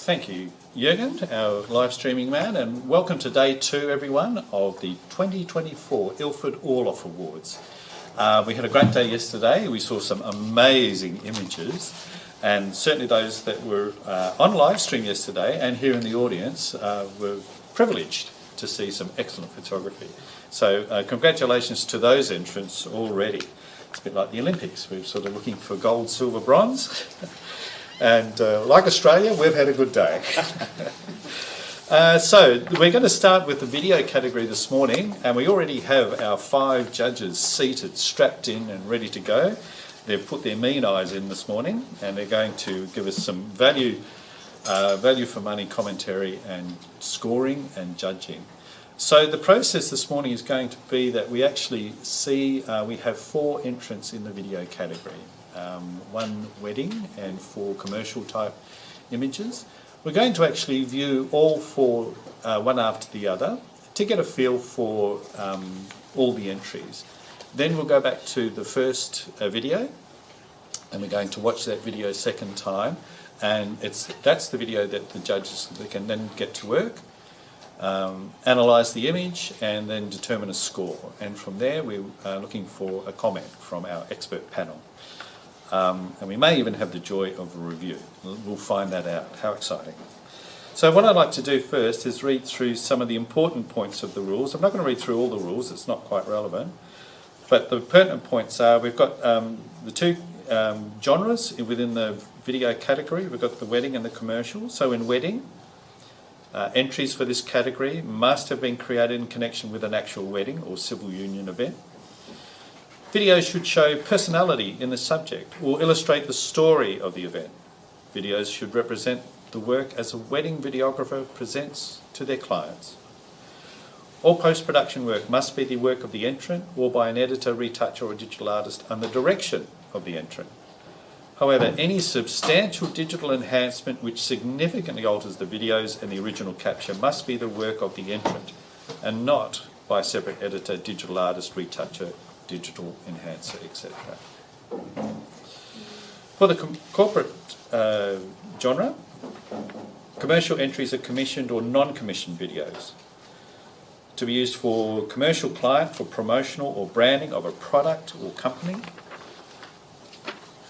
Thank you, Jürgen, our live streaming man, and welcome to day 2, everyone, of the 2024 Ilford Orloff Awards. We had a great day yesterday. We saw some amazing images, and certainly those that were on live stream yesterday and here in the audience were privileged to see some excellent photography. So congratulations to those entrants already. It's a bit like the Olympics. We're sort of looking for gold, silver, bronze. And like Australia, we've had a good day. So we're going to start with the video category this morning, and we already have our 5 judges seated, strapped in and ready to go. They've put their mean eyes in this morning, and they're going to give us some value for money commentary and scoring and judging. So the process this morning is going to be that we actually see, we have 4 entrants in the video category. 1 wedding and 4 commercial type images. We're going to actually view all 4 one after the other to get a feel for all the entries. Then we'll go back to the first video, and we're going to watch that video a second time, and that's the video that the judges can then get to work, analyse the image and then determine a score, and from there we're looking for a comment from our expert panel. And we may even have the joy of a review. We'll find that out. How exciting. So what I'd like to do first is read through some of the important points of the rules. I'm not going to read through all the rules, it's not quite relevant. But the pertinent points are, we've got the 2 genres within the video category. We've got the wedding and the commercial. So in wedding, entries for this category must have been created in connection with an actual wedding or civil union event. Videos should show personality in the subject or illustrate the story of the event. Videos should represent the work as a wedding videographer presents to their clients. All post-production work must be the work of the entrant or by an editor, retoucher or a digital artist under direction of the entrant. However, any substantial digital enhancement which significantly alters the videos and the original capture must be the work of the entrant and not by a separate editor, digital artist, retoucher, digital enhancer, etc. For the corporate genre, commercial entries are commissioned or non-commissioned videos to be used for commercial client for promotional or branding of a product or company.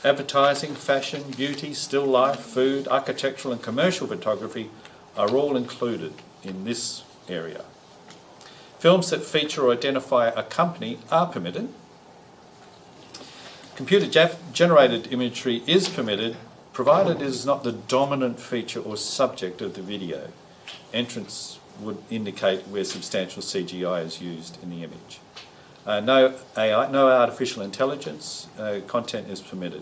Advertising, fashion, beauty, still life, food, architectural and commercial photography are all included in this area. Films that feature or identify a company are permitted. Computer-generated imagery is permitted, provided it is not the dominant feature or subject of the video. Entrants would indicate where substantial CGI is used in the image. No AI, no artificial intelligence content is permitted,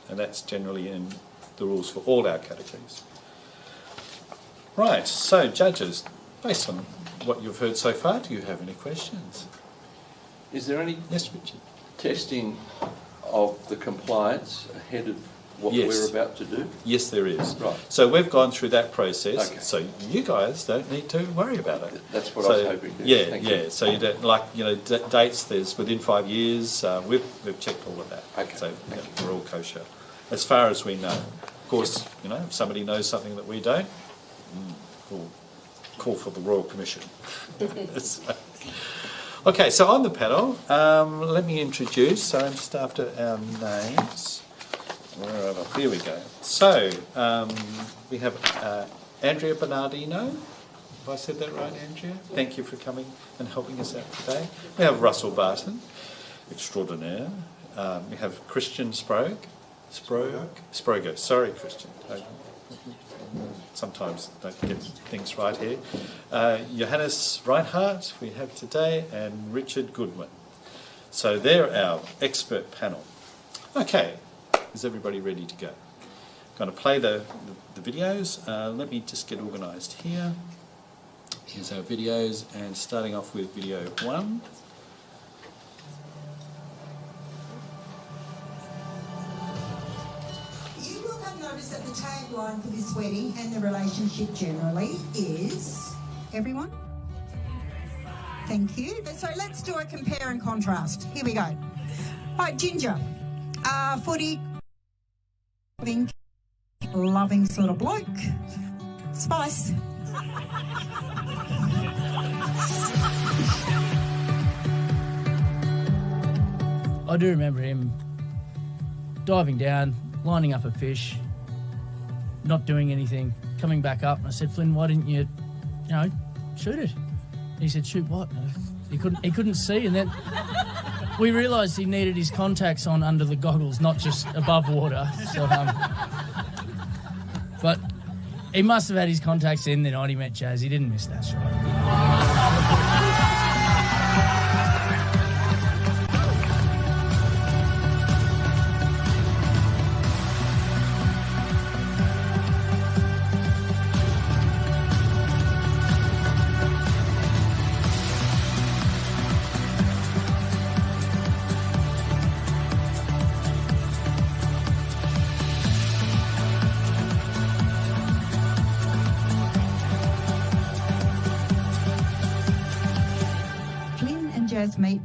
and that's generally in the rules for all our categories. Right, so judges, based on what you've heard so far, do you have any questions? Is there any testing of the compliance ahead of what we're about to do? Yes, there is. Right. So we've gone through that process, okay. So you guys don't need to worry about it. That's what I was hoping to. Yeah, Thank yeah. you. So you don't, like, you know, dates, there's within 5 years, we've checked all of that. Okay. So we're all kosher, as far as we know. Of course, you know, if somebody knows something that we don't, we'll call for the Royal Commission. Okay, so on the panel, let me introduce, so I'm just after our names. Where are they? Here we go. So, we have Andrea Bernardino. Have I said that right, Andrea? Thank you for coming and helping us out today. We have Russell Barton, extraordinaire. We have Christian Sprogo. Sorry, Christian. Sometimes don't get things right here. Johannes Reinhardt we have today, and Richard Goodwin. So they're our expert panel. Okay, is everybody ready to go? Going to play the videos. Let me just get organised here. Here's our videos, and starting off with video 1. Notice that the tagline for this wedding and the relationship generally is, everyone? Thank you. So let's do a compare and contrast. Here we go. All right, Ginger, footy, loving sort of bloke. Spice. I do remember him diving down, lining up a fish, not doing anything, coming back up. And I said, Flynn, why didn't you shoot it? And he said, shoot what? He couldn't see. And then we realised he needed his contacts on under the goggles, not just above water. So, but he must have had his contacts in the night he met Jazz. He didn't miss that shot.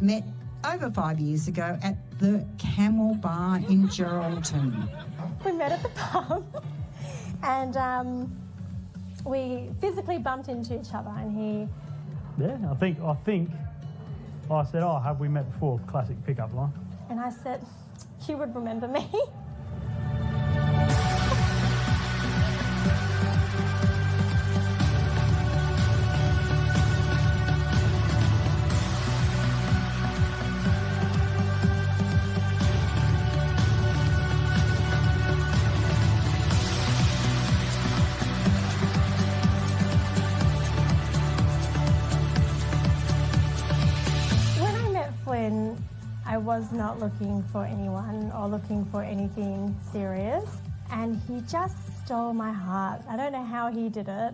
Met over 5 years ago at the Camel Bar in Geraldton. We met at the pub and we physically bumped into each other and he... Yeah, I think I said, oh, have we met before? Classic pickup line. And I said, you would remember me. I was not looking for anyone or looking for anything serious, and he just stole my heart. I don't know how he did it.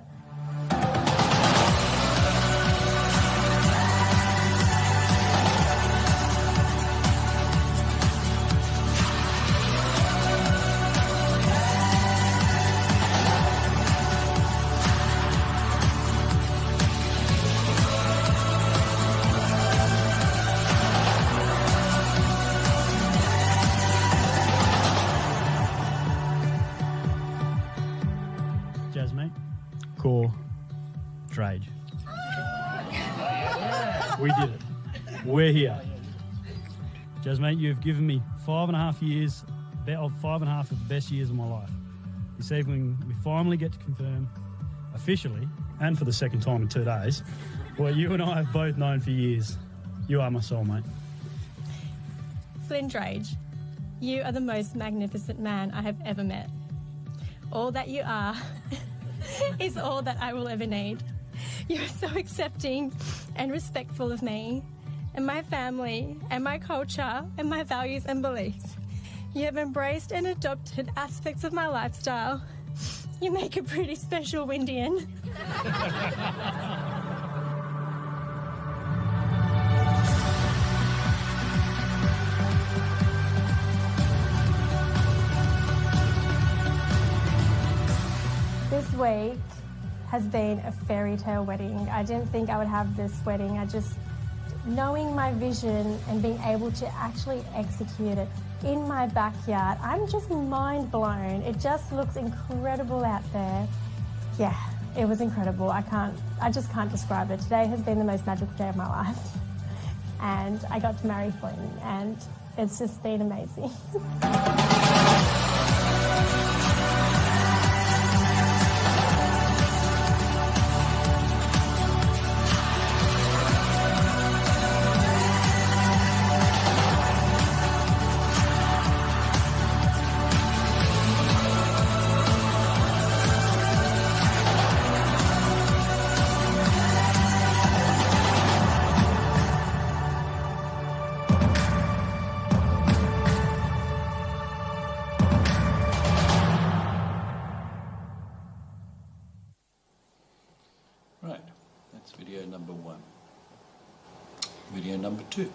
Core trade. We did it. We're here. Jazz, mate, you've given me 5.5 years, of 5.5 of the best years of my life. This evening, we finally get to confirm officially, and for the second time in 2 days, what you and I have both known for years. You are my soulmate. Flynn Drage, you are the most magnificent man I have ever met. All that you are is all that I will ever need. You are so accepting and respectful of me and my family and my culture and my values and beliefs. You have embraced and adopted aspects of my lifestyle. You make a pretty special Windian. This week has been a fairy tale wedding. I didn't think I would have this wedding. Knowing my vision and being able to actually execute it in my backyard, I'm just mind blown. It just looks incredible out there. Yeah, it was incredible. I just can't describe it. Today has been the most magical day of my life. And I got to marry Flynn, and it's just been amazing. Right, that's video number 1. Video number 2.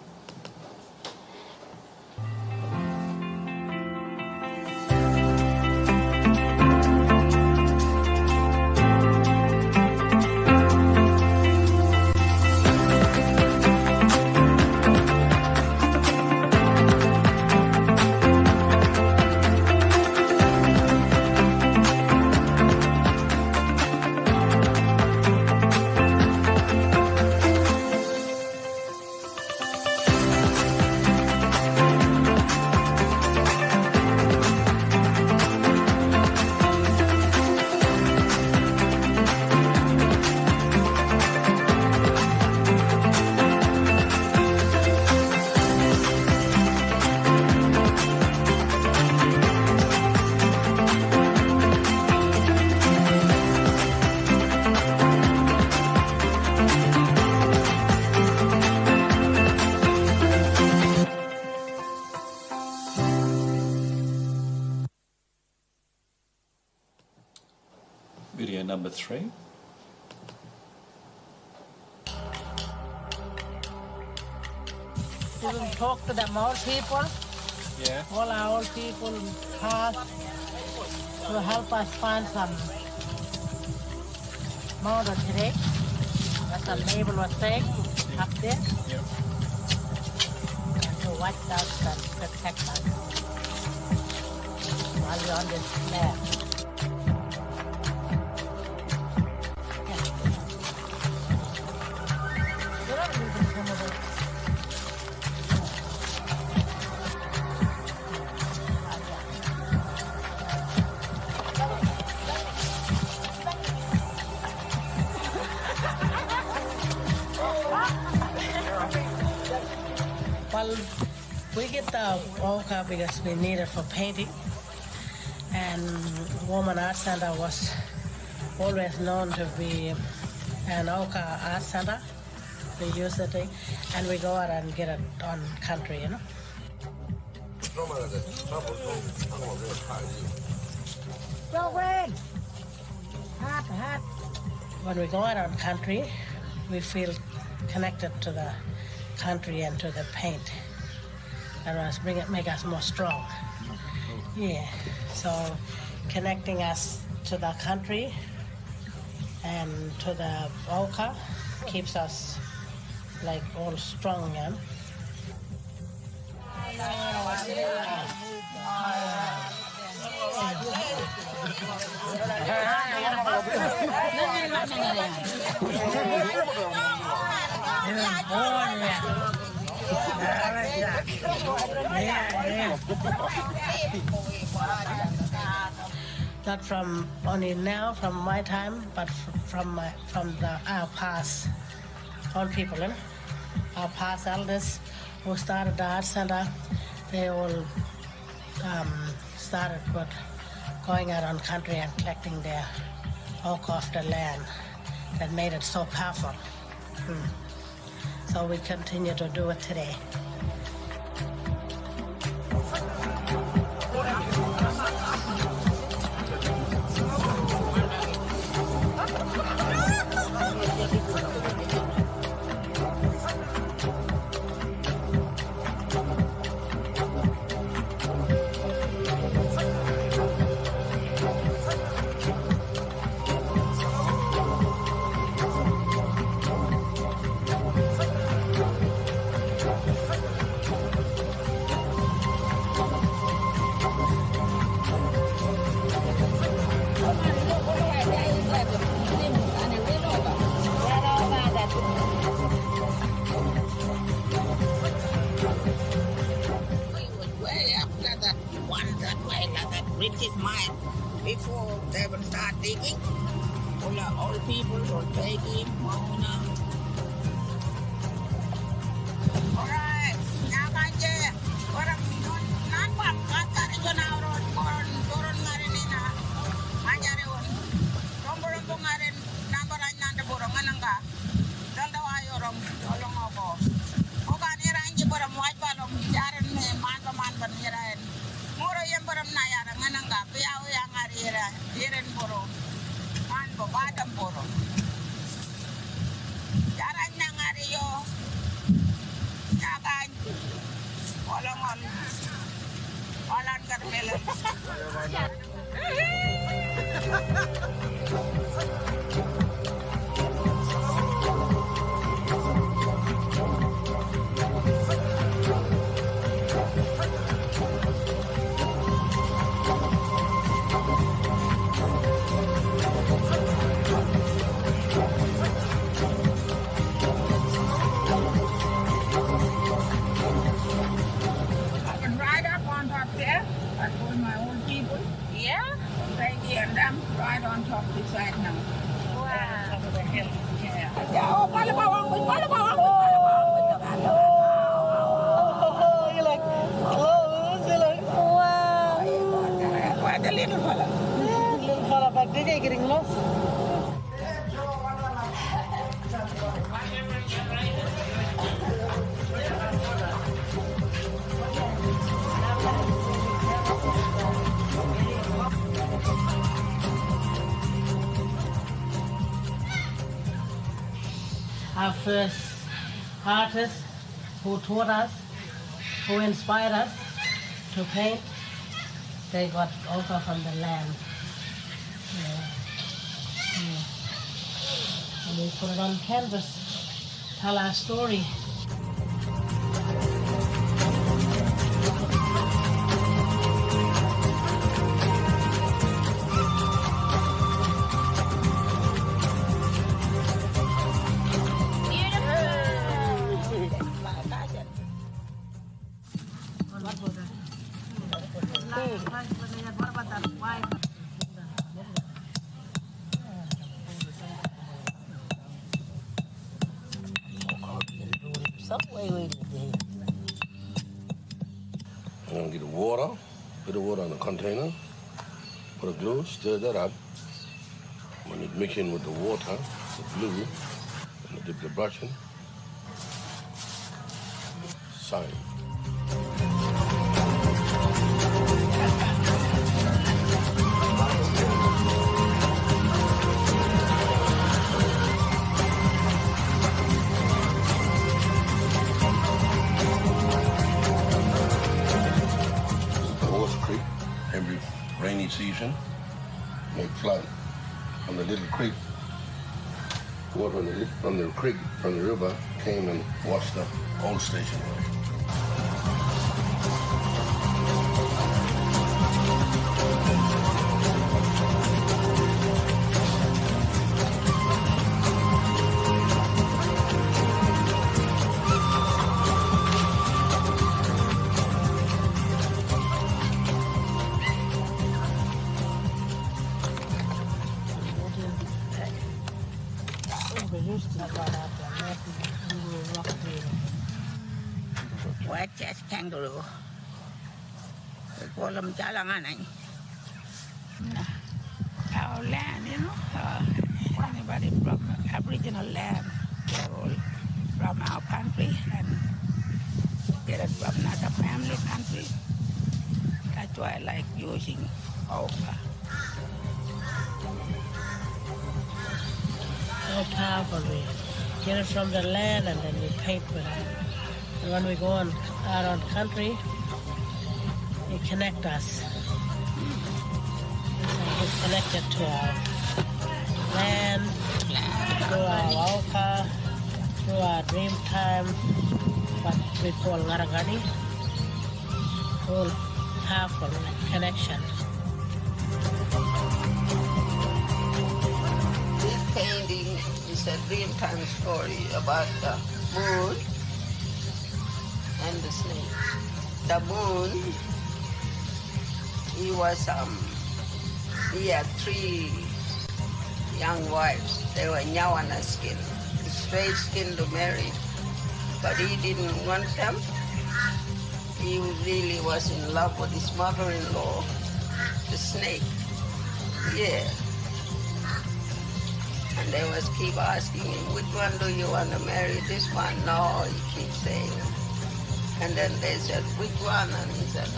number 3. We will talk to the old people. Yeah. All our old people past to help us find some murder today. As the label was saying up there. Yep. And to watch out and protect us while we're on this land. Well, we get the ochre because we need it for painting. And Woman Art Center was always known to be an ochre art center. We use the thing and we go out and get it on country, you know. When we go out on country, we feel connected to the country and to the paint. That was make us more strong. Yeah. So connecting us to the country and to the ochre keeps us like all strong, yeah. Not from only now, from my time, but from our past old people, you know? Our past elders who started the art center. They all started with going out on country and collecting their oak off the land. That made it so powerful. So we continue to do it today. British mine before they will start digging. All people will take him. Alright, now orang nampak kata itu orang turun marinina, manjariun. Rombong ngarin nambaran nanda borongan enggak. Dan tahu orang tolong aku. Bukan irangi borom white balong jaran man banirain. Muro yang borom nayar nganangga piau yang arira diren borom man badam borom jaran yang ariyo jagan olong olan karmelen right on top of the side now. Wow. Over the hill. Yeah. Oh, palabawang. You're like close. You're like, wow. Quite a little fella. Yeah, little fella, but they're getting lost. our first artists who taught us, who inspired us to paint, they got also from the land. And we put it on canvas, tell our story. I'm gonna get the water, put the water in a container, put a glue, stir that up. When it mix in with the water, the glue, and I dip the brush in, sign. Every rainy season, make flood from the little creek. Water from the creek, from the river, came and washed the old station away. White-chest kangaroo. We call them jalanganay. Our land, you know, anybody from Aboriginal land, they're all from our country and get it from another family country. That's why I like using ochre. So powerful. We get it from the land and then we paint with it. And when we go out on the country, they connect us. We're connected to our land, to our ochre, to our dream time, what we call Ngaragadi. All powerful connection. This painting is a dreamtime story about the moon and the snake. The moon, he had 3 young wives. They were Nyawana skin, straight skin to marry, but he didn't want them. He really was in love with his mother-in-law, the snake. Yeah. And they was keep asking him, which one do you want to marry? This one? No, he keeps saying. And then they said, which one? And he said,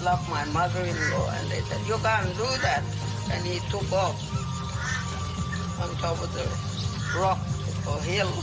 love my mother-in-law. And they said, you can't do that. And he took off on top of the rock or hill.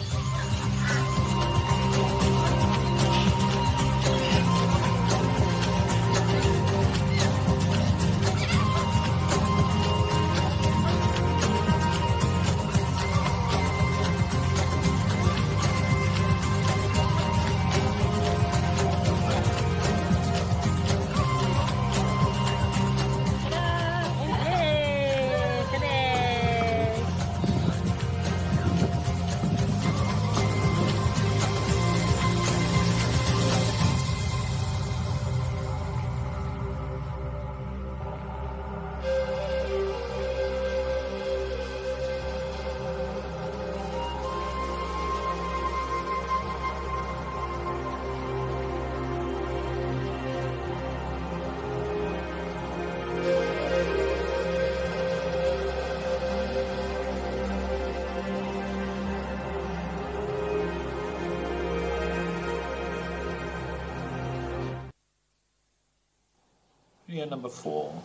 Video number 4.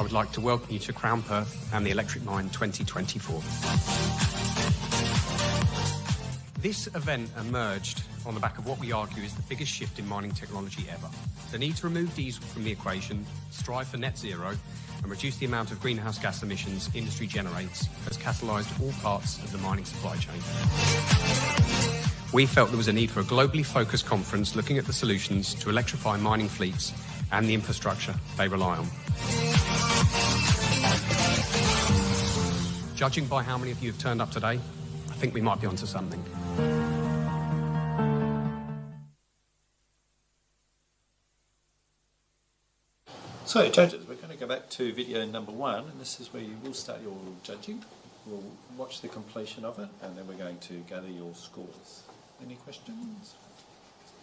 I would like to welcome you to Crown Perth and the Electric Mine 2024. This event emerged on the back of what we argue is the biggest shift in mining technology ever. The need to remove diesel from the equation, strive for net zero, and reduce the amount of greenhouse gas emissions industry generates has catalysed all parts of the mining supply chain. We felt there was a need for a globally focused conference looking at the solutions to electrify mining fleets and the infrastructure they rely on. Judging by how many of you have turned up today, I think we might be onto something. So, judges, we're going to go back to video number 1, and this is where you will start your judging. We'll watch the completion of it, and then we're going to gather your scores. Any questions?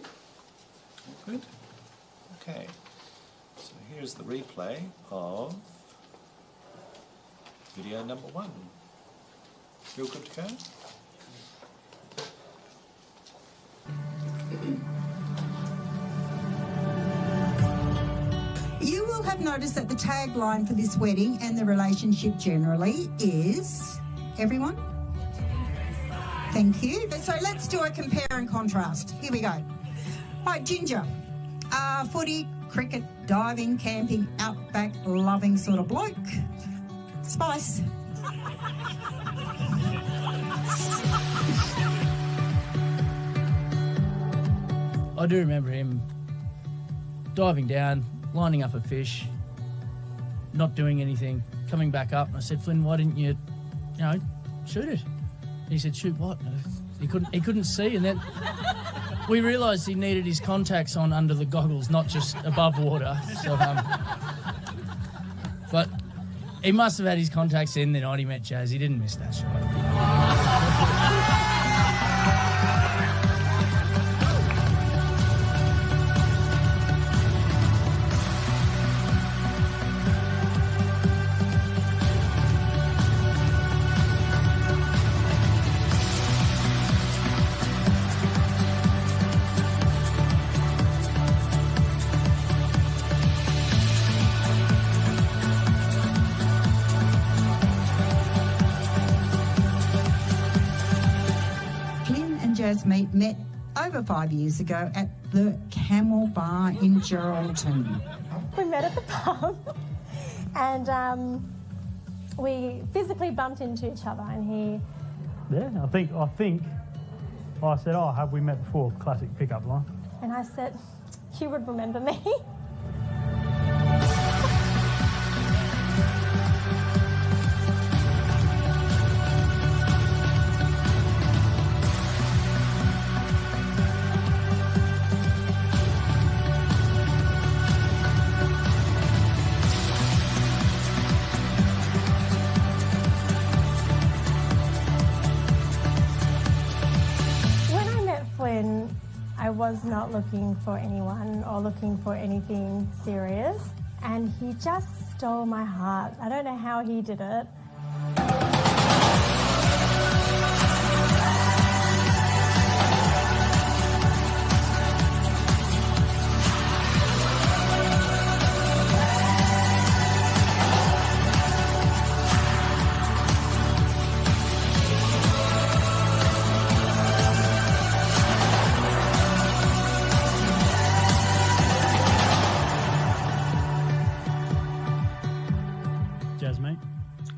All good? Okay. So here's the replay of video number 1. You all good to go? You will have noticed that the tagline for this wedding and the relationship generally is, everyone? Thank you. So let's do a compare and contrast. Here we go. Right, Ginger, footy, cricket, diving, camping, outback, loving sort of bloke. Spice. I do remember him diving down, lining up a fish, not doing anything, coming back up, and I said, Flynn, why didn't you shoot it? And he said, shoot what? He couldn't see, and then we realised he needed his contacts on under the goggles, not just above water. So, but he must have had his contacts in the night he met Jazz. He didn't miss that shot. Met over 5 years ago at the Camel Bar in Geraldton. We met at the pub and we physically bumped into each other and he... Yeah, I think I said, oh, have we met before? Classic pickup line. And I said, you would remember me. I was not looking for anyone or looking for anything serious, and he just stole my heart. I don't know how he did it.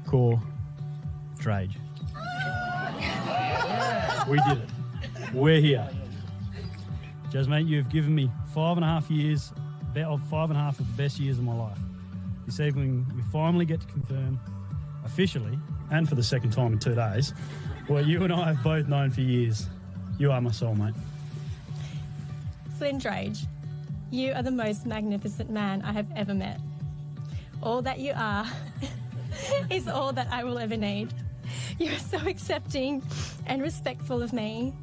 Core, Drage. We did it. We're here. Jazz, mate, you've given me 5.5 years, about 5.5 of the best years of my life. This evening, we finally get to confirm, officially, and for the second time in 2 days, what you and I have both known for years. You are my soulmate. Flynn Drage, you are the most magnificent man I have ever met. All that you are is all that I will ever need. You are so accepting and respectful of me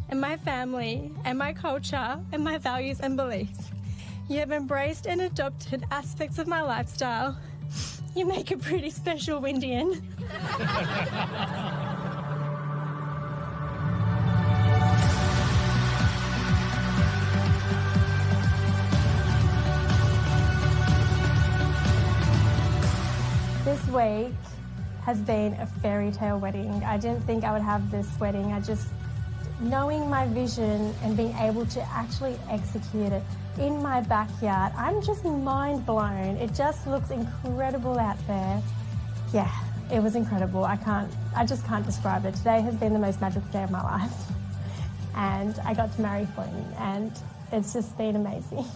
and my family and my culture and my values and beliefs. You have embraced and adopted aspects of my lifestyle. You make a pretty special Windian. This week has been a fairy tale wedding. I didn't think I would have this wedding. Knowing my vision and being able to actually execute it in my backyard, I'm just mind blown. It just looks incredible out there. Yeah, it was incredible. I just can't describe it. Today has been the most magical day of my life. And I got to marry Flynn, and it's just been amazing.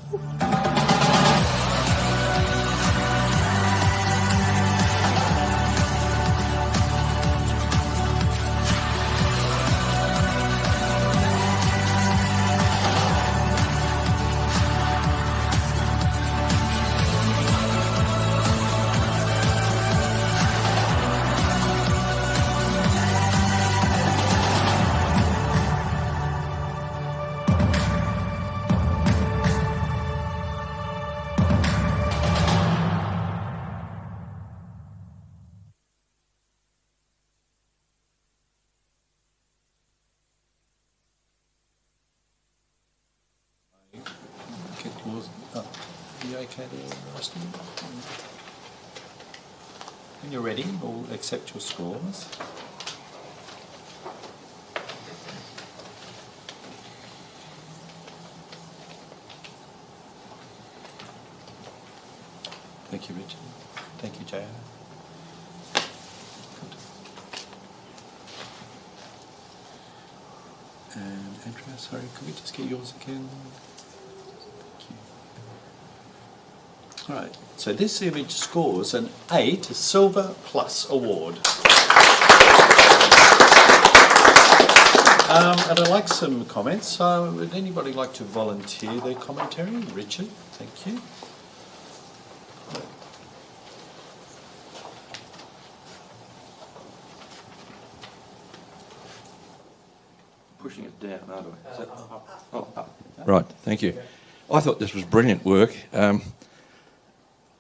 Are you okay there, Rusty? When you're ready, we'll accept your scores. Thank you, Richard. Thank you, JR. And Andrea, sorry, could we just get yours again? All right, so this image scores an 8 Silver Plus award. And I'd like some comments. So would anybody like to volunteer their commentary? Richard, thank you. Pushing it down, aren't I? Is that up? Right, thank you. I thought this was brilliant work.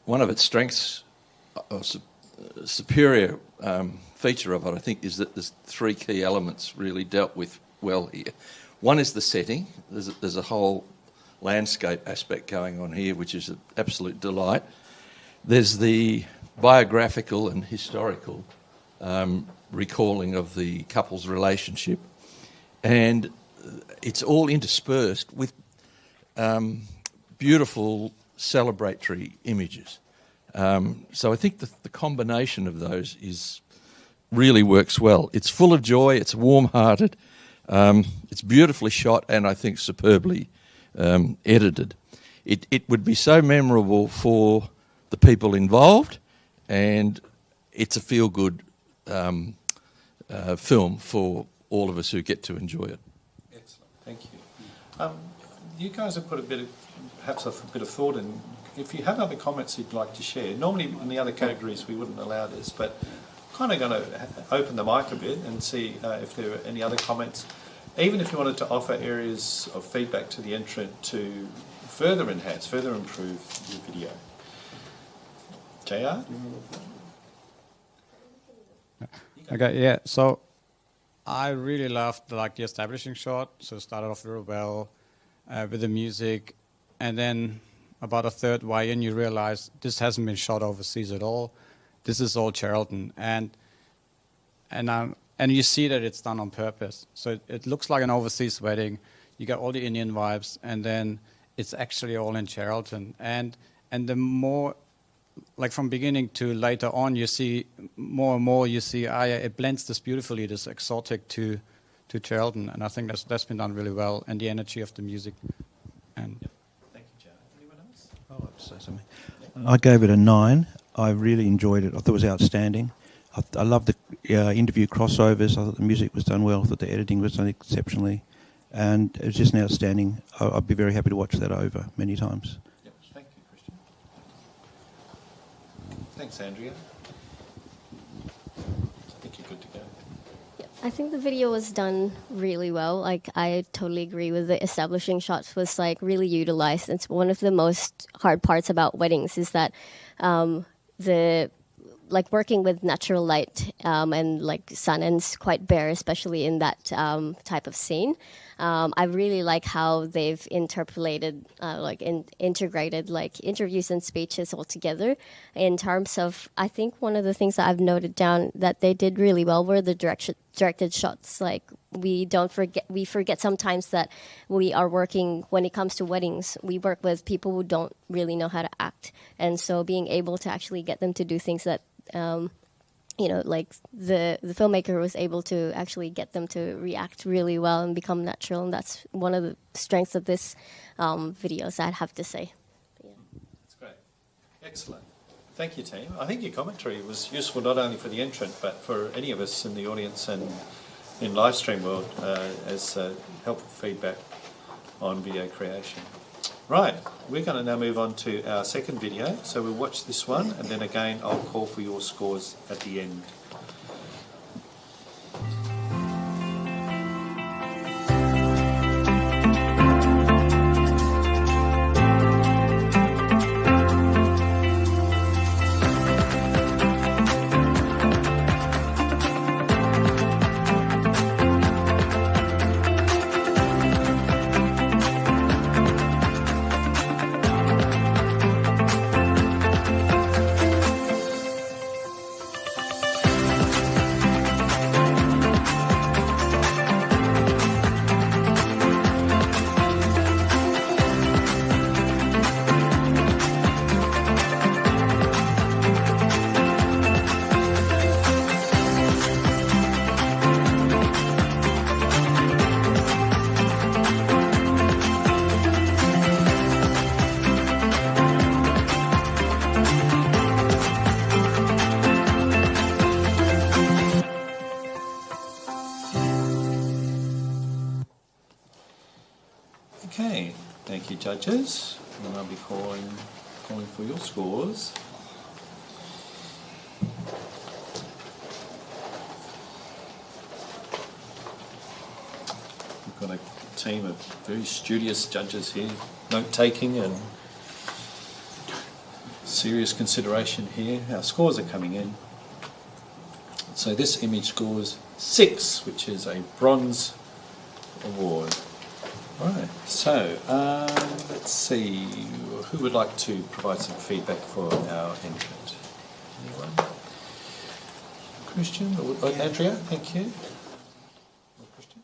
One of its strengths, or superior feature of it, I think, is that there's 3 key elements really dealt with well here. One is the setting. There's a whole landscape aspect going on here, which is an absolute delight. There's the biographical and historical recalling of the couple's relationship, and it's all interspersed with beautiful celebratory images. So I think the combination of those really works well. It's full of joy, it's warm-hearted, it's beautifully shot, and I think superbly edited. It would be so memorable for the people involved, and it's a feel-good film for all of us who get to enjoy it. Excellent, thank you. You guys have put perhaps a bit of thought in. If you have other comments you'd like to share, normally in the other categories we wouldn't allow this, but kind of going to open the mic a bit and see if there are any other comments. Even if you wanted to offer areas of feedback to the entrant to further enhance, further improve your video. JR? Okay, yeah, so I really loved the establishing shot, so it started off real well with the music, and then about a third way in you realize this hasn't been shot overseas at all. This is all Geraldton, and you see that it's done on purpose. So it looks like an overseas wedding. You get all the Indian vibes, and then it's actually all in Geraldton. And the more, like from beginning to later on, you see more and more. You see, it blends this beautifully, this exotic to Geraldton, and I think that's been done really well, and the energy of the music. And thank you, Joe. Anyone else? I'll have to say something. I gave it a 9. I really enjoyed it. I thought it was outstanding. I love the interview crossovers. I thought the music was done well. I thought the editing was done exceptionally. And it was just an outstanding. I'd be very happy to watch that over many times. Yep. Thank you, Christian. Thanks, Andrea. I think you're good to go. I think the video was done really well. Like, I totally agree with the establishing shots was really utilized. It's one of the most hard parts about weddings is that the like working with natural light and like sun, and it's quite bare, especially in that type of scene. I really like how they've integrated like interviews and speeches all together. In terms of, I think one of the things that I've noted down that they did really well were the directed shots. Like we forget sometimes that we are working, when it comes to weddings, we work with people who don't really know how to act, and so being able to actually get them to do things that like the filmmaker was able to actually get them to react really well and become natural, and that's one of the strengths of this videos, I'd have to say. Yeah. That's great. Excellent. Thank you, team. I think your commentary was useful not only for the entrant, but for any of us in the audience and in live stream world as helpful feedback on video creation. Right, we're going to now move on to our second video. So we'll watch this one, and then again I'll call for your scores at the end. Okay, thank you, judges. And I'll be calling for your scores. We've got a team of very studious judges here, note-taking and serious consideration here. Our scores are coming in. So this image scores 6, which is a bronze award. Right, so let's see, who would like to provide some feedback for our entrant? Anyone? Christian or Andrea, thank you. Christian?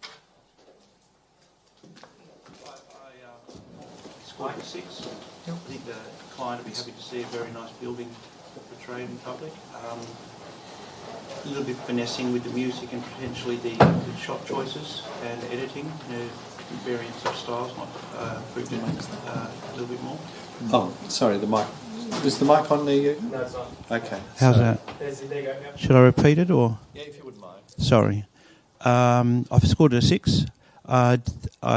Scored 6. Yep. I think the client would be happy to see a very nice building portrayed in public. A little bit finessing with the music and potentially the shot choices and editing. Variants of styles might improve it a little bit more. Oh, sorry, the mic. Is the mic on there? No, it's not. Okay. How's that? There you go. Yep. Should I repeat it or? Yeah, if you wouldn't mind. Sorry. I've scored a 6. I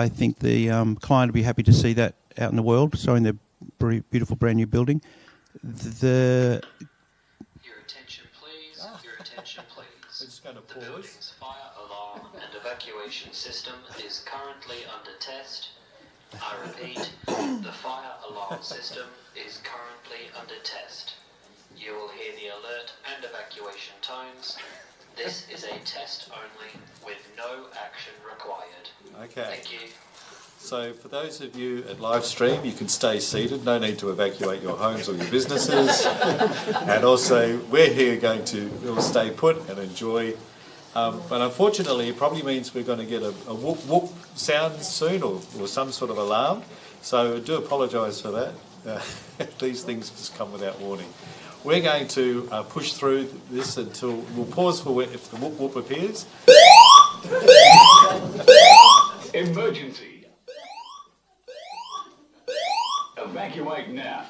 think the client would be happy to see that out in the world, showing the beautiful brand new building. Your attention, please. Your attention, please. We're just going to The pause. building's fire alarm and evacuation system is currently under test. I repeat, the fire alarm system is currently under test. You will hear the alert and evacuation tones. This is a test only, with no action required. Okay. Thank you. So for those of you at live stream, you can stay seated. No need to evacuate your homes or your businesses. And also, we're here we'll stay put and enjoy. But unfortunately, it probably means we're going to get a whoop whoop sound soon or some sort of alarm. So I do apologise for that. These things just come without warning. We're going to push through this until we'll pause for if the whoop whoop appears. Emergency. Evacuate now.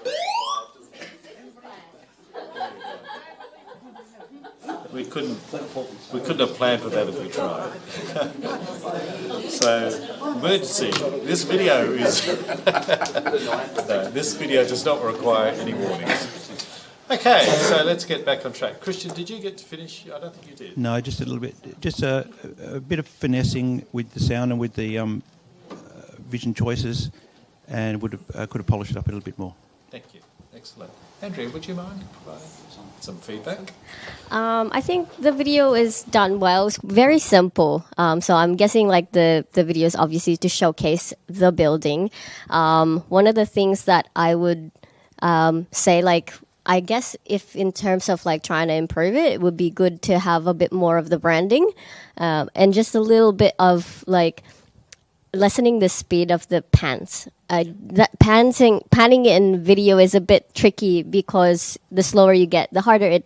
We couldn't have planned for that if we tried. So, emergency. This video is no, this video does not require any warnings. Okay, so let's get back on track. Christian, did you get to finish? I don't think you did. No, just a little bit. Just a bit of finessing with the sound and with the vision choices, and could have polished it up a little bit more. Thank you. Excellent. Excellent. Andrea, would you mind providing some feedback? I think the video is done well. It's very simple. So I'm guessing like the video is obviously to showcase the building. One of the things that I would say, like, I guess if in terms of like trying to improve it, it would be good to have a bit more of the branding and just a little bit of like lessening the speed of the pans. That panning in video is a bit tricky because the slower you get, the harder it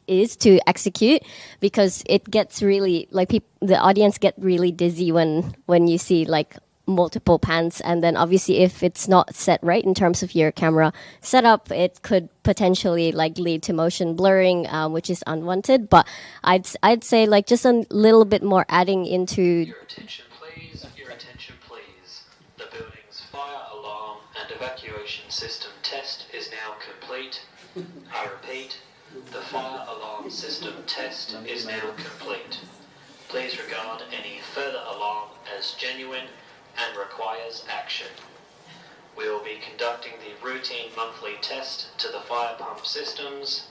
is to execute, because it gets really like the audience get really dizzy when you see like multiple pans, and then obviously if it's not set right in terms of your camera setup, it could potentially like lead to motion blurring, which is unwanted. But I'd say like just a little bit more adding into. Your attention please, your attention please. The building's fire alarm and evacuation system test is now complete. I repeat, the fire alarm system test is now complete. Please regard any further alarm as genuine and requires action. We will be conducting the routine monthly test to the fire pump systems.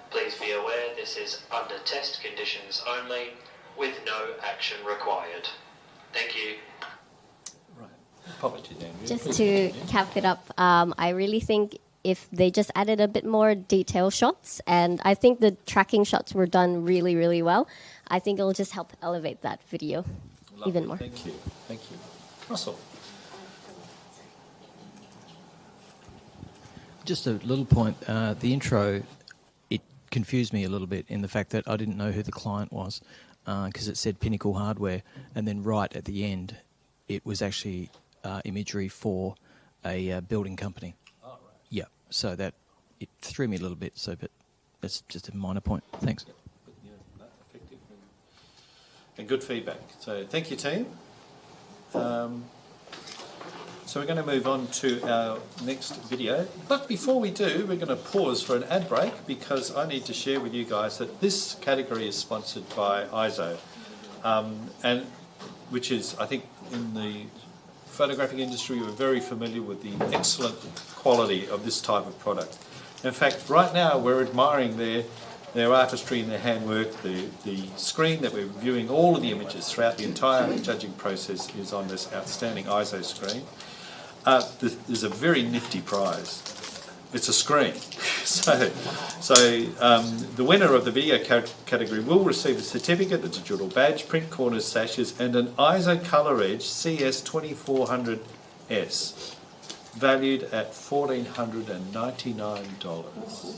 Please be aware this is under test conditions only, with no action required. Thank you. Right. Apologies, Andrea. Just to cap it up, I really think if they just added a bit more detail shots, and I think the tracking shots were done really, really well, I think it'll just help elevate that video even more. Thank you. Thank you. Russell. Just a little point. The intro, it confused me a little bit in the fact that I didn't know who the client was because it said Pinnacle Hardware, and then right at the end, it was actually imagery for a building company. Oh, right. Yeah, so that it threw me a little bit. So, but that's just a minor point. Thanks. Yeah, no, effective and good feedback. So thank you, team. So we're going to move on to our next video. But before we do, we're going to pause for an ad break because I need to share with you guys that this category is sponsored by ISO, and which is, I think, in the photographic industry, we're very familiar with the excellent quality of this type of product. In fact, right now we're admiring their artistry and their handwork. The screen that we're viewing all of the images throughout the entire judging process is on this outstanding ISO screen. There's a very nifty prize. It's a screen. So the winner of the video category will receive a certificate, a digital badge, print corners, sashes, and an ISO Color Edge CS 2400S, valued at $1,499.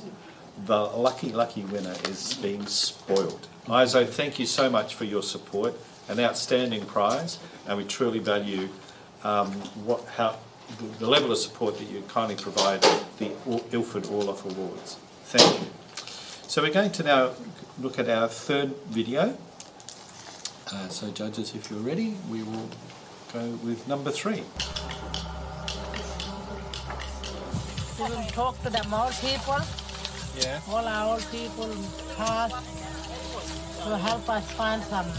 The lucky winner is being spoiled. ISO, thank you so much for your support. An outstanding prize, and we truly value the level of support that you kindly provide the Ilford Orloff Awards. Thank you. So we're going to now look at our third video. So judges, if you're ready, we will go with number 3. We will talk to the old people. Yeah. All our old people past to help us find some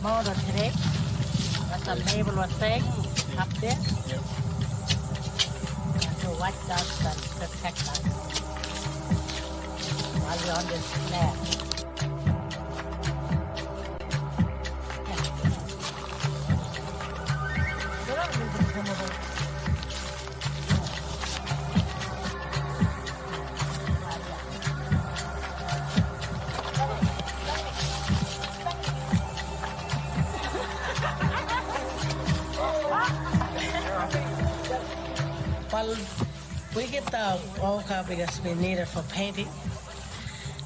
modern today. As the label was saying up there. Yep. And to watch us and protect us while we're on this land. Well, we get the ochre because we need it for painting,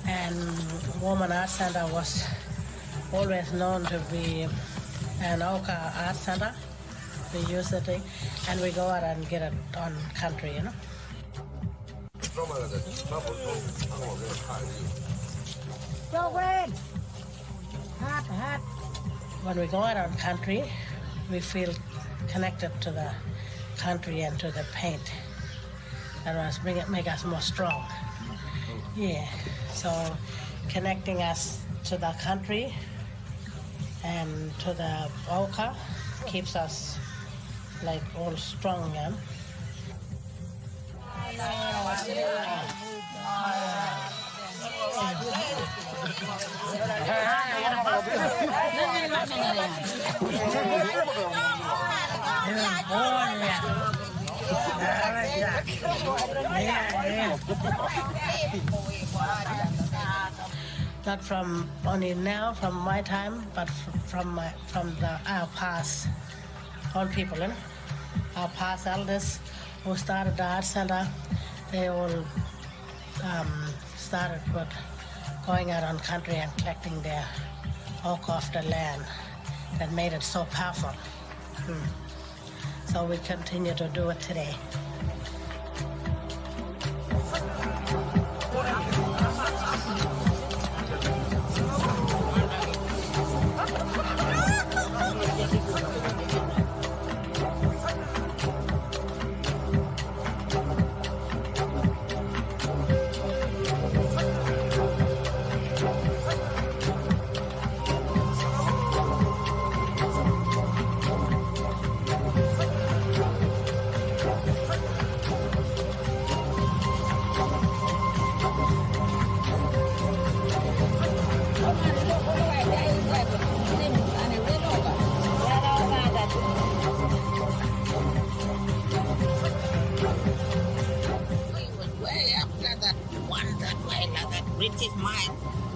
and Woman Art Center was always known to be an ochre art center. We use it, and we go out and get it on country, you know. Hat. When we go out on country, we feel connected to the country and to the paint. That was make us more strong. Yeah. So connecting us to the country and to the ochre keeps us like all strong, yeah. Not from only now, from my time, but from our past old people, our past elders who started the art center. They all started with going out on country and collecting their oak off the land that made it so powerful. So we continue to do it today. British mine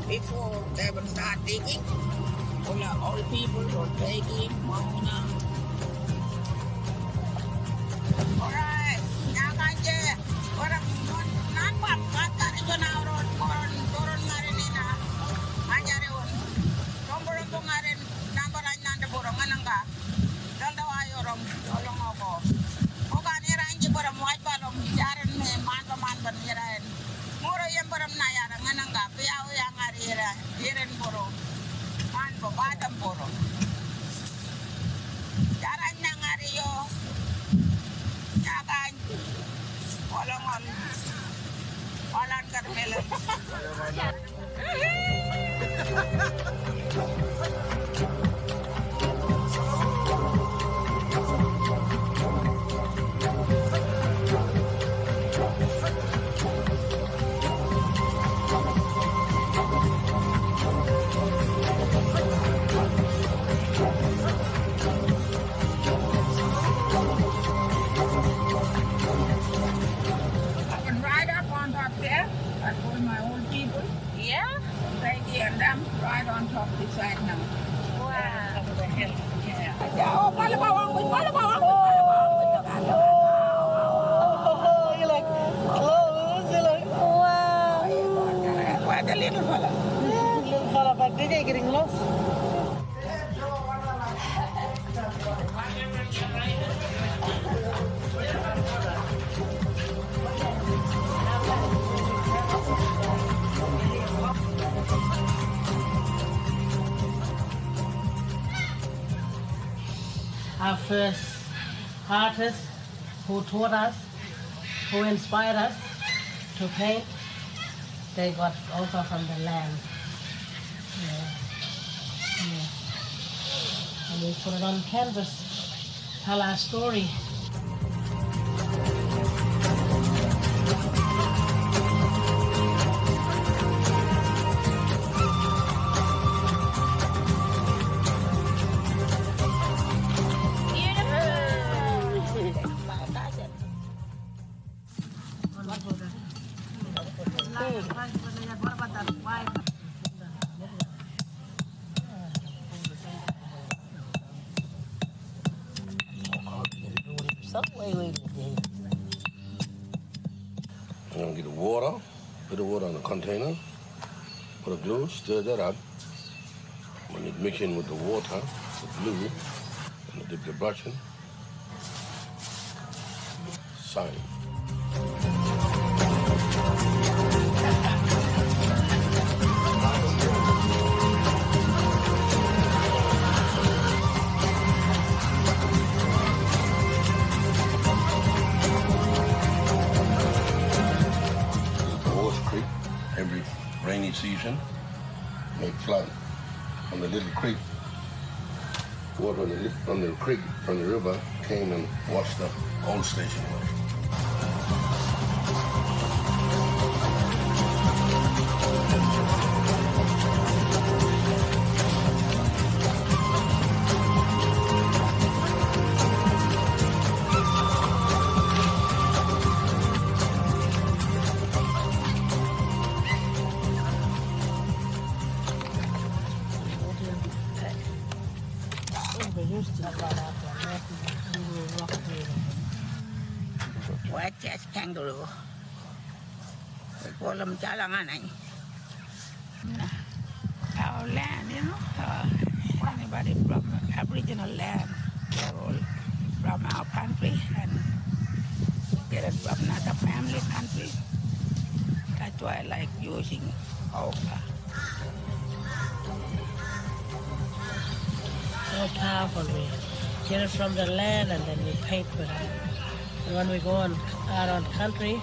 before they will start digging. All the people were begging, Mona. Alright, now kanje, orang nan pap kata itu na orang marinina, anjare on. Rombong ngarin number nanda borongan angka. Danda ayo orang ako. Okan irangi borong white balong jaran me man baniran. Muro yang borom naya nganang ka piao yang arira iren boro man bo badam boro jaran nang ariyo jagan olongon olan karmelen right on top beside now. Wow. Over the hill. Yeah. Oh, palabawang. You're like close. You're like, wow. What a little fella. Yeah, little fella, but they're getting lost. Our first artists who taught us, who inspired us to paint, they got also from the land. And we put it on canvas, tell our story. I'm going to get the water, put the water in the container, put a glue, stir that up. When it mix in with the water, the glue, and dip the brush in, sign. Every rainy season, may flood on the little creek. Water on the creek from the river came and washed the old station. White chest kangaroo. We call them jalanganay. Our land, you know, anybody from Aboriginal land, they're all from our country and get it from another family country. That's why I like using ochre. So powerful. We get it from the land and then we paint with it. And when we go out on country,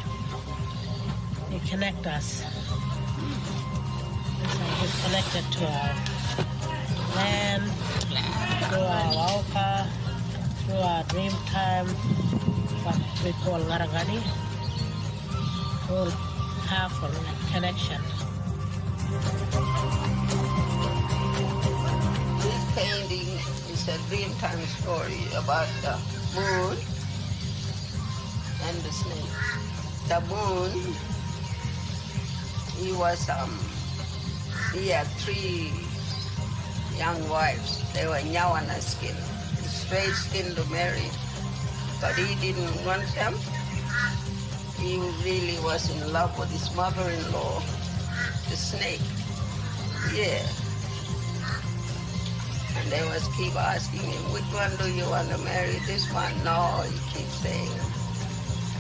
they connect us. So we're connected to our land, through our ochre, through our dream time, what we call Laragadi. All powerful connection. This painting is a dreamtime story about the moon and the snake. The moon, he had 3 young wives. They were Nyawana skin, straight skin to marry, but he didn't want them. He really was in love with his mother-in-law, the snake. Yeah. And they was keep asking him, which one do you want to marry? This one? No, he keeps saying.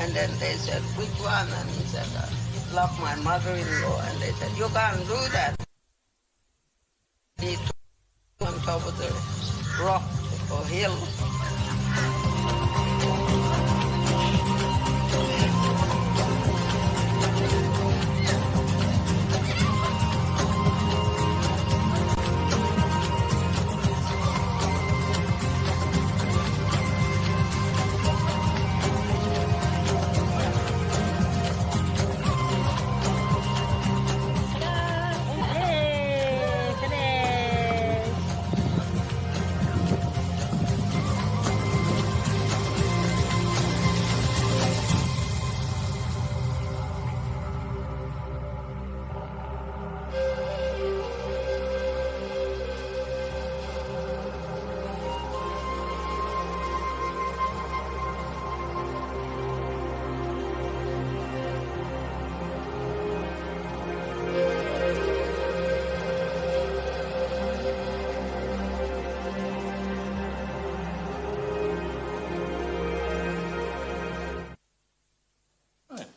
And then they said, which one? And he said, I love my mother-in-law. And they said, you can't do that. He took on top of the rock or hill.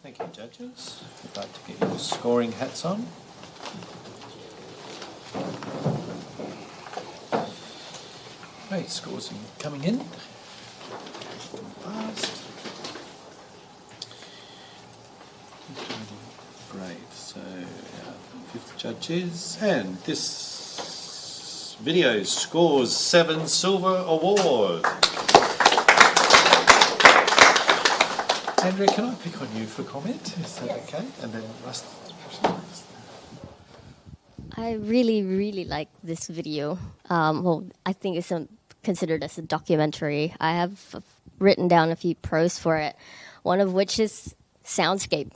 Thank you, judges. I'd like to get your scoring hats on. Great, scores are coming in. Fast. Great, so our 5th judges, and this video scores 7 silver award. Andrea, can I pick on you for comment? Is that okay? And then Russ. I really, really like this video. Well, I think it's considered as a documentary. I have written down a few pros for it, one of which is soundscape.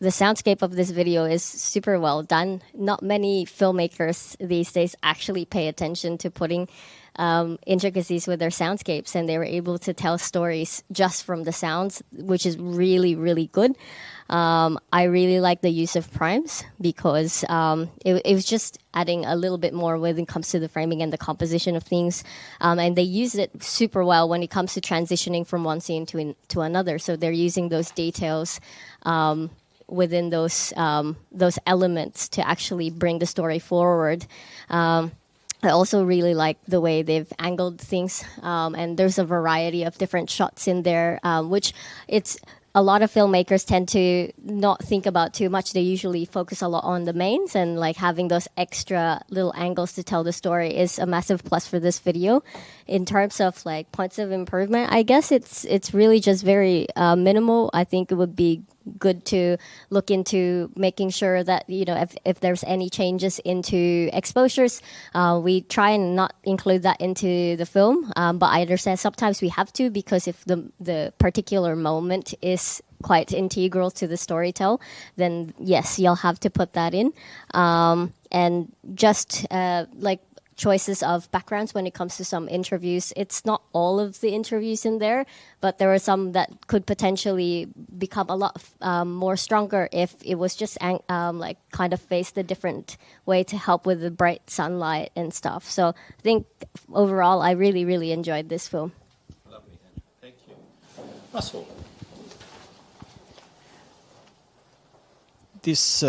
The soundscape of this video is super well done. Not many filmmakers these days actually pay attention to putting intricacies with their soundscapes, and they were able to tell stories just from the sounds, which is really, really good. I really like the use of primes because it was just adding a little bit more when it comes to the framing and the composition of things. And they use it super well when it comes to transitioning from one scene to another. So they're using those details within those elements to actually bring the story forward. I also really like the way they've angled things, and there's a variety of different shots in there, which a lot of filmmakers tend to not think about too much. They usually focus a lot on the mains, and like having those extra little angles to tell the story is a massive plus for this video. In terms of like points of improvement, I guess it's really just very minimal. I think it would be good to look into making sure that, you know, if there's any changes into exposures, we try and not include that into the film, but I understand sometimes we have to, because if the particular moment is quite integral to the storytell, then yes, you'll have to put that in. And just like choices of backgrounds when it comes to some interviews. It's not all of the interviews in there, but there are some that could potentially become a lot more stronger if it was just like kind of faced a different way to help with the bright sunlight and stuff. So I think overall I really, really enjoyed this film. Lovely, thank you. Russell. This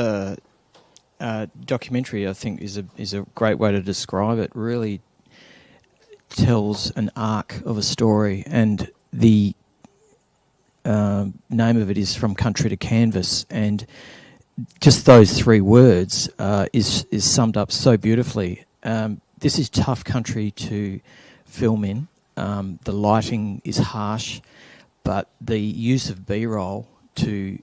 documentary, I think, is a great way to describe it. Really tells an arc of a story, and the name of it is From Country to Canvas, and just those three words is summed up so beautifully. This is tough country to film in. The lighting is harsh, but the use of B-roll to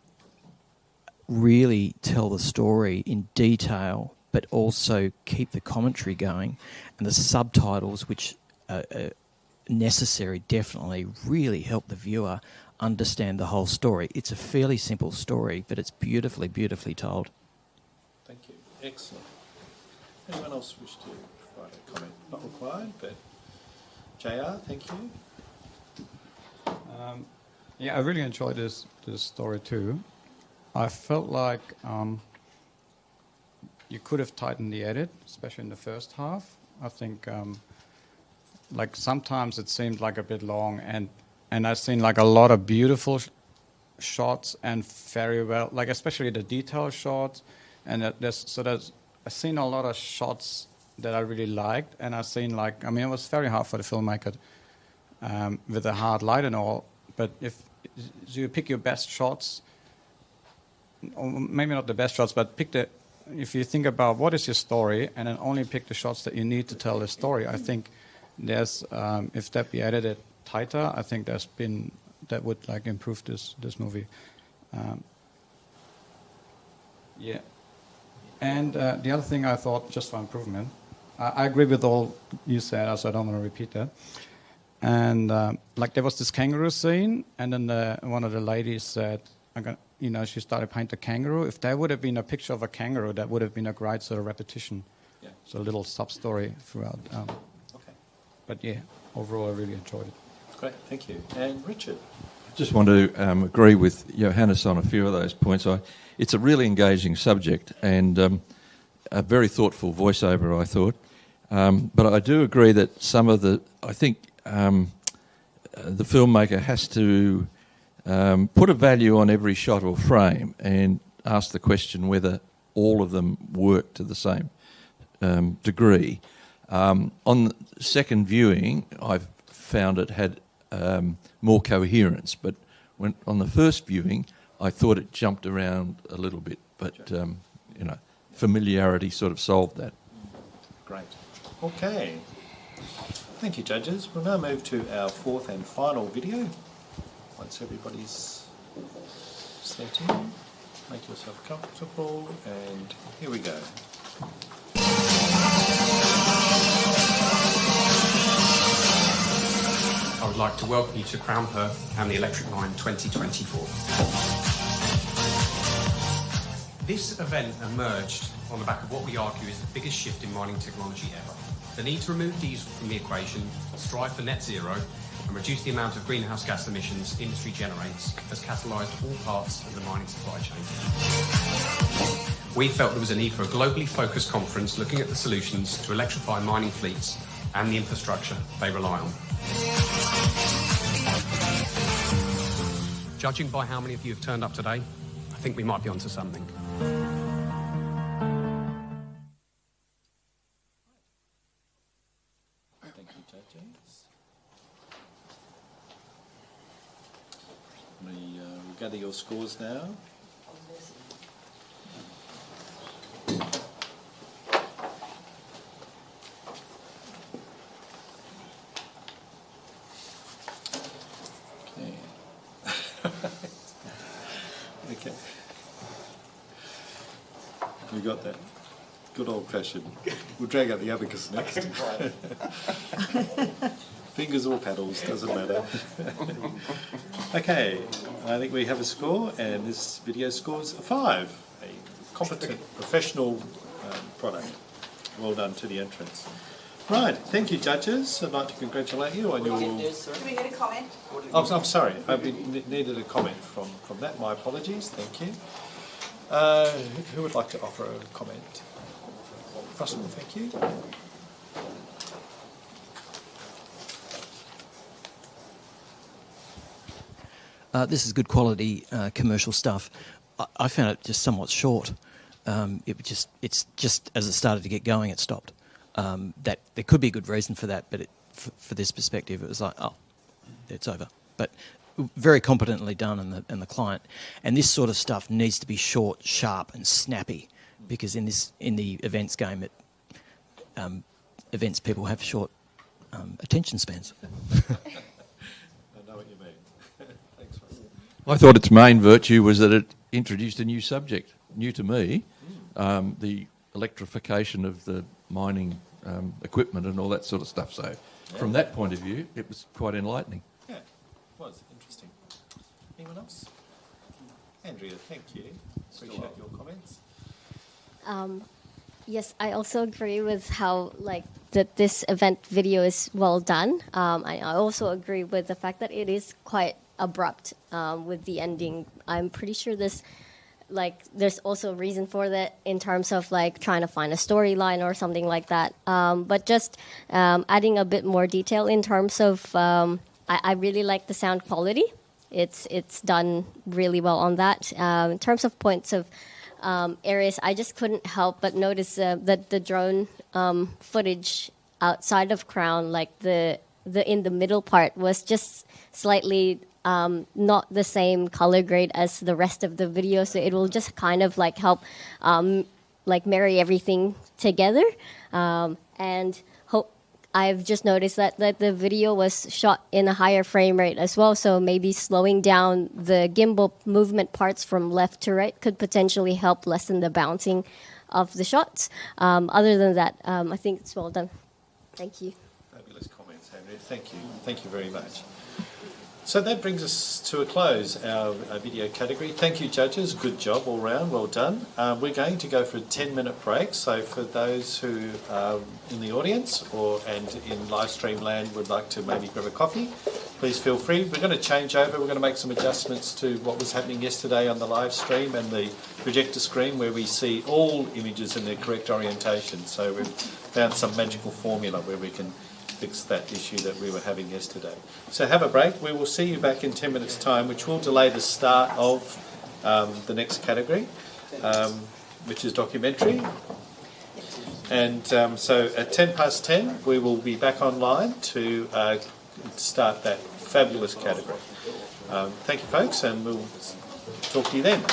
really tell the story in detail, but also keep the commentary going, and the subtitles, which are necessary, definitely really help the viewer understand the whole story. It's a fairly simple story, but it's beautifully, beautifully told. Thank you. Excellent. Anyone else wish to provide a comment? Not required, but JR, thank you. Yeah, I really enjoyed this story too. I felt like you could have tightened the edit, especially in the first half. I think like sometimes it seemed like a bit long, and I've seen like a lot of beautiful shots and very well, like especially the detail shots, and I've seen a lot of shots that I really liked, and I've seen like, I mean, it was very hard for the filmmaker with the hard light and all, but if you pick your best shots, or maybe not the best shots, but if you think about what is your story and then only pick the shots that you need to tell the story, I think there's, if that be edited tighter, I think that would like improve this movie. Yeah. And the other thing I thought, just for improvement, I agree with all you said, so I don't want to repeat that. And like there was this kangaroo scene, and then one of the ladies said, she started painting a kangaroo. If there would have been a picture of a kangaroo, that would have been a great sort of repetition. Yeah. So a little sub-story throughout. Okay. But yeah, overall I really enjoyed it. Great, thank you. And Richard? I just want to agree with Johannes on a few of those points. It's a really engaging subject and a very thoughtful voiceover, I thought. But I do agree that I think the filmmaker has to put a value on every shot or frame and ask the question whether all of them work to the same degree. On the second viewing, I found it had more coherence, but on the first viewing, I thought it jumped around a little bit, but familiarity sort of solved that. Great. Okay. Thank you, judges. We'll now move to our fourth and final video. Once everybody's setting, make yourself comfortable, and here we go. I would like to welcome you to Crown Perth and the Electric Line 2024. This event emerged on the back of what we argue is the biggest shift in mining technology ever. The need to remove diesel from the equation, strive for net zero, and reduce the amount of greenhouse gas emissions industry generates has catalysed all parts of the mining supply chain. We felt there was a need for a globally focused conference looking at the solutions to electrify mining fleets and the infrastructure they rely on. Judging by how many of you have turned up today, I think we might be onto something. Thank you, judges. We'll gather your scores now. Okay. We got that. Good old fashioned. We'll drag out the abacus next. Fingers or paddles, doesn't matter. Okay, I think we have a score, and this video scores a 5. A competent, professional product. Well done to the entrants. Right, thank you, judges. I'd like to congratulate you on your... Do we get a comment? Oh, I'm sorry, I needed a comment from that. My apologies, thank you. Who would like to offer a comment? Russell, thank you. This is good quality commercial stuff. I found it just somewhat short. It's just as it started to get going, it stopped. That there could be a good reason for that, but for this perspective, it was like, oh, it's over. But very competently done, and the client. And this sort of stuff needs to be short, sharp, and snappy, because in the events game, events people have short attention spans. I know what you mean. Thanks, Russell. I thought its main virtue was that it introduced a new subject, new to me, the electrification of the mining equipment and all that sort of stuff. So from that point of view, it was quite enlightening. Yeah, it was interesting. Anyone else? Andrea, thank you. Appreciate your comments. Yes, I also agree with how that this event video is well done. I also agree with the fact that it is quite abrupt with the ending. I'm pretty sure there's also a reason for that in terms of trying to find a storyline or something like that. But just adding a bit more detail in terms of, I really like the sound quality. It's done really well on that. In terms of points of areas, I just couldn't help but notice that the drone footage outside of Crown, the in the middle part, was just slightly not the same color grade as the rest of the video, so it will just kind of help marry everything together. And I've just noticed that the video was shot in a higher frame rate as well, so maybe slowing down the gimbal movement parts from left to right could potentially help lessen the bouncing of the shots. Other than that, I think it's well done. Thank you. Fabulous comments, Henry. Thank you. Thank you very much. So that brings us to a close, our video category. Thank you, judges. Good job all round. Well done. We're going to go for a 10-minute break. So for those who are in the audience and in live stream land would like to maybe grab a coffee, please feel free. We're going to change over. We're going to make some adjustments to what was happening yesterday on the live stream and the projector screen, where we see all images in their correct orientation. So we've found some magical formula where we can fix that issue that we were having yesterday. So have a break. We will see you back in 10 minutes' time, which will delay the start of the next category, which is documentary. And so at 10:10, we will be back online to start that fabulous category. Thank you, folks, and we'll talk to you then.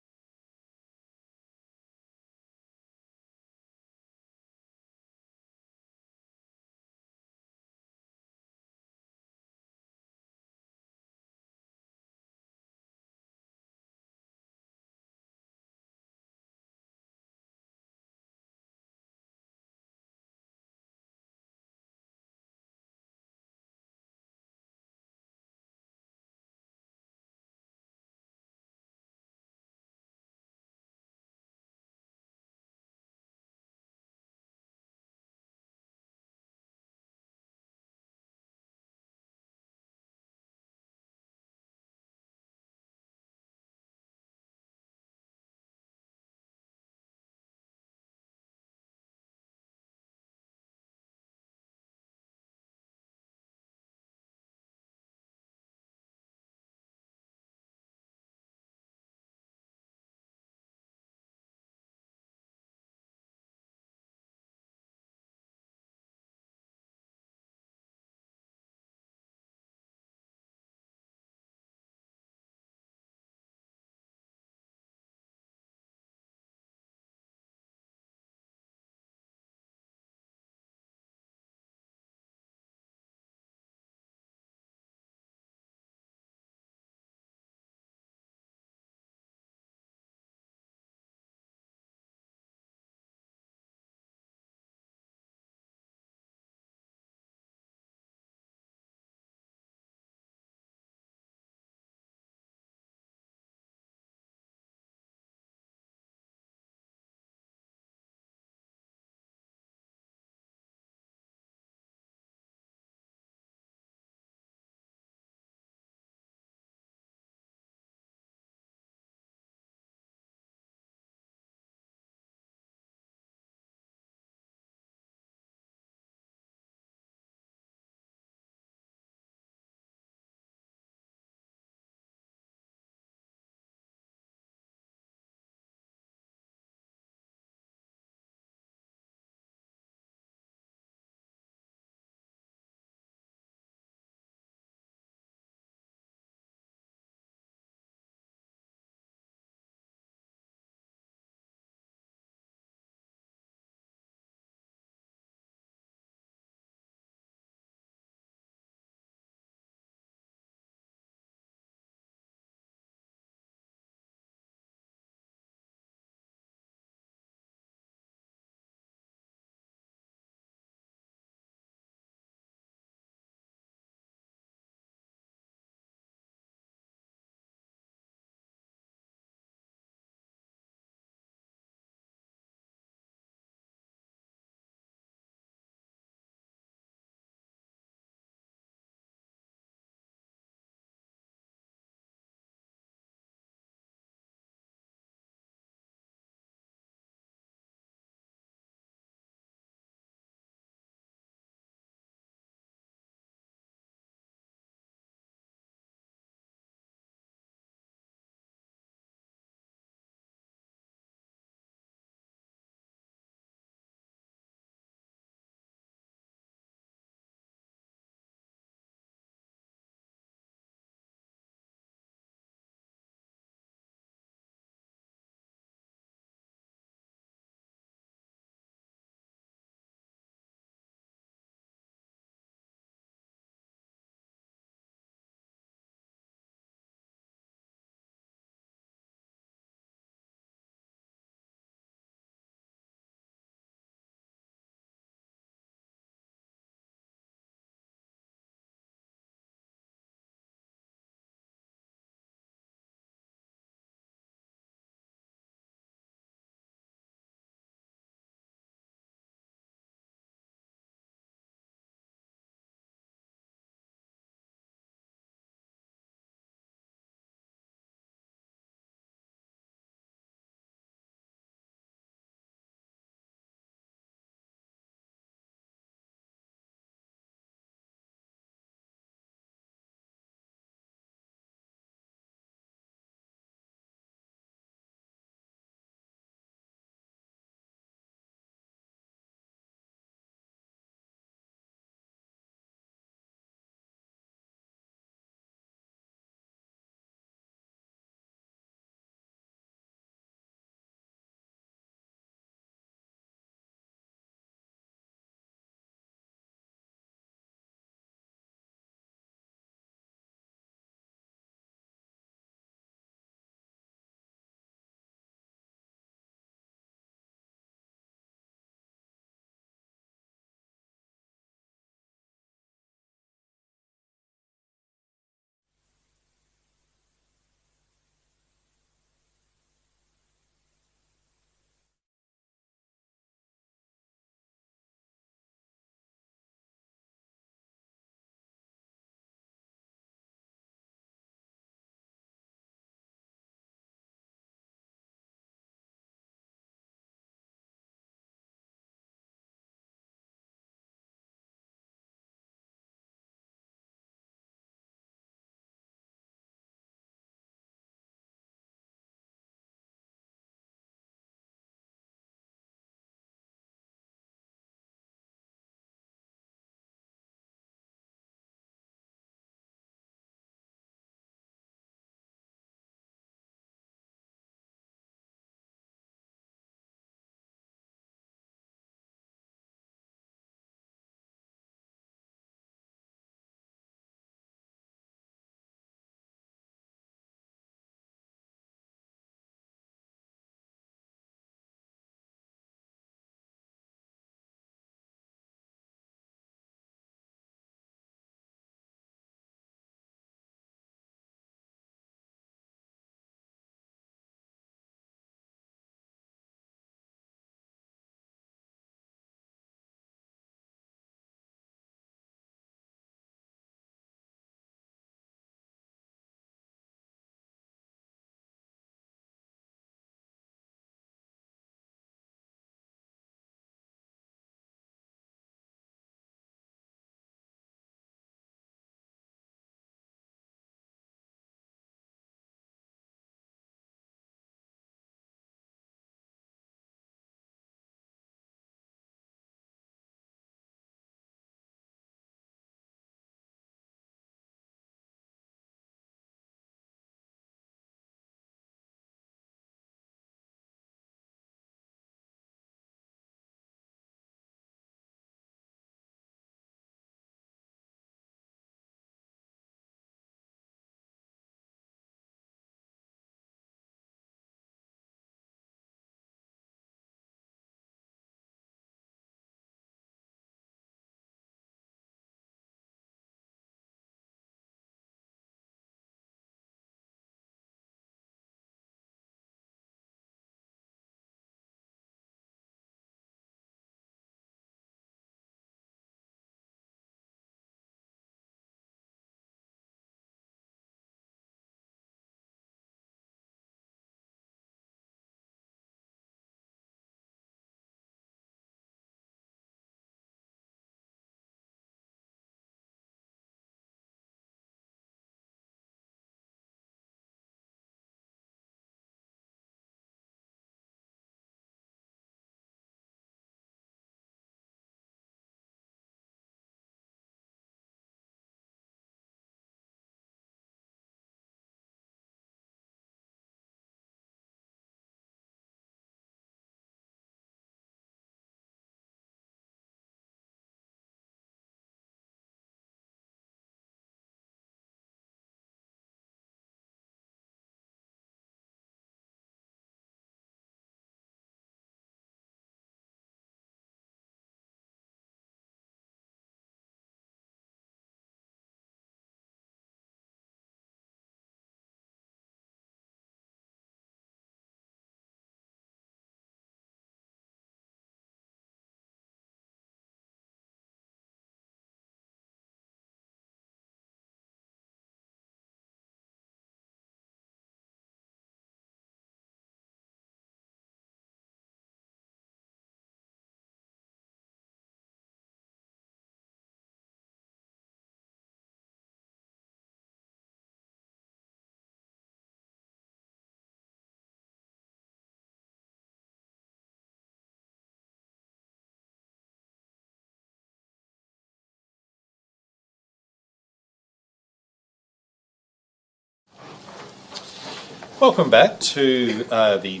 Welcome back to the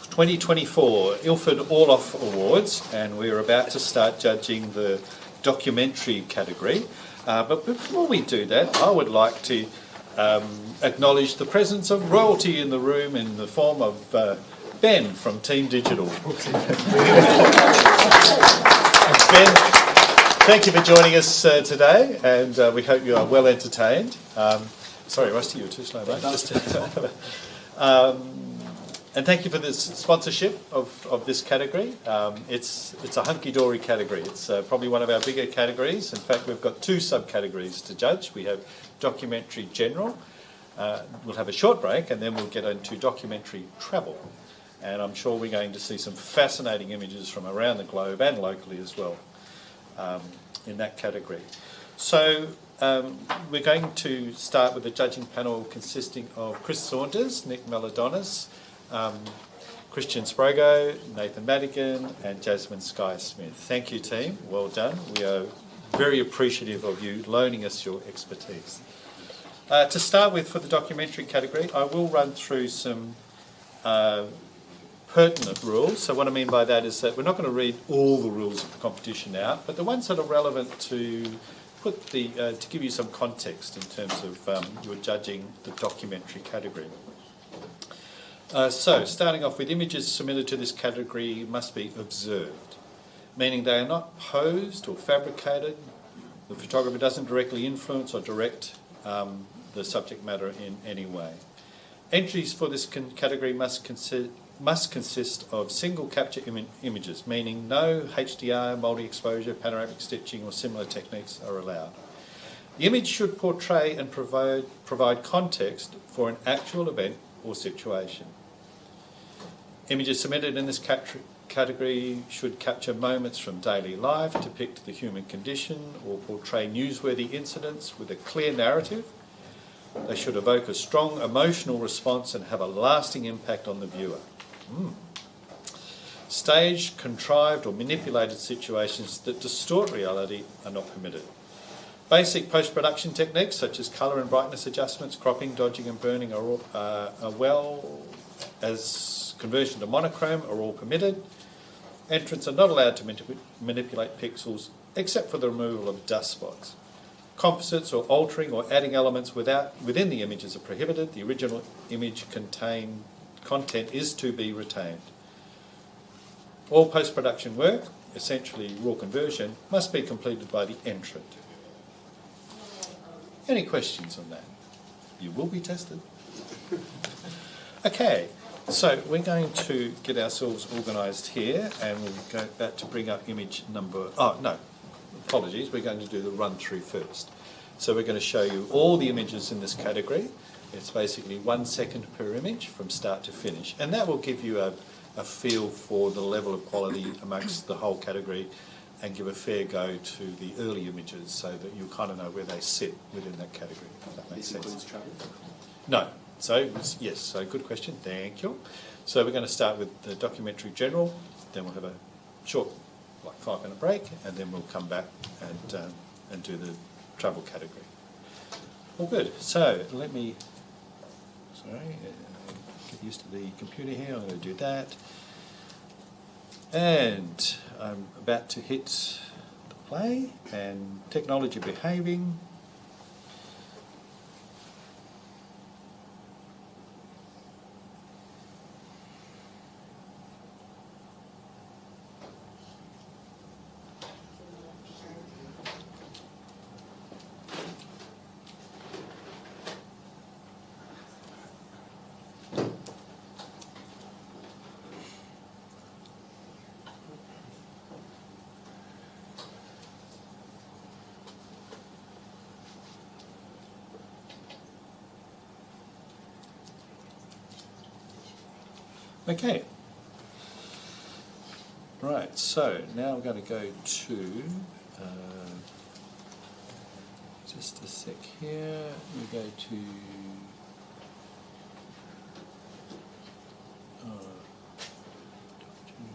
2024 Ilford Orloff Awards, and we're about to start judging the documentary category. But before we do that, I would like to acknowledge the presence of royalty in the room in the form of Ben from Team Digital. Ben, thank you for joining us today, and we hope you are well entertained. Sorry, Rusty, you were too slow, mate. And thank you for this sponsorship of this category. It's a hunky-dory category. It's probably one of our bigger categories. In fact, we've got 2 subcategories to judge. We have documentary general. We'll have a short break, and then we'll get into documentary travel. And I'm sure we're going to see some fascinating images from around the globe and locally as well in that category. So we're going to start with the judging panel consisting of Chris Saunders, Nick Meladonis, Christian Sprogo, Nathan Madigan and Jasmine Sky-Smith. Thank you, team. Well done. We are very appreciative of you loaning us your expertise. To start with, for the documentary category, I will run through some pertinent rules. So what I mean by that is that we're not going to read all the rules of the competition out, but the ones that are relevant to to give you some context in terms of your judging the documentary category. So, starting off with, images submitted to this category must be observed, meaning they are not posed or fabricated. The photographer doesn't directly influence or direct the subject matter in any way. Entries for this category must consist of single capture images, meaning no HDR, multi-exposure, panoramic stitching or similar techniques are allowed. The image should portray and provide context for an actual event or situation. Images submitted in this category should capture moments from daily life, depict the human condition or portray newsworthy incidents with a clear narrative. They should evoke a strong emotional response and have a lasting impact on the viewer. Staged, contrived or manipulated situations that distort reality are not permitted. Basic post-production techniques such as colour and brightness adjustments, cropping, dodging and burning are well as conversion to monochrome are all permitted. Entrants are not allowed to manipulate pixels except for the removal of dust spots. Composites or altering or adding elements within the images are prohibited. The original image content is to be retained. All post-production work, essentially raw conversion, must be completed by the entrant. Any questions on that? You will be tested. Okay, so we're going to get ourselves organised here, and we'll go back to bring up image number... Oh, no, apologies, we're going to do the run-through first. So we're going to show you all the images in this category. It's basically 1 second per image from start to finish, and that will give you a feel for the level of quality amongst the whole category and give a fair go to the early images so that you kind of know where they sit within that category, if that makes sense. No. So, yes, so good question, thank you. So we're going to start with the documentary general, then we'll have a short, like 5-minute break, and then we'll come back and do the travel category. All good. So let me, get used to the computer here. I'm going to do that. And I'm about to hit the play and technology behaving. Okay. Right, so now we're going to go to, just a sec here, we go to,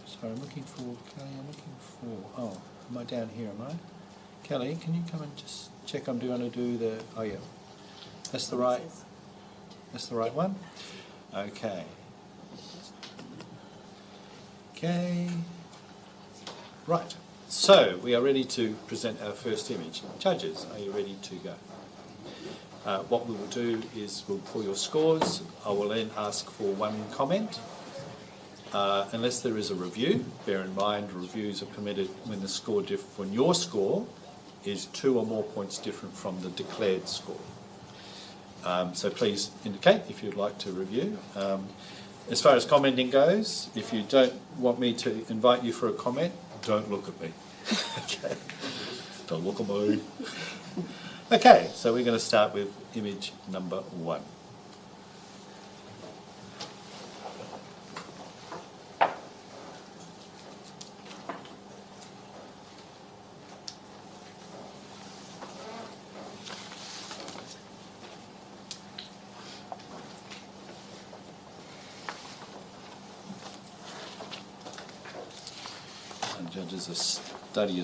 sorry, I'm looking for, Kelly, oh, am I down here, am I? Kelly, can you come and just check I'm going to do the, oh yeah, that's the right one. Okay. Okay. Right. So we are ready to present our first image. Judges, are you ready to go? What we will do is we'll pull your scores. I will then ask for one comment. Unless there is a review, bear in mind reviews are permitted when when your score is 2 or more points different from the declared score. So please indicate if you'd like to review. As far as commenting goes, if you don't want me to invite you for a comment, don't look at me. Okay. Don't look at me. Okay, so we're going to start with image number 1. And judges are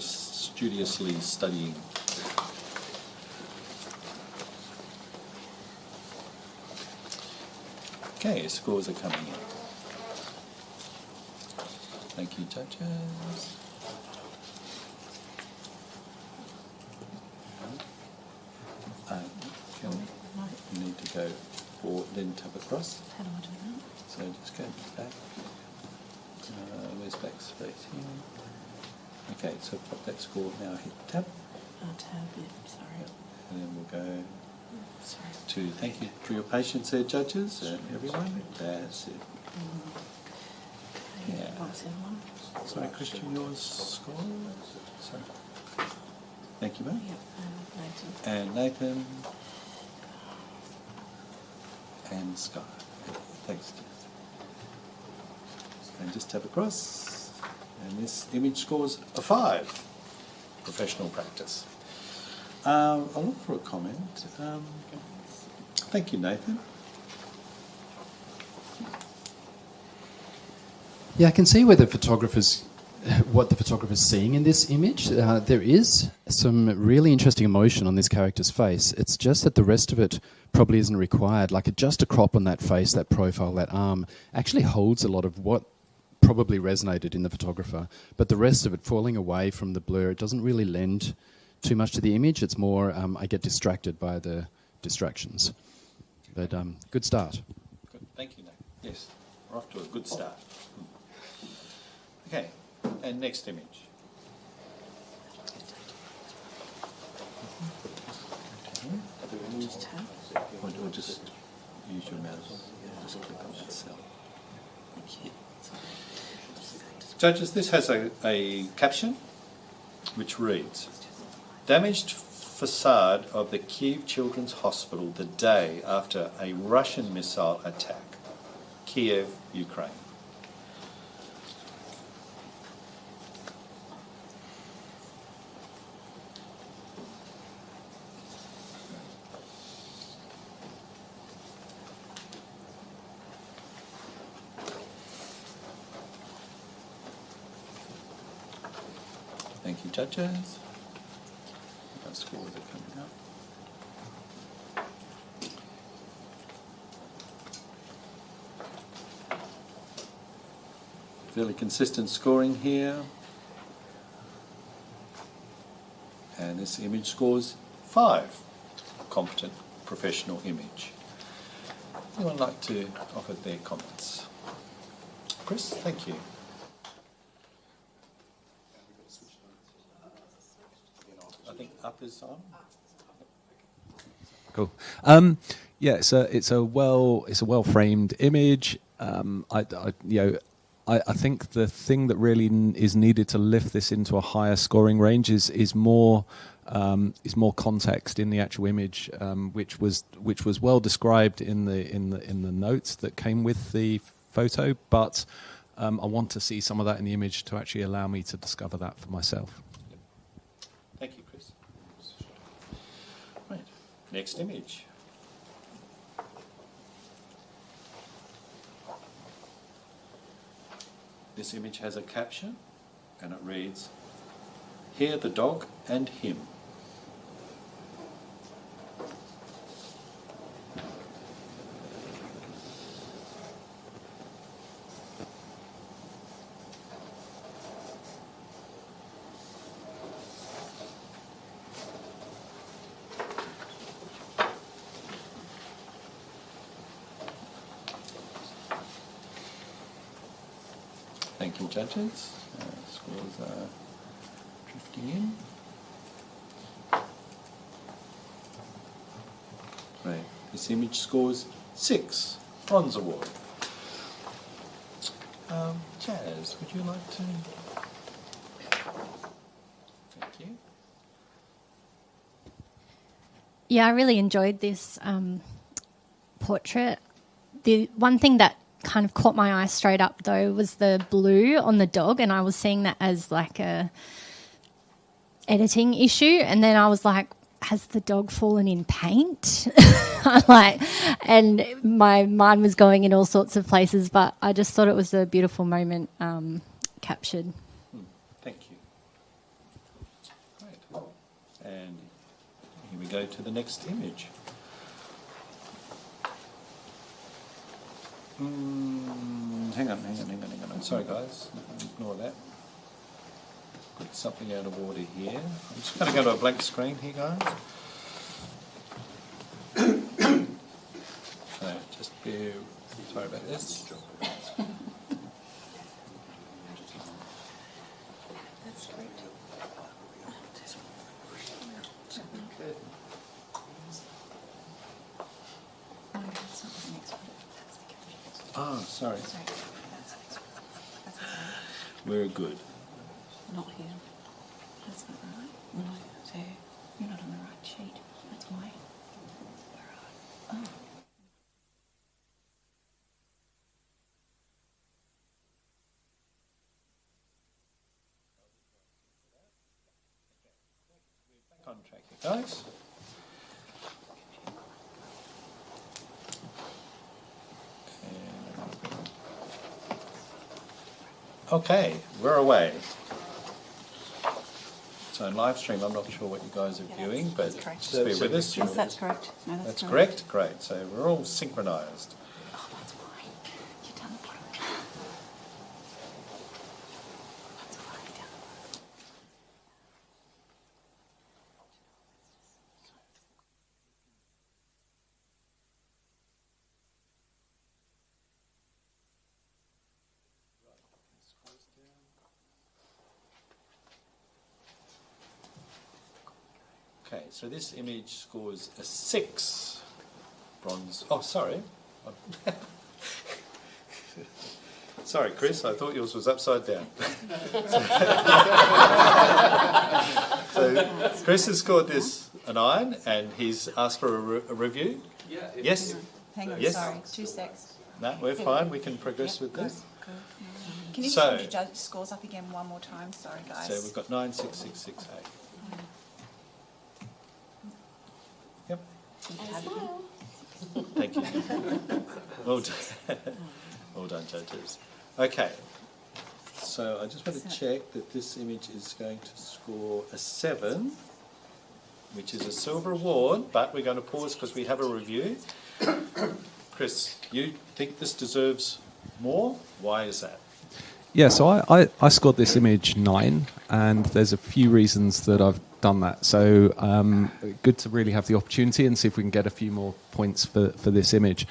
studiously studying. Okay, scores are coming in. Thank you, judges. You need to go forward, then tap across. How do I do that? So just go back. Where's back space here? Okay, so pop that score now, hit tab. Tab, yeah, sorry. And then we'll go Sorry. to thank you for your patience there, judges and everyone. That's it. Yeah. Sorry, Christian, yours score? Sorry. Thank you, mate. Yep, And Nathan. And Scott. Thanks, Jess. And just tap across. And this image scores a 5. Professional practice. I'll look for a comment. Thank you, Nathan. Yeah, I can see where what the photographer's seeing in this image. There is some really interesting emotion on this character's face. It's just that the rest of it probably isn't required. Like just a crop on that face, that profile, that arm, actually holds a lot of what probably resonated in the photographer. But the rest of it falling away from the blur, it doesn't really lend too much to the image. It's more, I get distracted by the distractions. But good start. Good. Thank you, Nathan. Yes, we're off to a good start. Okay, and next image. Or just use your mouse. Just click on that cell. Thank you. Judges, this has a caption which reads, "Damaged facade of the Kyiv Children's Hospital the day after a Russian missile attack. Kiev, Ukraine." Thank you, judges. Our scores are coming up. Fairly consistent scoring here. And this image scores 5. Competent professional image. Anyone like to offer their comments? Chris, thank you. I think up is on. Cool. Yeah, it's a well framed image. I think the thing that really is needed to lift this into a higher scoring range is more context in the actual image, which was well described in the notes that came with the photo. But I want to see some of that in the image to actually allow me to discover that for myself. Thank you, Chris. Right, next image. This image has a caption and it reads, "Hear the dog and him." Thank you, judges. Scores are drifting in. Right. This image scores 6. Bronze award. Jazz, would you like to? Thank you. Yeah, I really enjoyed this portrait. The one thing that kind of caught my eye straight up, though, was the blue on the dog, and I was seeing that as like a editing issue, and then I was like, has the dog fallen in paint? And my mind was going in all sorts of places, but I just thought it was a beautiful moment captured. Thank you. Great. And here we go to the next image. Hang on. Sorry, guys. Ignore that. Got something out of order here. I'm just going to go to a blank screen here, guys. So just bear. Sorry about this. That's great. Oh, sorry. We're good. Not here. That's not right. No, so you're not on the right sheet. That's why. Oh. Back on track here, guys. Okay, we're away. So in live stream, I'm not sure what you guys are viewing, but just bear with us. Yes, that's correct. No, That's correct? Great. So we're all synchronised. Oh, that's fine. You're down the bottom. That's fine. Down the bottom. Okay, so this image scores a 6. Bronze. Oh, sorry. Sorry, Chris, I thought yours was upside down. So Chris has scored this a 9 and he's asked for a review. Yeah. Yes? Hang on, Yes? sorry. 2 secs. No, we're fine. We can progress with this. Good. Can you So- just hold your judge scores up again one more time? Sorry, guys. So we've got 9, 6, 6, 6, 8. Yep. Thank you. Well done. Well done, judges. Okay. So I just want to check that this image is going to score a 7, which is a silver award, but we're going to pause because we have a review. Chris, you think this deserves more? Why is that? Yeah, so I scored this image 9, and there's a few reasons that I've done that. So good to really have the opportunity and see if we can get a few more points for this image.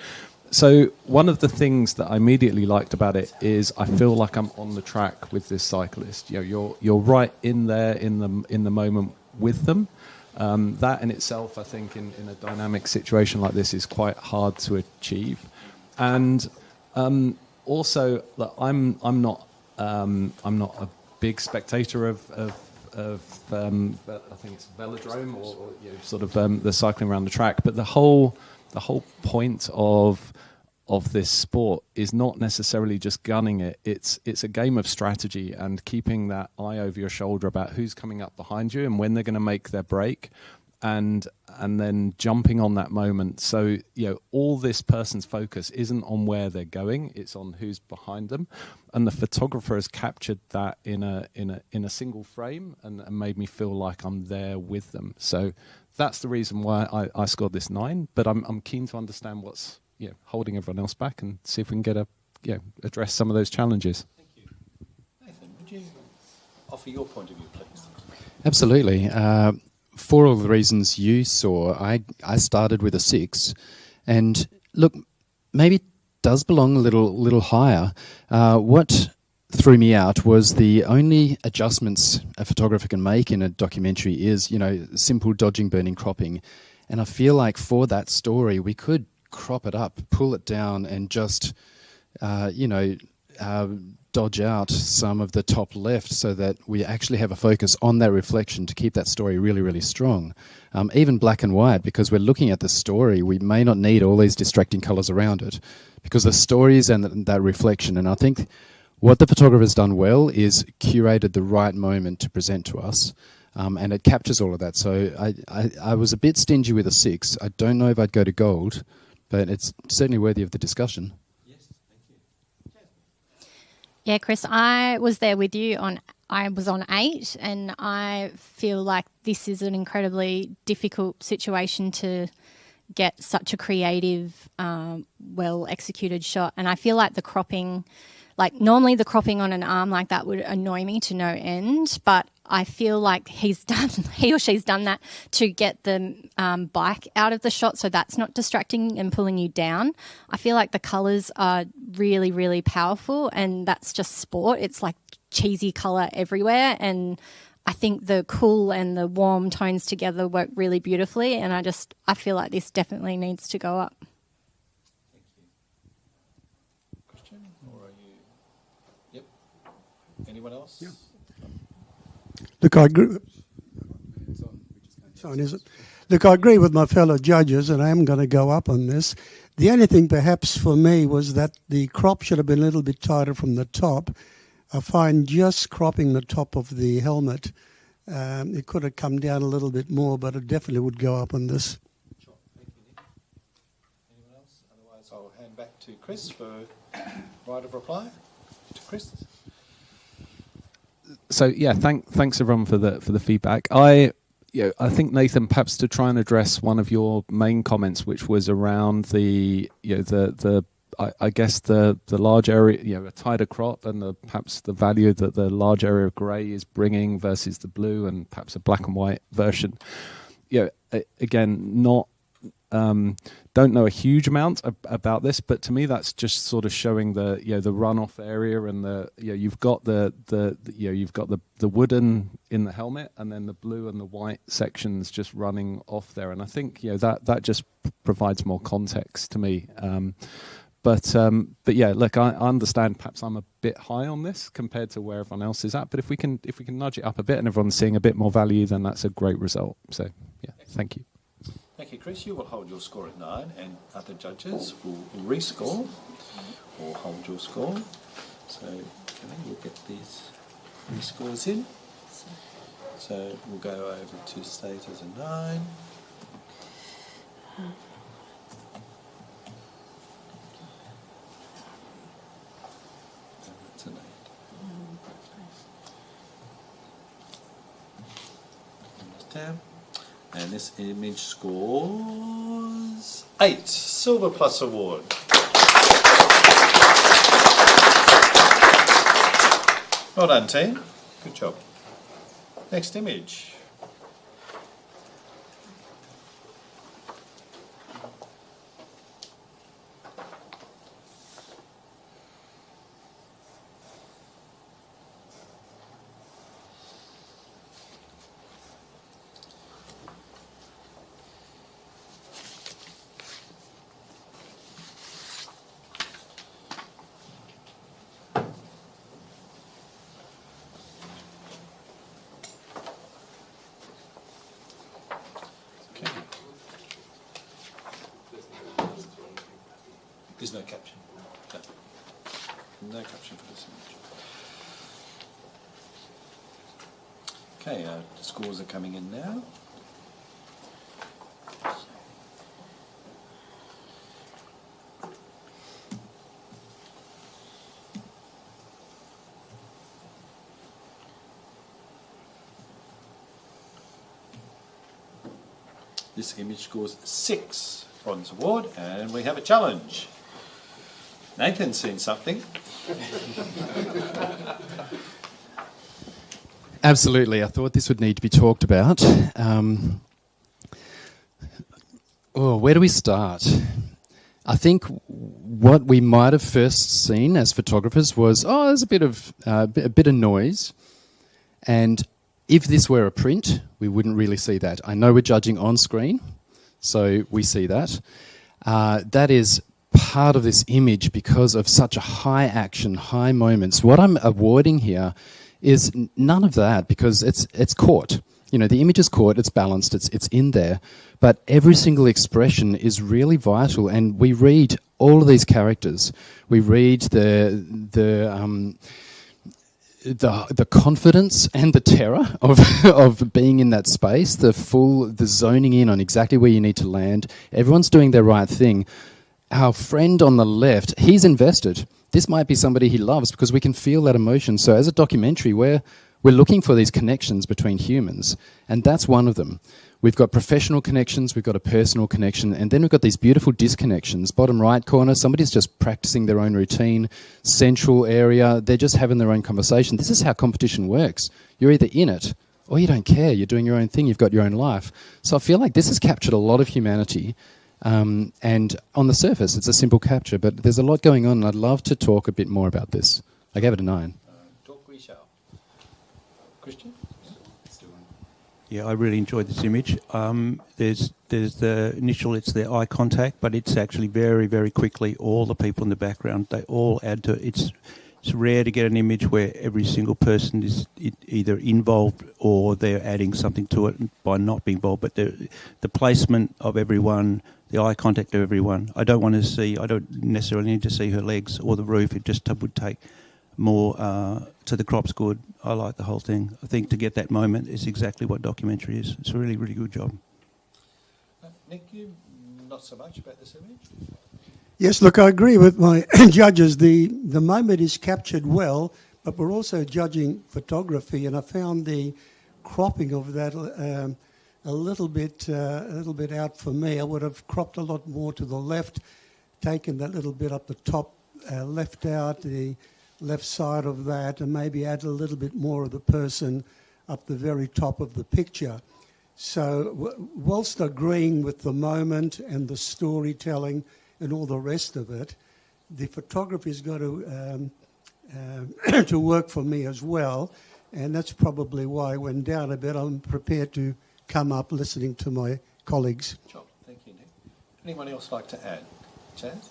So one of the things that I immediately liked about it is I feel like I'm on the track with this cyclist. You know, you're right in there in the moment with them. That in itself, I think, in a dynamic situation like this, is quite hard to achieve. And also, look, I'm not a big spectator of I think it's velodrome or you know, sort of the cycling around the track. But the whole point of this sport is not necessarily just gunning it. It's a game of strategy and keeping that eye over your shoulder about who's coming up behind you and when they're going to make their break, and then jumping on that moment. So you know, all this person's focus isn't on where they're going; it's on who's behind them. And the photographer has captured that in a single frame and made me feel like I'm there with them. So that's the reason why I scored this 9. But I'm keen to understand what's holding everyone else back and see if we can get address some of those challenges. Thank you. Nathan, would you offer your point of view, please? Absolutely. For all the reasons you saw, I started with a 6, and look, maybe it does belong a little higher. What threw me out was the only adjustments a photographer can make in a documentary is, you know, simple dodging, burning, cropping. And I feel like for that story, we could crop it up, pull it down, and just, dodge out some of the top left so that we actually have a focus on that reflection to keep that story really, really strong. Even black and white, because we're looking at the story, we may not need all these distracting colours around it, because the story is and that reflection. And I think what the photographer's done well is curated the right moment to present to us, and it captures all of that. So I was a bit stingy with a 6. I don't know if I'd go to gold, but it's certainly worthy of the discussion. Yeah, Chris, I was there with you I was on 8, and I feel like this is an incredibly difficult situation to get such a creative, well-executed shot. And I feel like the cropping, like normally the cropping on an arm like that would annoy me to no end, but I feel like he or she's done that to get the bike out of the shot, so that's not distracting and pulling you down. I feel like the colours are really, really powerful, and that's just sport. It's like cheesy colour everywhere, and I think the cool and the warm tones together work really beautifully, and I feel like this definitely needs to go up. Christian, or are you? Yep. Anyone else? Yeah. Look, I agree. Look, I agree with my fellow judges, and I am going to go up on this. The only thing perhaps for me was that the crop should have been a little bit tighter from the top. I find just cropping the top of the helmet, it could have come down a little bit more, but it definitely would go up on this. Sure. Thank you, Nick. Anyone else? Otherwise, I'll hand back to Chris for right of reply. To Chris. So yeah, thanks everyone for the feedback. I think, Nathan, perhaps to try and address one of your main comments, which was around the large area, a tighter crop, and perhaps the value that the large area of grey is bringing versus the blue, and perhaps a black and white version. Again, not. Don't know a huge amount about this, but to me that's just sort of showing the the runoff area, and you've got the wooden in the helmet, and then the blue and the white sections just running off there, and I think that just provides more context to me. But yeah, look, I understand perhaps I'm a bit high on this compared to where everyone else is at, but if we can nudge it up a bit and everyone's seeing a bit more value, then that's a great result. So yeah, thank you. Thank you, Chris. You will hold your score at 9, and other judges will rescore or hold your score. So we'll get these rescores in. So we'll go over to state as a 9. That's an 8. Understand? And this image scores 8. Silver Plus Award. Well done, team. Good job. Next image. There's no caption. No caption for this image. Okay, the scores are coming in now. This image scores 6 Bronze Award, and we have a challenge. Nathan's seen something. Absolutely. I thought this would need to be talked about. Where do we start? I think what we might have first seen as photographers was, there's a bit of noise, and if this were a print, we wouldn't really see that. I know we're judging on screen, so we see that. That is part of this image because of such a high action, high moments. What I'm avoiding here is none of that because it's caught. You know, the image is caught, it's balanced, it's in there, but every single expression is really vital, and we read all of these characters. We read the confidence and the terror of being in that space, the zoning in on exactly where you need to land. Everyone's doing their right thing. Our friend on the left, he's invested. This might be somebody he loves because we can feel that emotion. So as a documentary, we're looking for these connections between humans, and that's one of them. We've got professional connections, we've got a personal connection, and then we've got these beautiful disconnections. Bottom right corner, somebody's just practicing their own routine. Central area, they're just having their own conversation. This is how competition works. You're either in it or you don't care. You're doing your own thing, you've got your own life. So I feel like this has captured a lot of humanity. And on the surface, it's a simple capture, but there's a lot going on, and I'd love to talk a bit more about this. I gave it a 9. Christian? Yeah, I really enjoyed this image. There's the initial, it's their eye contact, but it's actually very, very quickly all the people in the background, they all add to it. It's rare to get an image where every single person is either involved or they're adding something to it by not being involved. But the placement of everyone, the eye contact of everyone, I don't necessarily need to see her legs or the roof. It just would take more to the crop's good. I like the whole thing. I think to get that moment is exactly what documentary is. It's a really, really good job. Nick, you not so much about this image? Yes, look, I agree with my judges. The moment is captured well, but we're also judging photography, and I found the cropping of that a little bit out for me. I would have cropped a lot more to the left, taken that little bit up the top, left out the left side of that, and maybe add a little bit more of the person up the very top of the picture. So whilst agreeing with the moment and the storytelling and all the rest of it, the photography's got to work for me as well, and that's probably why I went down a bit. I'm prepared to come up listening to my colleagues. Sure, thank you, Nick. Anyone else like to add? Chaz?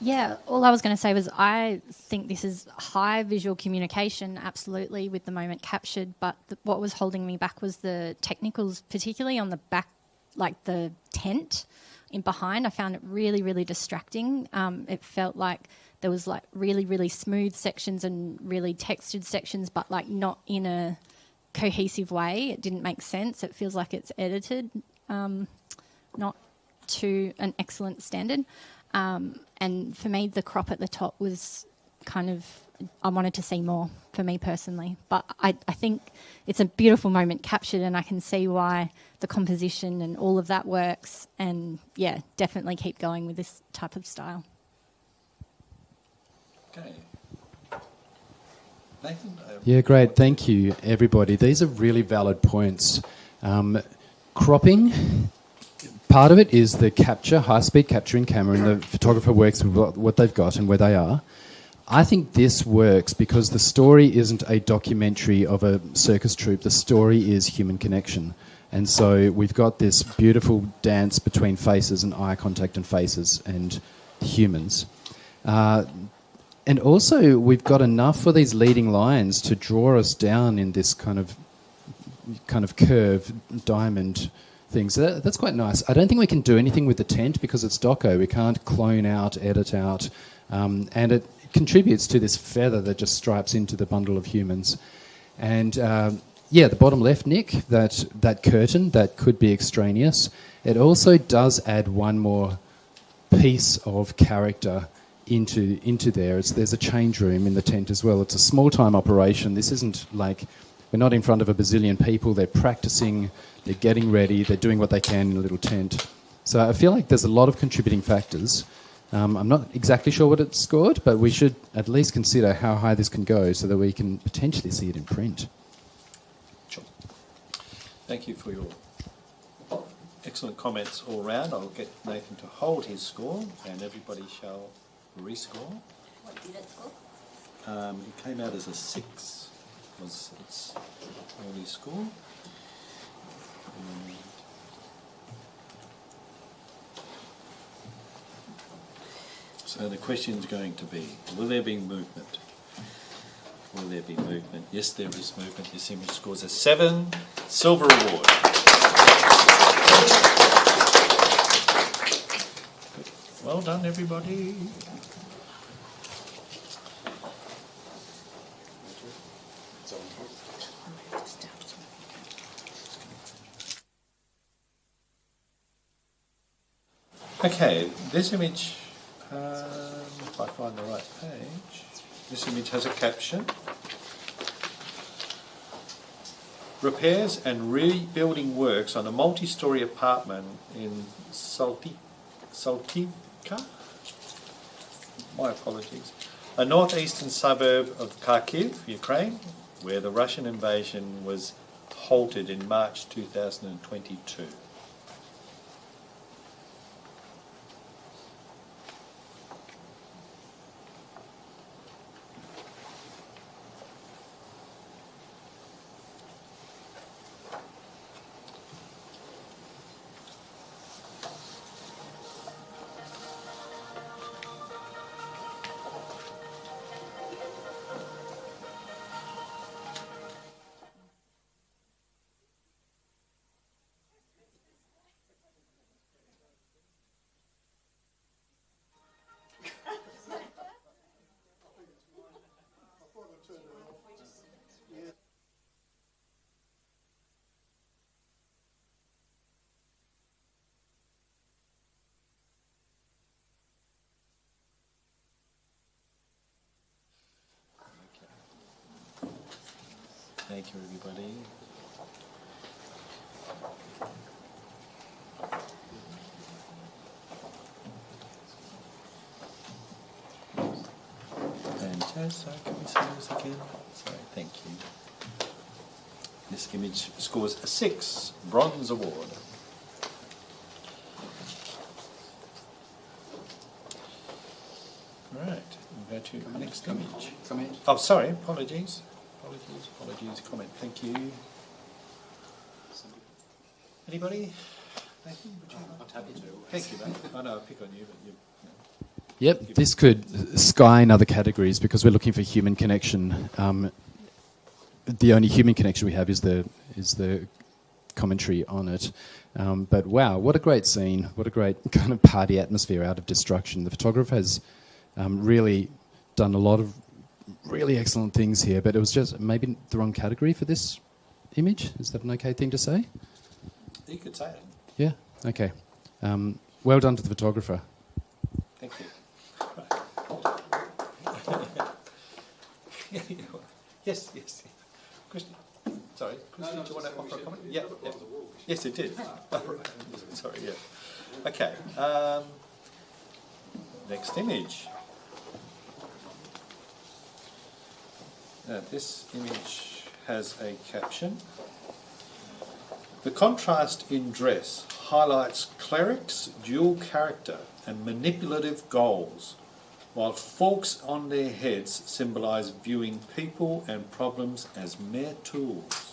Yeah, all I was going to say was I think this is high visual communication, absolutely, with the moment captured, but what was holding me back was the technicals, particularly on the back, like the tent in behind. I found it really, really distracting. It felt like there was like really, really smooth sections and really textured sections, but like not in a cohesive way. It didn't make sense. It feels like it's edited, not to an excellent standard. And for me, the crop at the top was kind of, I wanted to see more for me personally. But I think it's a beautiful moment captured, and I can see why the composition and all of that works. And yeah, definitely keep going with this type of style. Okay. Nathan? Yeah, great. Thank you, everybody. These are really valid points. Cropping, part of it is the capture, high-speed capture in camera, and the photographer works with what they've got and where they are. I think this works because the story isn't a documentary of a circus troupe. The story is human connection. And so we've got this beautiful dance between faces and eye contact and faces and humans. And also we've got enough for these leading lines to draw us down in this kind of curve, diamond things. So that's quite nice. I don't think we can do anything with the tent because it's doco. We can't clone out, edit out, and it contributes to this feather that just stripes into the bundle of humans. And yeah, the bottom left, Nick, that curtain, that could be extraneous. It also does add one more piece of character into there. There's a change room in the tent as well. It's a small-time operation. This isn't like, we're not in front of a bazillion people. They're practicing, they're getting ready, they're doing what they can in a little tent. So I feel like there's a lot of contributing factors. I'm not exactly sure what it scored, but we should at least consider how high this can go so that we can potentially see it in print. Sure. Thank you for your excellent comments all round. I'll get Nathan to hold his score and everybody shall rescore. What did it score? It came out as a 6, was its early score. So the question is going to be, will there be movement? Will there be movement? Yes, there is movement. This image scores a 7. Silver award. Well done, everybody. Okay, this image, if I find the right page, this image has a caption. Repairs and rebuilding works on a multi-storey apartment in Saltivka? My apologies. A northeastern suburb of Kharkiv, Ukraine, where the Russian invasion was halted in March 2022. Thank you, everybody. Fantastic. Can we see this again? Sorry, thank you. This image scores a 6, bronze award. Right, we'll go to the next image. Oh, sorry, apologies. Apologies, comment. Thank you. Anybody? Nathan, would you? I'm happy to. Thank you, mate. I know I pick on you, but you. Yep, this could sky in other categories because we're looking for human connection. The only human connection we have is the commentary on it. But wow, what a great scene! What a great kind of party atmosphere out of destruction. The photographer has really done a lot of really excellent things here, but it was just maybe the wrong category for this image. Is that an okay thing to say? You could say it. Yeah, okay. Well done to the photographer. Thank you. Yes. Christian, sorry. Christian, do you want to offer a comment? Yeah. Yes, it did. Sorry, yeah. Okay. Next image. This image has a caption. The contrast in dress highlights clerics' dual character and manipulative goals, while forks on their heads symbolise viewing people and problems as mere tools.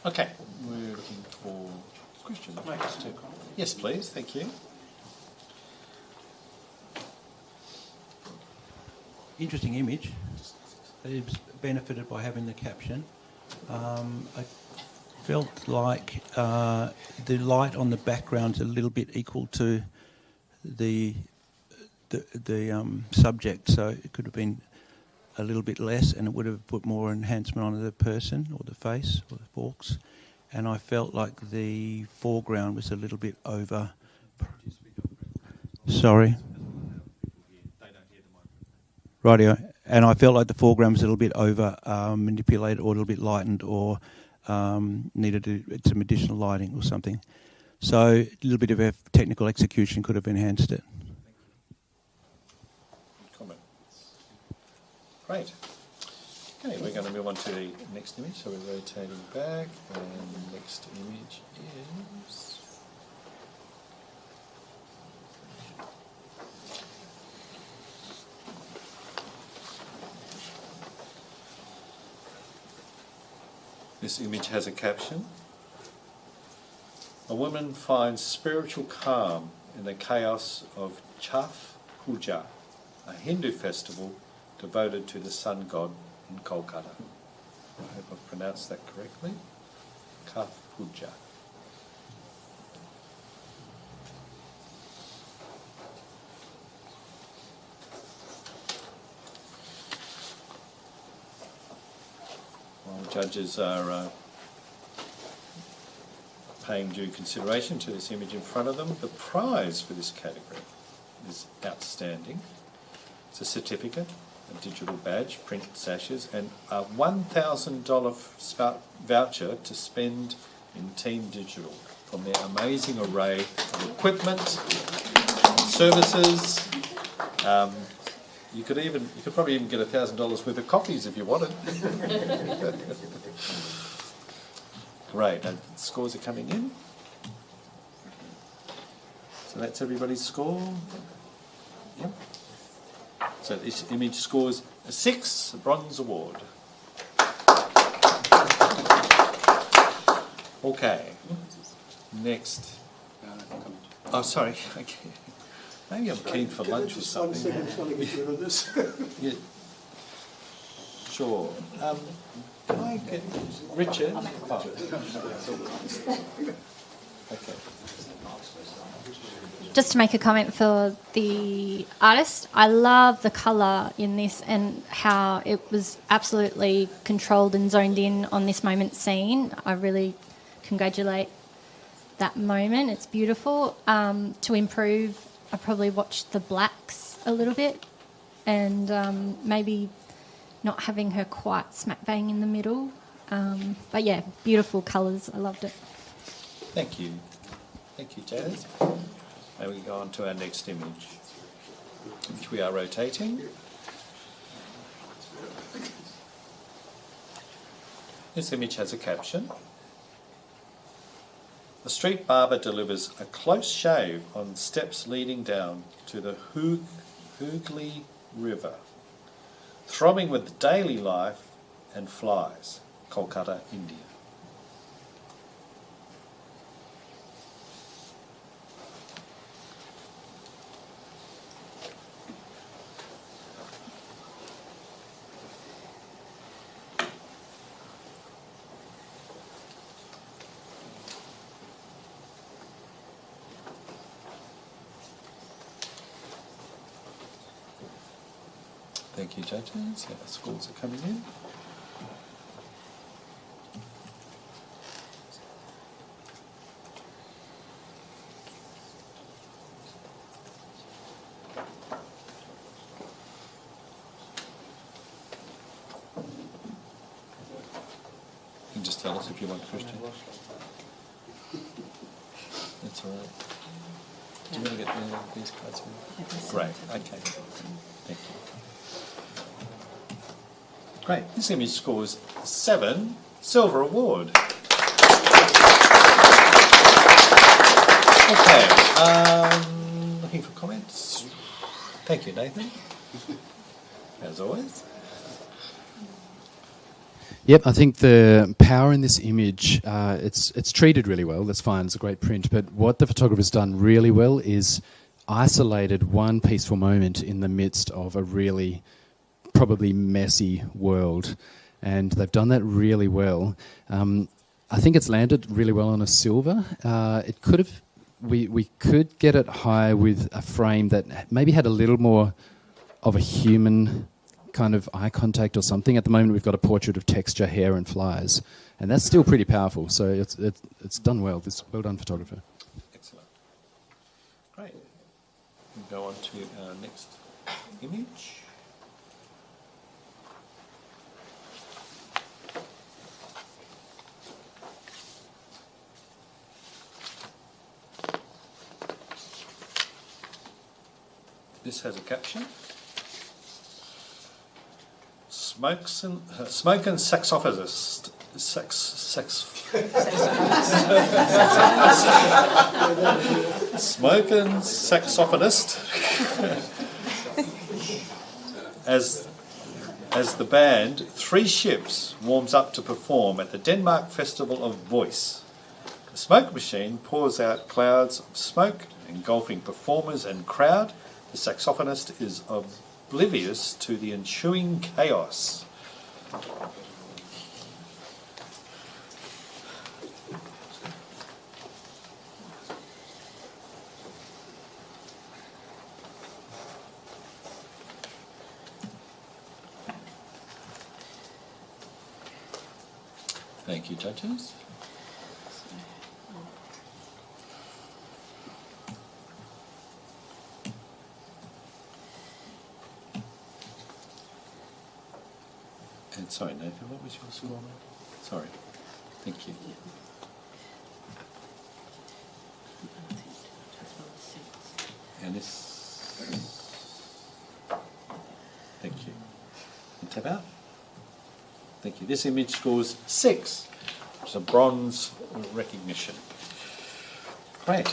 Okay, we're looking for questions. Yes, please. Thank you. Interesting image. It's benefited by having the caption. I felt like the light on the background's a little bit equal to the subject, so it could have been a little bit less, and it would have put more enhancement on the person or the face or the forks. And I felt like the foreground was a little bit over. Sorry. Rightio. And I felt like the foreground was a little bit over manipulated or a little bit lightened, or needed some additional lighting or something. So a little bit of technical execution could have enhanced it. Comment. Great. Okay, we're going to move on to the next image. So we're rotating back, and the next image is... This image has a caption. A woman finds spiritual calm in the chaos of Chhath Puja, a Hindu festival devoted to the sun god in Kolkata. I hope I've pronounced that correctly. Chhath Puja. While judges are paying due consideration to this image in front of them, the prize for this category is outstanding. It's a certificate, a digital badge, print sashes, and a $1,000 voucher to spend in Team Digital from their amazing array of equipment and services. You could probably even get $1,000 worth of copies if you wanted. Great, and scores are coming in. So that's everybody's score. Yep. So this image scores a 6, a bronze award. Okay. Next. Oh, sorry. Okay. Maybe I'm keen for lunch or something. 1 second, trying to get rid of this. Yeah. Sure. Can I get Richard? Oh. Okay. Just to make a comment for the artist, I love the colour in this and how it was absolutely controlled and zoned in on this moment scene. I really congratulate that moment. It's beautiful. To improve, I probably watched the blacks a little bit, and maybe not having her quite smack bang in the middle. But yeah, beautiful colours. I loved it. Thank you. Thank you, Jazz. Now we go on to our next image, which we are rotating. This image has a caption. A street barber delivers a close shave on steps leading down to the Hooghly River, throbbing with daily life and flies, Kolkata, India. Thank you, judges. Yeah, the scores are coming in. You can just tell us if you want, Christian. That's all right. Do you want to get these cards? Great. Okay. Thank you. Great. This image scores 7, silver award. Okay. Looking for comments. Thank you, Nathan. As always. Yep, I think the power in this image, it's treated really well. That's fine. It's a great print. But what the photographer's done really well is isolated one peaceful moment in the midst of a really probably messy world. And they've done that really well. I think it's landed really well on a silver. It could have... We could get it high with a frame that maybe had a little more of a human kind of eye contact or something. At the moment, we've got a portrait of texture, hair, and flies, and that's still pretty powerful. So it's done well. It's well done, photographer. Excellent. Great. We'll go on to our next image. This has a caption. Smoke and saxophonist. Smoke and saxophonist. As the band Three Ships warms up to perform at the Denmark Festival of Voice. The smoke machine pours out clouds of smoke, engulfing performers and crowd. The saxophonist is oblivious to the ensuing chaos. Thank you, judges. And sorry, Nathan, what was your score? Sorry. Thank you. And this... Thank you. And tap out. Thank you. This image scores 6. It's a bronze recognition. Great.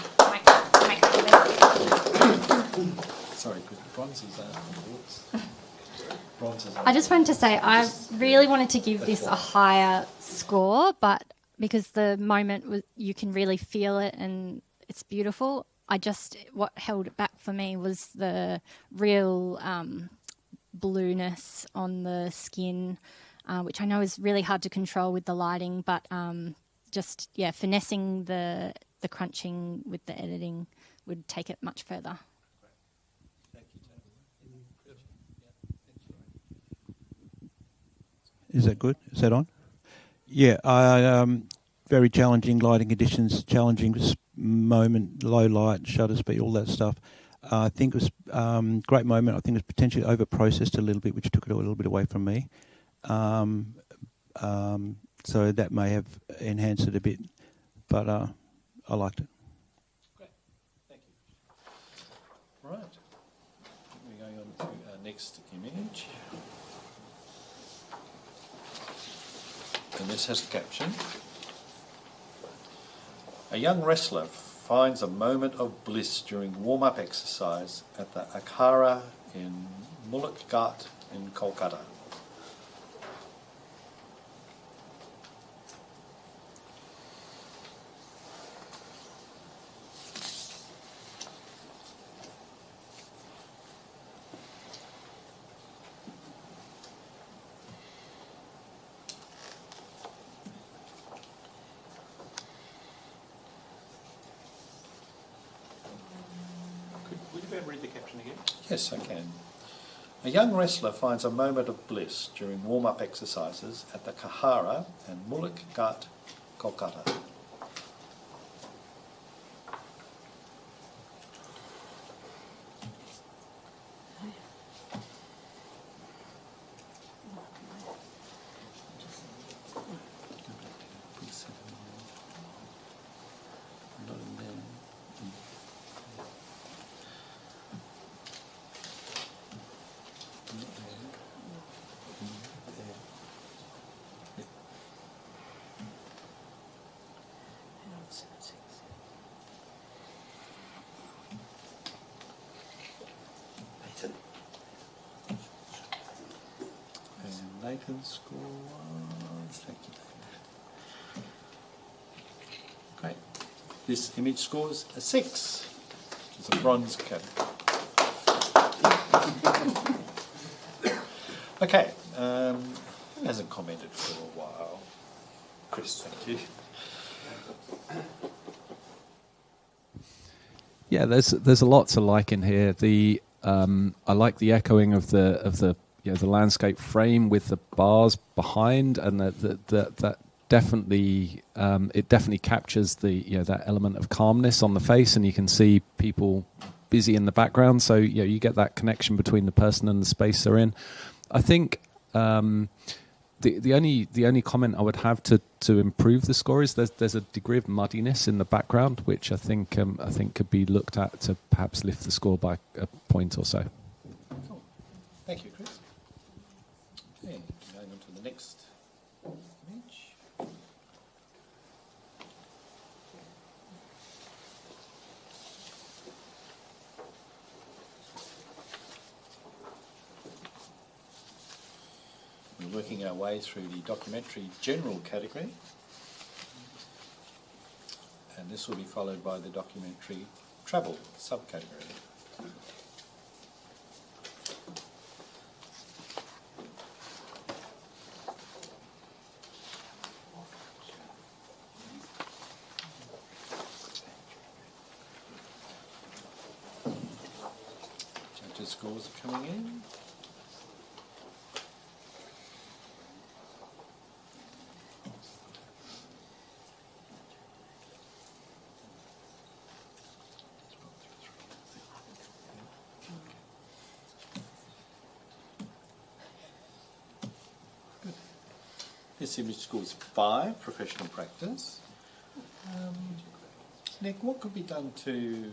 Sorry, bronze is I just wanted to say I really wanted to give this a higher score, but because the moment you can really feel it and it's beautiful, what held it back for me was the real blueness on the skin, which I know is really hard to control with the lighting, but finessing the crunching with the editing would take it much further. Is that good? Is that on? Yeah, very challenging lighting conditions, challenging moment, low light, shutter speed, all that stuff. I think it was great moment. I think it was potentially over-processed a little bit, which took it a little bit away from me. So that may have enhanced it a bit, but I liked it. Great, thank you. Right, we're going on to our next image. And this has a caption. A young wrestler finds a moment of bliss during warm-up exercise at the Akhara in Mulak Ghat in Kolkata. Read the caption again? Yes, I can. A young wrestler finds a moment of bliss during warm-up exercises at the Kahara and Mulak Ghat, Kolkata. Nathan's score This image scores a 6, which is a bronze category. Okay, who hasn't commented for a while? Chris, thank you. Yeah, there's a lot to like in here. I like the echoing of the landscape frame with the bars behind, and that definitely it definitely captures that element of calmness on the face, and you can see people busy in the background. So you get that connection between the person and the space they're in. I think the only comment I would have to improve the score is there's a degree of muddiness in the background, which I think could be looked at to perhaps lift the score by a point or so. Cool. Thank you, Chris. Okay, going on to the next image. We're working our way through the documentary general category, and this will be followed by the documentary travel subcategory. Judges' scores are coming in. This image scores 5, professional practice. Nick, what could be done to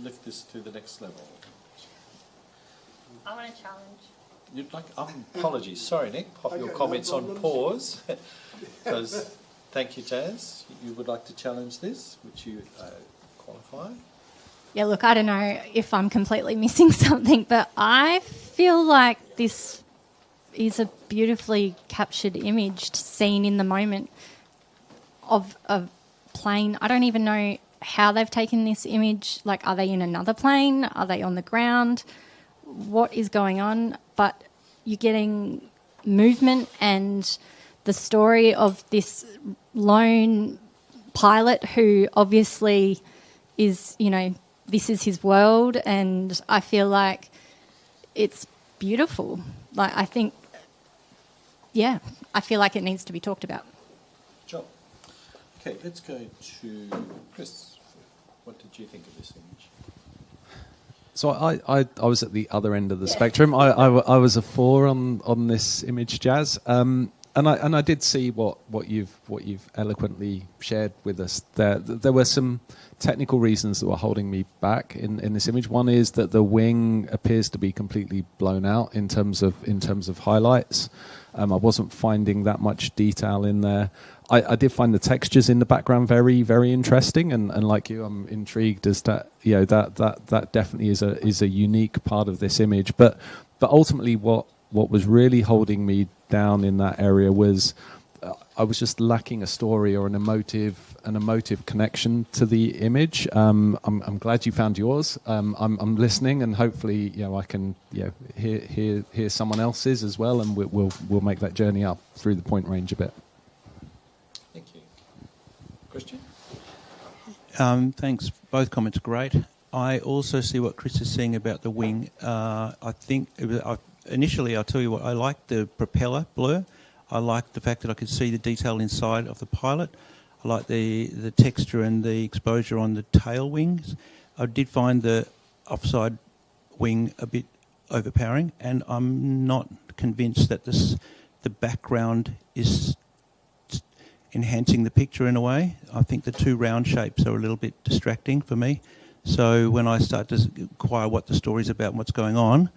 lift this to the next level? I want a challenge. You'd like? Apologies, sorry, Nick. Pop your comments on pause. Because, thank you, Jazz. You would like to challenge this, which you qualify. Yeah, look, I don't know if I'm completely missing something, but I feel like this is a beautifully captured image seen in the moment of a plane. I don't even know how they've taken this image. Like, are they in another plane? Are they on the ground? What is going on? But you're getting movement and the story of this lone pilot who obviously is, this is his world, and I feel like it's beautiful. Like, I feel like it needs to be talked about. Sure. Okay, let's go to Chris. What did you think of this image? So I was at the other end of the spectrum. I was a 4 on this image, Jazz. And I did see what you've eloquently shared with us. There were some technical reasons that were holding me back in this image. One is that the wing appears to be completely blown out in terms of highlights. I wasn't finding that much detail in there. I did find the textures in the background very, very interesting, and like you, I'm intrigued as to that definitely is a unique part of this image. But ultimately, what was really holding me down in that area was I was just lacking a story or an emotive connection to the image. I'm glad you found yours. I'm listening, and hopefully, I can hear someone else's as well, and we'll make that journey up through the point range a bit. Thank you, Christian. Thanks. Both comments are great. I also see what Chris is saying about the wing. I think initially, I'll tell you what, I like the propeller blur. I like the fact that I could see the detail inside of the pilot. I like the texture and the exposure on the tail wings. I did find the offside wing a bit overpowering, and I'm not convinced that the background is enhancing the picture in a way. I think the two round shapes are a little bit distracting for me. So when I start to inquire what the story's about and what's going on,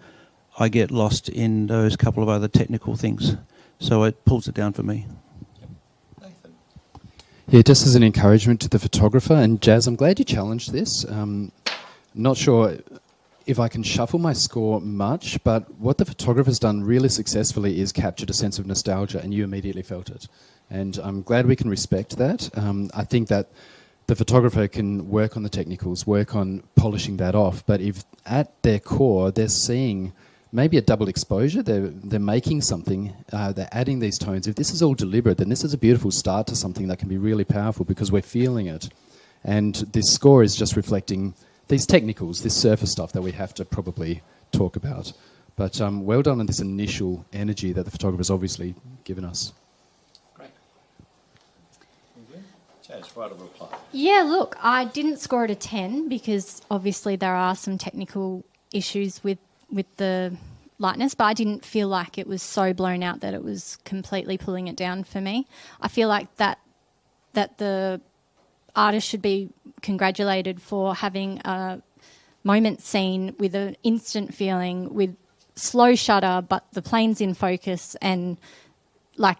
I get lost in those couple of other technical things. So it pulls it down for me. Nathan. Yeah, just as an encouragement to the photographer, and Jazz, I'm glad you challenged this. Not sure if I can shuffle my score much, but what the photographer's done really successfully is captured a sense of nostalgia, and you immediately felt it. And I'm glad we can respect that. I think that the photographer can work on the technicals, work on polishing that off. But if at their core they're seeing maybe a double exposure, they're making something, they're adding these tones. If this is all deliberate, then this is a beautiful start to something that can be really powerful because we're feeling it. And this score is just reflecting these technicals, this surface stuff that we have to probably talk about. But well done on this initial energy that the photographer's obviously given us. Great. Jazz, right of reply. Yeah, look, I didn't score it a 10 because obviously there are some technical issues with the lightness, but I didn't feel like it was so blown out that it was completely pulling it down for me. I feel like that the artist should be congratulated for having a moment scene with an instant feeling, with slow shutter, but the plane's in focus, and like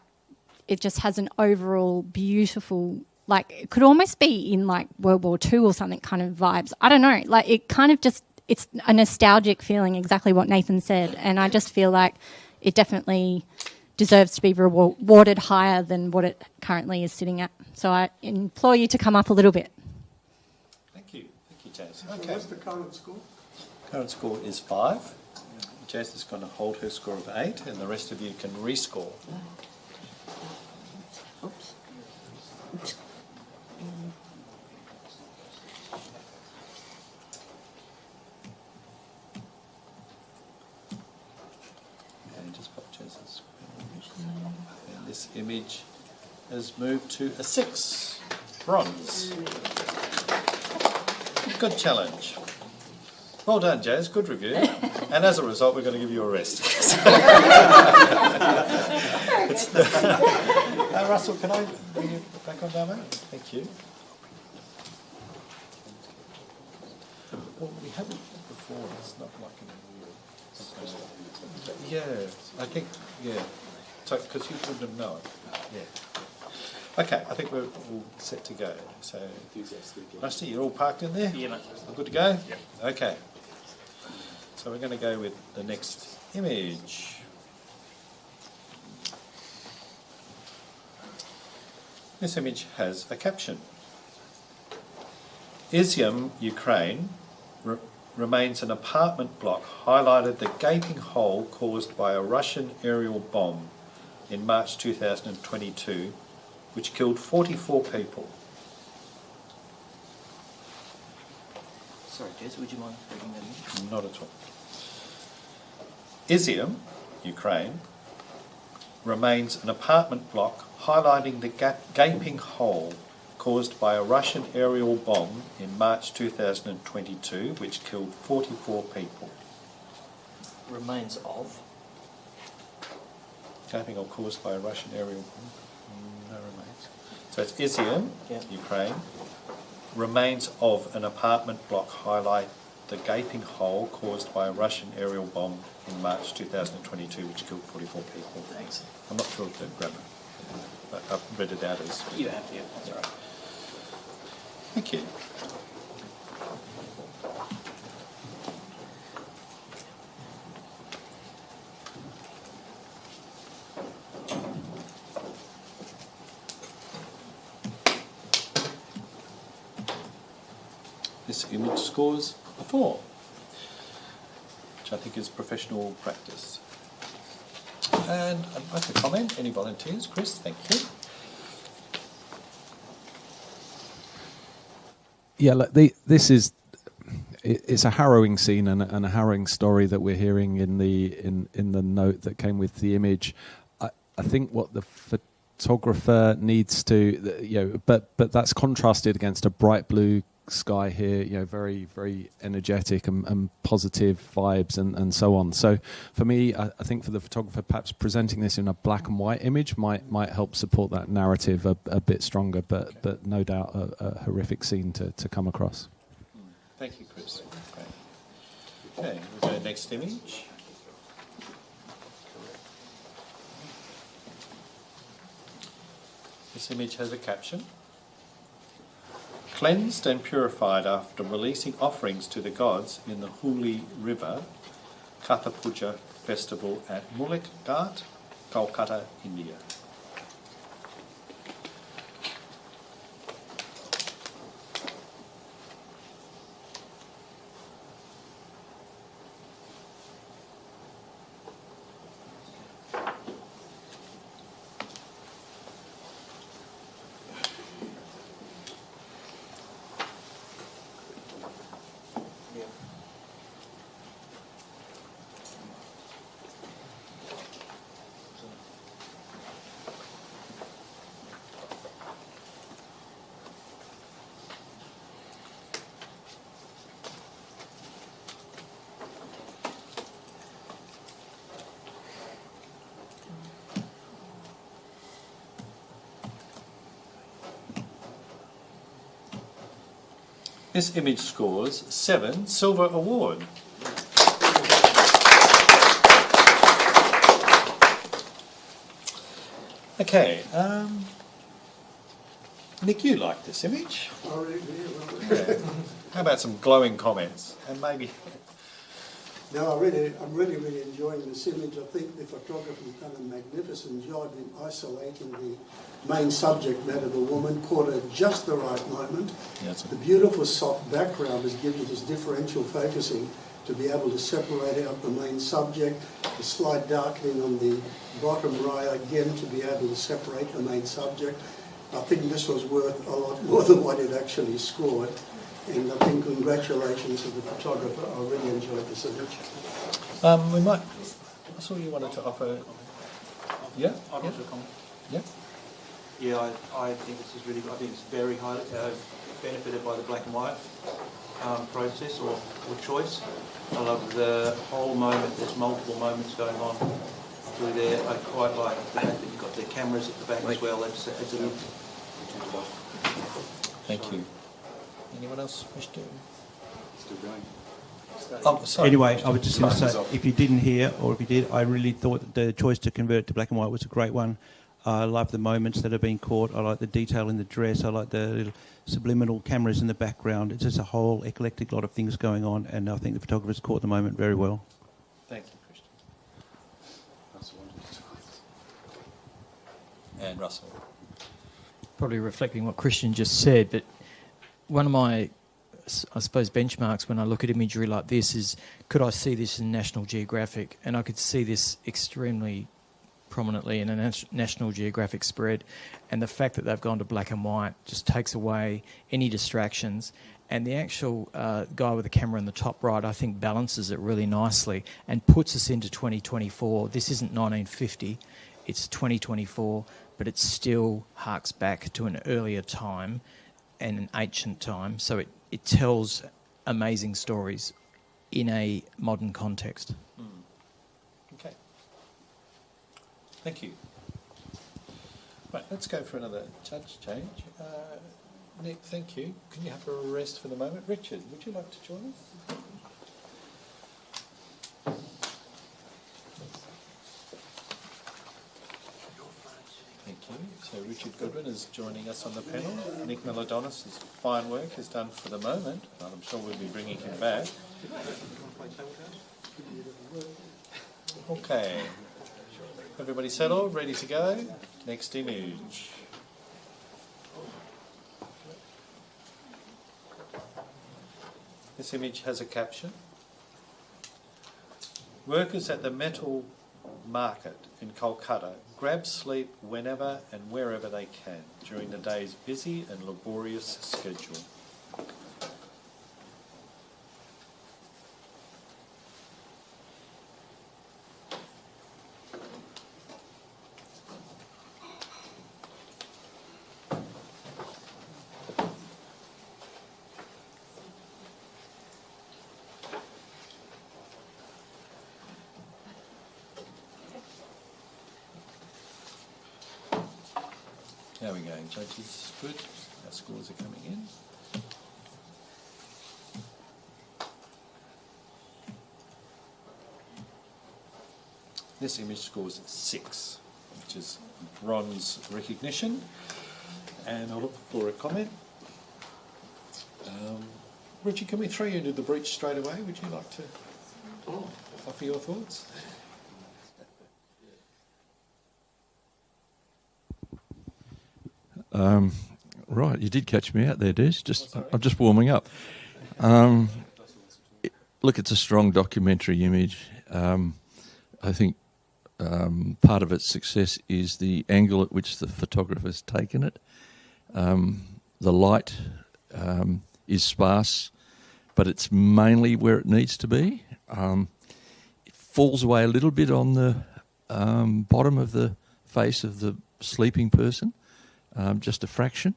it just has an overall beautiful, like it could almost be in like World War II or something kind of vibes. I don't know, like it kind of just, it's a nostalgic feeling, exactly what Nathan said, and I just feel like it definitely deserves to be rewarded higher than what it currently is sitting at. So I implore you to come up a little bit. Thank you, Jazz. Okay. So what's the current score? Current score is 5. Jazz is going to hold her score of 8, and the rest of you can rescore. Oops. And just pop Jazz's screen. And this image has moved to a 6, bronze. Good challenge. Well done, Jazz. Good review. And as a result, we're going to give you a rest. Russell, can I bring you back on down there? Thank you. Well, we haven't before. It's not like in a yeah, I think, yeah. So, because you wouldn't have known. Yeah. Okay, I think we're all set to go. So, Rusty, you're all parked in there? Yeah, mate. All good to go? Yep. Okay. So we're going to go with the next image. This image has a caption. Izium, Ukraine, remains an apartment block, highlighted the gaping hole caused by a Russian aerial bomb in March 2022, which killed 44 people. Sorry, Jez, would you mind reading that in? Not at all. Izium, Ukraine, remains an apartment block highlighting the gaping hole caused by a Russian aerial bomb in March 2022, which killed 44 people. Remains of? Gaping hole caused by a Russian aerial bomb. No remains. So it's Izium, Ukraine, remains of an apartment block highlight the gaping hole caused by a Russian aerial bomb in March 2022, which killed 44 people. Thanks. I'm not sure of the grammar, but I've read it out as... You have, yeah, that's all right. Thank you. This image scores a 4, which I think is professional practice. And I'd like to comment. Any volunteers? Chris, thank you. Yeah, look, it's a harrowing scene and a harrowing story that we're hearing in the note that came with the image. I think what the photographer needs to, but that's contrasted against a bright blue sky here, very, very energetic and positive vibes and so on. So for me, I think for the photographer, perhaps presenting this in a black and white image might help support that narrative a bit stronger, but no doubt a horrific scene to come across. Thank you, Chris. Great. Okay, we'll go to next image. This image has a caption. Cleansed and purified after releasing offerings to the gods in the Hooghly River, Katha Puja festival at Mullik Ghat, Kolkata, India. This image scores 7 Silver Award. Okay, Nick, you like this image? Oh, really? Yeah. How about some glowing comments? And maybe... No, I'm really enjoying this image. I think the photographer's done a magnificent job in isolating the main subject matter, the woman, caught her at just the right moment. Yes. The beautiful soft background has given this differential focusing to be able to separate out the main subject, the slight darkening on the bottom right again to be able to separate the main subject. I think this was worth a lot more than what it actually scored. And I think congratulations to the photographer. I really enjoyed this image. We might... I saw you wanted to offer... Yeah? I'd like to comment. Yeah? Yeah, I think this is really... I think it's very highly benefited by the black and white process or choice. I love the whole moment. There's multiple moments going on through there. I quite like the fact that you've got the cameras at the back as well. It's a little... Thank you. Anyone else wish to? Still going. Oh, sorry. Anyway, I was just going to say, if you didn't hear, or if you did, I really thought that the choice to convert to black and white was a great one. I love the moments that have been caught. I like the detail in the dress. I like the little subliminal cameras in the background. It's just a whole eclectic lot of things going on, and I think the photographer's caught the moment very well. Thank you, Christian. And Russell. Probably reflecting what Christian just said, but one of my, I suppose, benchmarks when I look at imagery like this is, could I see this in National Geographic? And I could see this extremely prominently in a National Geographic spread. And the fact that they've gone to black and white just takes away any distractions. And the actual guy with the camera in the top right, I think, balances it really nicely and puts us into 2024. This isn't 1950, it's 2024, but it still harks back to an earlier time and an ancient time, so it tells amazing stories in a modern context. Okay. Thank you. Right, let's go for another judge change. Nick, thank you. Can you have a rest for the moment? Richard, would you like to join us? Thank you. So Richard Goodwin is joining us on the panel. Nick Milodonis' fine work is done for the moment. I'm sure we'll be bringing him back. Okay. Everybody settled, ready to go? Next image. This image has a caption. Workers at the metal market in Kolkata grab sleep whenever and wherever they can during the day's busy and laborious schedule. How are we going? Judges, good. Our scores are coming in. This image scores 6, which is bronze recognition. And I'll look for a comment. Richard, can we throw you into the breach straight away? Would you like to offer your thoughts? Right, you did catch me out there, Des. I'm just warming up. Look, it's a strong documentary image. I think part of its success is the angle at which the photographer's taken it. The light is sparse, but it's mainly where it needs to be. It falls away a little bit on the bottom of the face of the sleeping person. Just a fraction.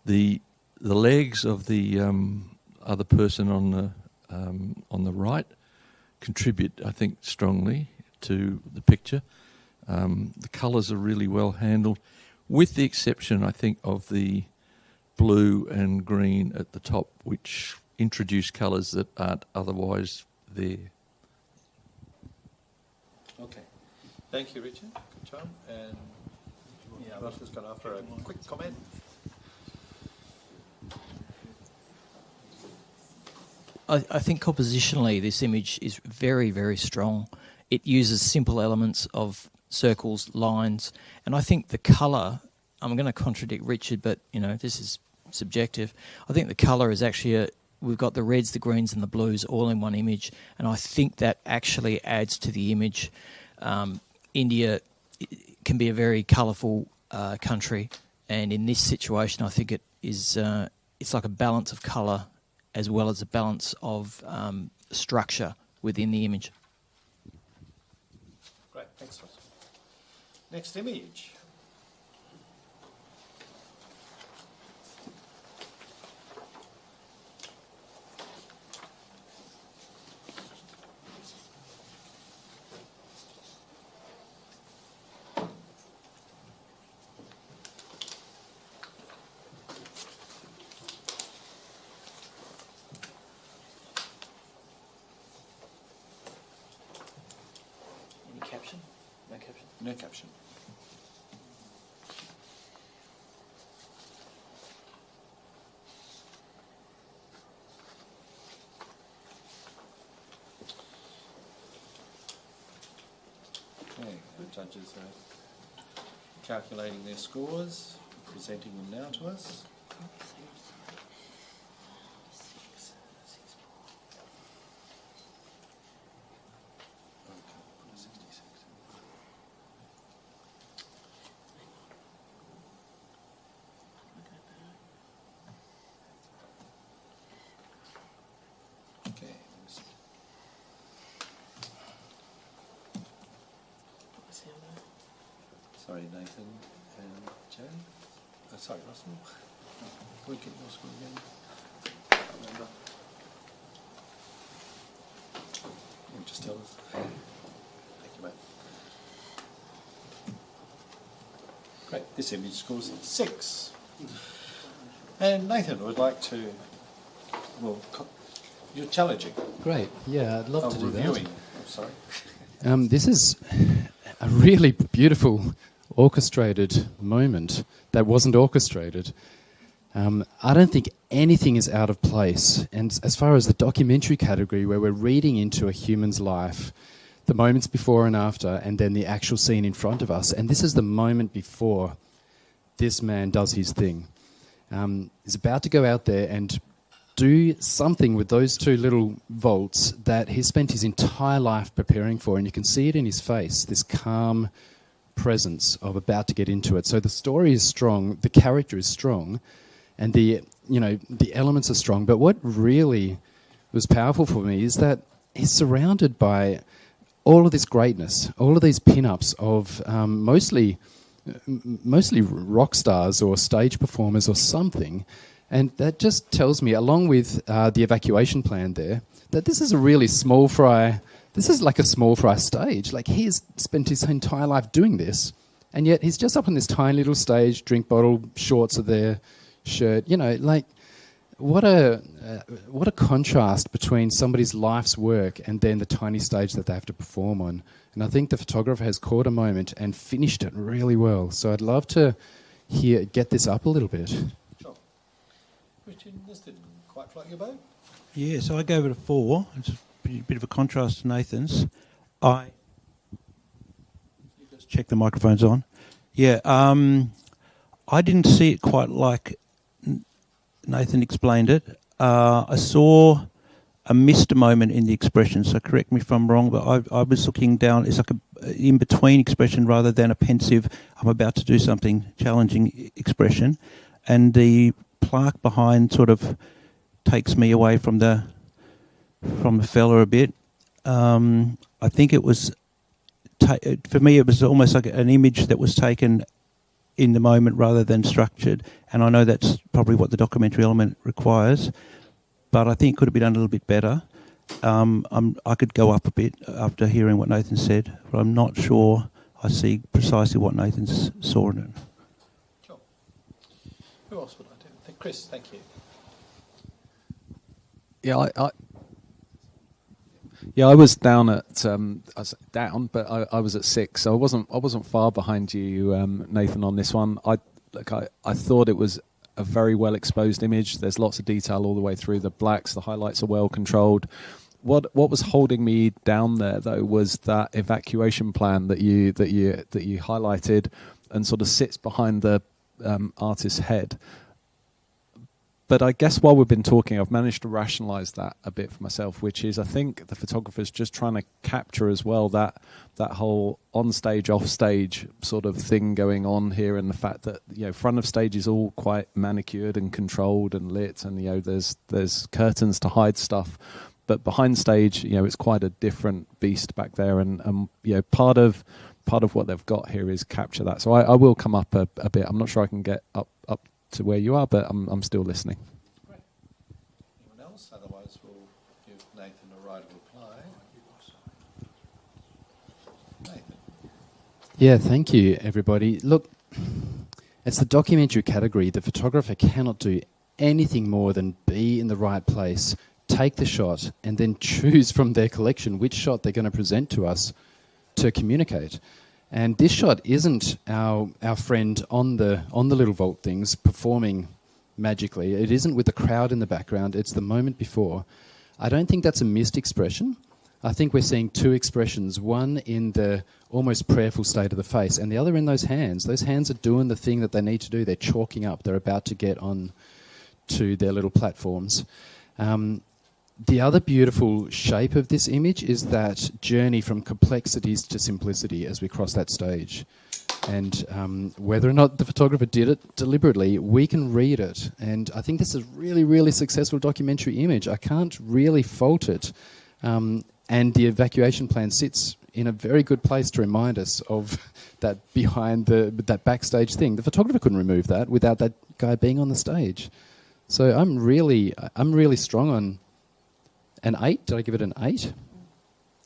The legs of the other person on the right contribute, I think, strongly to the picture. The colours are really well handled, with the exception, I think, of the blue and green at the top, which introduce colours that aren't otherwise there. Okay. Thank you, Richard. Good job. And Russell's got after a quick comment. I think compositionally this image is very, very strong. It uses simple elements of circles, lines, and I think the colour, I'm going to contradict Richard, but this is subjective. I think the colour is actually we've got the reds, the greens and the blues all in one image, and I think that actually adds to the image. India can be a very colourful country, and in this situation I think it is it's like a balance of colour as well as a balance of structure within the image. Great, thanks, Russell. Next image. Caption? No caption? No caption. Okay, the judges are calculating their scores, presenting them now to us. Sorry, Nathan and Jay. Sorry, Russell. Can we get your score again? I can't remember. You just tell us. Thank you, mate. Great. This image scores 6. And Nathan would like to, well, you're challenging. Great. Yeah, I'd love to do reviewing. that. I'm sorry. This is a really beautiful orchestrated moment that wasn't orchestrated. I don't think anything is out of place. And as far as the documentary category, where we're reading into a human's life, the moments before and after, and then the actual scene in front of us, and this is the moment before this man does his thing. He's about to go out there and do something with those 2 little vaults that he spent his entire life preparing for, and you can see it in his face, this calm presence of about to get into it. So the story is strong, the character is strong, and the elements are strong. But what really was powerful for me is that he's surrounded by all of this greatness, all of these pin-ups of mostly rock stars or stage performers or something. And that just tells me, along with the evacuation plan there, that this is a really small fry. This is like a small fry stage. Like, he's spent his entire life doing this, and yet he's just up on this tiny little stage, drink bottle, shorts are there, shirt. Like, what a contrast between somebody's life's work and then the tiny stage that they have to perform on. And I think the photographer has caught a moment and finished it really well. So I'd love to get this up a little bit. Sure. Richard, this didn't quite float your boat? Yeah, so I gave it a 4. It's a bit of a contrast to Nathan's. Just check the microphone's on. Yeah, I didn't see it quite like Nathan explained it. I saw a missed moment in the expression, so correct me if I'm wrong, but I was looking down, it's like a in-between expression rather than a pensive, I'm about to do something challenging expression. And the plaque behind sort of takes me away from the fella a bit. I think it was, for me, it was almost like an image that was taken in the moment rather than structured. And I know that's probably what the documentary element requires, but I think it could have been done a little bit better. I could go up a bit after hearing what Nathan said, but I'm not sure I see precisely what Nathan saw in it. Sure. Who else would I do? Think Chris, thank you. Yeah, I was down at but I was at 6, so I wasn't far behind you, Nathan, on this one. I thought it was a very well exposed image. There's lots of detail all the way through. The blacks, the highlights are well controlled. What was holding me down there though was that evacuation plan that you highlighted and sort of sits behind the artist's head. But I guess while we've been talking, I've managed to rationalise that a bit for myself, which is I think the photographer's just trying to capture as well that whole on-stage, off-stage sort of thing going on here, and the fact that, you know, front of stage is all quite manicured and controlled and lit, and, you know, there's curtains to hide stuff. But behind stage, you know, it's quite a different beast back there, and you know, part of what they've got here is capture that. So I will come up a bit. I'm not sure I can get up to where you are, but I'm still listening. Great. Anyone else? Otherwise, we'll give Nathan a right of reply. Nathan. Yeah, thank you, everybody. Look, it's the documentary category. The photographer cannot do anything more than be in the right place, take the shot, and then choose from their collection which shot they're going to present to us to communicate. And this shot isn't our friend on the little vault things performing magically. It isn't with the crowd in the background. It's the moment before. I don't think that's a missed expression. I think we're seeing two expressions, one in the almost prayerful state of the face and the other in those hands. Those hands are doing the thing that they need to do. They're chalking up. They're about to get on to their little platforms. The other beautiful shape of this image is that journey from complexities to simplicity as we cross that stage. And whether or not the photographer did it deliberately, we can read it. And I think this is a really, really successful documentary image. I can't really fault it. And the evacuation plan sits in a very good place to remind us of that behind that backstage thing. The photographer couldn't remove that without that guy being on the stage. So I'm really strong on an 8. Did I give it an 8?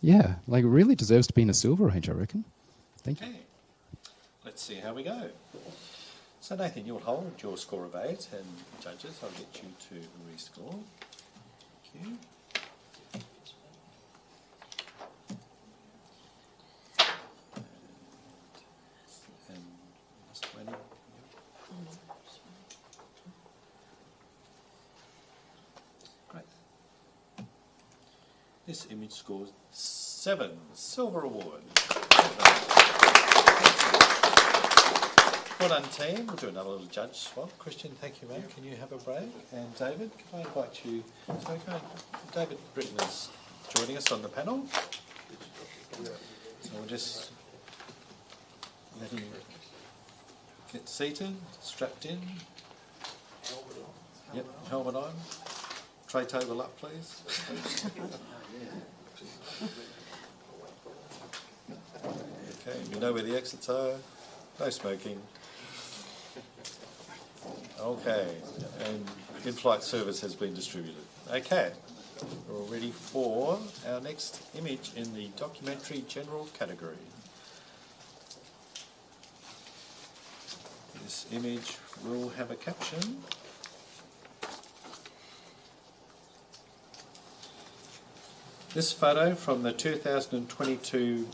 Yeah, like it really deserves to be in a silver range, I reckon. Thank you. Let's see how we go. So Nathan, you'll hold your score of 8, and judges, I'll get you to rescore. Thank you. This image scores 7, silver award. Well done, team. We'll do another little judge swap. Christian, thank you, mate. Can you have a break? And David, can I invite you? David Britton is joining us on the panel. So we'll just let him get seated, strapped in. Yep, helmet on. Tray table up, please. Okay, you know where the exits are. No smoking. Okay, and in-flight service has been distributed. Okay, we're all ready for our next image in the documentary general category. This image will have a caption. This photo from the 2022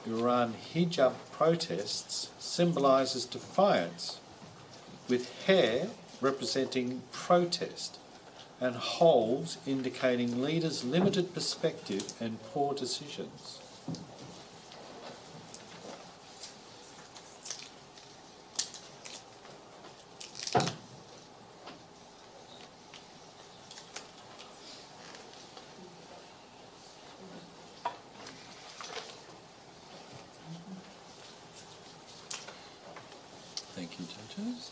Iran hijab protests symbolises defiance, with hair representing protest and holes indicating leaders' limited perspective and poor decisions. Thank you, judges.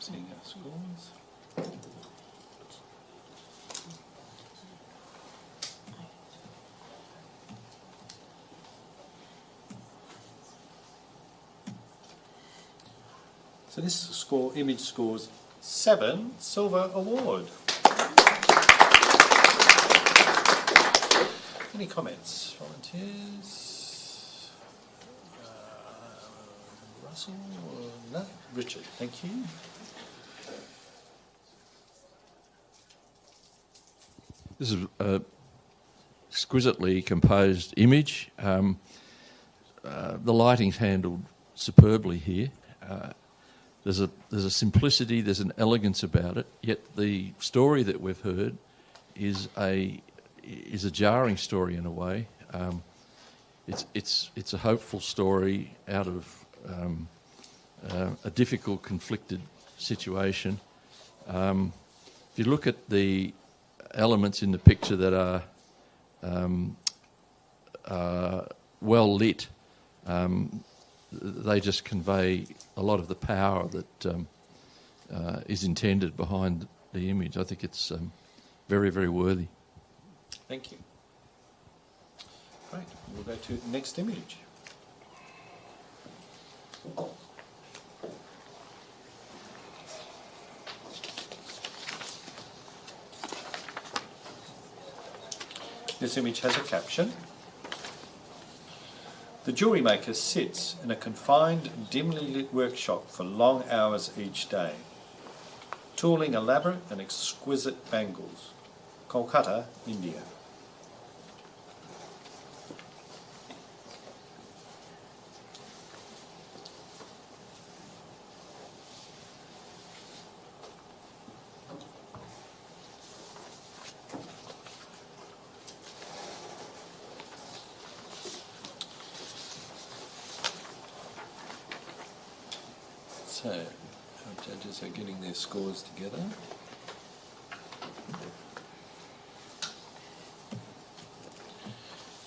Seeing our scores. So this image scores 7, silver award. Any comments, volunteers? Russell? No. Richard, thank you. This is an exquisitely composed image. The lighting's handled superbly here. There's a simplicity, there's an elegance about it. Yet the story that we've heard is a jarring story in a way. It's a hopeful story out of a difficult, conflicted situation. If you look at the elements in the picture that are well lit, they just convey a lot of the power that is intended behind the image. I think it's very, very worthy. Thank you. Right, we'll go to the next image. This image has a caption. The jewellery maker sits in a confined, dimly lit workshop for long hours each day, tooling elaborate and exquisite bangles. Kolkata, India. So, our judges are getting their scores together.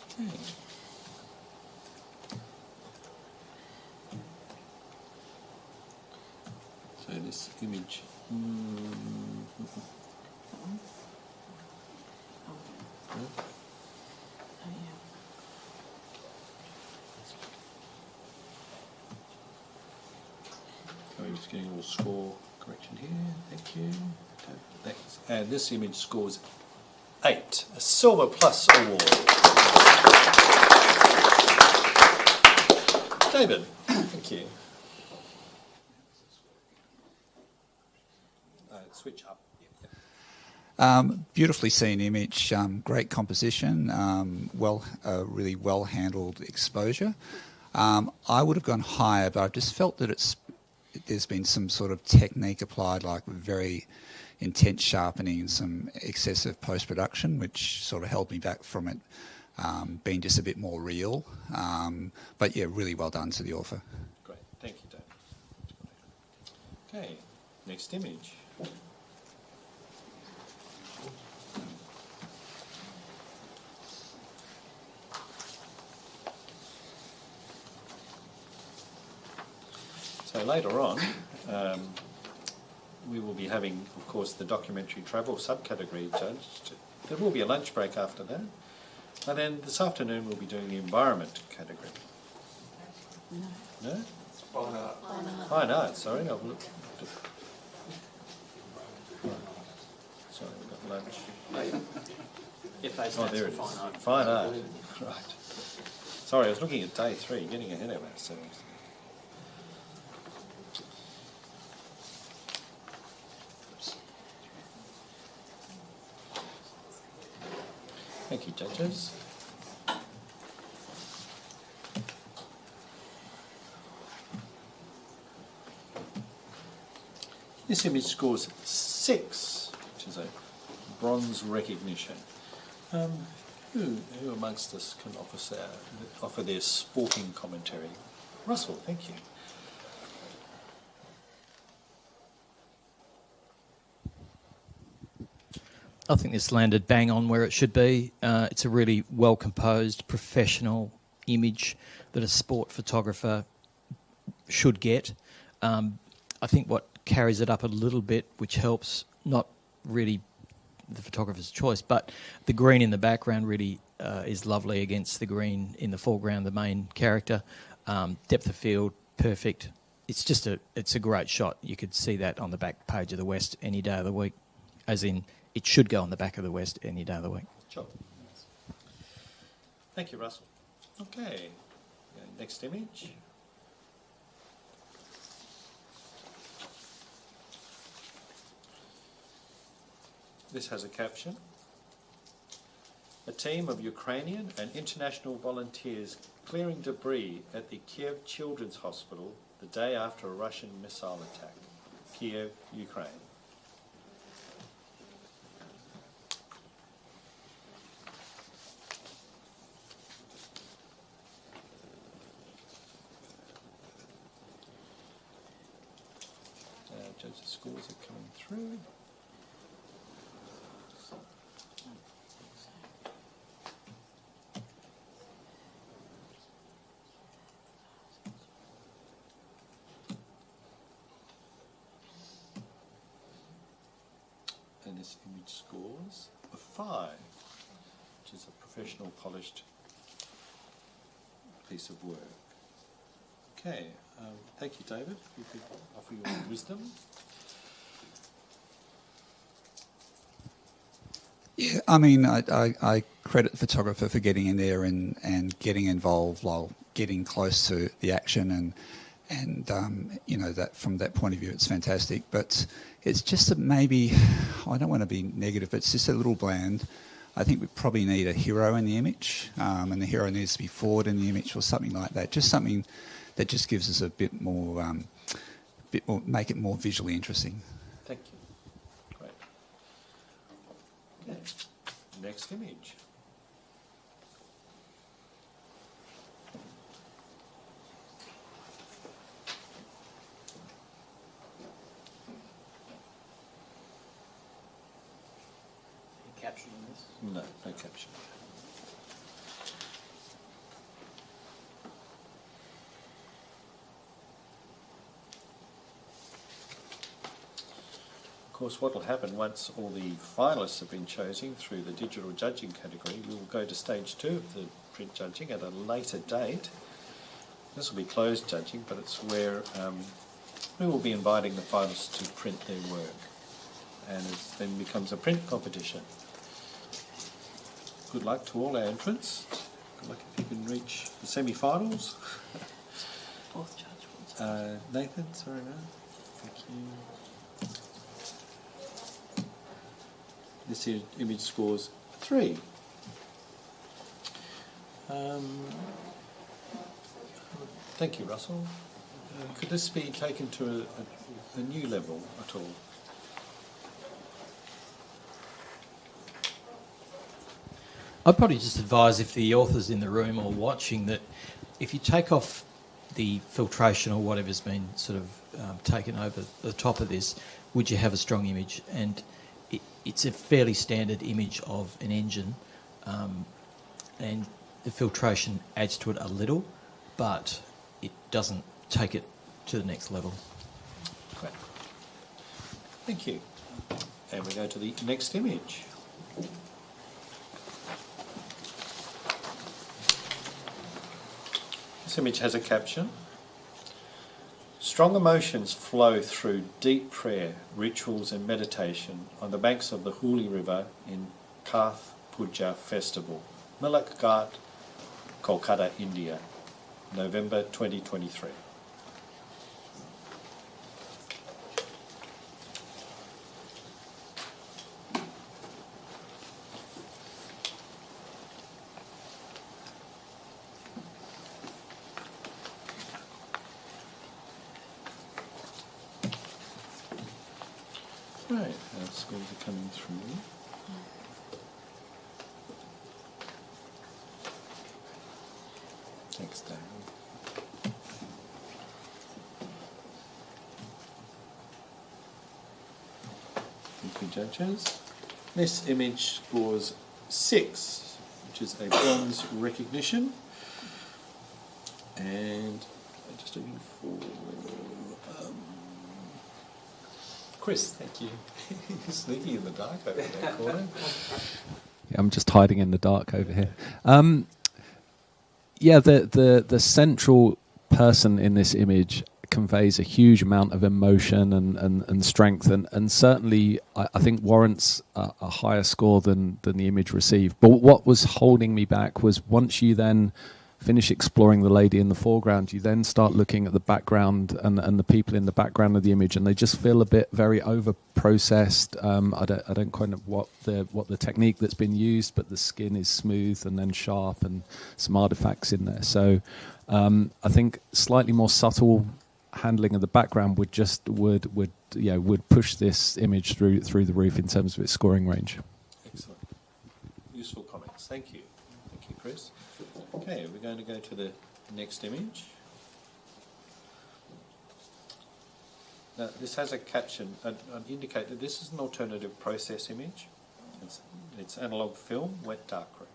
Okay. So this image. We're just getting a little score correction here. Thank you. Thanks. And this image scores 8, a Silver Plus award. David, thank you. Switch up. Beautifully seen image, great composition, really well handled exposure. I would have gone higher, but I've just felt that there's been some sort of technique applied, like very intense sharpening and some excessive post-production, which sort of held me back from it being just a bit more real. But yeah, really well done to the author. Great, thank you, David. Okay, next image. So later on, we will be having, of course, the documentary travel subcategory judged. There will be a lunch break after that. And then this afternoon we'll be doing the environment category. No? Fine art. Fine art, sorry. I've looked. Sorry, we've got lunch. Oh, there it is. Fine art. Right. Sorry, I was looking at day 3, getting ahead of ourselves. Thank you, judges. This image scores 6, which is a bronze recognition. Who amongst us can offer their sporting commentary? Russell, thank you. I think this landed bang on where it should be. It's a really well-composed, professional image that a sport photographer should get. I think what carries it up a little bit, which helps, not really the photographer's choice, but the green in the background really is lovely against the green in the foreground, the main character. Depth of field, perfect. It's a great shot. You could see that on the back page of the West any day of the week, as in it should go on the back of the West any day of the week. Sure. Thank you, Russell. Okay, next image. This has a caption. A team of Ukrainian and international volunteers clearing debris at the Kiev Children's Hospital the day after a Russian missile attack. Kiev, Ukraine. Judges' scores are coming through. And this image scores a 5, which is a professional, polished piece of work. Okay, thank you, David. You could offer your wisdom. Yeah, I mean, I credit the photographer for getting in there and getting involved while getting close to the action, and you know, that from that point of view, it's fantastic. But it's just that maybe, I don't want to be negative, but it's just a little bland. I think we probably need a hero in the image, and the hero needs to be forward in the image or something like that. Just something that just gives us a bit more, make it more visually interesting. Thank you. Great. Okay. Next image. Any caption on this? No, no caption. Of course, what will happen once all the finalists have been chosen through the digital judging category, we will go to stage 2 of the print judging at a later date. This will be closed judging, but it's where we will be inviting the finalists to print their work, and it then becomes a print competition. Good luck to all our entrants. Good luck if you can reach the semi-finals. Fourth judge. Nathan, sorry, man. Thank you. This image scores 3. Thank you, Russell. Could this be taken to a new level at all? I'd probably just advise, if the author's in the room or watching, that if you take off the filtration or whatever's been sort of taken over the top of this, would you have a strong image? And it's a fairly standard image of an engine, and the filtration adds to it a little, but it doesn't take it to the next level. Great. Thank you. And we go to the next image. This image has a caption. Strong emotions flow through deep prayer, rituals and meditation on the banks of the Hooghly River in Karth Puja Festival, Milak Ghat, Kolkata, India, November 2023. Right, our scores are coming through. Thanks, David. Thank you, judges. This image scores 6, which is a bronze recognition. And I'm just looking for Chris, thank you. You're sneaky in the dark over in that corner. Yeah, I'm just hiding in the dark over here. Yeah, the central person in this image conveys a huge amount of emotion and strength, and certainly I think warrants a higher score than the image received. But what was holding me back was, once you then finish exploring the lady in the foreground, you then start looking at the background and the people in the background of the image, and they just feel a bit very over processed. I don't quite know what the technique that's been used, but the skin is smooth and then sharp, and some artifacts in there. So I think slightly more subtle handling of the background would push this image through the roof in terms of its scoring range. Excellent. Useful comments. Thank you. Thank you, Chris. Okay, we're going to go to the next image. Now, this has a caption. I'd indicate that this is an alternative process image. It's analog film, wet darkroom.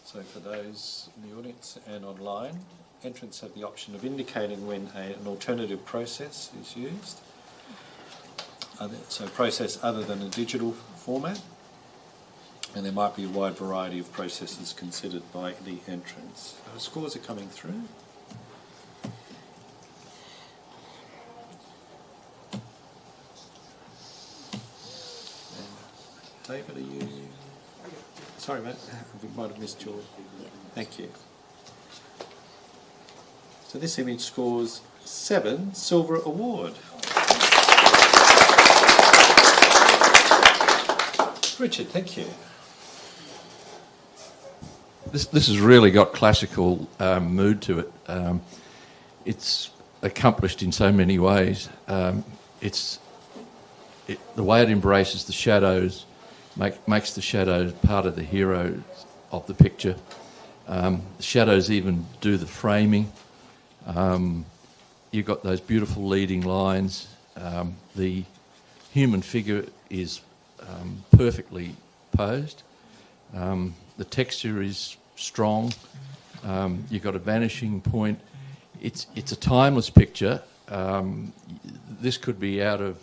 So for those in the audience and online, entrants have the option of indicating when an alternative process is used. So process other than a digital format. And there might be a wide variety of processes considered by the entrants. The scores are coming through. And David, are you... Sorry, Matt, we might have missed your... Thank you. So this image scores 7, Silver Award. Richard, thank you. This has really got classical mood to it. It's accomplished in so many ways. The way it embraces the shadows makes the shadows part of the hero of the picture. The shadows even do the framing. You've got those beautiful leading lines. The human figure is perfectly posed. The texture is strong. You've got a vanishing point. It's a timeless picture. This could be out of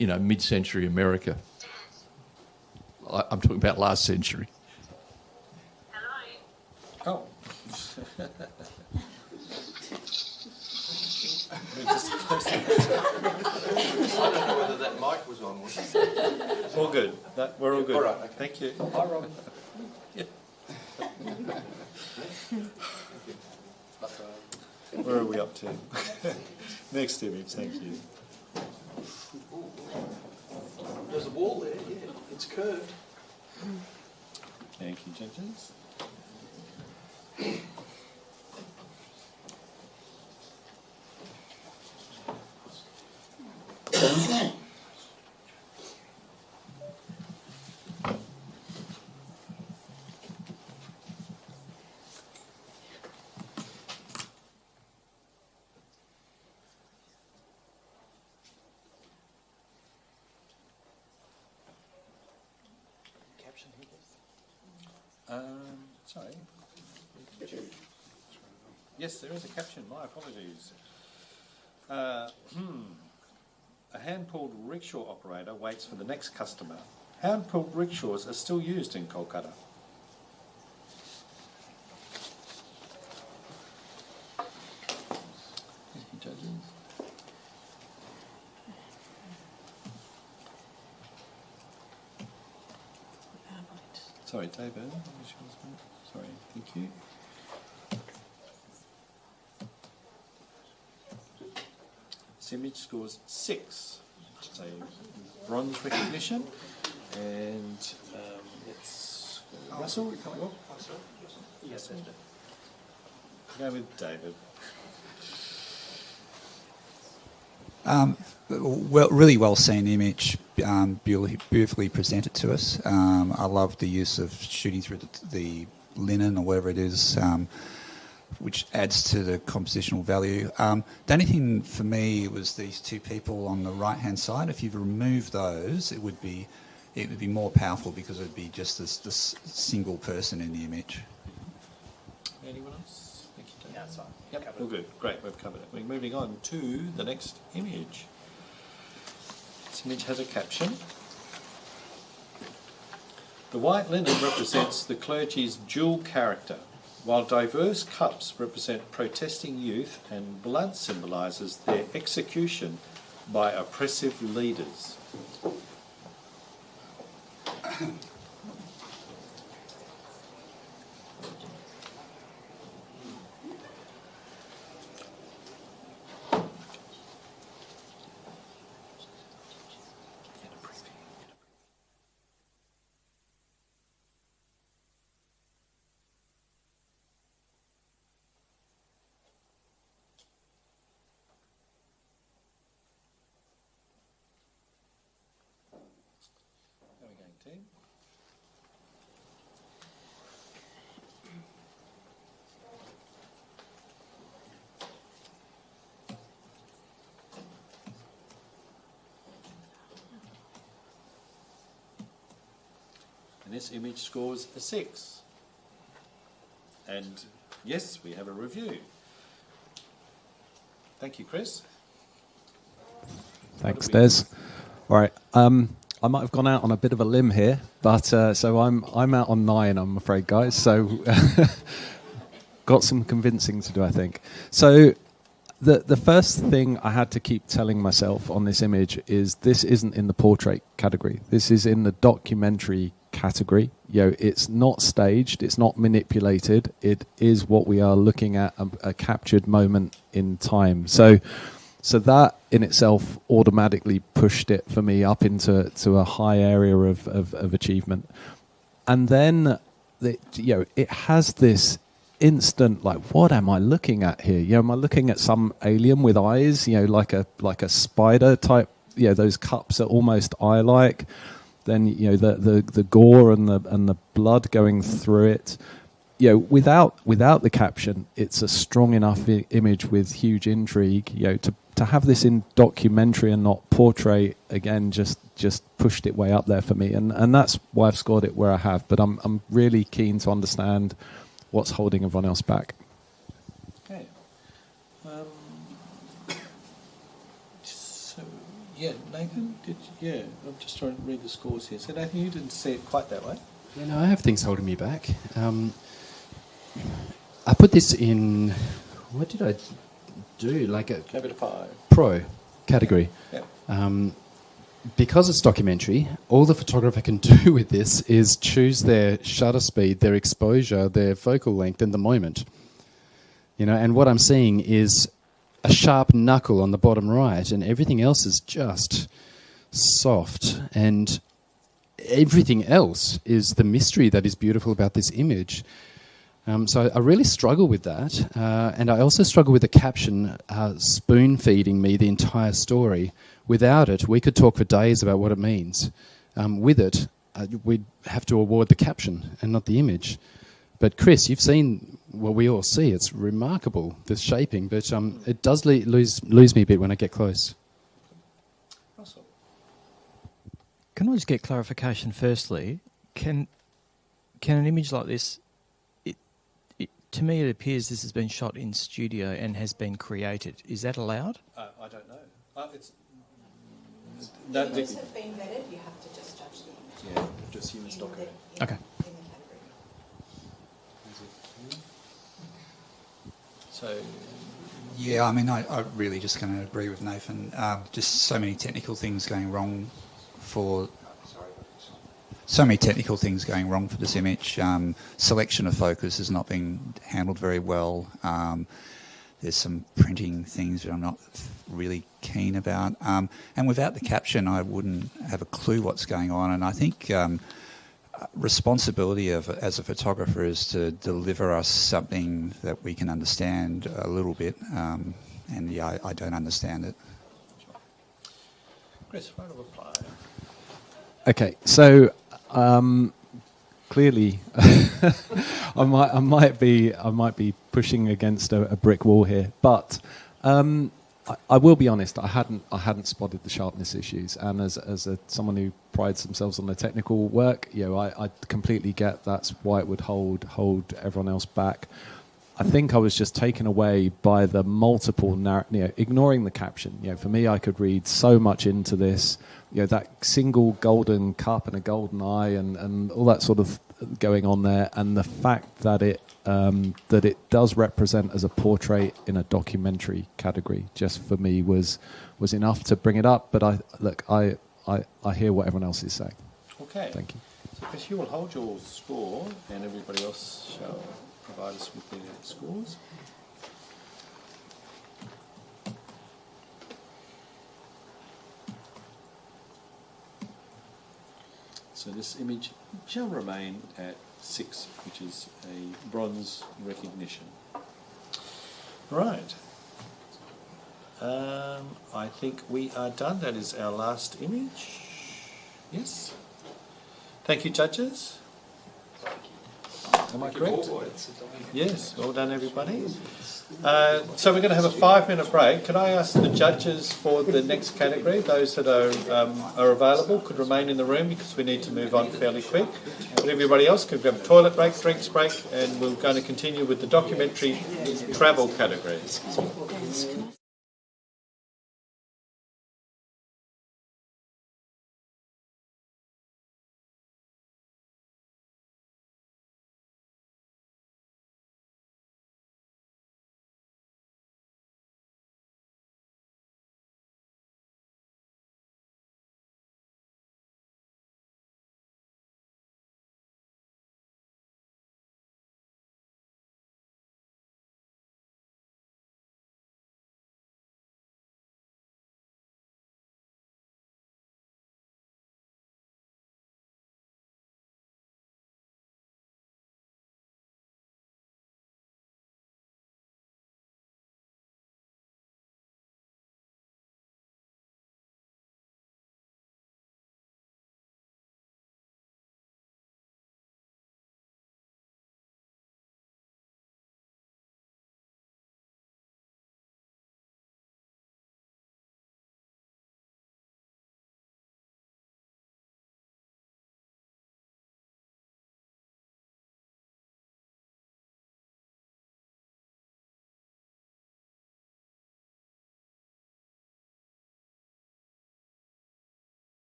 mid-century America. I'm talking about last century. Oh. I don't know whether that mic was on. All good. We're all good. All right, okay. Thank you. Hi, Robin. Where are we up to? Next image, thank you. There's a wall there, yeah. It's curved. Thank you, judges. Sorry. Yes, there is a caption. My apologies. A hand-pulled rickshaw operator waits for the next customer. Hand-pulled rickshaws are still used in Kolkata. Thank you, judges. Sorry, David. Sorry, thank you. This image scores 6, which is a bronze recognition. And it's Russell. Yes, go with David. Really well seen image, beautifully presented to us. I love the use of shooting through the linen or whatever it is, which adds to the compositional value. The only thing for me was these two people on the right-hand side. If you remove those, it would be more powerful because it would be just this single person in the image. Anyone else? Thank you, David. Yeah, that's fine. Yep, all good. Great, we've covered it. We're moving on to the next image. This image has a caption. The white linen represents the clergy's dual character, while diverse cups represent protesting youth, and blood symbolises their execution by oppressive leaders. How are we going, team? And this image scores a 6. And yes, we have a review. Thank you, Chris. Thanks, Des. All right. I might have gone out on a bit of a limb here, but so I'm out on 9, I'm afraid, guys. So got some convincing to do, I think. So the first thing I had to keep telling myself on this image is this isn't in the portrait category. This is in the documentary category. It's not staged. It's not manipulated. It is what we are looking at, a captured moment in time. So that in itself automatically pushed it for me up into a high area of achievement. And then it has this instant, like, what am I looking at here? Am I looking at some alien with eyes? Like a spider type. Those cups are almost eye-like. Then the gore and the blood going through it. Without the caption, it's a strong enough image with huge intrigue. To have this in documentary and not portrait, again, just pushed it way up there for me, and that's why I've scored it where I have. But I'm really keen to understand what's holding everyone else back. Okay. So, yeah, Nathan, I'm just trying to read the scores here. So, Nathan, you didn't see it quite that way. I have things holding me back. I put this in, what did I do? Like a Give it a 5. Pro category. Yep. Because it's documentary, all the photographer can do with this is choose their shutter speed, their exposure, their focal length, and the moment. And what I'm seeing is a sharp knuckle on the bottom right, and everything else is just soft. And everything else is the mystery that is beautiful about this image. So I really struggle with that. And I also struggle with the caption spoon-feeding me the entire story. Without it, we could talk for days about what it means. With it, we'd have to award the caption and not the image. But Chris, you've seen what we all see. It's remarkable, the shaping. But it does lose me a bit when I get close. Russell. Can I just get clarification firstly? Can an image like this... To me, it appears this has been shot in studio and has been created. Is that allowed? I don't know. The images have been vetted. You have to just judge the image. Yeah, just human stock. Okay. So, yeah, I mean, I really just going to agree with Nathan. Just so many technical things going wrong for this image. Selection of focus has not been handled very well. There's some printing things that I'm not really keen about. And without the caption, I wouldn't have a clue what's going on. And I think responsibility as a photographer is to deliver us something that we can understand a little bit. And yeah, I don't understand it. Chris, right of reply. Okay, so clearly, I might be pushing against a brick wall here, but I will be honest. I hadn't spotted the sharpness issues, and as someone who prides themselves on their technical work, I completely get that's why it would hold everyone else back. I think I was just taken away by the multiple, ignoring the caption. For me, I could read so much into this. That single golden cup and a golden eye, and all that sort of going on there, and the fact that it does represent as a portrait in a documentary category, just for me was enough to bring it up. But I hear what everyone else is saying. Okay. Thank you. So Chris, you will hold your score, and everybody else shall provide us with their scores. So this image shall remain at 6, which is a bronze recognition. Right. I think we are done. That is our last image. Yes. Thank you, judges. Am I correct? Yes, well done, everybody. So we're going to have a 5-minute break. Can I ask the judges for the next category, those that are available, could remain in the room because we need to move on fairly quick. But everybody else could grab a toilet break, drinks break, and we're going to continue with the documentary travel category.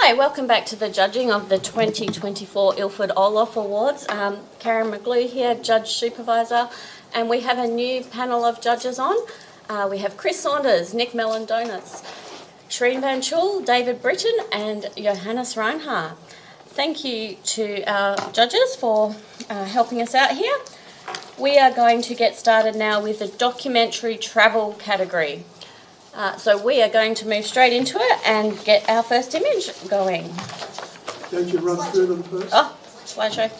Hi, welcome back to the judging of the 2024 Ilford Orloff Awards. Karen McGlue here, Judge Supervisor, and we have a new panel of judges on. We have Chris Saunders, Nick Melandonis, Shreen Van Chul, David Britton and Johannes Reinhardt. Thank you to our judges for helping us out here. We are going to get started now with the documentary travel category. So we are going to move straight into it and get our first image going. Don't you run through them first? Oh, slideshow.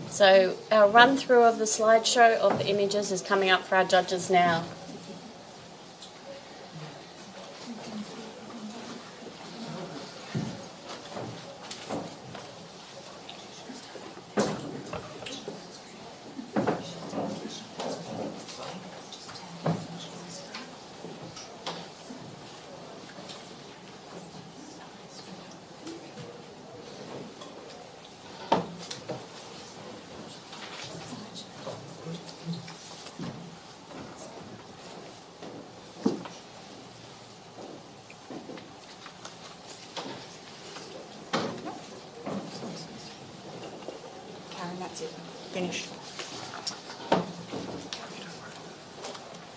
So our run through of the slideshow of the images is coming up for our judges now. That's it. Finished.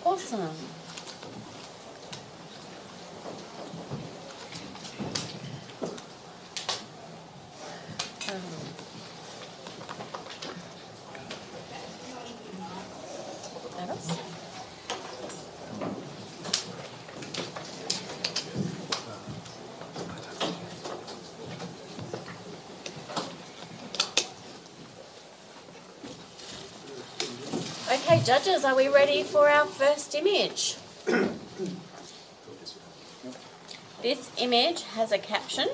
Awesome. Okay, judges, are we ready for our first image? This image has a caption.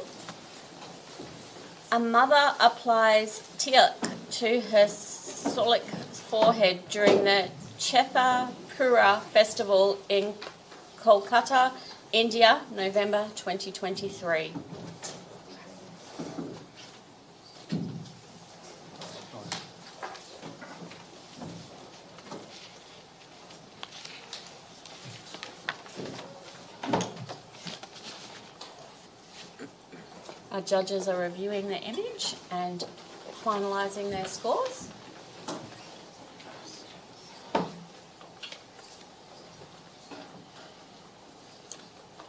A mother applies tear to her solic forehead during the Chetha Pura festival in Kolkata, India, November 2023. Our judges are reviewing the image and finalising their scores.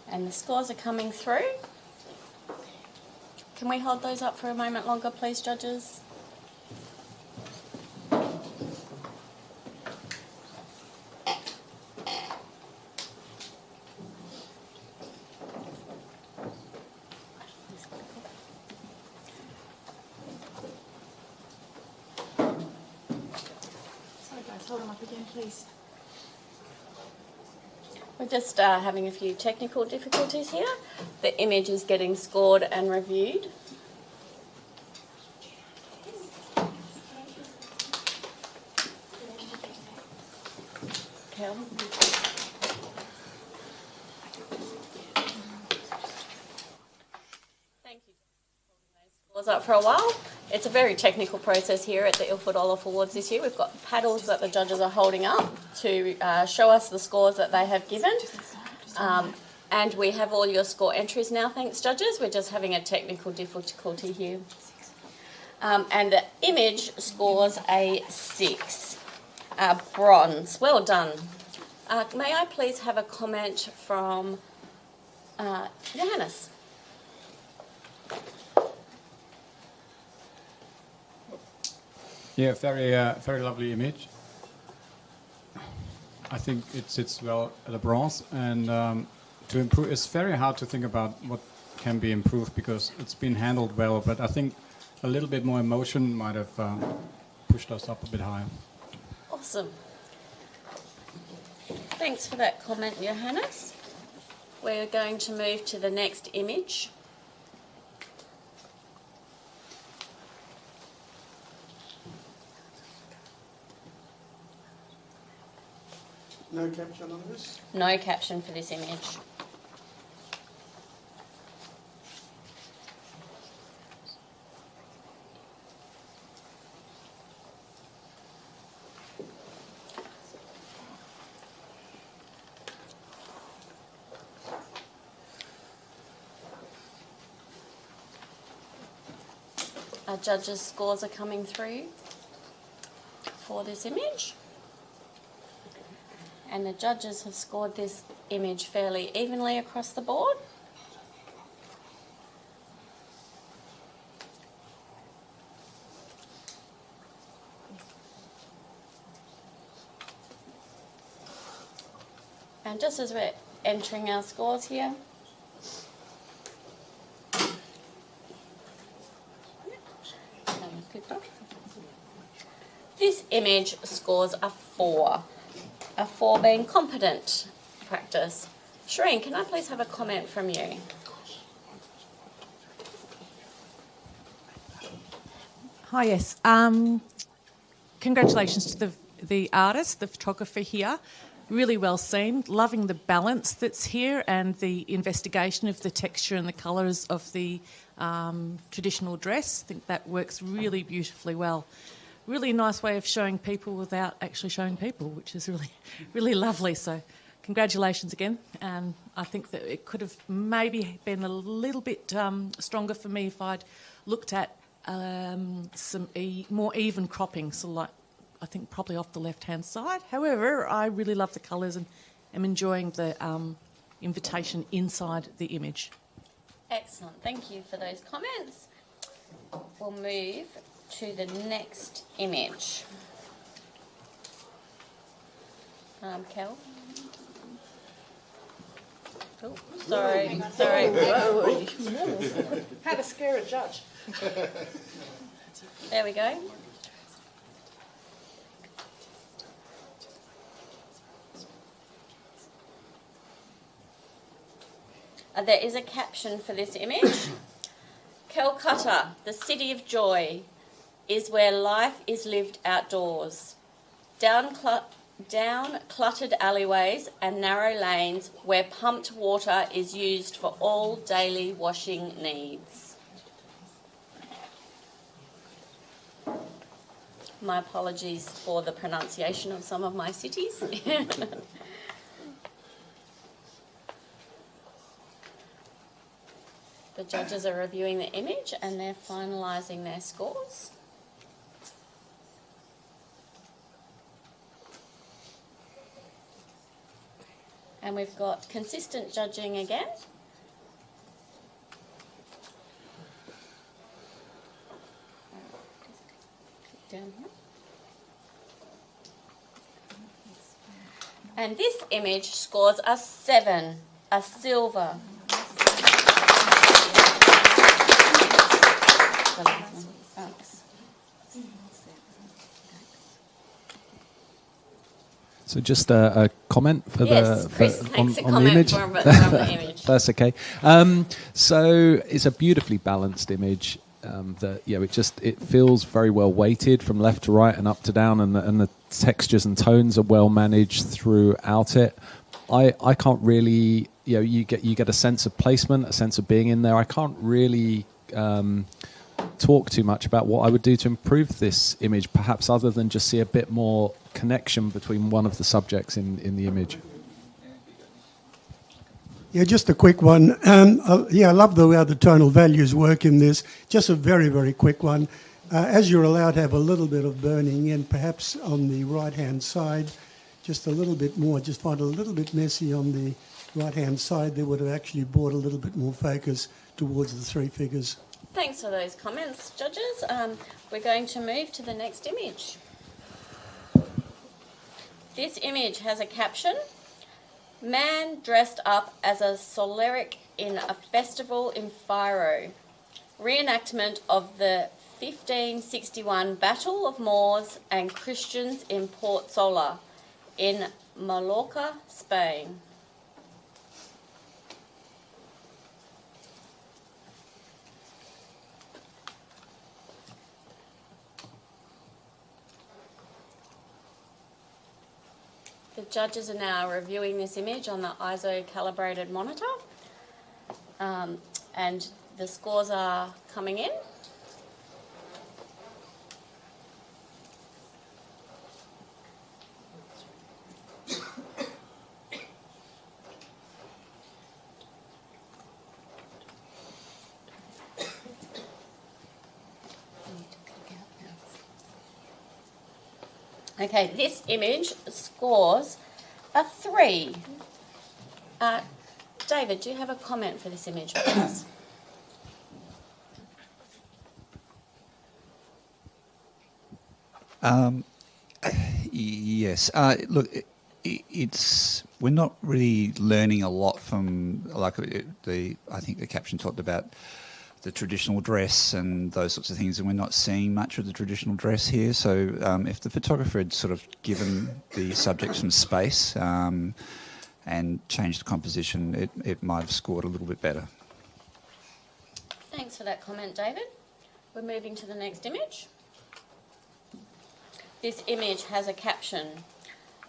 And the scores are coming through. Can we hold those up for a moment longer, please, judges? Hold them up again, please. We're just having a few technical difficulties here. The image is getting scored and reviewed. Kel? Thank you. Scores up for a while. It's a very technical process here at the Ilford Orloff Awards this year. We've got paddles that the judges are holding up to show us the scores that they have given. And we have all your score entries now, thanks judges. We're just having a technical difficulty here. And the image scores a 6, bronze. Well done. May I please have a comment from Johannes? Yeah, very lovely image. I think it sits well at a bronze, and to improve, it's very hard to think about what can be improved because it's been handled well. But I think a little bit more emotion might have pushed us up a bit higher. Awesome. Thanks for that comment, Johannes. We're going to move to the next image. No caption on this? No caption for this image. Our judges' scores are coming through for this image. And the judges have scored this image fairly evenly across the board. And just as we're entering our scores here, this image scores a 4. A 4 being competent practice. Shireen, can I please have a comment from you? Hi, yes. Congratulations to the artist, the photographer here. Really well seen. Loving the balance that's here and the investigation of the texture and the colours of the traditional dress. I think that works really beautifully well. Really nice way of showing people without actually showing people, which is really, really lovely. So congratulations again. And I think that it could have maybe been a little bit stronger for me if I'd looked at some more even cropping, so like I think probably off the left-hand side. However, I really love the colours and am enjoying the invitation inside the image. Excellent. Thank you for those comments. We'll move to the next image. Kel? Oh, sorry. How to scare a judge. There we go. There is a caption for this image. Calcutta, the city of joy, is where life is lived outdoors. Down cluttered alleyways and narrow lanes where pumped water is used for all daily washing needs. My apologies for the pronunciation of some of my cities. The judges are reviewing the image and they're finalising their scores. And we've got consistent judging again. Down here. And this image scores a 7, a silver. So just a comment for on the image. From the image. That's okay. So it's a beautifully balanced image. It feels very well weighted from left to right and up to down, and the textures and tones are well managed throughout it. I can't really, you get a sense of placement, a sense of being in there. I can't really talk too much about what I would do to improve this image, perhaps other than just see a bit more connection between one of the subjects in the image. Yeah, just a quick one. I love the way the tonal values work in this. Just a very, very quick one. As you're allowed to have a little bit of burning in, perhaps on the right-hand side, just a little bit more, just find it a little bit messy on the right-hand side. They would have actually brought a little bit more focus towards the three figures. Thanks for those comments, judges. We're going to move to the next image. This image has a caption: man dressed up as a solaric in a festival in Firo. Reenactment of the 1561 Battle of Moors and Christians in Port Soler in Mallorca, Spain. The judges are now reviewing this image on the ISO calibrated monitor, and the scores are coming in. Okay, this image scores a 3. David, do you have a comment for this image, please? Yes. Look, it's we're not really learning a lot from I think the caption talked about the traditional dress and those sorts of things, and we're not seeing much of the traditional dress here. So if the photographer had sort of given the subject some space and changed the composition, it might have scored a little bit better. Thanks for that comment, David. We're moving to the next image. This image has a caption.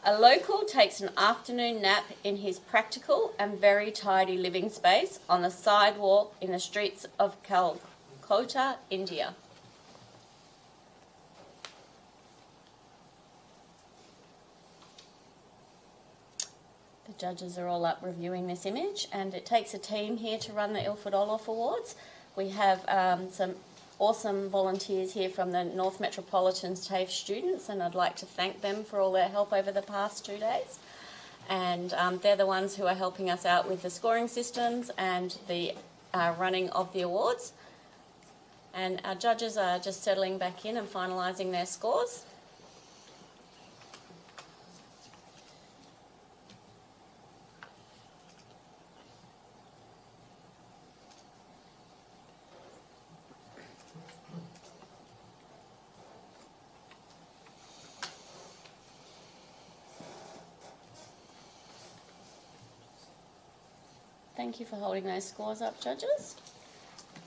A local takes an afternoon nap in his practical and very tidy living space on the sidewalk in the streets of Calcutta, India. The judges are all up reviewing this image, and it takes a team here to run the Ilford Orloff Awards. We have some awesome volunteers here from the North Metropolitan TAFE students, and I'd like to thank them for all their help over the past 2 days. And they're the ones who are helping us out with the scoring systems and the running of the awards. And our judges are just settling back in and finalising their scores. Thank you for holding those scores up, judges.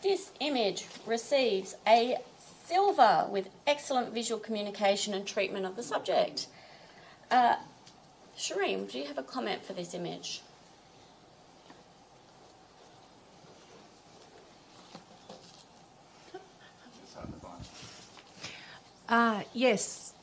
This image receives a silver with excellent visual communication and treatment of the subject. Shireen, do you have a comment for this image? Yes.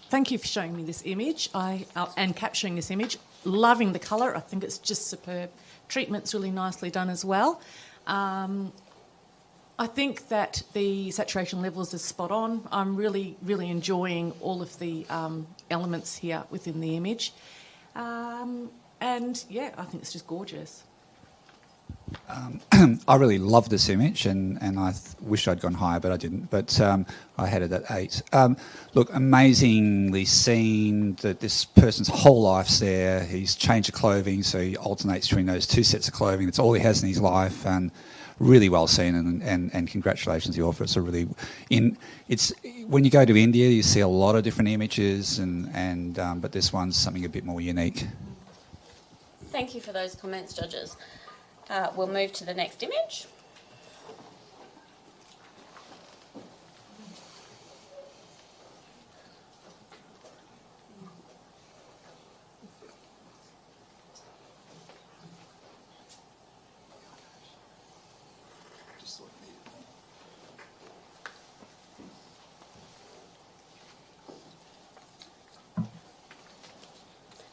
Thank you for showing me this image and capturing this image. Loving the colour. I think it's just superb. Treatment's really nicely done as well. I think that the saturation levels are spot on. I'm really, really enjoying all of the elements here within the image. And yeah, I think it's just gorgeous. I really love this image, and I wish I'd gone higher, but I didn't. But I had it at 8. Look, amazingly seen that this person's whole life's there. He's changed the clothing, so he alternates between those 2 sets of clothing. That's all he has in his life, and really well seen. And congratulations, you all. It's a really it's when you go to India, you see a lot of different images, but this one's something a bit more unique. Thank you for those comments, judges. We'll move to the next image.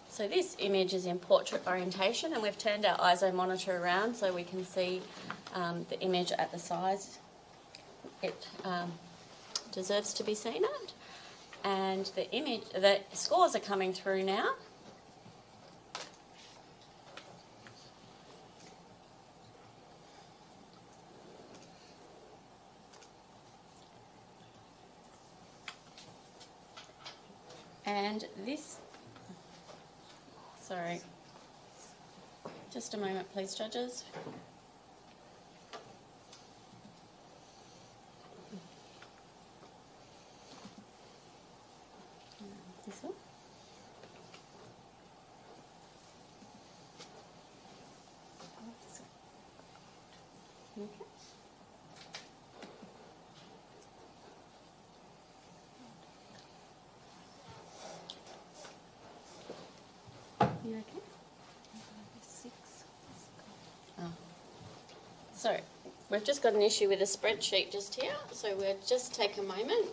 So this image is in portrait orientation, and we've turned our ISO monitor around so we can see the image at the size it deserves to be seen at. And the scores are coming through now. And this, sorry, just a moment please, judges. This one. Okay. You okay? Oh. So, we've just got an issue with a spreadsheet just here, so we'll just take a moment.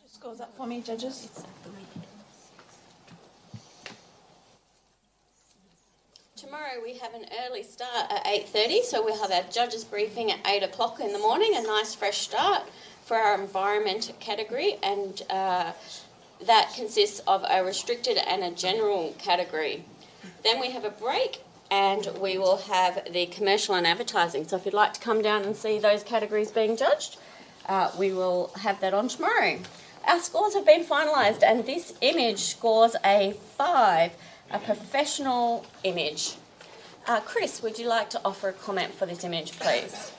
Just goes up for me, judges. Tomorrow we have an early start at 8:30, so we'll have our judges briefing at 8 o'clock in the morning, a nice fresh start for our environment category, and that consists of a restricted and a general category. Then we have a break and we will have the commercial and advertising. So if you'd like to come down and see those categories being judged, we will have that on tomorrow. Our scores have been finalised and this image scores a 5, a professional image. Chris, would you like to offer a comment for this image, please?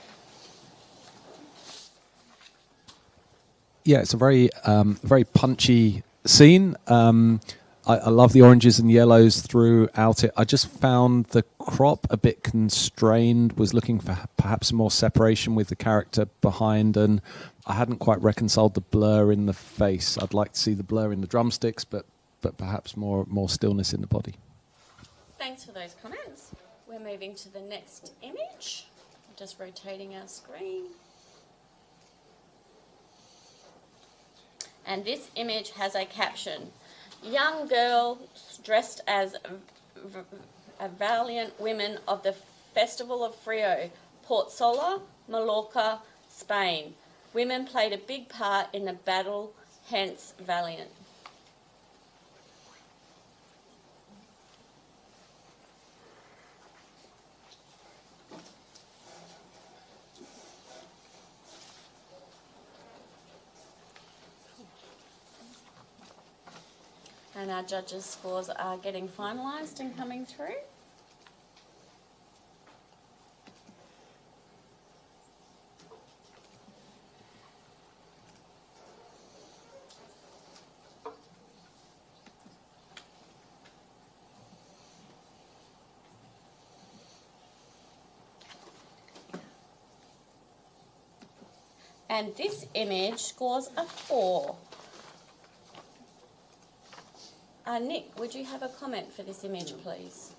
Yeah, it's a very punchy scene. I love the oranges and yellows throughout it. I just found the crop a bit constrained, was looking for perhaps more separation with the character behind, and I hadn't quite reconciled the blur in the face. I'd like to see the blur in the drumsticks, but perhaps more stillness in the body. Thanks for those comments. We're moving to the next image. Just rotating our screen. And this image has a caption. Young girls dressed as valiant women of the Festival of Frio, Port Soler, Mallorca, Spain. Women played a big part in the battle, hence valiant. And our judges' scores are getting finalised and coming through. And this image scores a 4. Nick, would you have a comment for this image, please?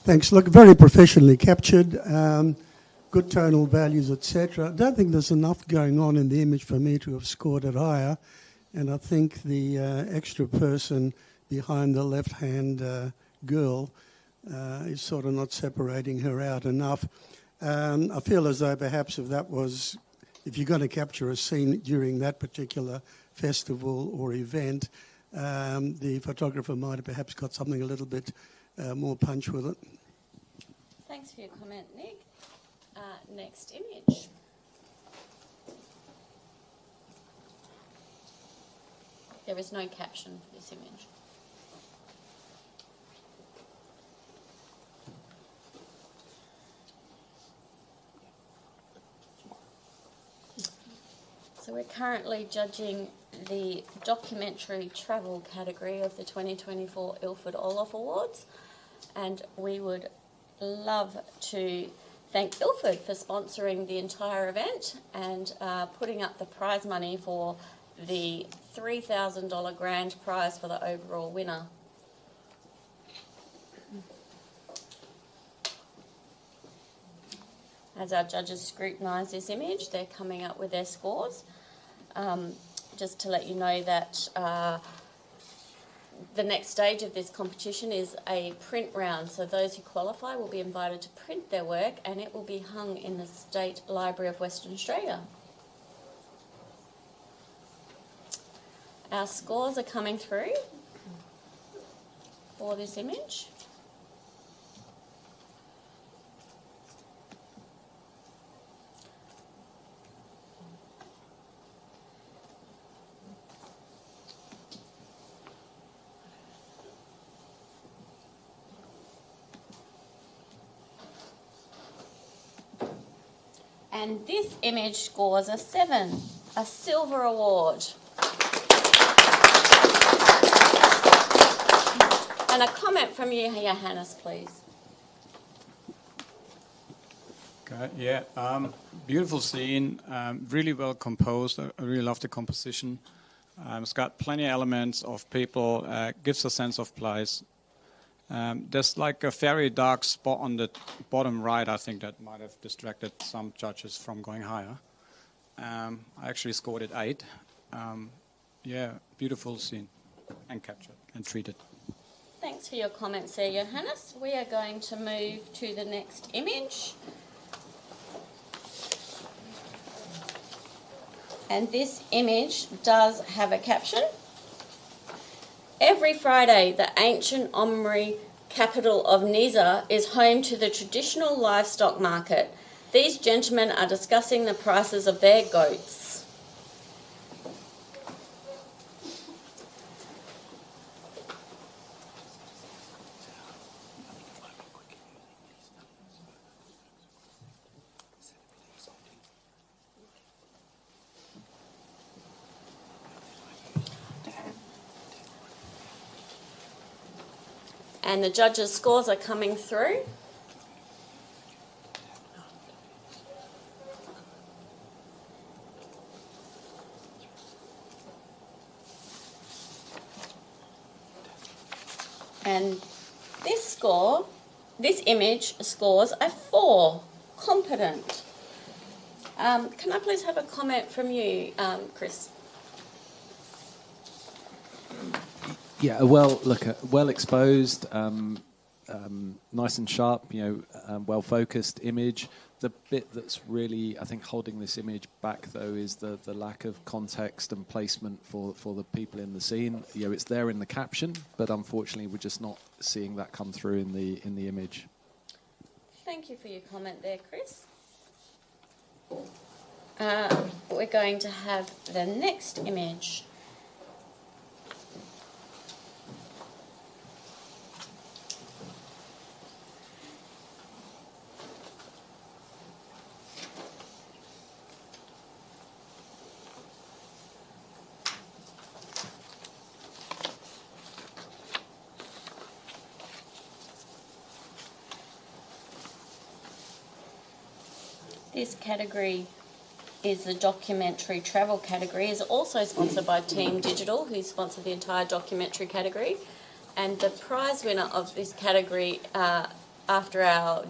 Thanks. Look, very professionally captured, good tonal values, etc. I don't think there's enough going on in the image for me to have scored it higher, and I think the extra person behind the left-hand girl is sort of not separating her out enough. I feel as though perhaps if you're going to capture a scene during that particular festival or event, the photographer might have perhaps got something a little bit more punch with it. Thanks for your comment, Nick. Next image. There is no caption for this image. So we're currently judging the documentary travel category of the 2024 Ilford Orloff Awards, and we would love to thank Ilford for sponsoring the entire event and putting up the prize money for the $3,000 grand prize for the overall winner. As our judges scrutinise this image, they're coming up with their scores. Just to let you know that the next stage of this competition is a print round. So those who qualify will be invited to print their work and it will be hung in the State Library of Western Australia. Our scores are coming through for this image. And this image scores a 7, a silver award. And a comment from you, Johannes, please. Okay, yeah, beautiful scene, really well composed. I really love the composition. It's got plenty of elements of people, gives a sense of place. There's like a very dark spot on the bottom right, I think, that might have distracted some judges from going higher. I actually scored it 8. Yeah, beautiful scene and captured and treated. Thanks for your comments there, Johannes. We are going to move to the next image. And this image does have a caption. Every Friday, the ancient Omri capital of Nizza is home to the traditional livestock market. These gentlemen are discussing the prices of their goats. And the judges' scores are coming through. And this image scores a 4, competent. Can I please have a comment from you, Chris? Yeah, well exposed, nice and sharp, well focused image. The bit that's really, I think, holding this image back, though, is the lack of context and placement for the people in the scene. It's there in the caption, but unfortunately, we're just not seeing that come through in the image. Thank you for your comment there, Chris. We're going to have the next image. This category is the documentary travel category. Is also sponsored by Team Digital, who sponsored the entire documentary category. And the prize winner of this category, after our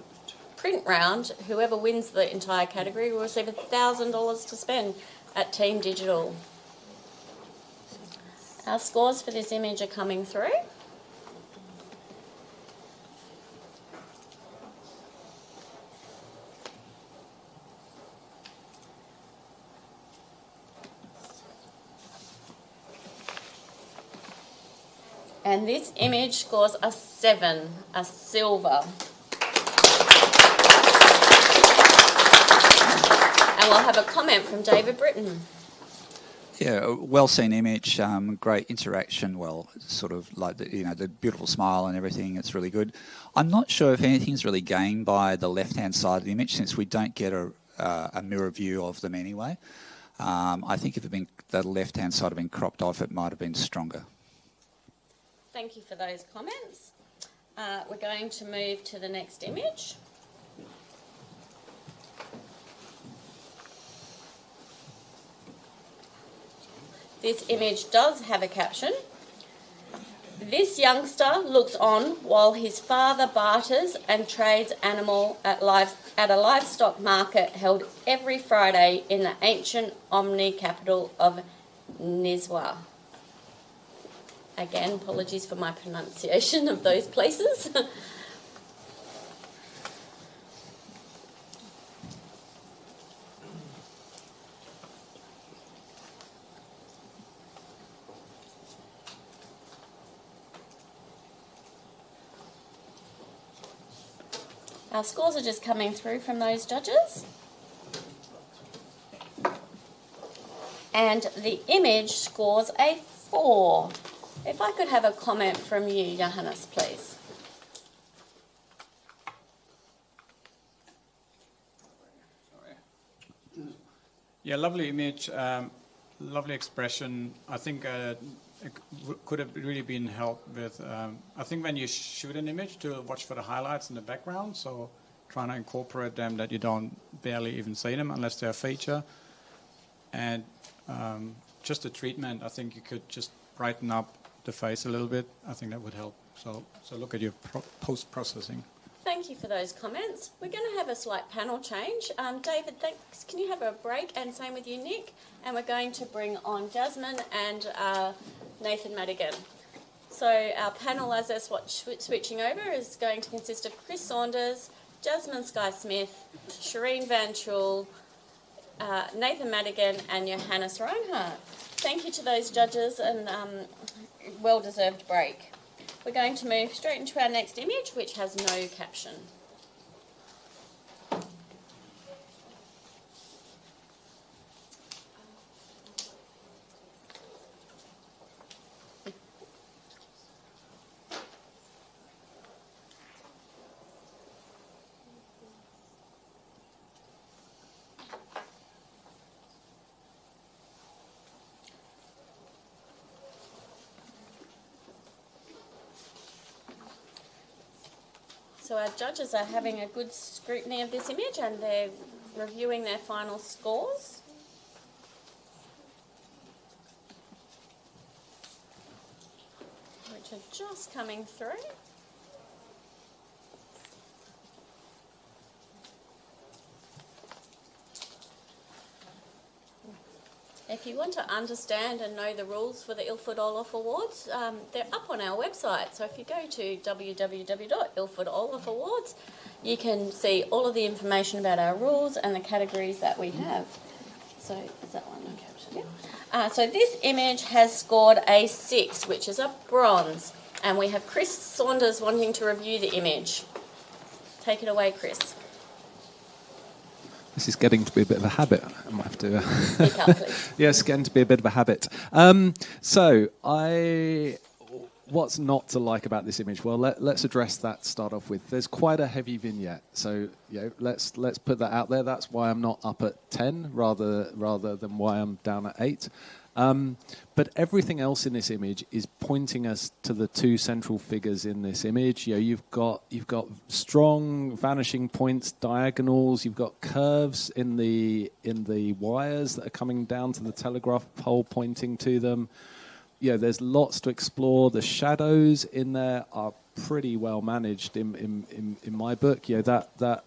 print round, whoever wins the entire category will receive $1,000 to spend at Team Digital. Our scores for this image are coming through. And this image scores a 7, a silver. And we'll have a comment from David Britton. Yeah, a well-seen image, great interaction, sort of like the beautiful smile and everything, it's really good. I'm not sure if anything's really gained by the left-hand side of the image, since we don't get a mirror view of them anyway. I think if the left-hand side had been cropped off, it might have been stronger. Thank you for those comments. We're going to move to the next image. This image does have a caption. This youngster looks on while his father barters and trades animal at a livestock market held every Friday in the ancient Omni capital of Nizwa. Again, apologies for my pronunciation of those places. Our scores are just coming through from those judges. And the image scores a 4. If I could have a comment from you, Johannes, please. Yeah, lovely image, lovely expression. I think it could have really been helped with, I think when you shoot an image, to watch for the highlights in the background, so trying to incorporate them that you don't barely even see them unless they're a feature. And just the treatment, I think you could just brighten up the face a little bit. I think that would help. So look at your post-processing. Thank you for those comments. We're going to have a slight panel change. David, thanks. Can you have a break? And same with you, Nick. And we're going to bring on Jasmine and Nathan Madigan. So our panel, as they're switching over, is going to consist of Chris Saunders, Jasmine Sky-Smith, Shireen Van Chul, Nathan Madigan and Johannes Reinhardt. Thank you to those judges and well-deserved break. We're going to move straight into our next image, which has no caption. So our judges are having a good scrutiny of this image and they're reviewing their final scores. Which are just coming through. If you want to understand and know the rules for the Ilford Orloff Awards, they're up on our website. So if you go to www.Ilford Orloff Awards, you can see all of the information about our rules and the categories that we have. So is that one? Okay. Yeah. So this image has scored a 6, which is a bronze. And we have Chris Saunders wanting to review the image. Take it away, Chris. This is getting to be a bit of a habit. I might have to... Speak up, please. Yes, getting to be a bit of a habit. What's not to like about this image? Well, let's address that to start off with. There's quite a heavy vignette. So, let's put that out there. That's why I'm not up at 10 rather than why I'm down at 8. But everything else in this image is pointing us to the two central figures in this image. You've got strong vanishing points, diagonals. You've got curves in the wires that are coming down to the telegraph pole, pointing to them. There's lots to explore. The shadows in there are pretty well managed in my book. That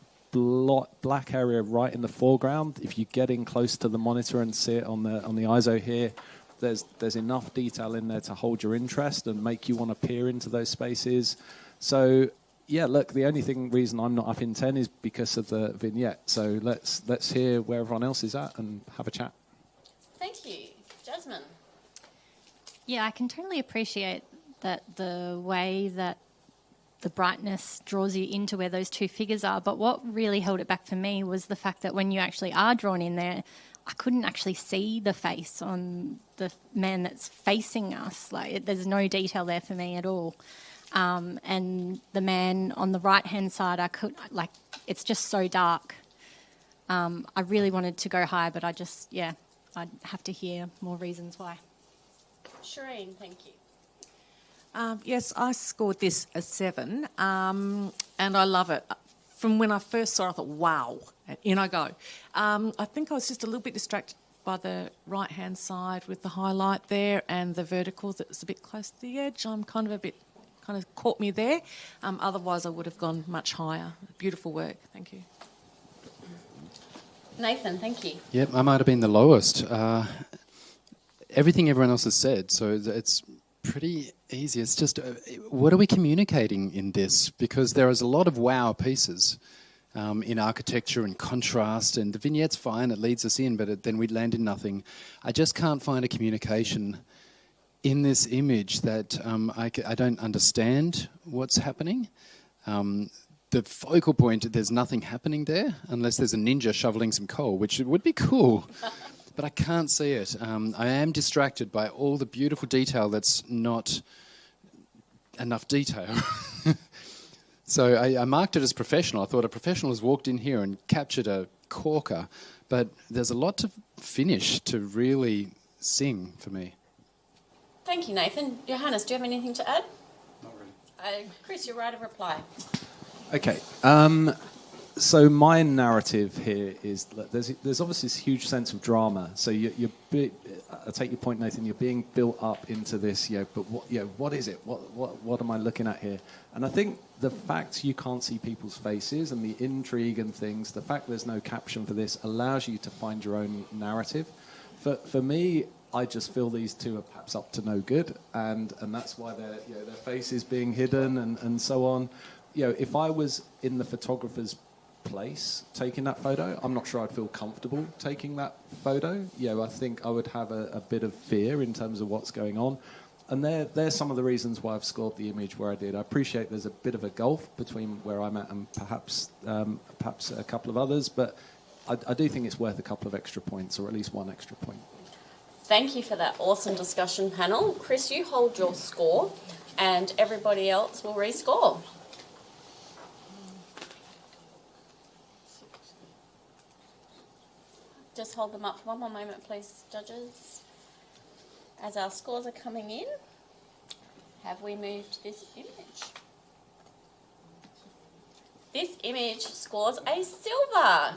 black area right in the foreground, if you get in close to the monitor and see it on the ISO here, there's enough detail in there to hold your interest and make you want to peer into those spaces. So look, the only reason I'm not up in 10 is because of the vignette. So let's hear where everyone else is at and have a chat. Thank you. Jasmine. Yeah, I can totally appreciate that the way that the brightness draws you into where those two figures are. But what really held it back for me was the fact that when you actually are drawn in there, I couldn't actually see the face on the man that's facing us. There's no detail there for me at all. And the man on the right-hand side, it's just so dark. I really wanted to go high, but I'd have to hear more reasons why. Shireen, thank you. Yes, I scored this a 7, and I love it. From when I first saw it, I thought, wow, and in I go. I think I was just a little bit distracted by the right-hand side with the highlight there and the vertical that's a bit close to the edge. I'm kind of caught me there. Otherwise, I would have gone much higher. Beautiful work. Thank you. Nathan, thank you. Yep, I might have been the lowest. Everything everyone else has said, so it's pretty easy. It's just, what are we communicating in this? Because there is a lot of wow pieces in architecture and contrast, and the vignette's fine, it leads us in, but then we land in nothing. I just can't find a communication in this image that I don't understand what's happening. The focal point, there's nothing happening there, unless there's a ninja shoveling some coal, which would be cool. But I can't see it. I am distracted by all the beautiful detail that's not enough detail. So I marked it as professional. I thought a professional has walked in here and captured a corker. But there's a lot to finish to really sing for me. Thank you, Nathan. Johannes, do you have anything to add? Not really. Chris, you're right of reply. Okay. So my narrative here is that there's obviously this huge sense of drama. So I take your point, Nathan. You're being built up into this. But what is it? What am I looking at here? And I think the fact you can't see people's faces and the intrigue and things, the fact there's no caption for this allows you to find your own narrative. For me, I just feel these two are perhaps up to no good, and that's why their face is being hidden and so on. If I was in the photographer's place taking that photo, I'm not sure I'd feel comfortable taking that photo. I think I would have a bit of fear in terms of what's going on. And there's some of the reasons why I've scored the image where I did. I appreciate there's a bit of a gulf between where I'm at and perhaps a couple of others, but I do think it's worth a couple of extra points, or at least one extra point. Thank you for that awesome discussion panel. Chris, you hold your score and everybody else will rescore. Just hold them up for one more moment, please, judges. As our scores are coming in, have we moved this image? This image scores a silver.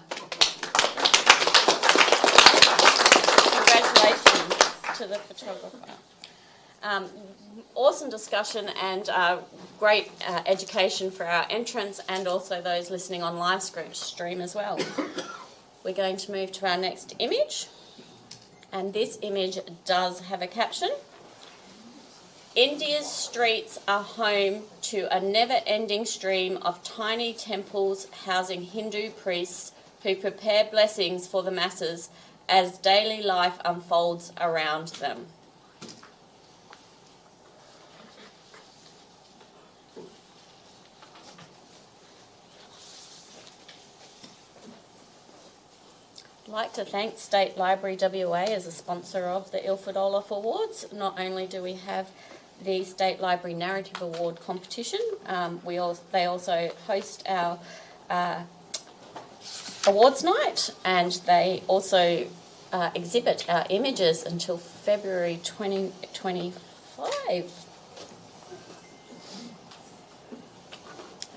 Congratulations to the photographer. Awesome discussion and great education for our entrants and also those listening on live stream as well. We're going to move to our next image, and this image does have a caption. India's streets are home to a never-ending stream of tiny temples housing Hindu priests who prepare blessings for the masses as daily life unfolds around them. I'd like to thank State Library WA as a sponsor of the Ilford Orloff Awards. Not only do we have the State Library Narrative Award competition, they also host our awards night, and they also exhibit our images until February 2025.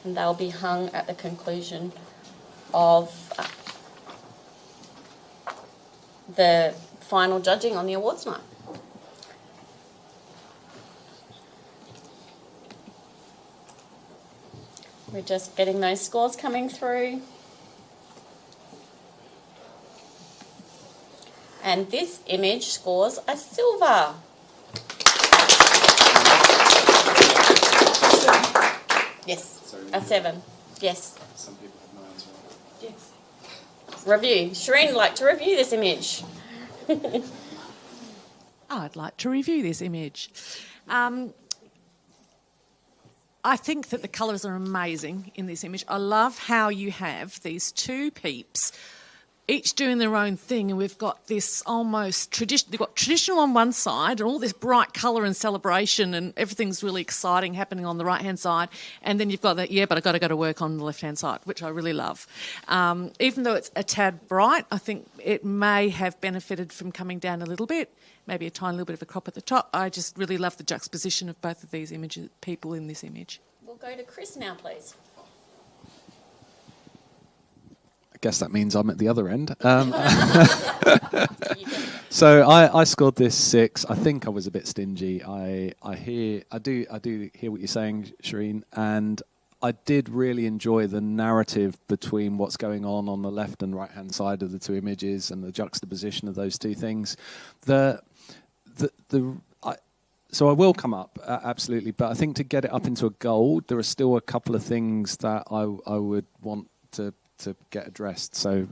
And they'll be hung at the conclusion of the final judging on the awards night. We're just getting those scores coming through. And this image scores a silver. Yes, a 7. Yes. Some people have 9 as well. Yes. Review. Shireen would like to review this image. I'd like to review this image. I think that the colours are amazing in this image. I love how you have these two peeps, each doing their own thing, and we've got this almost tradition. They've got traditional on one side, and all this bright colour and celebration, and everything's really exciting happening on the right-hand side. And then you've got that, but I've got to go to work on the left-hand side, which I really love. Even though it's a tad bright, I think it may have benefited from coming down a little bit, maybe a tiny little bit of a crop at the top. I just really love the juxtaposition of both of these images, people in this image. We'll go to Chris now, please. I guess that means I'm at the other end. So I scored this 6. I think I was a bit stingy. I do hear what you're saying, Shireen, and I did really enjoy the narrative between what's going on the left and right hand side of the two images and the juxtaposition of those two things. So I will come up, absolutely, but I think to get it up into a gold, there are still a couple of things that I would want to get addressed. So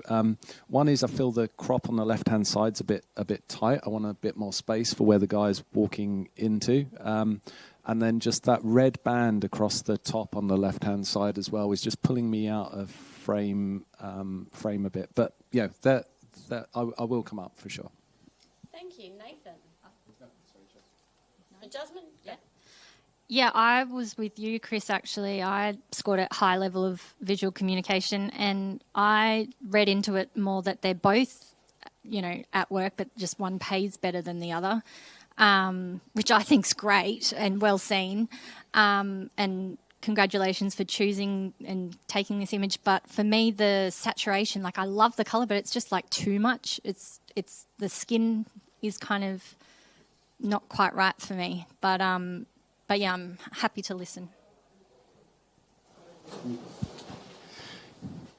one is I feel the crop on the left-hand side's a bit tight. I want a bit more space for where the guy's walking into. And then just that red band across the top on the left-hand side as well is just pulling me out of frame a bit. But yeah, that I will come up for sure. Thank you, Nathan. Jasmine? Yeah. Yeah, I was with you, Chris, actually. I scored a high level of visual communication, and I read into it more that they're both, at work, but just one pays better than the other, which I think's great and well seen. And congratulations for choosing and taking this image. But for me, the saturation, I love the colour, but it's just too much. It's the skin is kind of not quite right for me. But yeah, I'm happy to listen.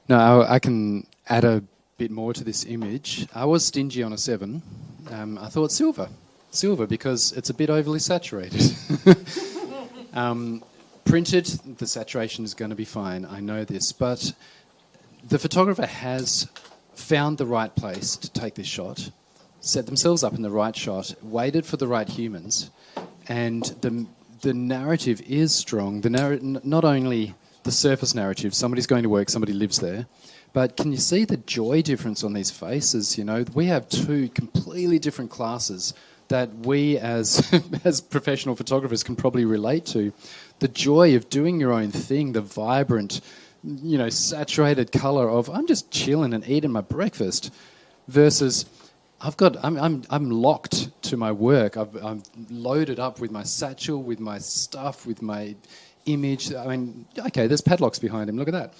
No, I can add a bit more to this image. I was stingy on a 7. I thought silver because it's a bit overly saturated. Printed, the saturation is going to be fine. I know this, but the photographer has found the right place to take this shot, set themselves up in the right shot, waited for the right humans, and the narrative is strong. Not only the surface narrative, somebody's going to work, somebody lives there, but can you see the joy difference on these faces? You know, we have two completely different classes that we as as professional photographers can probably relate to. The joy of doing your own thing, the vibrant, you know, saturated colour of I'm just chilling and eating my breakfast, versus I'm locked to my work. I'm loaded up with my satchel, with my stuff, with my image. I mean, okay, there's padlocks behind him. Look at that.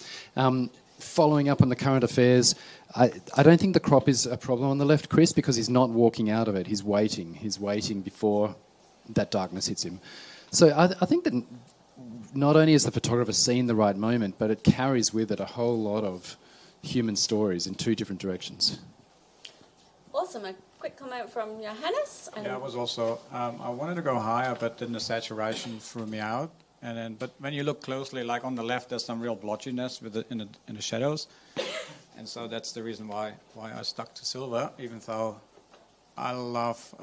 Following up on the current affairs, I don't think the crop is a problem on the left, Chris, because he's not walking out of it. He's waiting. He's waiting before that darkness hits him. So I think that not only has the photographer seen the right moment, but it carries with it a whole lot of human stories in two different directions. Awesome. A quick comment from Johannes. Yeah, I was also, I wanted to go higher, but then the saturation threw me out. But when you look closely, like on the left, there's some real blotchiness in the shadows. And so that's the reason why I stuck to silver, even though I love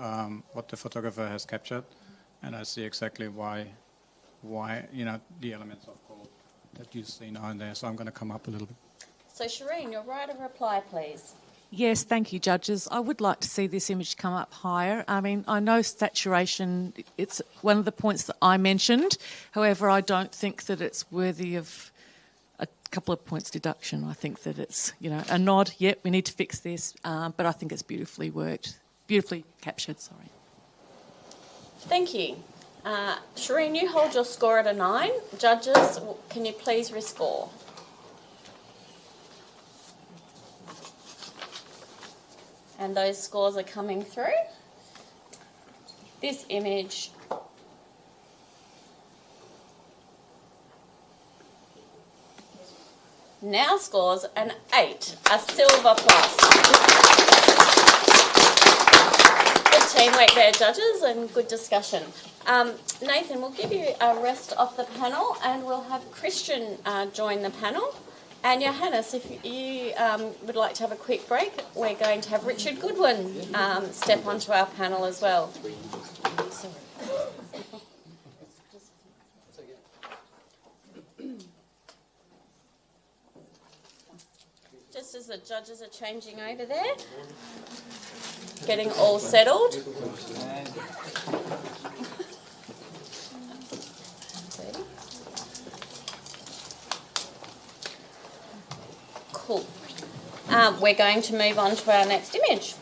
what the photographer has captured. And I see exactly why you know, the elements of gold that you see now and there. So I'm going to come up a little bit. So Shireen, your right of reply, please. Yes, thank you, judges. I would like to see this image come up higher. I mean, I know saturation, it's one of the points that I mentioned. However, I don't think that it's worthy of a couple of points deduction. I think that it's, you know, a nod, yep, we need to fix this, but I think it's beautifully worked, beautifully captured, sorry. Thank you. Shireen, you hold your score at a 9. Judges, can you please rescore? And those scores are coming through. This image now scores an 8, a silver plus. Good teamwork there, judges, and good discussion. Nathan, we'll give you a rest off the panel and we'll have Christian join the panel. And Johannes, if you would like to have a quick break, we're going to have Richard Goodwin step onto our panel as well. Just as the judges are changing over there, getting all settled. Cool. We're going to move on to our next image.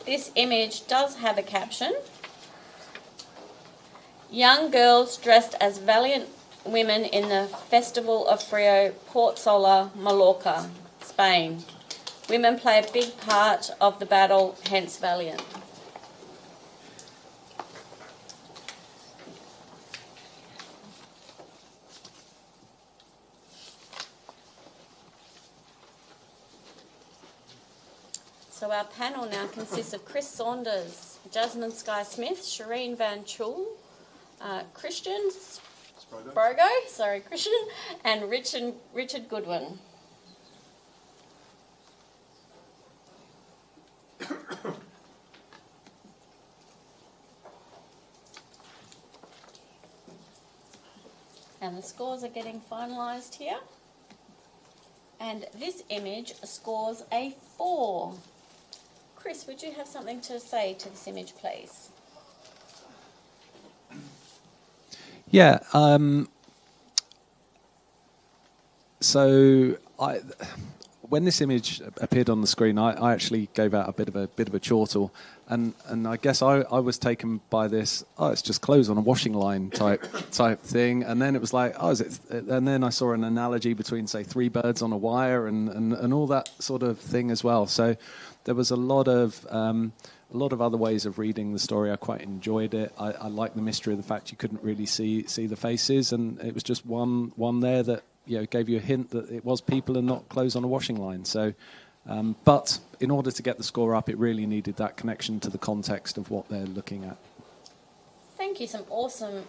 This image does have a caption. Young girls dressed as valiant women in the Festival of Frio, Port Soler, Mallorca, Spain. Women play a big part of the battle, hence valiant. So our panel now consists of Chris Saunders, Jasmine Sky Smith, Shireen Van Chul, Christian Christian, and Richard Goodwin. And the scores are getting finalised here. And this image scores a 4. Chris, would you have something to say to this image, please? Yeah. So when this image appeared on the screen, I actually gave out a bit of a chortle, and I guess I was taken by this. Oh, it's just clothes on a washing line type thing, and then it was like, oh, is it? And then I saw an analogy between, say, three birds on a wire, and all that sort of thing as well. So there was a lot of other ways of reading the story. I quite enjoyed it. I liked the mystery of the fact you couldn't really see the faces, and it was just one there that gave you a hint that it was people and not clothes on a washing line. So, but in order to get the score up, it really needed that connection to the context of what they're looking at. Thank you. Some awesome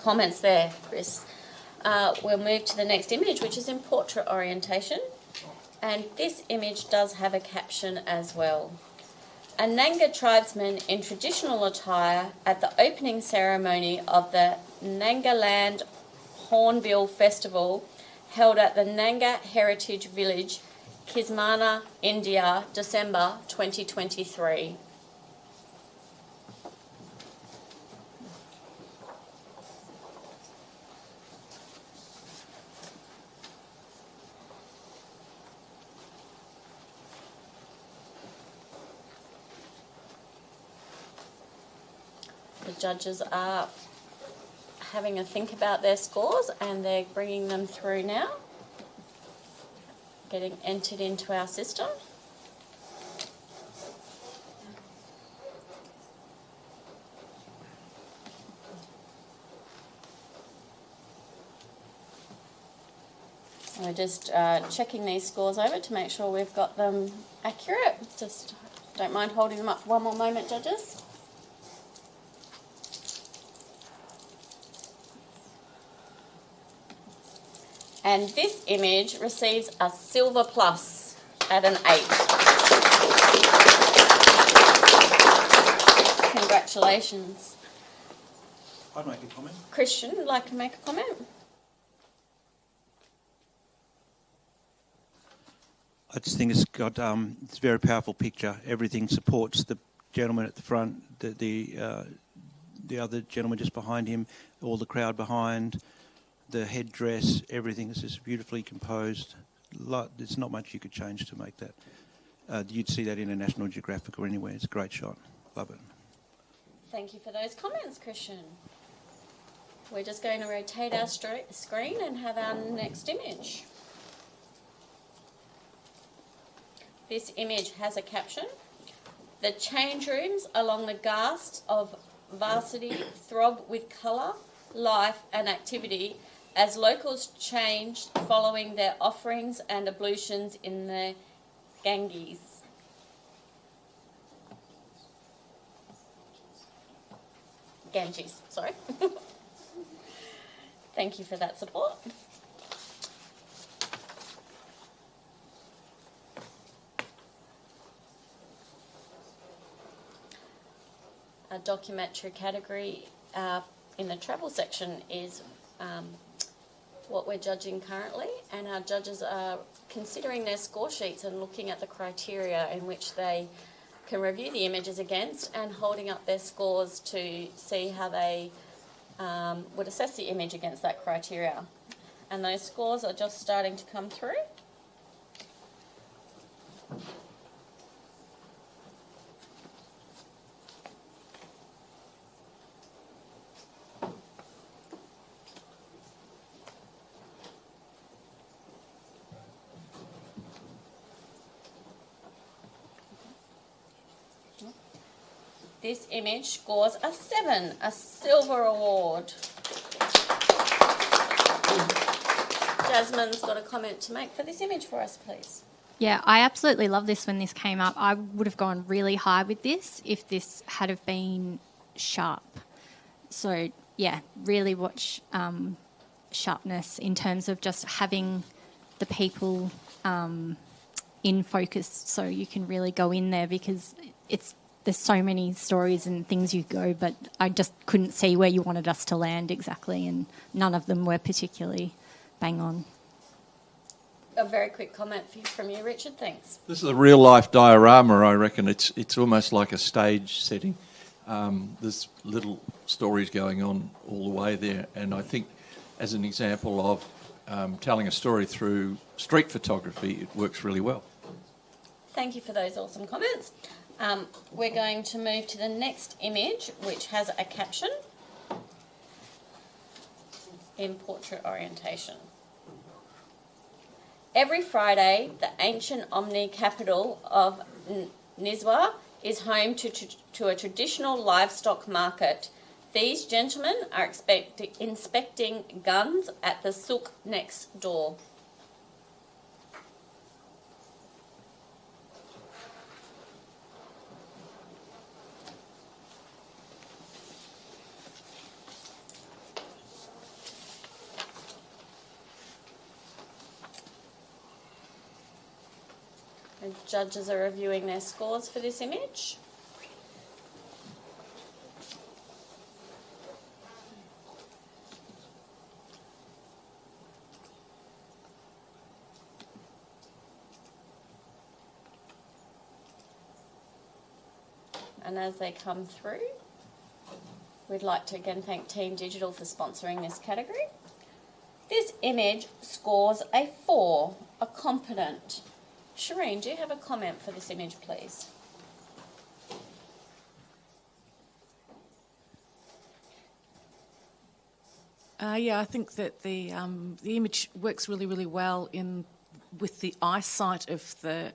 comments there, Chris. We'll move to the next image, which is in portrait orientation. And this image does have a caption as well. A Nanga tribesman in traditional attire at the opening ceremony of the Nangaland Hornbill Festival held at the Nanga Heritage Village, Kismana, India, December 2023. The judges are having a think about their scores and they're bringing them through now, getting entered into our system. We're just checking these scores over to make sure we've got them accurate. Just don't mind holding them up one more moment, judges. And this image receives a silver plus at an 8. Congratulations. I'd make a comment. Christian, would like to make a comment? I just think it's got it's a very powerful picture. Everything supports the gentleman at the front, the other gentleman just behind him, all the crowd behind. The headdress, everything is just beautifully composed. There's not much you could change to make that. You'd see that in a National Geographic or anywhere. It's a great shot. Love it. Thank you for those comments, Christian. We're just going to rotate our screen and have our next image. This image has a caption. The change rooms along the Ghast of Varsity throb with colour, life and activity as locals changed following their offerings and ablutions in the Ganges. Sorry. Thank you for that support. A documentary category in the travel section is what we're judging currently, and our judges are considering their score sheets and looking at the criteria in which they can review the images against and holding up their scores to see how they would assess the image against that criteria. And those scores are just starting to come through. This image scores a 7, a silver award. Jasmine's got a comment to make for this image for us, please. Yeah, I absolutely love this when this came up. I would have gone really high with this if this had have been sharp. So, yeah, really watch sharpness in terms of just having the people in focus so you can really go in there, because there's so many stories and things you go, but I just couldn't see where you wanted us to land exactly, and none of them were particularly bang on. A very quick comment from you, Richard. Thanks. This is a real-life diorama, I reckon. It's almost like a stage setting. There's little stories going on all the way there, and I think as an example of telling a story through street photography, it works really well. Thank you for those awesome comments. We're going to move to the next image, which has a caption in portrait orientation. Every Friday, the ancient Omni capital of Nizwa is home to a traditional livestock market. These gentlemen are inspecting guns at the souk next door. And judges are reviewing their scores for this image. And as they come through, we'd like to again thank Team Digital for sponsoring this category. This image scores a 4, a competent. Shireen, do you have a comment for this image, please? Yeah, I think that the image works really, really well with the eyesight of the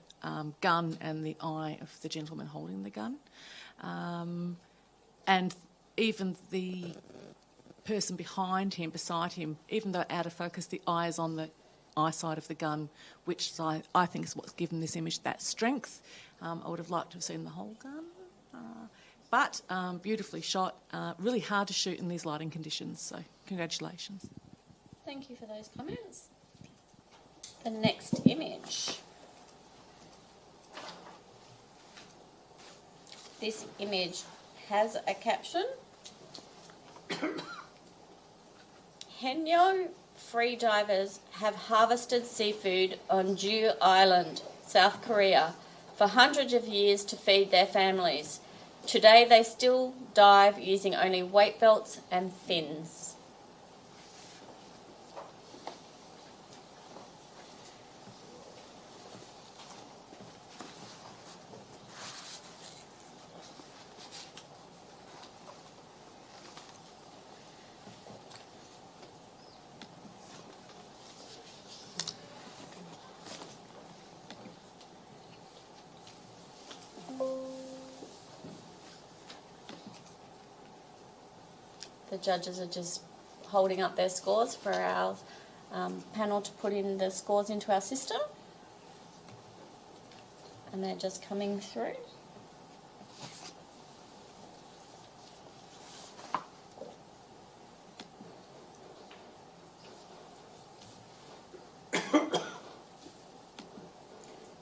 gun and the eye of the gentleman holding the gun. And even the person behind him, beside him, even though out of focus, the eye is on the eyesight of the gun, which I think is what's given this image that strength. I would have liked to have seen the whole gun, but beautifully shot, really hard to shoot in these lighting conditions, so congratulations. Thank you for those comments. The next image. This image has a caption. Henyo freedivers have harvested seafood on Jew Island, South Korea, for hundreds of years to feed their families. Today they still dive using only weight belts and fins. The judges are just holding up their scores for our panel to put in the scores into our system. And they're just coming through.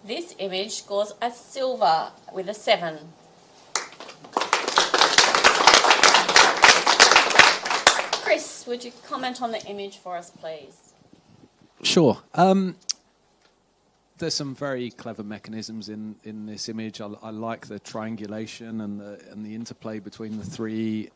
This image scores a silver with a 7. Chris, would you comment on the image for us, please? Sure. There's some very clever mechanisms in this image. I like the triangulation and the interplay between the three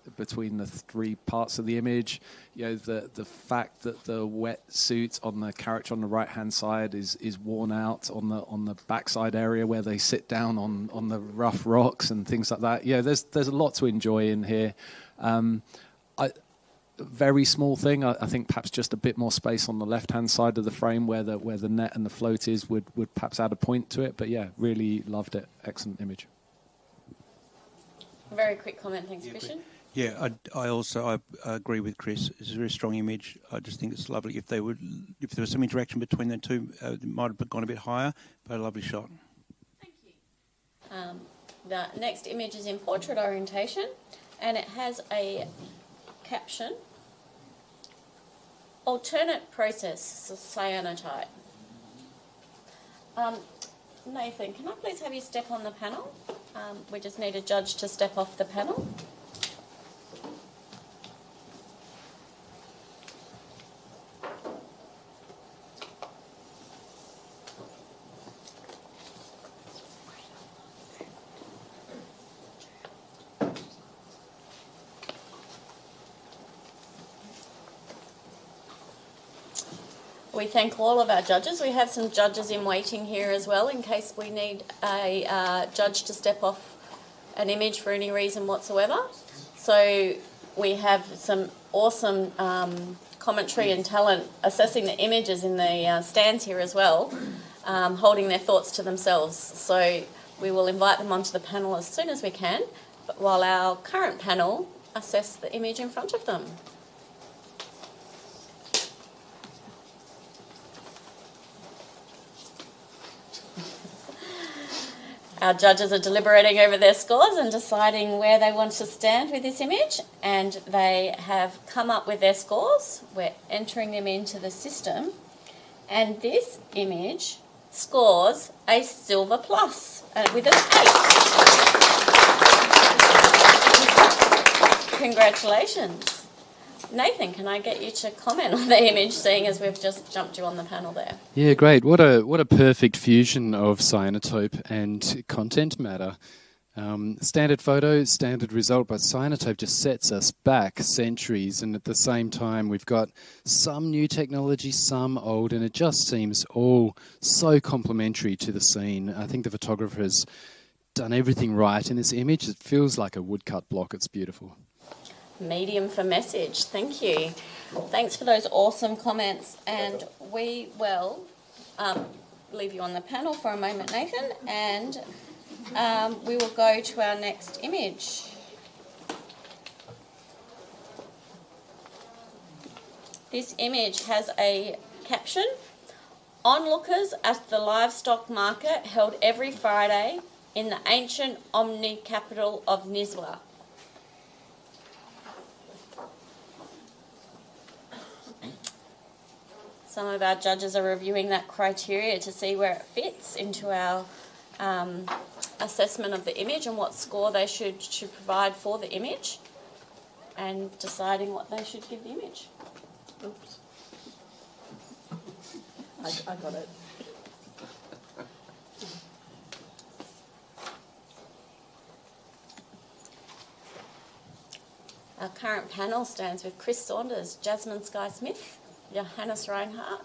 parts of the image. You know, the fact that the wetsuit on the character on the right hand side is worn out on the backside area where they sit down on the rough rocks and things like that. Yeah, there's a lot to enjoy in here. Very small thing. I think perhaps just a bit more space on the left-hand side of the frame where the net and the float is would perhaps add a point to it. But yeah, really loved it. Excellent image. Very quick comment, thanks, Christian. Yeah, I agree with Chris. It's a very strong image. I just think it's lovely. If there was some interaction between the two, it might have gone a bit higher. But a lovely shot. Thank you. The next image is in portrait orientation, and it has a caption. Alternate process cyanotype. Nathan, can I please have you step on the panel? We just need a judge to step off the panel. we thank all of our judges. We have some judges in waiting here as well in case we need a judge to step off an image for any reason whatsoever. So we have some awesome commentary and talent assessing the images in the stands here as well, holding their thoughts to themselves. So we will invite them onto the panel as soon as we can, but while our current panel assess the image in front of them. Our judges are deliberating over their scores and deciding where they want to stand with this image, and they have come up with their scores. We're entering them into the system, and this image scores a silver plus with an 8. Congratulations. Nathan, can I get you to comment on the image, seeing as we've just jumped you on the panel there? Yeah, great. What a perfect fusion of cyanotope and content matter. Standard photo, standard result, but cyanotope just sets us back centuries, and at the same time we've got some new technology, some old, and it just seems all so complementary to the scene. I think the photographer's done everything right in this image. It feels like a woodcut block. It's beautiful. Medium for message. Thank you. Thanks for those awesome comments, and we will leave you on the panel for a moment, Nathan, and we will go to our next image. This image has a caption: "Onlookers at the livestock market held every Friday in the ancient Omni capital of Niswa." Some of our judges are reviewing that criteria to see where it fits into our assessment of the image and what score they should provide for the image, and deciding what they should give the image. Oops. I got it. Our current panel stands with Chris Saunders, Jasmine Sky Smith, Johannes Reinhardt.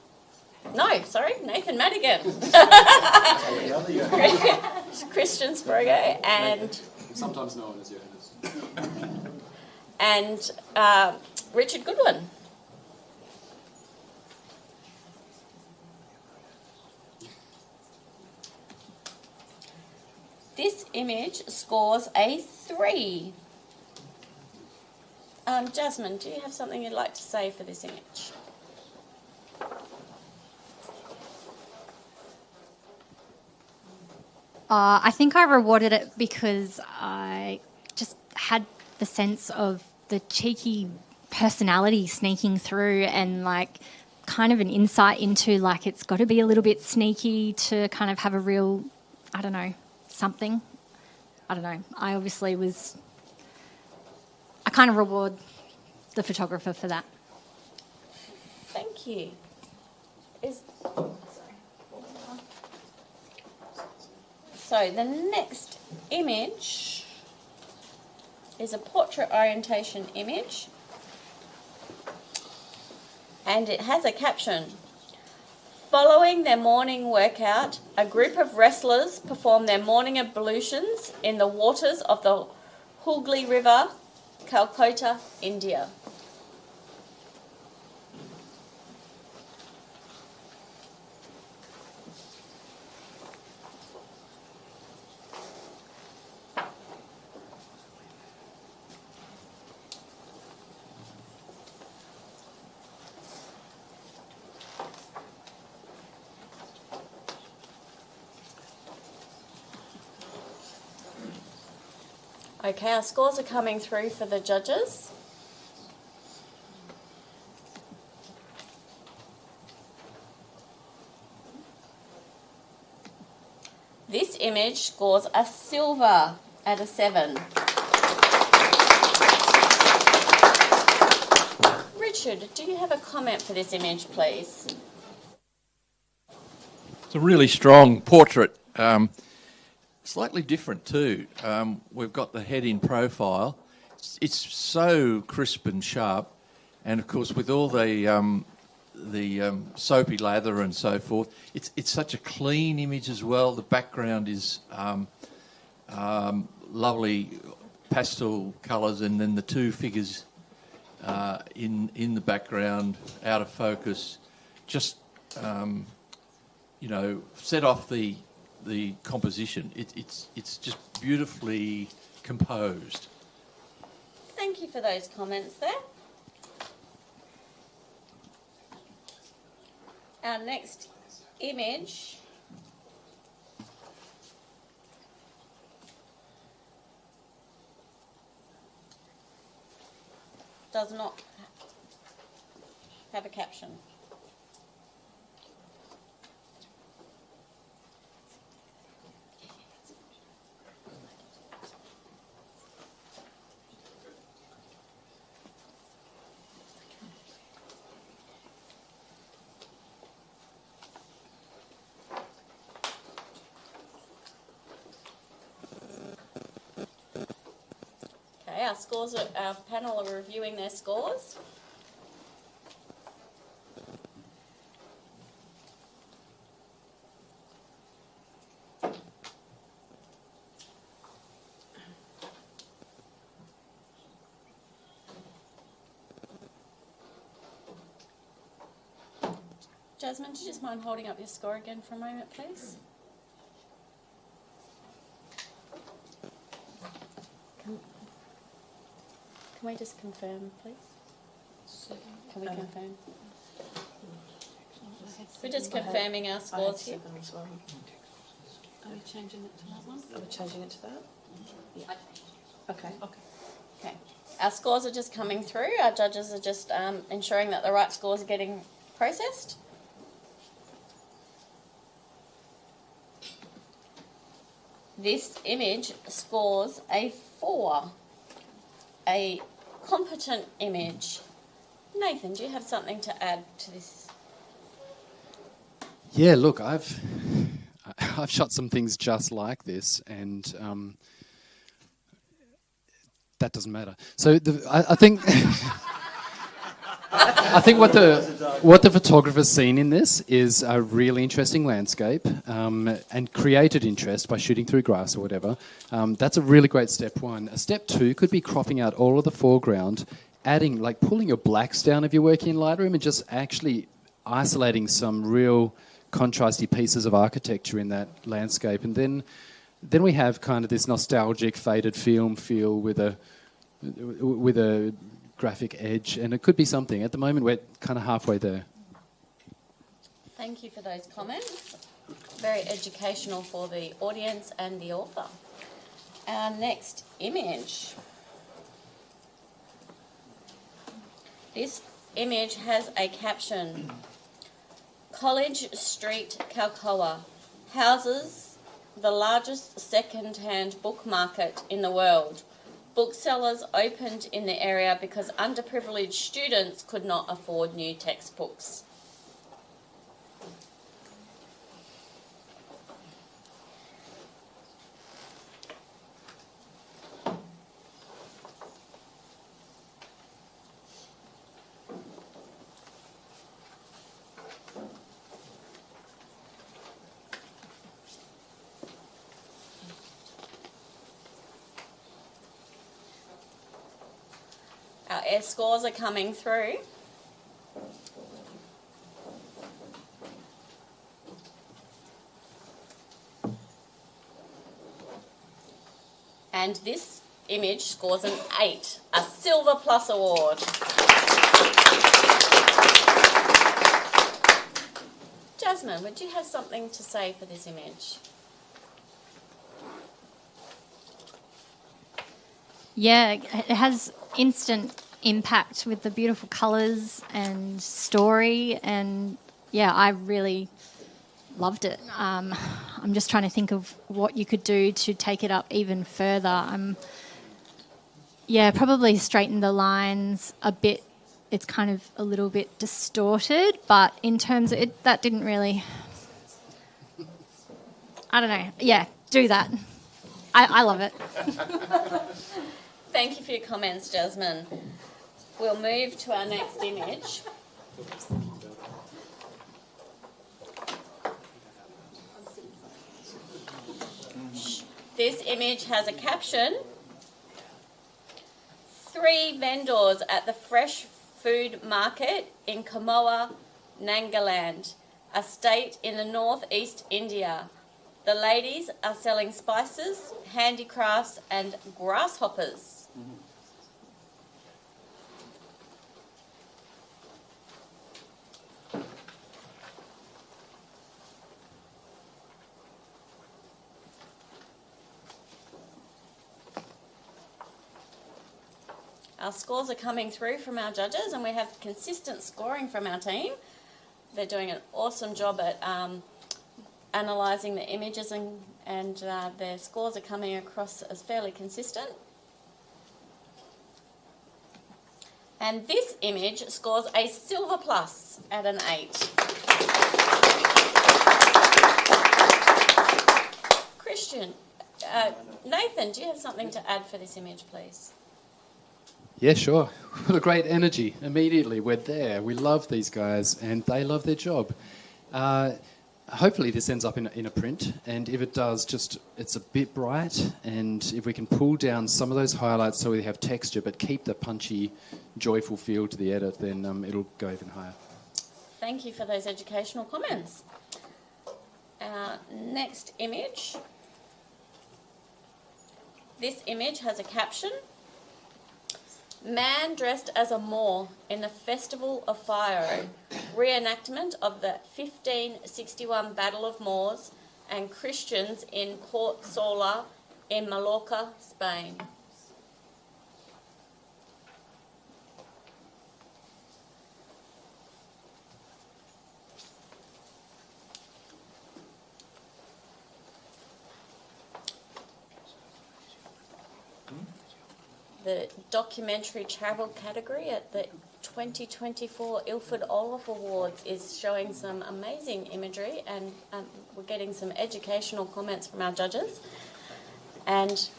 No, sorry, Nathan Madigan. Christian Sprogo and... Sometimes known as Johannes. And Richard Goodwin. This image scores a 3. Jasmine, do you have something you'd like to say for this image? I think I rewarded it because I just had the sense of the cheeky personality sneaking through, and like kind of an insight into like it's got to be a little bit sneaky to kind of have a real, I don't know, something. I don't know. I kind of reward the photographer for that. Thank you. So the next image is a portrait orientation image, and it has a caption: "Following their morning workout, a group of wrestlers perform their morning ablutions in the waters of the Hooghly River, Calcutta, India." Okay, our scores are coming through for the judges. This image scores a silver at a 7. Richard, do you have a comment for this image, please? It's a really strong portrait. Slightly different too. We've got the head in profile. It's so crisp and sharp, and of course with all the soapy lather and so forth. It's such a clean image as well. The background is lovely pastel colours, and then the two figures in the background, out of focus, just set off the composition. It's just beautifully composed. Thank you for those comments there. Our next image does not have a caption. Our panel are reviewing their scores. Jasmine, do you just mind holding up your score again for a moment, please? Can we just confirm, please? Can we confirm? We're just confirming our scores here. Are we changing it to that one? Are we changing it to that? Yeah. Okay. Okay. Our scores are just coming through. Our judges are just ensuring that the right scores are getting processed. This image scores a 4. A competent image. Nathan, do you have something to add to this? Yeah, look, I've shot some things just like this, and that doesn't matter. So I think I think what the photographer's seen in this is a really interesting landscape and created interest by shooting through grass or whatever. That's a really great step one. A step two could be cropping out all of the foreground, adding, like pulling your blacks down if you're working in Lightroom and just actually isolating some real contrasty pieces of architecture in that landscape. And then we have kind of this nostalgic faded film feel with a graphic edge, and it could be something. At the moment, we're kind of halfway there. Thank you for those comments. Very educational for the audience and the author. Our next image. This image has a caption. College Street, Kalkoa houses the largest second-hand book market in the world. Booksellers opened in the area because underprivileged students could not afford new textbooks. Our air scores are coming through. And this image scores an 8, a Silver Plus award. Jasmine, would you have something to say for this image? Yeah, it has instant impact with the beautiful colours and story, and yeah, I really loved it. I'm just trying to think of what you could do to take it up even further. Probably straighten the lines a bit. It's kind of a little bit distorted, but in terms of it, that didn't really, I don't know. Yeah, do that. I love it. Thank you for your comments, Jasmine. We'll move to our next image. This image has a caption: 3 vendors at the fresh food market in Kamoa, Nagaland, a state in the northeast India. The ladies are selling spices, handicrafts and grasshoppers. Our scores are coming through from our judges, and we have consistent scoring from our team. They're doing an awesome job at analysing the images, and their scores are coming across as fairly consistent. And this image scores a silver plus at an 8. Christian, Nathan, do you have something to add for this image, please? Yeah, sure. What a great energy. Immediately, we're there. We love these guys, and they love their job. Hopefully this ends up in a print, and if it does, it's a bit bright, and if we can pull down some of those highlights so we have texture, but keep the punchy, joyful feel to the edit, then it'll go even higher. Thank you for those educational comments. Our next image. This image has a caption: Man dressed as a Moor in the Festival of Fire, reenactment of the 1561 Battle of Moors, and Christians in Port Sola in Mallorca, Spain. The documentary travel category at the 2024 Ilford Orloff Awards is showing some amazing imagery, and we're getting some educational comments from our judges. And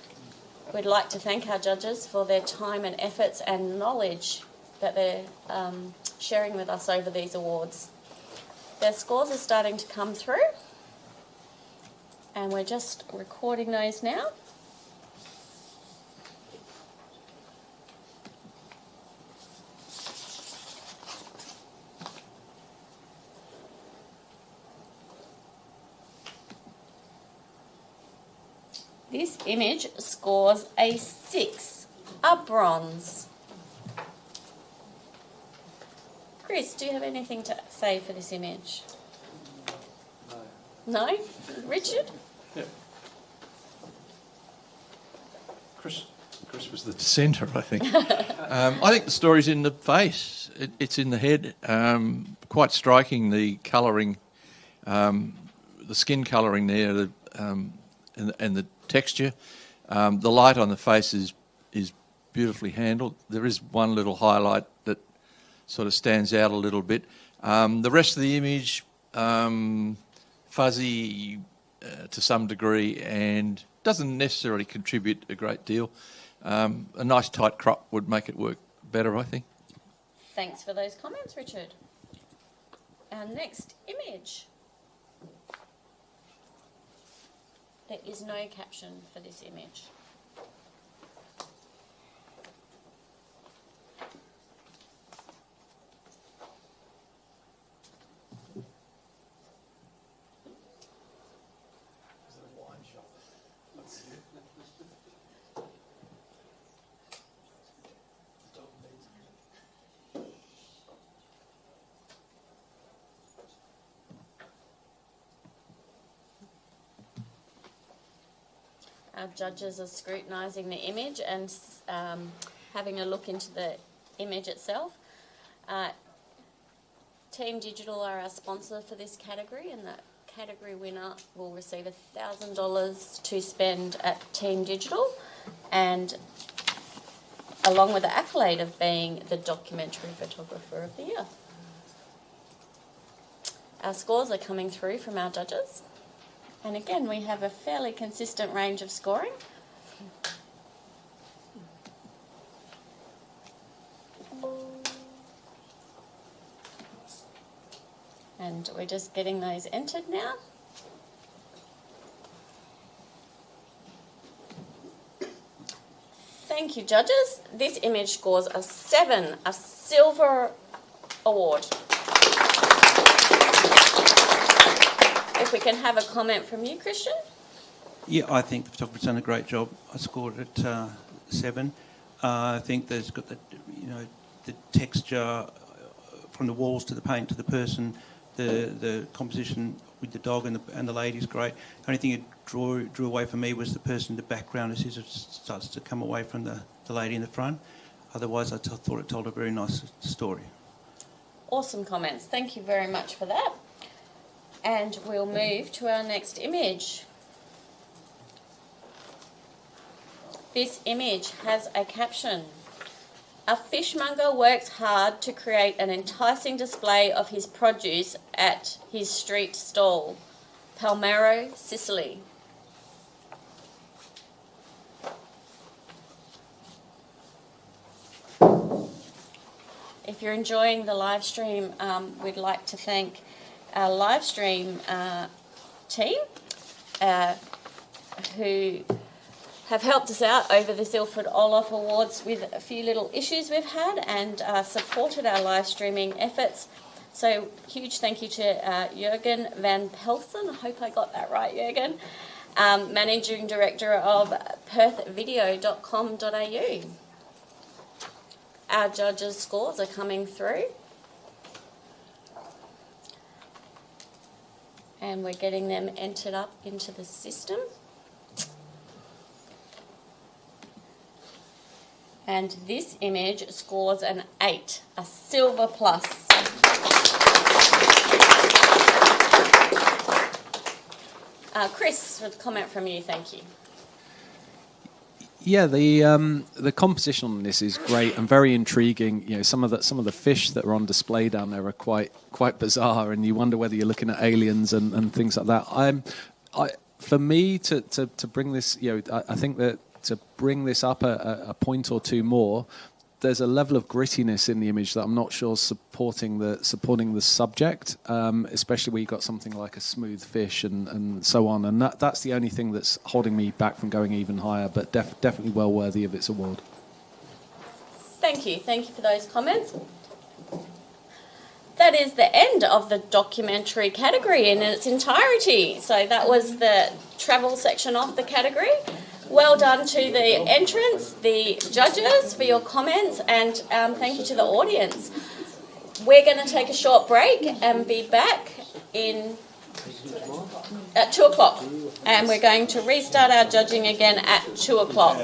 we'd like to thank our judges for their time and efforts and knowledge that they're sharing with us over these awards. Their scores are starting to come through, and we're just recording those now. This image scores a 6, a bronze. Chris, do you have anything to say for this image? No. No? Richard? Yeah. Chris was the dissenter, I think. I think the story's in the face. It's in the head. Quite striking, the colouring, the skin colouring there, and the texture. The light on the face is beautifully handled. There is one little highlight that sort of stands out a little bit. The rest of the image, fuzzy to some degree, and doesn't necessarily contribute a great deal. A nice tight crop would make it work better, I think. Thanks for those comments, Richard. Our next image. There is no caption for this image. Our judges are scrutinising the image and having a look into the image itself. Team Digital are our sponsor for this category, and the category winner will receive $1,000 to spend at Team Digital, and along with the accolade of being the documentary photographer of the year. Our scores are coming through from our judges. And again, we have a fairly consistent range of scoring. And we're just getting those entered now. Thank you, judges. This image scores a 7, a silver award. If we can have a comment from you, Christian. Yeah, I think the photographer's done a great job. I scored it 7. I think there's got the, the texture from the walls to the paint to the person, the composition with the dog and the lady's great. The only thing it drew away from me was the person in the background as it starts to come away from the lady in the front. Otherwise, I thought it told a very nice story. Awesome comments. Thank you very much for that. And we'll move to our next image. This image has a caption. A fishmonger works hard to create an enticing display of his produce at his street stall. Palmero, Sicily. If you're enjoying the live stream, we'd like to thank our live stream team who have helped us out over this Ilford Orloff Awards with a few little issues we've had and supported our live streaming efforts. So huge thank you to Jurgen van Pelsen, I hope I got that right, Jurgen, Managing Director of perthvideo.com.au. Our judges' scores are coming through. And we're getting them entered up into the system. And this image scores an 8, a silver plus. Chris, with a comment from you, thank you. Yeah, the composition on this is great and very intriguing. You know, some of the fish that are on display down there are quite bizarre, and you wonder whether you're looking at aliens and things like that. For me to bring this, I think that to bring this up a point or two more, there's a level of grittiness in the image that I'm not sure is supporting the subject, especially where you've got something like a smooth fish and so on. And that's the only thing that's holding me back from going even higher, but definitely well worthy of its award. Thank you for those comments. That is the end of the documentary category in its entirety. So that was the travel section of the category. Well done to the entrants, the judges for your comments, and thank you to the audience. We're going to take a short break and be back at 2 o'clock. And we're going to restart our judging again at 2 o'clock.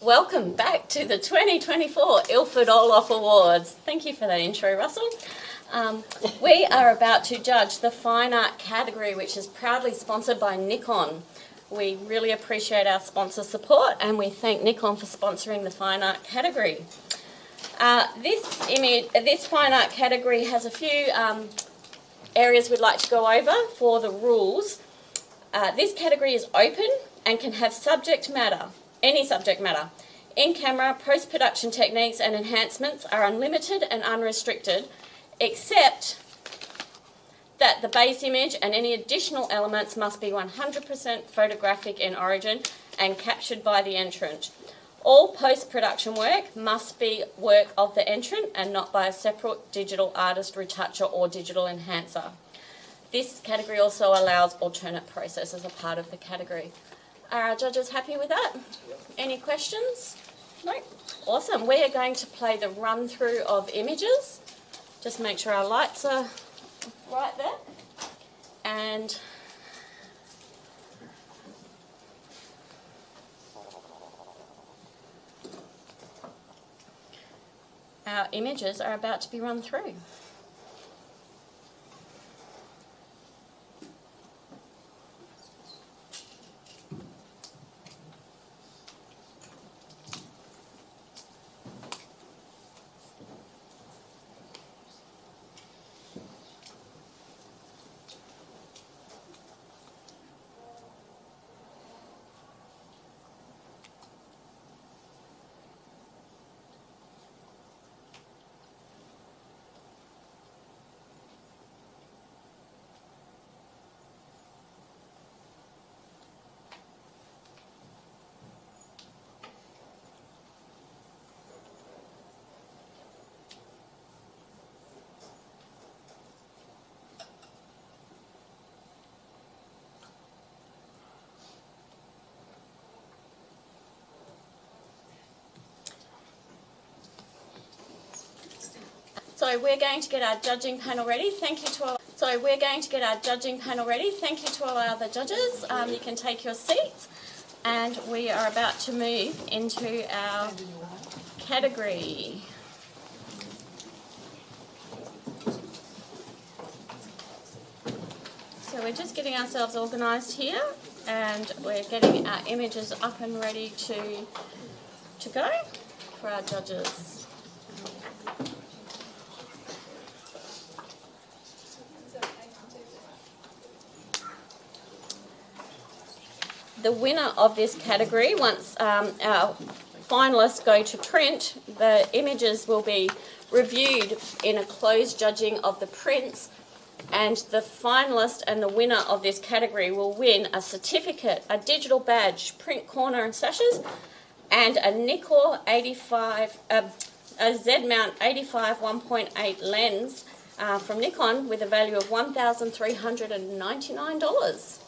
Welcome back to the 2024 Ilford Orloff Awards. Thank you for that intro, Russell. We are about to judge the Fine Art category, which is proudly sponsored by Nikon. We really appreciate our sponsor support, and we thank Nikon for sponsoring the Fine Art category. This Fine Art category has a few areas we'd like to go over for the rules. This category is open and can have subject matter, any subject matter. In-camera, post-production techniques and enhancements are unlimited and unrestricted, except that the base image and any additional elements must be 100% photographic in origin and captured by the entrant. All post-production work must be work of the entrant and not by a separate digital artist, retoucher or digital enhancer. This category also allows alternate process as a part of the category. Are our judges happy with that? Any questions? No? Awesome. We are going to play the run-through of images. Just make sure our lights are right there. And our images are about to be run through. So we're going to get our judging panel ready. Thank you to all. So we're going to get our judging panel ready. Thank you to all our other judges. You can take your seats, and we are about to move into our category. So we're just getting ourselves organised here, and we're getting our images up and ready to go for our judges. The winner of this category, once our finalists go to print, the images will be reviewed in a closed judging of the prints, and the finalist and the winner of this category will win a certificate, a digital badge, print corner and sashes, and a Nikon 85, a Z-mount 85 1.8 lens from Nikon with a value of $1,399.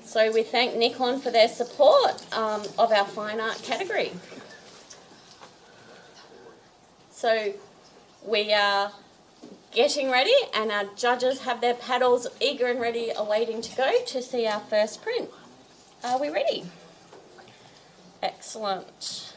So we thank Nikon for their support of our fine art category. So we are getting ready, and our judges have their paddles eager and ready, awaiting to go to see our first print. Are we ready? Excellent.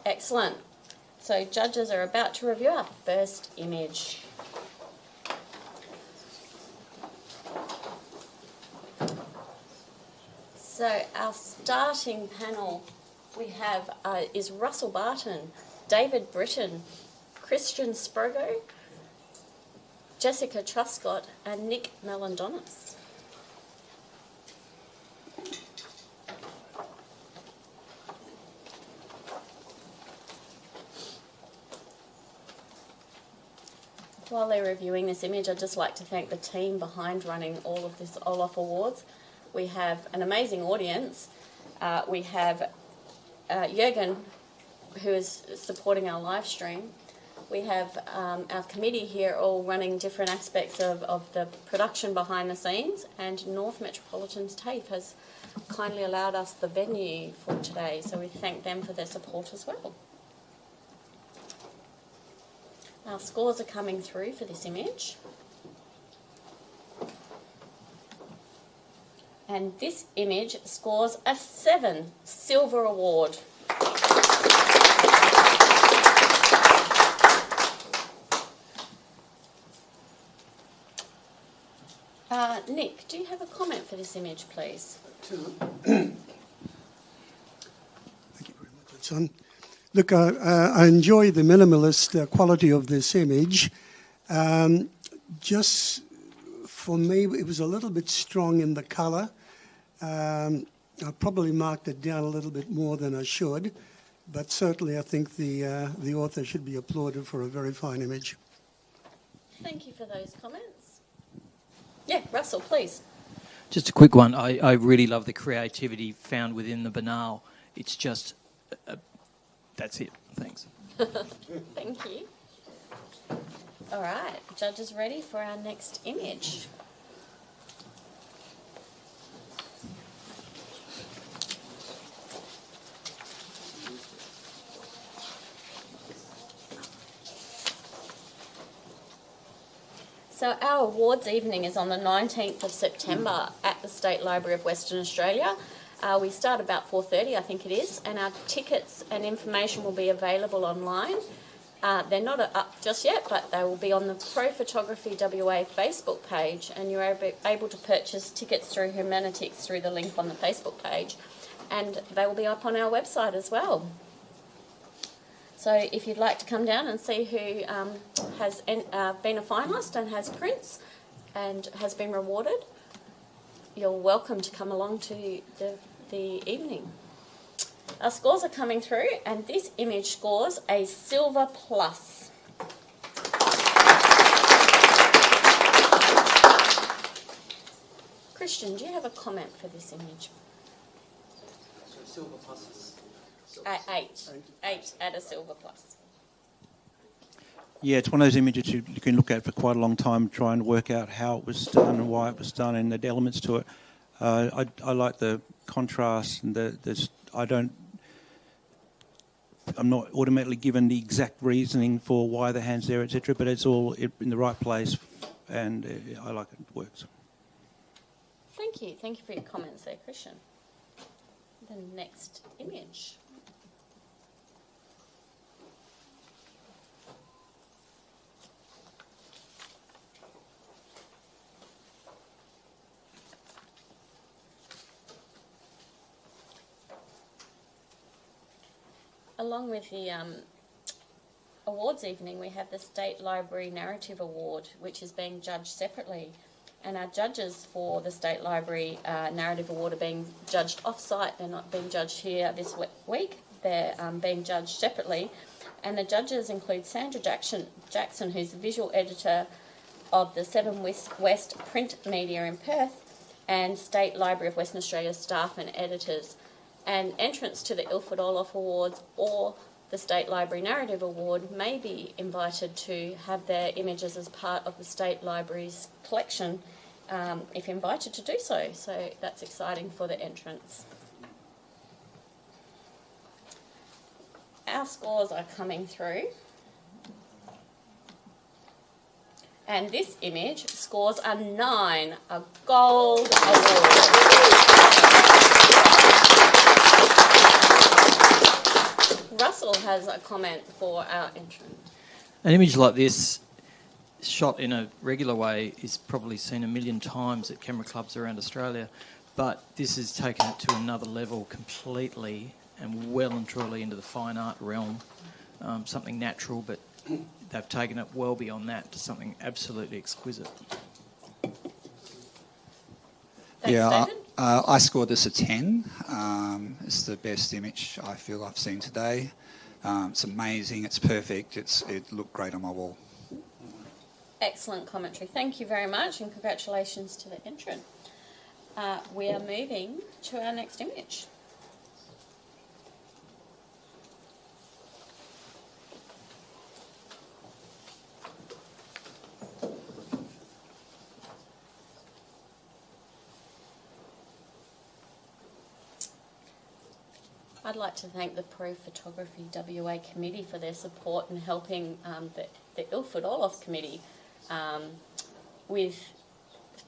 Excellent. So judges are about to review our first image. So our starting panel we have is Russell Barton, David Britton, Christian Sprogo, Jessica Truscott and Nick Melandonis. While they're reviewing this image, I'd just like to thank the team behind running all of this Orloff Awards. We have an amazing audience. We have Jürgen, who is supporting our live stream. We have our committee here all running different aspects of the production behind the scenes, and North Metropolitan's TAFE has kindly allowed us the venue for today, so we thank them for their support as well. Our scores are coming through for this image. And this image scores a 7 silver award. Nick, do you have a comment for this image, please? Thank you very much, son. Look, I enjoy the minimalist quality of this image. Just for me, it was a little bit strong in the colour. I probably marked it down a little bit more than I should, but certainly I think the author should be applauded for a very fine image. Thank you for those comments. Yeah, Russell, please. Just a quick one. I really love the creativity found within the banal. It's just, that's it. Thanks. Thank you. All right, judges ready for our next image. So our awards evening is on the 19th of September at the State Library of Western Australia. We start about 4:30, I think it is, and our tickets and information will be available online. They're not up just yet, but they will be on the Pro Photography WA Facebook page, and you're able to purchase tickets through Humanitix through the link on the Facebook page, and they will be up on our website as well. So if you'd like to come down and see who has been a finalist and has prints and has been rewarded, you're welcome to come along to the evening. Our scores are coming through, and this image scores a silver plus. Christian, do you have a comment for this image? So silver pluses. 8 at a silver plus. Yeah, it's one of those images you can look at for quite a long time, try and work out how it was done and why it was done and the elements to it. I like the contrast and I'm not automatically given the exact reasoning for why the hand's there, etc., but it's all in the right place, and I like it. It works. Thank you. Thank you for your comments there, Christian. The next image. Along with the awards evening, we have the State Library Narrative Award, which is being judged separately. And our judges for the State Library Narrative Award are being judged off-site. They're not being judged here this week. They're being judged separately. And the judges include Sandra Jackson, who's the visual editor of the 7 West print media in Perth, and State Library of Western Australia staff and editors. And entrants to the Ilford Orloff Awards or the State Library Narrative Award may be invited to have their images as part of the State Library's collection if invited to do so. So that's exciting for the entrants. Our scores are coming through. And this image scores a 9, a gold award. Russell has a comment for our entrant. An image like this, shot in a regular way, is probably seen 1 million times at camera clubs around Australia, but this has taken it to another level completely and well and truly into the fine art realm. Something natural, but they've taken it well beyond that to something absolutely exquisite. Thanks, I scored this a 10. It's the best image I feel I've seen today. It's amazing. It's perfect. It looked great on my wall. Excellent commentary. Thank you very much, and congratulations to the entrant. We are moving to our next image. I'd like to thank the Pro Photography WA Committee for their support in helping the Ilford Orloff Committee with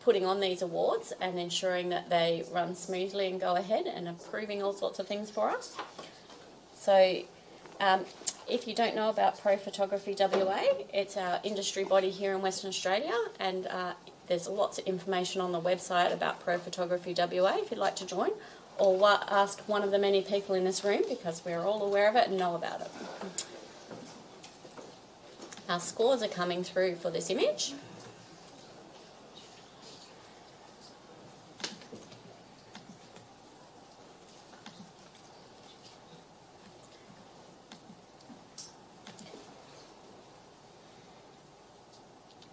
putting on these awards and ensuring that they run smoothly and go ahead and approving all sorts of things for us. So if you don't know about Pro Photography WA, it's our industry body here in Western Australia, and there's lots of information on the website about Pro Photography WA if you'd like to join, or ask one of the many people in this room, because we're all aware of it and know about it. Our scores are coming through for this image.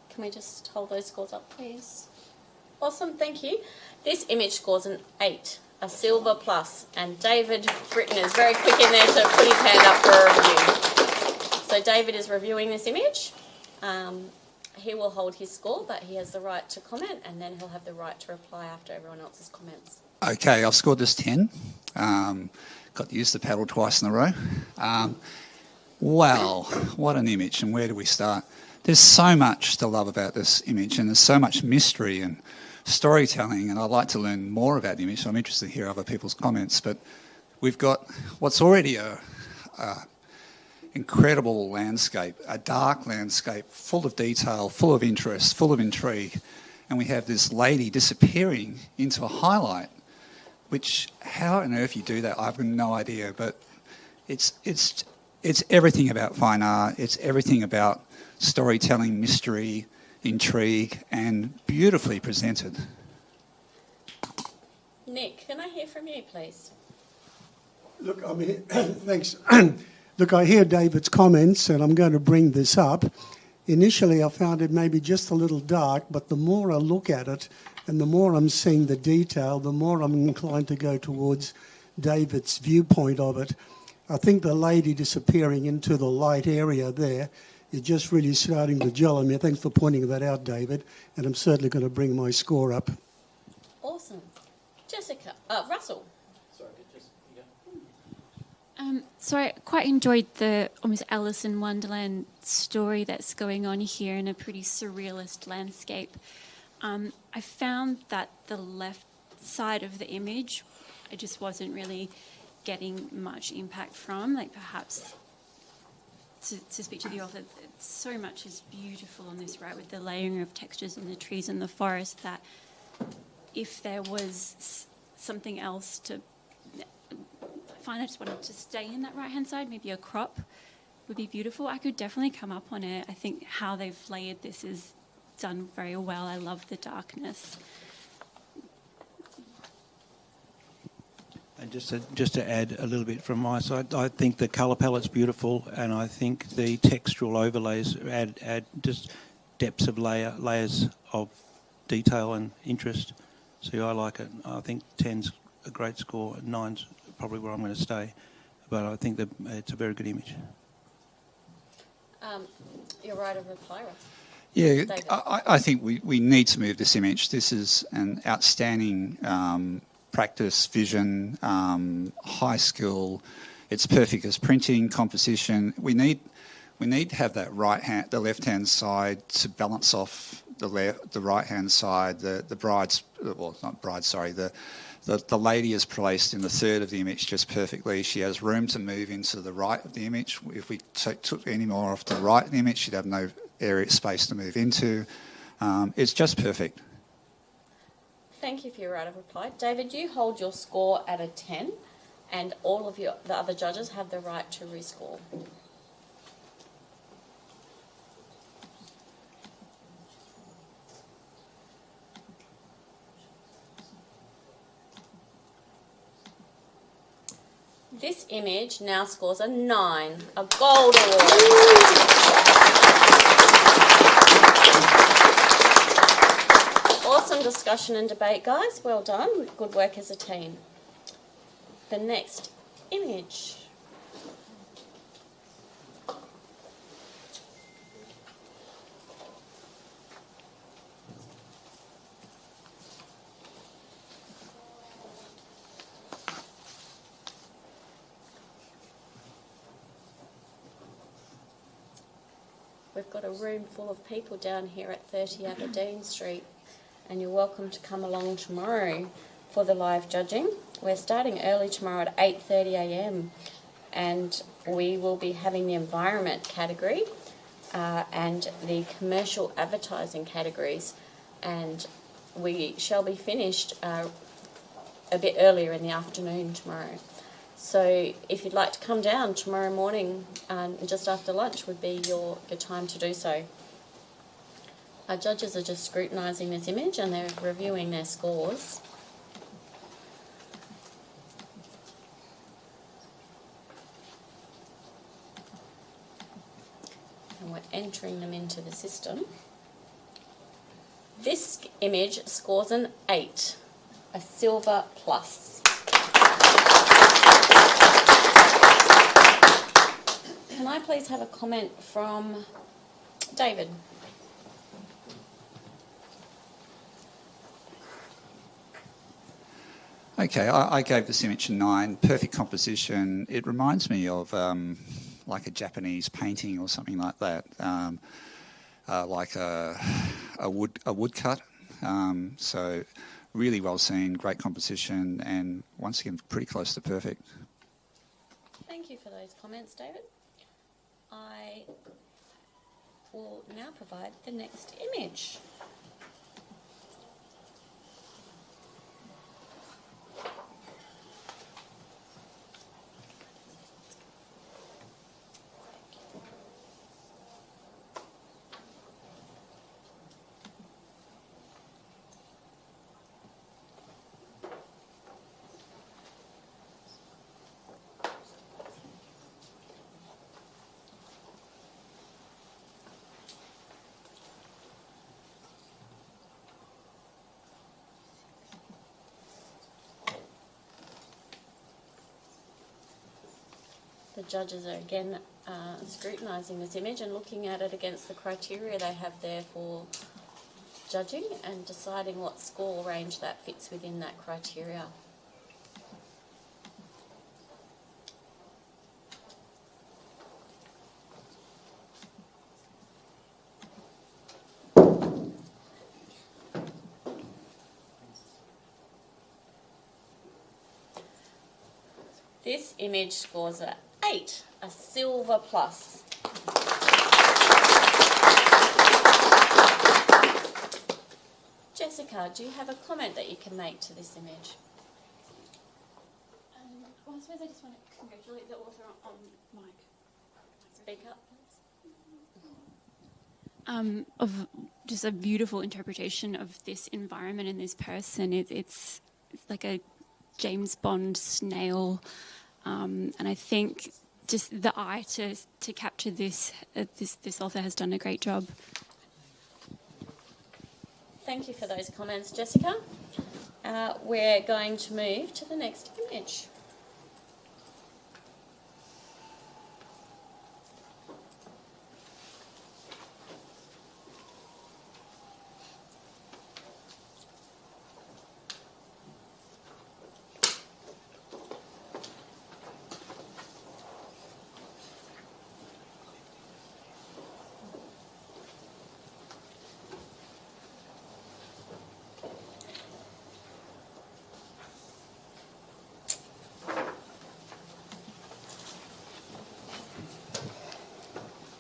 Can we just hold those scores up, please? Awesome, thank you. This image scores an 8, a silver plus, and David Britton is very quick in there to put his hand up for a review. So David is reviewing this image. He will hold his score, but he has the right to comment, and then he'll have the right to reply after everyone else's comments. Okay, I've scored this 10. Got to use the paddle twice in a row. Wow, what an image, and where do we start? There's so much to love about this image, and there's so much mystery and storytelling, and I'd like to learn more about the image, so I'm interested to hear other people's comments. But we've got what's already a incredible landscape, a dark landscape, full of detail, full of interest, full of intrigue, and we have this lady disappearing into a highlight, which, how on earth you do that, I have no idea, but it's everything about fine art, it's everything about storytelling, mystery, intrigue, and beautifully presented. Nick, can I hear from you, please? Look, I mean, thanks. Look, I hear David's comments, and I'm going to bring this up. Initially, I found it maybe just a little dark, but the more I look at it and the more I'm seeing the detail, the more I'm inclined to go towards David's viewpoint of it. I think the lady disappearing into the light area there is just really starting to gel on me. Thanks for pointing that out, David, and I'm certainly going to bring my score up. Awesome. Jessica, Russell. So I quite enjoyed the almost Alice in Wonderland story that's going on here in a pretty surrealist landscape. I found that the left side of the image, I just wasn't really getting much impact from, like perhaps to speak to the author, so much is beautiful on this, right, with the layering of textures in the trees and the forest, that if there was something else to find, I just wanted to stay in that right-hand side, maybe a crop would be beautiful. I could definitely come up on it. I think how they've layered this is done very well. I love the darkness. And just to add a little bit from my side, I think the colour palette's beautiful, and I think the textural overlays add just depths of layers of detail and interest. So I like it. I think 10's a great score. 9's probably where I'm going to stay, but I think that it's a very good image. You're right of reply, Russ. Yeah, I think we need to move this image. This is an outstanding practice, vision, high skill. It's perfect as printing, composition. We need to have that the left hand side to balance off the right hand side. The lady is placed in the third of the image just perfectly. She has room to move into the right of the image. If we took any more off to the right of the image, she'd have no space to move into. It's just perfect. Thank you for your right of reply. David, you hold your score at a 10, and all of the other judges have the right to rescore. This image now scores a 9, a gold award. Awesome discussion and debate, guys. Well done. Good work as a team. The next image. we've got a room full of people down here at 30 Aberdeen Street, and you're welcome to come along tomorrow for the live judging. We're starting early tomorrow at 8:30 a.m. and we will be having the environment category and the commercial advertising categories, and we shall be finished a bit earlier in the afternoon tomorrow. So if you'd like to come down tomorrow morning, just after lunch would be your time to do so. Our judges are just scrutinising this image and they're reviewing their scores. And we're entering them into the system. This image scores an 8, a silver plus. Can I please have a comment from David? Okay, I gave this image a 9. Perfect composition. It reminds me of like a Japanese painting or something like that, like a woodcut. So really well seen, great composition, and once again pretty close to perfect. Thank you for those comments, David. I will now provide the next image. The judges are again scrutinising this image and looking at it against the criteria they have there for judging and deciding what score range that fits within that criteria. This image scores an 8, a silver plus. Jessica, do you have a comment that you can make to this image? Well, I suppose I just want to congratulate the author on Mike. Speak up, please. Of just a beautiful interpretation of this environment and this person. It's like a James Bond snail. And I think just the eye to capture this, this author has done a great job. Thank you for those comments, Jessica. We're going to move to the next image.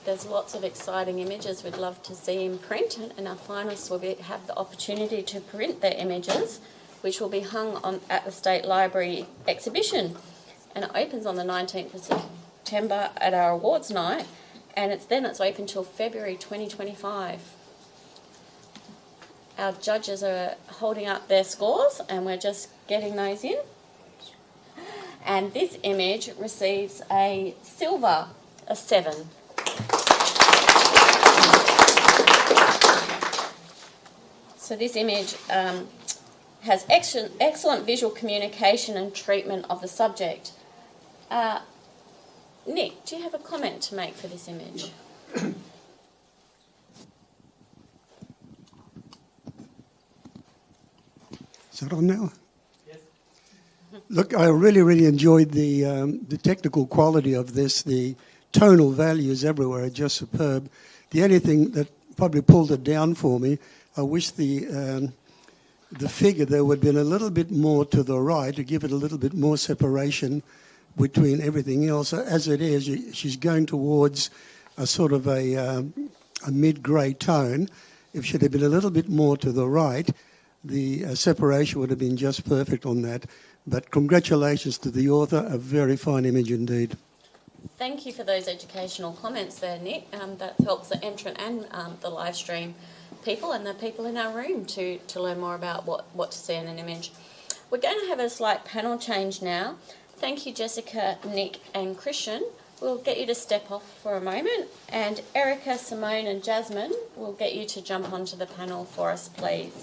There's lots of exciting images we'd love to see in print, and our finalists will have the opportunity to print their images, which will be hung on at the State Library exhibition. And it opens on the 19th of September at our awards night, and it's open till February 2025. Our judges are holding up their scores, and we're just getting those in. And this image receives a silver, a 7. So this image has excellent visual communication and treatment of the subject. Nick, do you have a comment to make for this image? Is it on now? Yes. Look, I really enjoyed the technical quality of this. The tonal values everywhere are just superb. The only thing that probably pulled it down for me, I wish the figure there would have been a little bit more to the right to give it a little bit more separation between everything else. As it is, she's going towards a sort of a mid-grey tone. If she'd have been a little bit more to the right, the separation would have been just perfect on that. But congratulations to the author, a very fine image indeed. Thank you for those educational comments there, Nick. That helps the entrant and the live stream people and the people in our room to learn more about what to see in an image. We're going to have a slight panel change now. Thank you, Jessica, Nick and Christian. We'll get you to step off for a moment, and Erica, Simone and Jasmine will get you to jump onto the panel for us, please.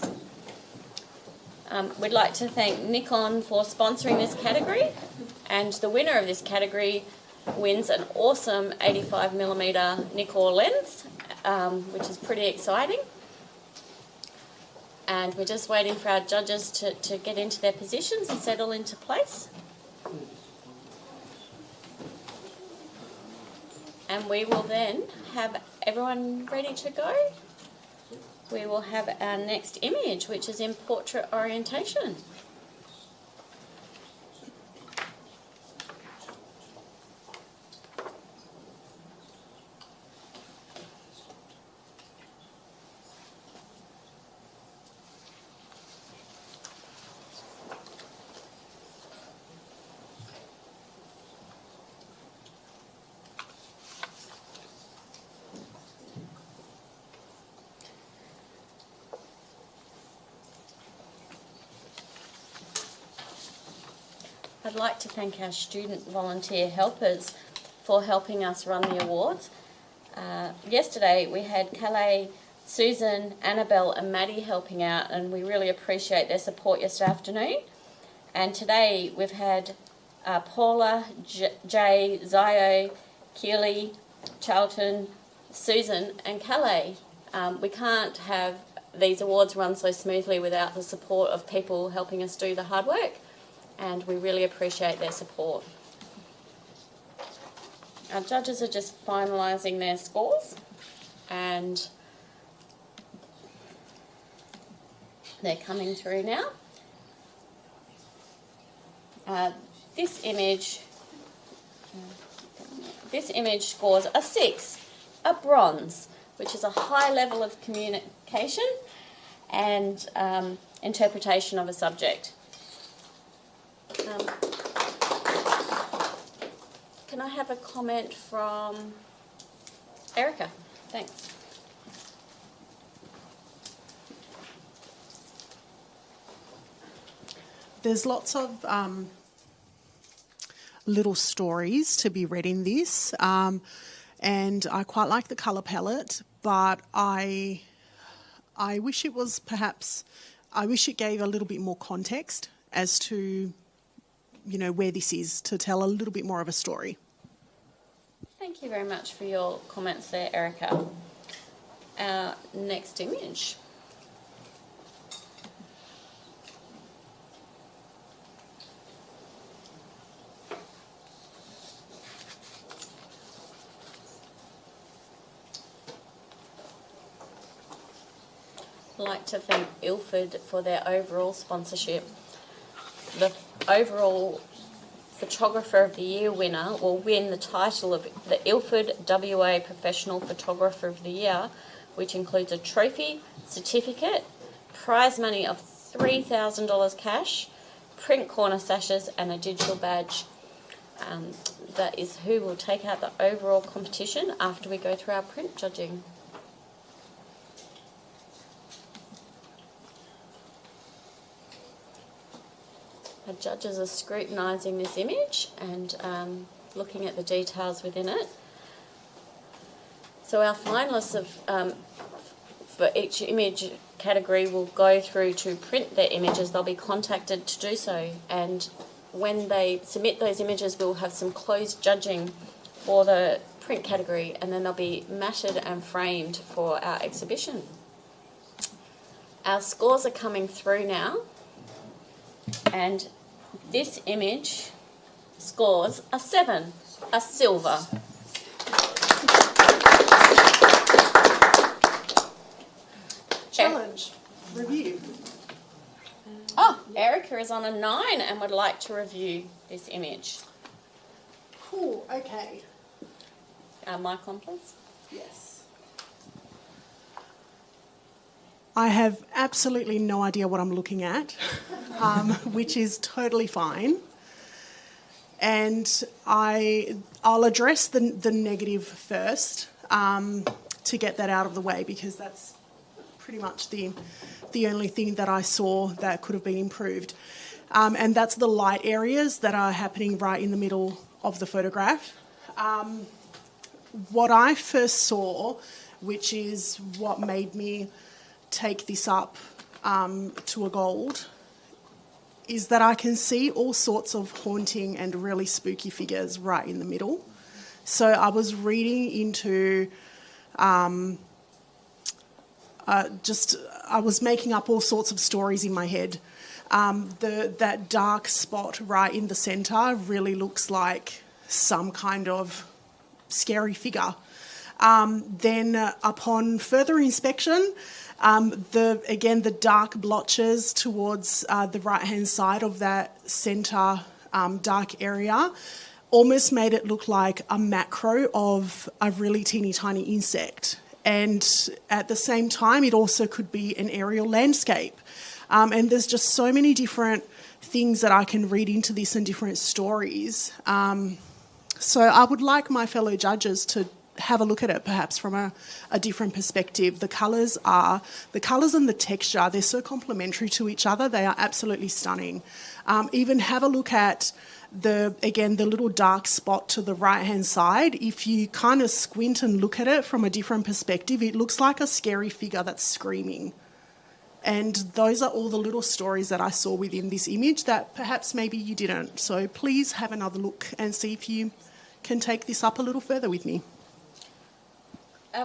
We'd like to thank Nikon for sponsoring this category, and the winner of this category wins an awesome 85mm Nikkor lens, which is pretty exciting. And we're just waiting for our judges to get into their positions and settle into place. And we will then have everyone ready to go. We will have our next image, which is in portrait orientation. I'd like to thank our student volunteer helpers for helping us run the awards. Yesterday we had Calais, Susan, Annabelle and Maddie helping out, and we really appreciate their support yesterday afternoon. And today we've had Paula, Jay, Zio, Keely, Charlton, Susan and Calais. We can't have these awards run so smoothly without the support of people helping us do the hard work, and we really appreciate their support. Our judges are just finalising their scores, and they're coming through now. This image scores a 6, a bronze, which is a high level of communication and interpretation of a subject. Can I have a comment from Erica? Thanks. There's lots of little stories to be read in this, and I quite like the colour palette, but I wish it was I wish it gave a little bit more context as to, you know, where this is, to tell a little bit more of a story. Thank you very much for your comments there, Erica. Our next image. I'd like to thank Ilford for their overall sponsorship. The overall Photographer of the Year winner will win the title of the Ilford WA Professional Photographer of the Year, which includes a trophy, certificate, prize money of $3,000 cash, print corner sashes and a digital badge. That is who will take out the overall competition after we go through our print judging. The judges are scrutinising this image and looking at the details within it. So our finalists for each image category will go through to print their images. They'll be contacted to do so, and when they submit those images, we'll have some closed judging for the print category, and then they'll be matted and framed for our exhibition. Our scores are coming through now, and this image scores a 7, a silver. Erica is on a 9 and would like to review this image. Cool, okay. Mic on, please. Yes. I have absolutely no idea what I'm looking at, which is totally fine. And I'll address the negative first to get that out of the way, because that's pretty much the only thing that I saw that could have been improved. And that's the light areas that are happening right in the middle of the photograph. What I first saw, which is what made me take this up to a gold, is that I can see all sorts of haunting and really spooky figures right in the middle. So I was reading into I was making up all sorts of stories in my head. That dark spot right in the centre really looks like some kind of scary figure. Then upon further inspection, the dark blotches towards the right-hand side of that centre dark area almost made it look like a macro of a really teeny tiny insect. And at the same time, it also could be an aerial landscape. And there's just so many different things that I can read into this and different stories. So I would like my fellow judges to have a look at it perhaps from a different perspective. The colours and the texture, they're so complementary to each other. They are absolutely stunning. Even have a look at the little dark spot to the right-hand side. If you kind of squint and look at it from a different perspective, it looks like a scary figure that's screaming. And those are all the little stories that I saw within this image that perhaps maybe you didn't. So please have another look and see if you can take this up a little further with me.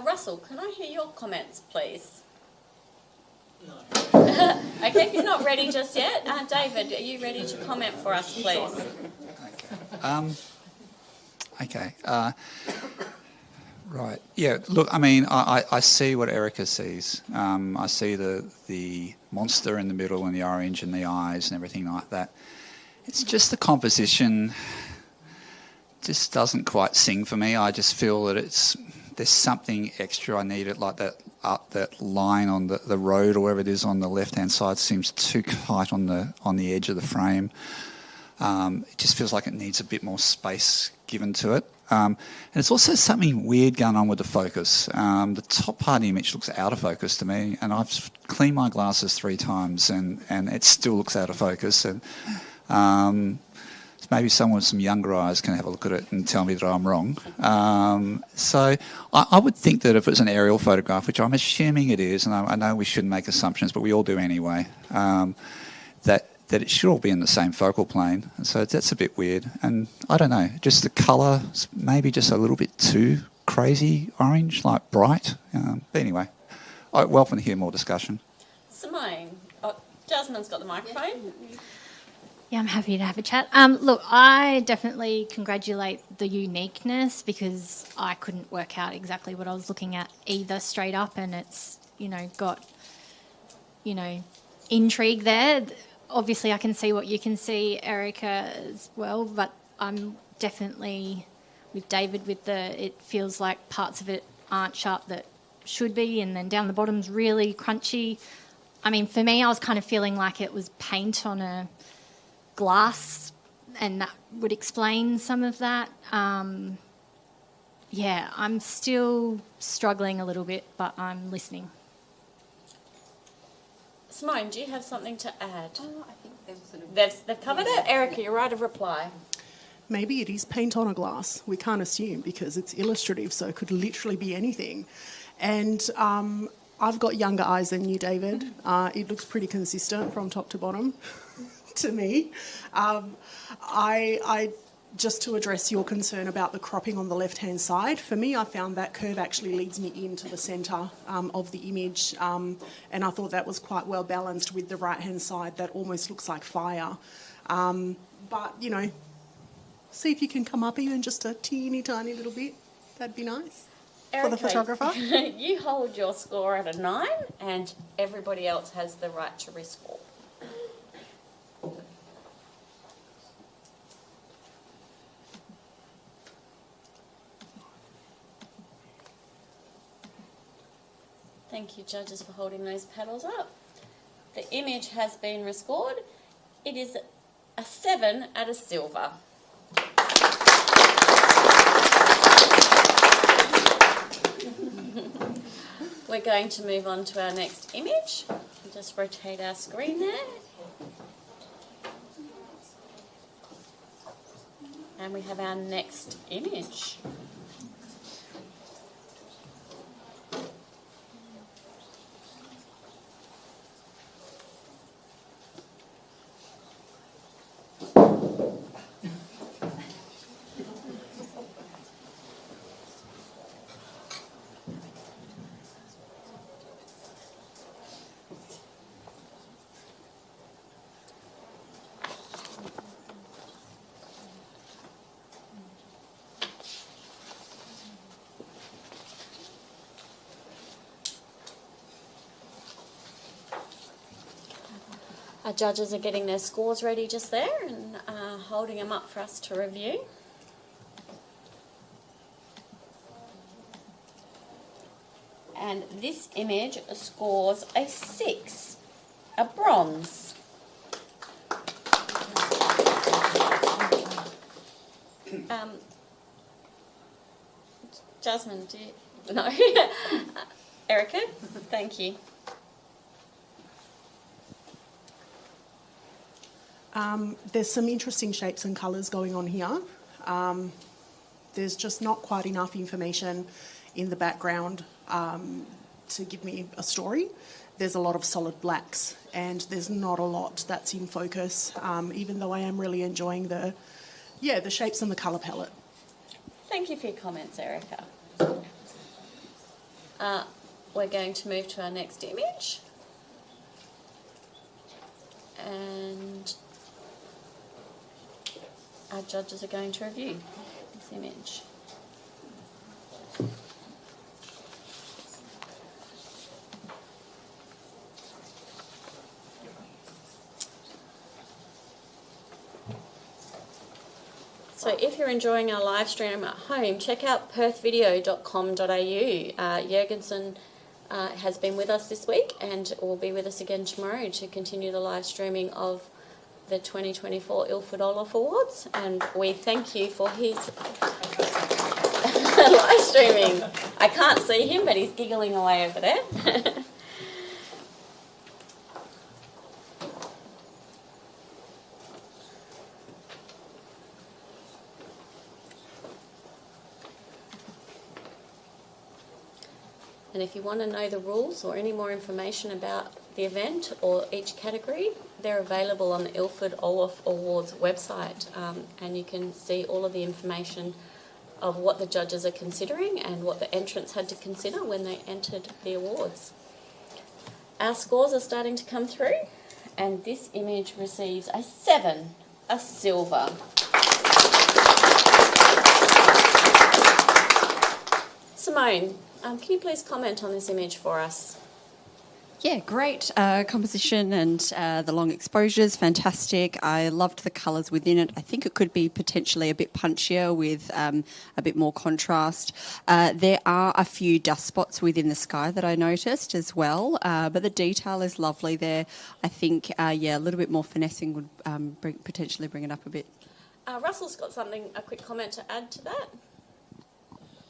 Russell, can I hear your comments, please? No. Okay, if you're not ready just yet. David, are you ready to comment for us, please? Okay. Right. Yeah. Look, I mean, I see what Erica sees. I see the monster in the middle and the orange and the eyes and everything like that. It's just the composition just doesn't quite sing for me. I just feel that there's something extra I needed, like that line on the road or wherever it is on the left-hand side seems too tight on the edge of the frame. It just feels like it needs a bit more space given to it. And it's also something weird going on with the focus. The top part of the image looks out of focus to me, and I've cleaned my glasses 3 times, and it still looks out of focus. And maybe someone with some younger eyes can have a look at it and tell me that I'm wrong. So I would think that if it was an aerial photograph, which I'm assuming it is, and I know we shouldn't make assumptions, but we all do anyway, that it should all be in the same focal plane. And so that's a bit weird. And I don't know, just the colour, maybe just a little bit too crazy orange, like bright. But anyway, I welcome to hear more discussion. Simone, Jasmine's got the microphone. Yeah, I'm happy to have a chat. Look, I definitely congratulate the uniqueness, because I couldn't work out exactly what I was looking at either straight up, and it's, got, intrigue there. Obviously, I can see what you can see, Erica, as well, but I'm definitely with David it feels like parts of it aren't sharp that should be, and then down the bottom's really crunchy. I mean, for me, I was kind of feeling like it was paint on a glass, and that would explain some of that. Yeah, I'm still struggling a little bit, but I'm listening. Simone, do you have something to add? Oh, I think they've covered it. Erica, you're right of reply. Maybe it is paint on a glass. We can't assume, because it's illustrative, so it could literally be anything. And I've got younger eyes than you, David. It looks pretty consistent from top to bottom to me. I just to address your concern about the cropping on the left-hand side, for me, I found that curve actually leads me into the centre of the image, and I thought that was quite well balanced with the right-hand side that almost looks like fire. But, see if you can come up even just a teeny tiny little bit. That'd be nice. Erica, for the photographer. You hold your score at a 9, and everybody else has the right to rescore. Thank you, judges, for holding those paddles up. The image has been rescored. It is a 7 out of silver. We're going to move on to our next image. We'll just rotate our screen there. And we have our next image. Our judges are getting their scores ready just there and holding them up for us to review. And this image scores a 6, a bronze. Jasmine, do you? No. Erica, thank you. There's some interesting shapes and colours going on here. There's just not quite enough information in the background to give me a story. There's a lot of solid blacks and there's not a lot that's in focus, even though I am really enjoying the shapes and the colour palette. Thank you for your comments, Erica. We're going to move to our next image. And our judges are going to review this image. So if you're enjoying our live stream at home, check out perthvideo.com.au. Jurgensen has been with us this week and will be with us again tomorrow to continue the live streaming of the 2024 Ilford Orloff Awards, and we thank you for his live streaming. I can't see him, but he's giggling away over there. And if you want to know the rules or any more information about the event or each category, they're available on the Ilford Orloff Awards website, and you can see all of the information of what the judges are considering and what the entrants had to consider when they entered the awards. Our scores are starting to come through, and this image receives a 7, a silver. Simone, can you please comment on this image for us? Yeah, great composition and the long exposures, fantastic. I loved the colours within it. I think it could be potentially a bit punchier with a bit more contrast. There are a few dust spots within the sky that I noticed as well, but the detail is lovely there. I think, a little bit more finessing would potentially bring it up a bit. Russell's got a quick comment to add to that.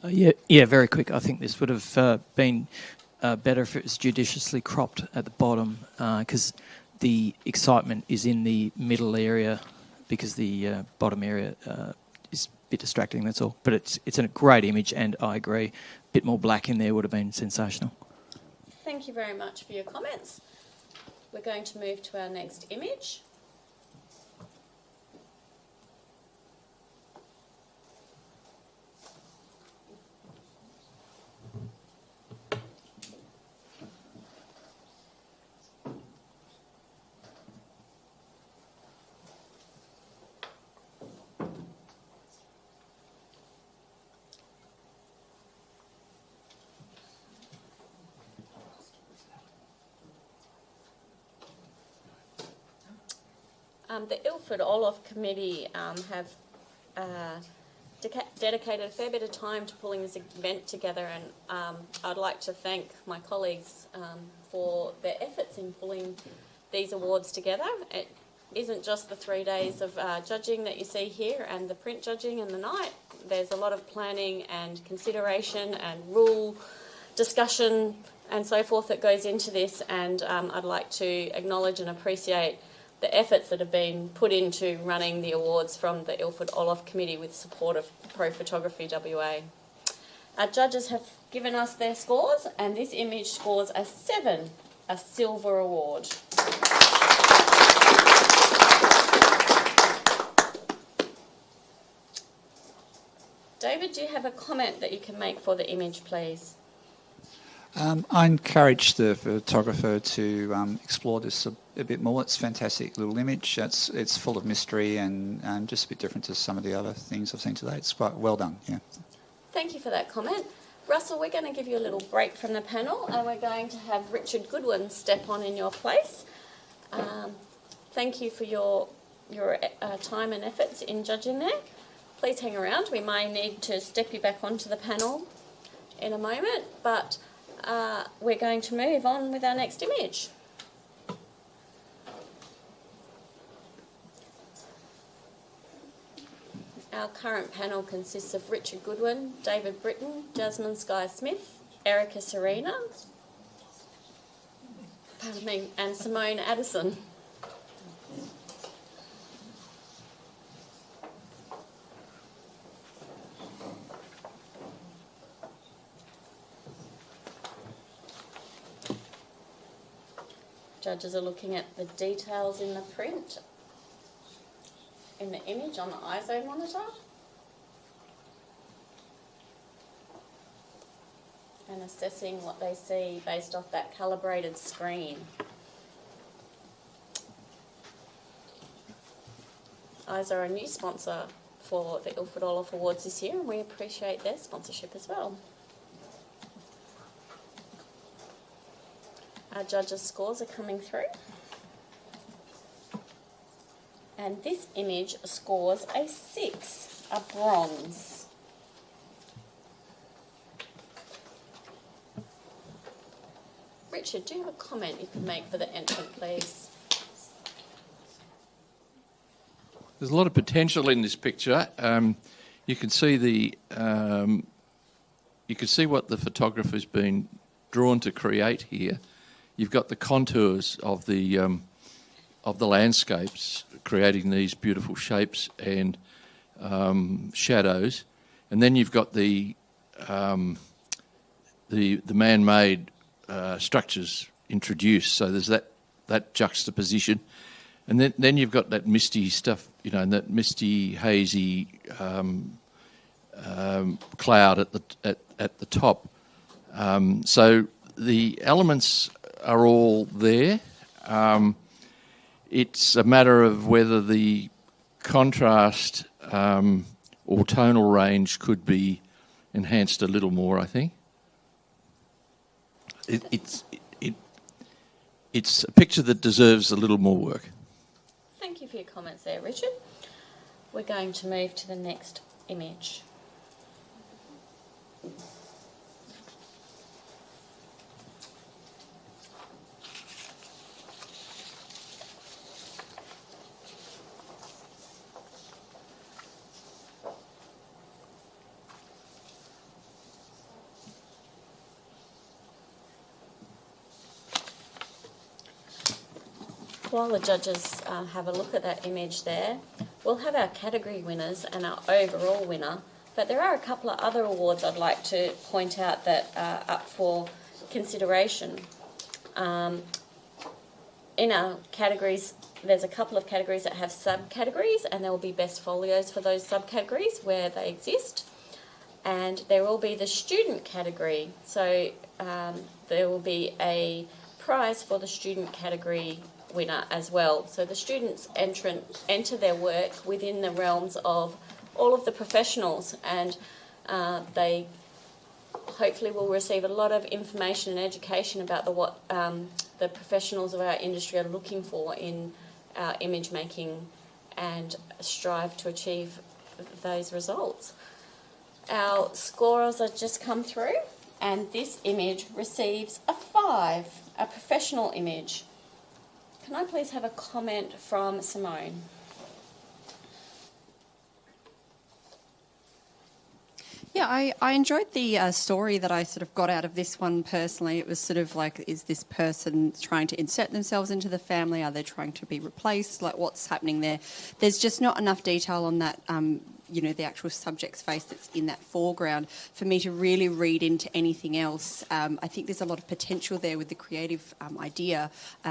Yeah, very quick. I think this would have been better if it was judiciously cropped at the bottom, because the excitement is in the middle area, because the bottom area is a bit distracting, that's all. But it's a great image, and I agree, a bit more black in there would have been sensational. Thank you very much for your comments. We're going to move to our next image. The Ilford Orloff Committee have dedicated a fair bit of time to pulling this event together, and I'd like to thank my colleagues for their efforts in pulling these awards together. It isn't just the 3 days of judging that you see here and the print judging and the night. There's a lot of planning and consideration and rule discussion and so forth that goes into this, and I'd like to acknowledge and appreciate the efforts that have been put into running the awards from the Ilford Orloff Committee with support of Pro Photography WA. Our judges have given us their scores, and this image scores a 7, a silver award. David, do you have a comment that you can make for the image, please? I encourage the photographer to explore this a bit more. It's a fantastic little image. It's full of mystery and just a bit different to some of the other things I've seen today. It's quite well done, yeah. Thank you for that comment. Russell, we're going to give you a little break from the panel, and we're going to have Richard Goodwin step on in your place. Thank you for your time and efforts in judging there. Please hang around. We may need to step you back onto the panel in a moment, but we're going to move on with our next image. Our current panel consists of Richard Goodwin, David Britton, Jasmine Skye-Smith, Erica Serena, and Simone Addison. Judges are looking at the details in the print, in the image on the ISO monitor, and assessing what they see based off that calibrated screen. ISO are a new sponsor for the Ilford Orloff Awards this year, and we appreciate their sponsorship as well. Our judges' scores are coming through. And this image scores a 6, a bronze. Richard, do you have a comment you can make for the entrant, please? There's a lot of potential in this picture. You can see what the photographer's been drawn to create here. You've got the contours of the landscapes, creating these beautiful shapes and shadows, and then you've got the man-made structures introduced. So there's that juxtaposition, and then you've got that misty stuff, and that misty, hazy cloud at the top. So the elements are all there. It's a matter of whether the contrast or tonal range could be enhanced a little more, I think. It's a picture that deserves a little more work. Thank you for your comments there, Richard. We're going to move to the next image. While the judges have a look at that image there, we'll have our category winners and our overall winner, but there are a couple of other awards I'd like to point out that are up for consideration. In our categories, there's a couple of categories that have subcategories, and there will be best folios for those subcategories where they exist. And there will be the student category, so there will be a prize for the student category winner as well. So the students enter their work within the realms of all of the professionals, and they hopefully will receive a lot of information and education about what the professionals of our industry are looking for in our image making, and strive to achieve those results. Our scorers have just come through, and this image receives a 5, a professional image. Can I please have a comment from Simone? Yeah, I enjoyed the story that I sort of got out of this one personally. It was sort of like, is this person trying to insert themselves into the family? Are they trying to be replaced? Like, what's happening there? There's just not enough detail on that, the actual subject's face that's in that foreground for me to really read into anything else. I think there's a lot of potential there with the creative idea,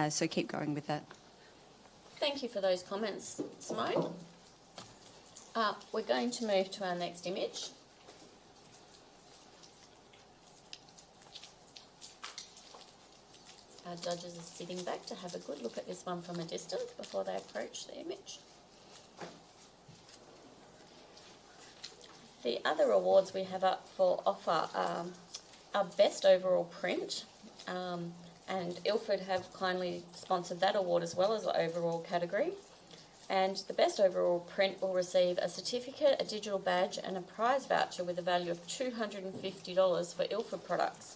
so keep going with that. Thank you for those comments, Simone. We're going to move to our next image. Our judges are sitting back to have a good look at this one from a distance before they approach the image. The other awards we have up for offer are our Best Overall Print, and Ilford have kindly sponsored that award as well as the overall category. And the Best Overall Print will receive a certificate, a digital badge and a prize voucher with a value of $250 for Ilford products.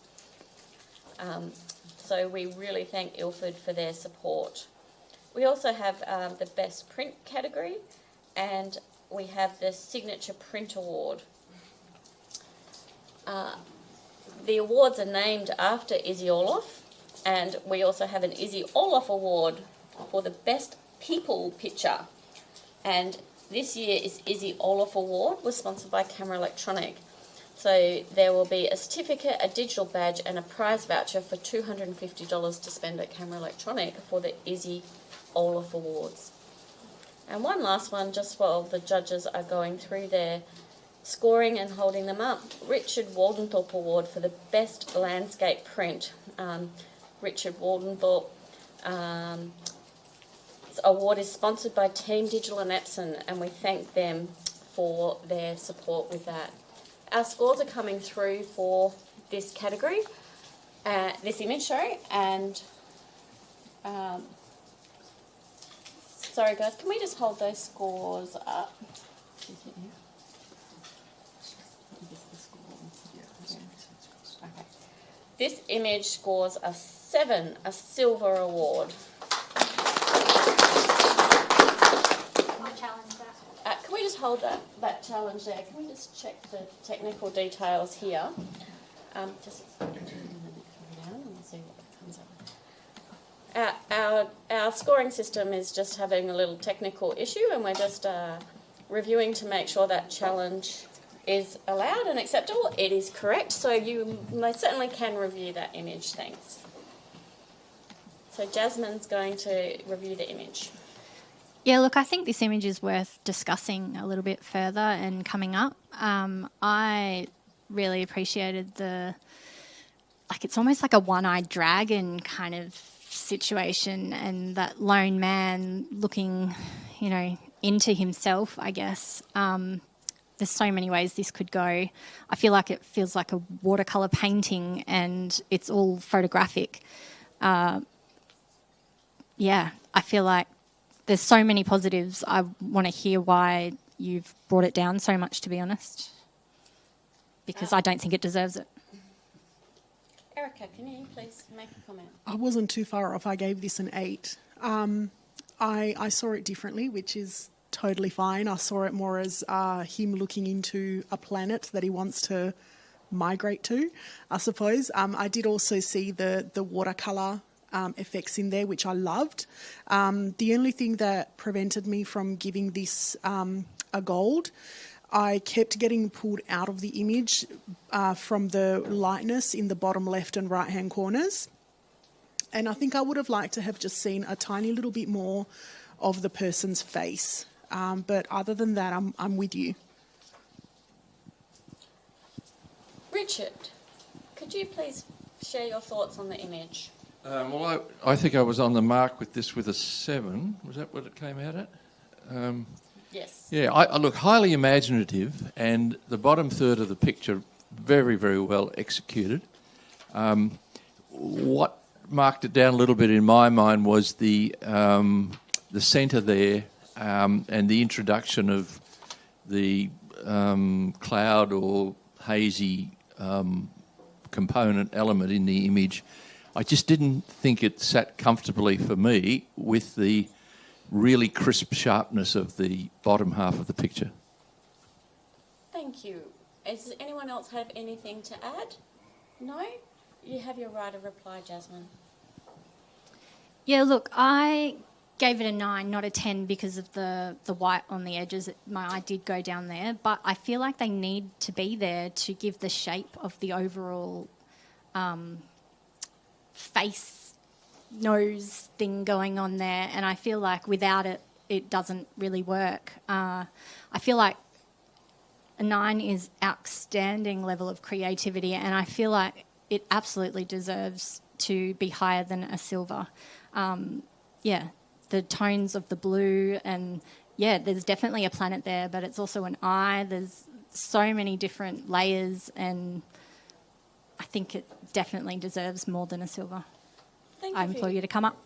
So we really thank Ilford for their support. We also have the Best Print category, and we have the Signature Print Award. The awards are named after Izzy Orloff, and we also have an Izzy Orloff Award for the Best People Picture. And this year's Izzy Orloff Award was sponsored by Camera Electronic. So there will be a certificate, a digital badge and a prize voucher for $250 to spend at Camera Electronic for the Izzy Orloff Awards. And one last one, just while the judges are going through their scoring and holding them up. Richard Waldenthorpe Award for the Best Landscape Print. Richard Waldenthorpe award is sponsored by Team Digital and Epson, and we thank them for their support with that. Our scores are coming through for this category, this image, and sorry guys, can we just hold those scores up? Okay. This image scores a 7, a silver award. Can we just hold that challenge there? Can we just check the technical details here? Just down and we'll see what comes up. Our scoring system is just having a little technical issue, and we're just reviewing to make sure that challenge is allowed and acceptable. It is correct, so you most certainly can review that image. Thanks. So Jasmine's going to review the image. Yeah, look, I think this image is worth discussing a little bit further and coming up. I really appreciated it's almost like a one-eyed dragon kind of situation, and that lone man looking, into himself, I guess. There's so many ways this could go. I feel like it feels like a watercolour painting and it's all photographic. I feel like there's so many positives. I want to hear why you've brought it down so much, to be honest, because I don't think it deserves it. Erica, can you please make a comment? I wasn't too far off. I gave this an 8. I saw it differently, which is totally fine. I saw it more as him looking into a planet that he wants to migrate to, I suppose. I did also see the watercolour effects in there, which I loved. The only thing that prevented me from giving this a gold, I kept getting pulled out of the image from the lightness in the bottom left and right hand corners. And I think I would have liked to have just seen a tiny little bit more of the person's face. But other than that, I'm with you. Richard, could you please share your thoughts on the image? I think I was on the mark with this with a 7. Was that what it came out at? Yes. Yeah, I look highly imaginative, and the bottom third of the picture very, very well executed. What marked it down a little bit in my mind was the centre there and the introduction of the cloud or hazy component element in the image, I just didn't think it sat comfortably for me with the really crisp sharpness of the bottom half of the picture. Thank you. Does anyone else have anything to add? No? You have your right of reply, Jasmine. Yeah, look, I gave it a 9, not a 10, because of the white on the edges. My eye did go down there, but I feel like they need to be there to give the shape of the overall face, nose thing going on there, and I feel like without it, it doesn't really work. I feel like a 9 is outstanding level of creativity, and I feel like it absolutely deserves to be higher than a silver. Yeah, the tones of the blue, and yeah, there's definitely a planet there, but it's also an eye. There's so many different layers, and I think it definitely deserves more than a silver. I implore you to come up.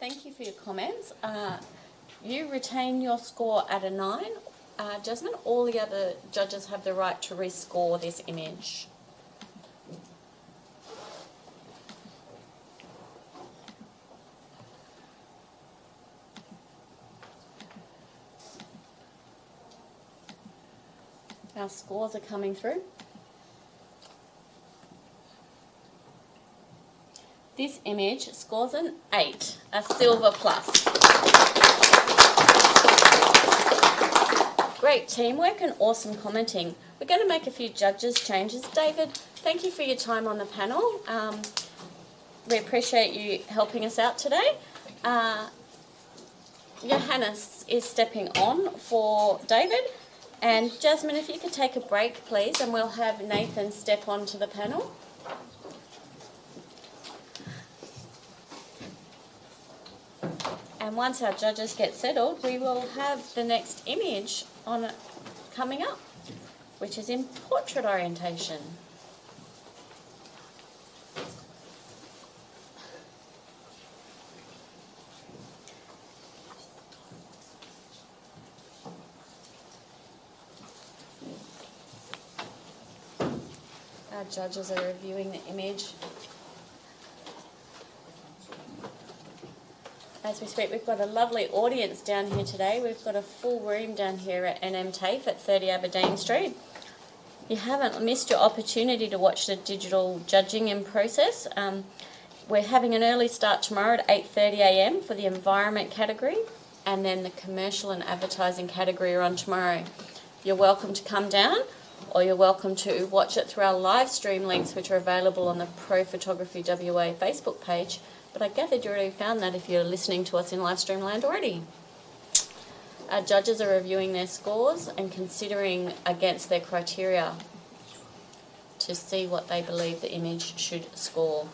Thank you for your comments. You retain your score at a 9. Jasmine, all the other judges have the right to rescore this image. Our scores are coming through. This image scores an 8, a silver plus. Great teamwork and awesome commenting. We're going to make a few judges changes. David, thank you for your time on the panel. We appreciate you helping us out today. Johannes is stepping on for David. And Jasmine, if you could take a break, please, and we'll have Nathan step onto the panel. And once our judges get settled, we will have the next image on coming up, which is in portrait orientation. Our judges are reviewing the image. As we speak, we've got a lovely audience down here today. We've got a full room down here at NM TAFE at 30 Aberdeen Street. You haven't missed your opportunity to watch the digital judging in process. We're having an early start tomorrow at 8:30 a.m. for the environment category, and then the commercial and advertising category are on tomorrow. You're welcome to come down, or you're welcome to watch it through our live stream links, which are available on the Pro Photography WA Facebook page. But I gathered you already found that if you're listening to us in live stream land already. Our judges are reviewing their scores and considering against their criteria to see what they believe the image should score.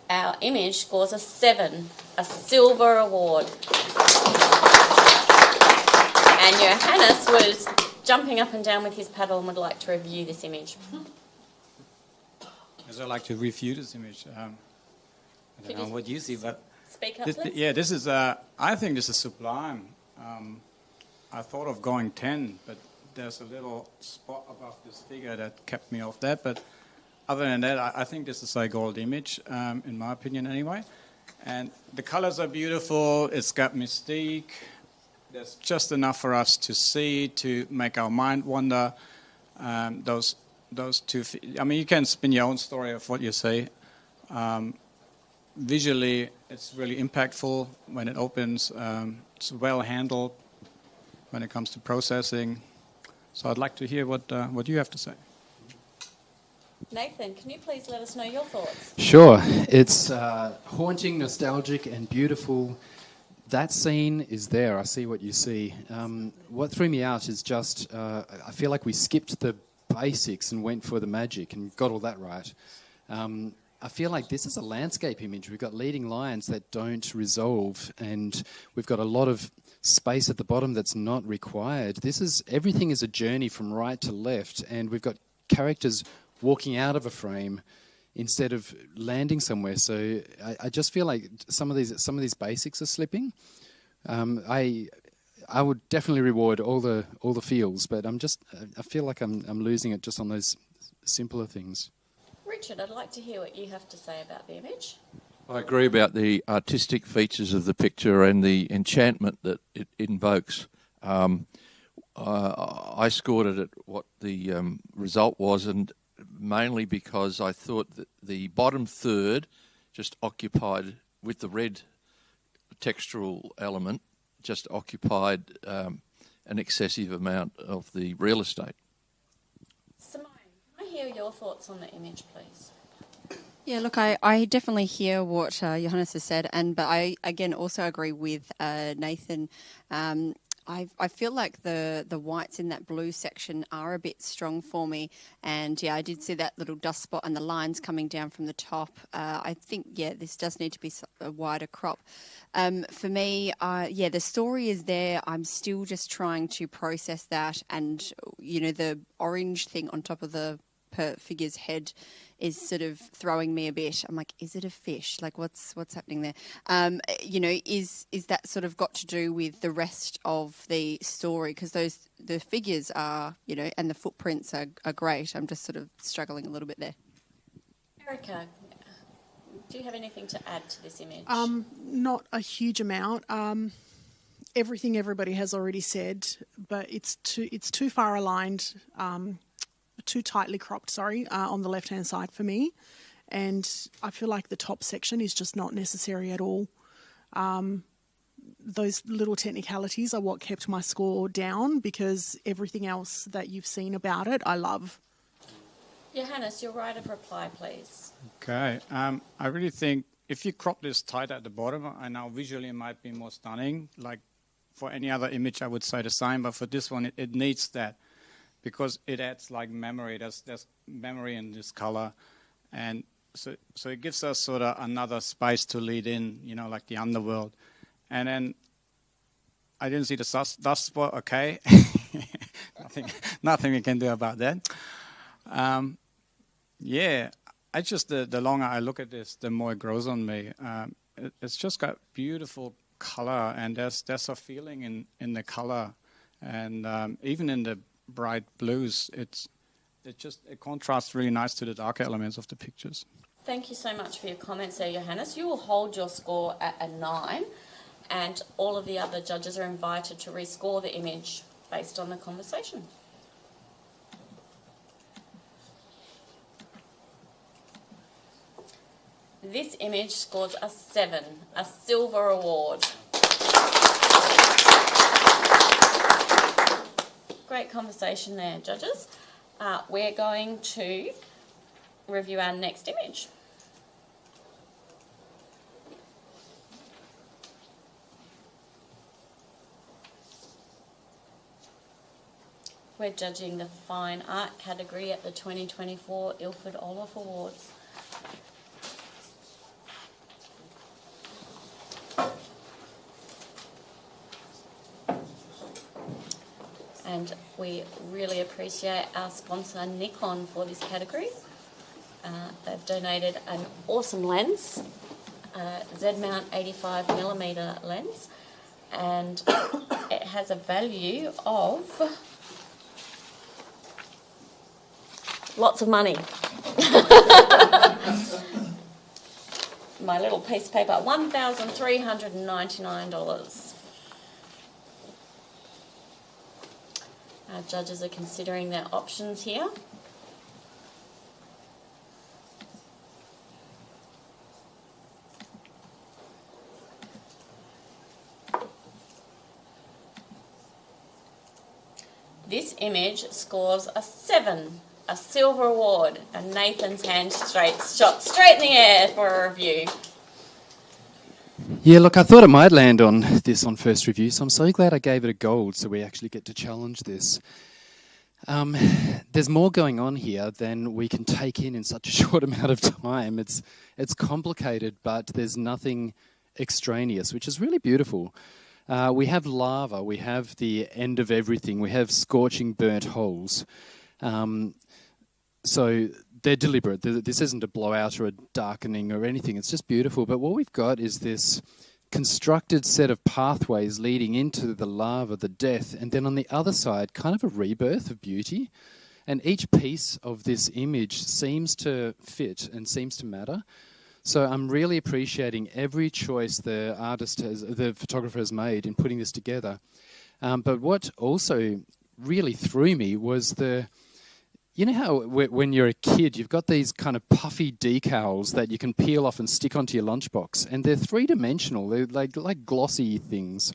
Our image scores a 7, a silver award. And Johannes was jumping up and down with his paddle and would like to review this image. As I like to review this image. I don't know what you see, but speak up, this, please. yeah, this is. I think this is sublime. I thought of going 10, but there's a little spot above this figure that kept me off that. But other than that, I think this is a gold image, in my opinion, anyway. And the colors are beautiful. It's got mystique. There's just enough for us to see, to make our mind wander. Those two, I mean, you can spin your own story of what you say. Visually, it's really impactful when it opens. It's well handled when it comes to processing. So I'd like to hear what you have to say. Nathan, can you please let us know your thoughts? Sure. It's haunting, nostalgic, and beautiful. That scene is there. I see what you see. What threw me out is just, I feel like we skipped the basics and went for the magic and got all that right. I feel like this is a landscape image. We've got leading lines that don't resolve, and we've got a lot of space at the bottom that's not required. Everything is a journey from right to left, and we've got characters walking out of a frame instead of landing somewhere. So I just feel like some of these basics are slipping. I would definitely reward all the feels, but I feel like I'm losing it just on those simpler things. Richard, I'd like to hear what you have to say about the image. I agree about the artistic features of the picture and the enchantment that it invokes. I scored it at what the result was, and mainly because I thought that the bottom third just occupied, with the red textural element, just occupied an excessive amount of the real estate. Simone, can I hear your thoughts on the image, please? Yeah, look, I definitely hear what Johannes has said, but I again also agree with Nathan. I feel like the whites in that blue section are a bit strong for me, and yeah, I did see that little dust spot and the lines coming down from the top. I think this does need to be a wider crop. For me, the story is there. I'm still just trying to process that, and the orange thing on top of the figure's head is sort of throwing me a bit. I'm like, is it a fish? Like, what's happening there? Is that sort of got to do with the rest of the story? Because the figures are, and the footprints are great. I'm just sort of struggling a little bit there. Erica, do you have anything to add to this image? Not a huge amount. Everything everybody has already said, but it's too far aligned. Too tightly cropped, on the left-hand side for me. And I feel like the top section is just not necessary at all. Those little technicalities are what kept my score down, because everything else that you've seen about it, I love. Johannes, your right of reply, please. Okay. I really think if you crop this tight at the bottom, I know visually it might be more stunning. Like for any other image, I would say the same, but for this one, it needs that, because it adds like memory. There's memory in this color, and so it gives us sort of another space to lead in, like the underworld. And then I didn't see the dust spot. Okay, nothing we can do about that. I just the longer I look at this, the more it grows on me. It's just got beautiful color, and there's a feeling in the color, and even in the bright blues, it contrasts really nice to the darker elements of the pictures. Thank you so much for your comments there, Johannes. You will hold your score at a 9, and all of the other judges are invited to rescore the image based on the conversation. This image scores a 7, a silver award. Great conversation there, judges. We're going to review our next image. We're judging the Fine Art category at the 2024 Ilford Orloff Awards. And we really appreciate our sponsor Nikon for this category. They've donated an awesome lens, Z-mount 85mm lens, and it has a value of lots of money. My little piece of paper, $1,399. Our judges are considering their options here. This image scores a 7, a silver award, and Nathan's hand shot straight in the air for a review. Yeah, look, I thought it might land on this on first review, so I'm so glad I gave it a gold so we actually get to challenge this. There's more going on here than we can take in such a short amount of time. It's complicated, but there's nothing extraneous, which is really beautiful. We have lava, we have the end of everything, we have scorching burnt holes. So they're deliberate. This isn't a blowout or a darkening or anything. It's just beautiful. But what we've got is this constructed set of pathways leading into the lava, the death, and then on the other side, kind of a rebirth of beauty. And each piece of this image seems to fit and seems to matter. So I'm really appreciating every choice the photographer has made in putting this together. But what also really threw me was you know how when you're a kid, you've got these kind of puffy decals that you can peel off and stick onto your lunchbox, and they're three-dimensional. They're like glossy things.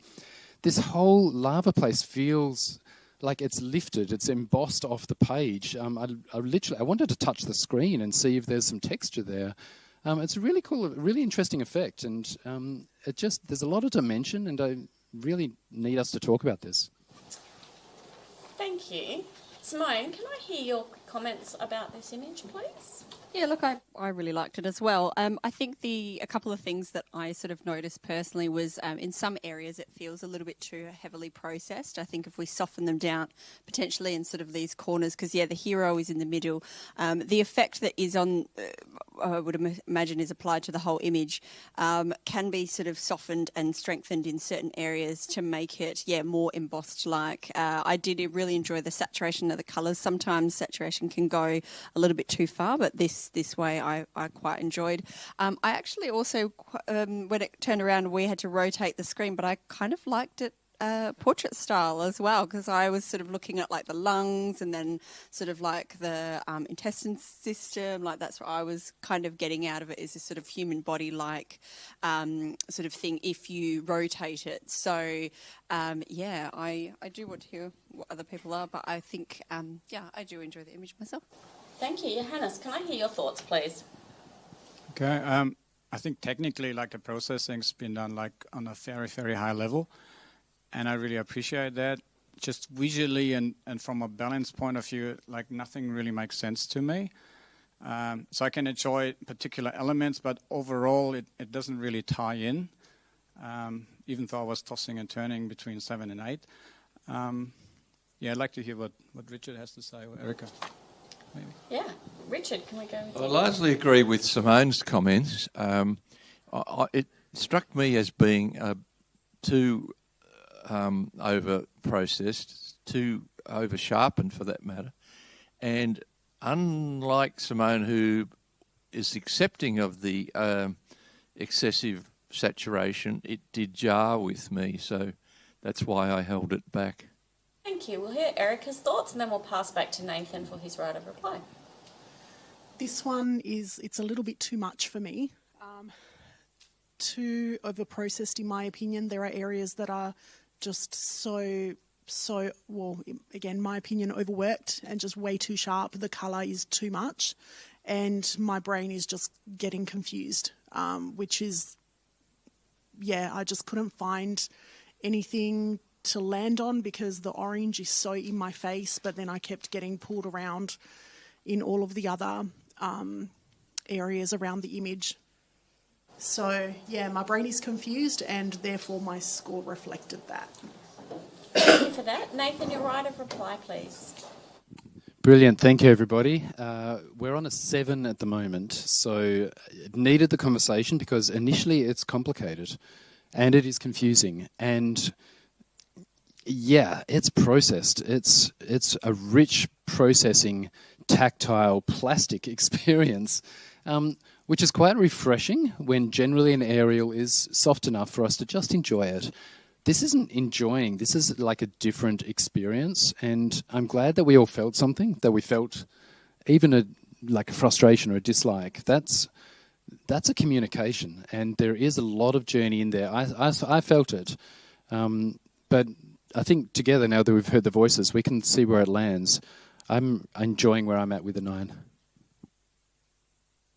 This whole lava place feels like it's lifted, it's embossed off the page. I wanted to touch the screen and see if there's some texture there. It's a really cool, really interesting effect, and there's a lot of dimension, and I really need us to talk about this. Thank you. Simone, can I hear your comments about this image, please? Yeah, look, I really liked it as well. I think a couple of things that I sort of noticed personally was in some areas it feels a little bit too heavily processed. I think if we soften them down, potentially in sort of these corners, because, the hero is in the middle. The effect that is on, I would imagine, is applied to the whole image can be sort of softened and strengthened in certain areas to make it, more embossed-like. I did really enjoy the saturation of the colours. Sometimes saturation can go a little bit too far, but this way I quite enjoyed. I actually also, when it turned around, we had to rotate the screen, but I kind of liked it portrait style as well, because I was sort of looking at like the lungs and then sort of like the intestine system. Like that's what I was kind of getting out of it, is this sort of human body like sort of thing if you rotate it. So I do want to hear what other people are, but I think I do enjoy the image myself. Thank you. Johannes, can I hear your thoughts, please? Okay, I think technically, like, the processing's been done like on a very, very high level, and I really appreciate that. Just visually and from a balance point of view, like, nothing really makes sense to me. So I can enjoy particular elements, but overall it doesn't really tie in, even though I was tossing and turning between 7 and 8. I'd like to hear what Richard has to say, or Erica. Maybe. Yeah. Richard, can we go with you? I largely agree with Simone's comments. It struck me as being too over-processed, too over-sharpened for that matter. And unlike Simone, who is accepting of the excessive saturation, it did jar with me. So that's why I held it back. Thank you. We'll hear Erica's thoughts and then we'll pass back to Nathan for his right of reply. This one it's a little bit too much for me. Too over-processed in my opinion. There are areas that are just so, well, again, my opinion, overworked and just way too sharp. The colour is too much and my brain is just getting confused, which is, I just couldn't find anything to land on because the orange is so in my face, but then I kept getting pulled around in all of the other areas around the image. So, my brain is confused and therefore my score reflected that. Thank you for that. Nathan, your right of reply, please. Brilliant. Thank you, everybody. We're on a 7 at the moment, so it needed the conversation because initially it's complicated and it is confusing. And it's processed. It's a rich processing, tactile, plastic experience, which is quite refreshing when generally an aerial is soft enough for us to just enjoy it. This isn't enjoying. This is like a different experience, and I'm glad that we all felt something, that we felt even a frustration or a dislike. That's a communication, and there is a lot of journey in there. I felt it, but I think together, now that we've heard the voices, we can see where it lands. I'm enjoying where I'm at with a 9.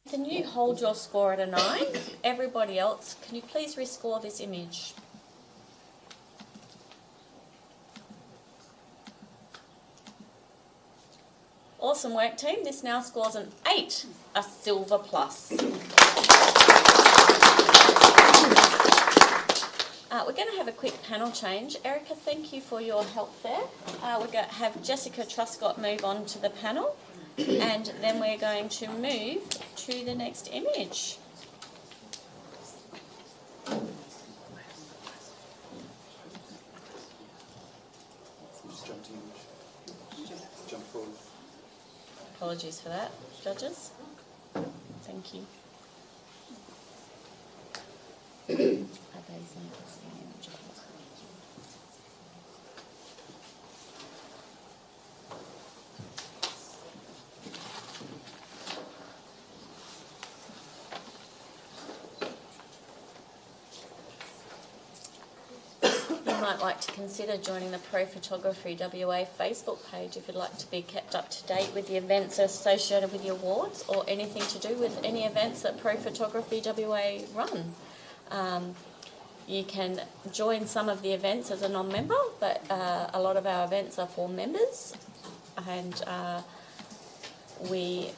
Can you hold your score at a 9? Everybody else, can you please rescore this image? Awesome work, team. This now scores an 8, a silver plus. We're going to have a quick panel change. Erica, thank you for your help there. We're going to have Jessica Truscott move on to the panel. And then we're going to move to the next image. Jump forward. Apologies for that, judges. Thank you. You might like to consider joining the Pro Photography WA Facebook page if you'd like to be kept up to date with the events associated with the awards or anything to do with any events that Pro Photography WA run. You can join some of the events as a non-member, but a lot of our events are for members, and we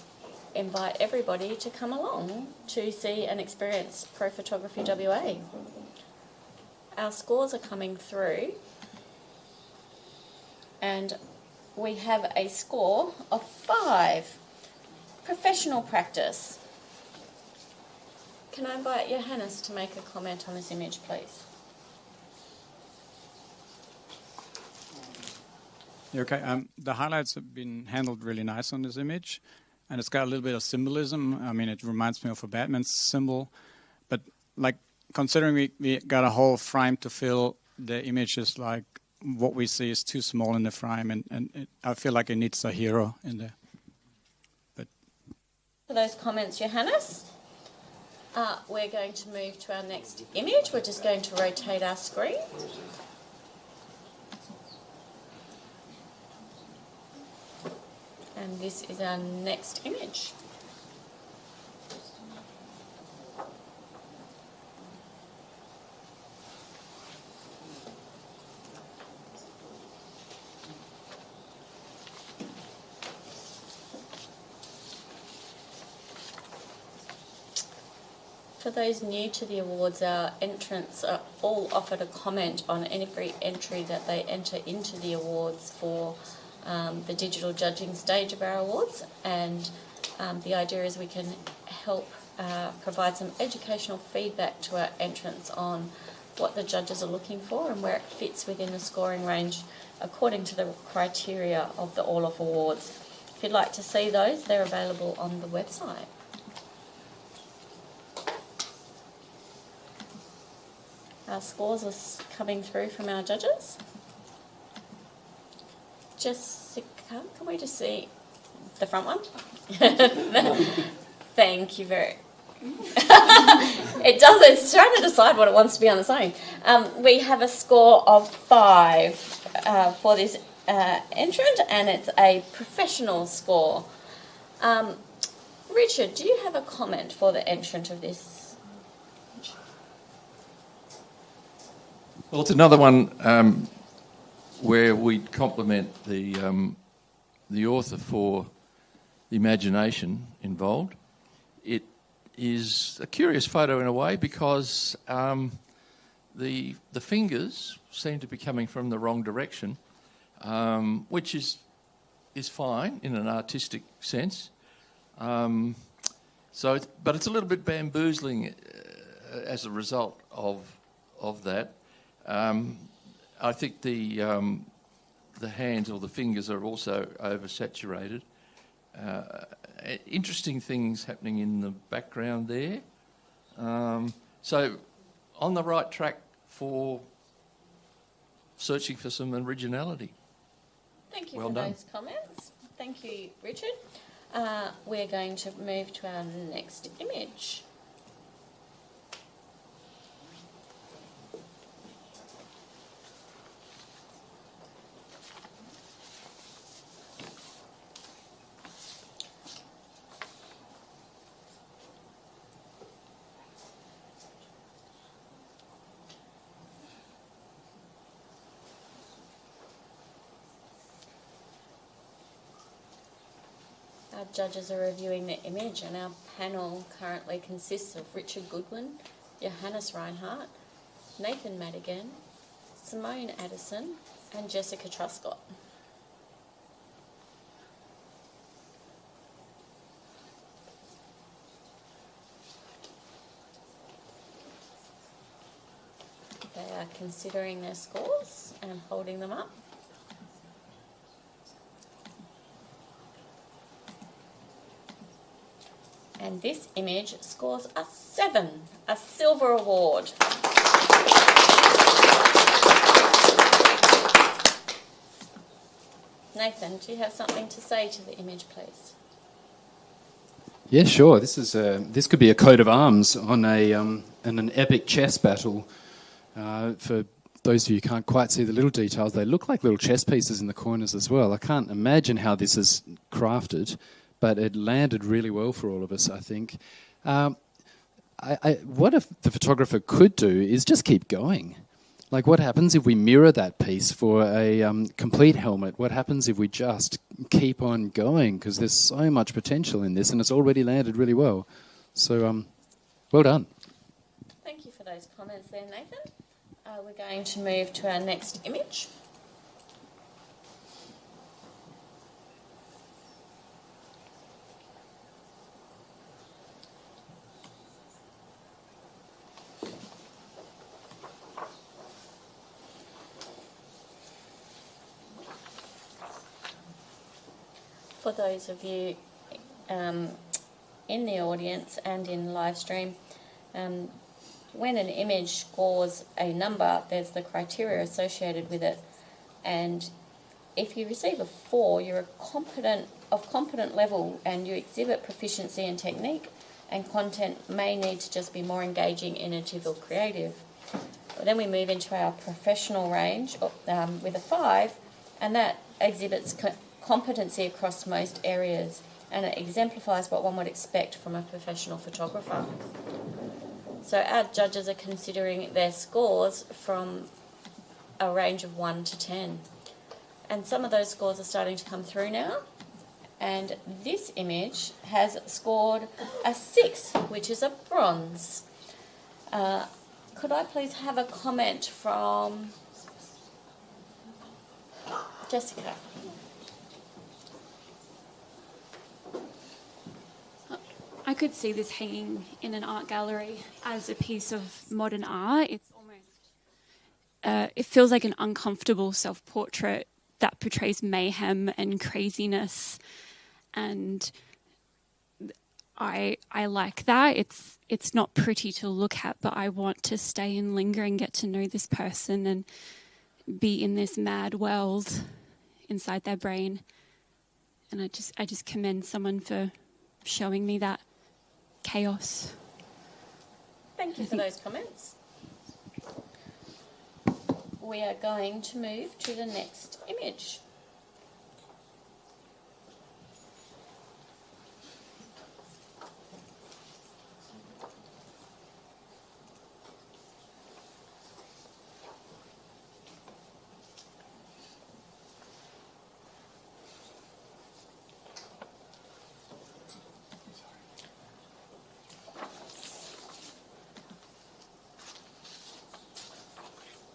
invite everybody to come along to see and experience Pro Photography WA. Our scores are coming through, and we have a score of 5. Professional practice. Can I invite Johannes to make a comment on this image, please? Okay, the highlights have been handled really nice on this image, and it's got a little bit of symbolism. I mean, it reminds me of a Batman symbol, but like considering we got a whole frame to fill, the image is like what we see is too small in the frame, and I feel like it needs a hero in there. But For those comments, Johannes. We're going to move to our next image. We're just going to rotate our screen. And this is our next image. For those new to the awards, our entrants are all offered a comment on every entry that they enter into the awards for the digital judging stage of our awards, and the idea is we can help provide some educational feedback to our entrants on what the judges are looking for and where it fits within the scoring range according to the criteria of the Orloff Awards. If you'd like to see those, they're available on the website. Our scores are coming through from our judges. Jessica, can we just see the front one? Thank you very It does, it's trying to decide what it wants to be on the sign. We have a score of 5 for this entrant, and it's a professional score. Richard, do you have a comment for the entrant of this? Well, it's another one where we compliment the author for the imagination involved. It is a curious photo in a way because the fingers seem to be coming from the wrong direction, which is fine in an artistic sense. But it's a little bit bamboozling as a result of that. I think the hands or the fingers are also oversaturated. Interesting things happening in the background there. So on the right track for searching for some originality. Thank you well for done. those comments. Thank you, Richard. We're going to move to our next image. Our judges are reviewing the image, and our panel currently consists of Richard Goodwin, Johannes Reinhardt, Nathan Madigan, Simone Addison, and Jessica Truscott. considering their scores and holding them up. And this image scores a 7, a silver award. Nathan, do you have something to say to the image, please? Yeah, sure. This could be a coat of arms on an epic chess battle. For those of you who can't quite see the little details, they look like little chess pieces in the corners as well. I can't imagine how this is crafted, but it landed really well for all of us, I think. What if the photographer could do is just keep going? Like, what happens if we mirror that piece for a complete helmet? What happens if we just keep on going? Because there's so much potential in this, and it's already landed really well. So, well done. Thank you for those comments there, Nathan. We're going to move to our next image. For those of you in the audience and in live stream, when an image scores a number, there's the criteria associated with it, and if you receive a 4, you're competent level and you exhibit proficiency in technique, and content may need to just be more engaging, innovative or creative. Then we move into our professional range with a 5, and that exhibits competency across most areas, and it exemplifies what one would expect from a professional photographer. So our judges are considering their scores from a range of 1 to 10. And some of those scores are starting to come through now. And this image has scored a 6, which is a bronze. Could I please have a comment from Jessica? I could see this hanging in an art gallery as a piece of modern art. It's almost, it feels like an uncomfortable self-portrait that portrays mayhem and craziness, and I like that. It's not pretty to look at, but I want to stay and linger and get to know this person and be in this mad world inside their brain. And I just commend someone for showing me that chaos. Thank you for those comments. We are going to move to the next image.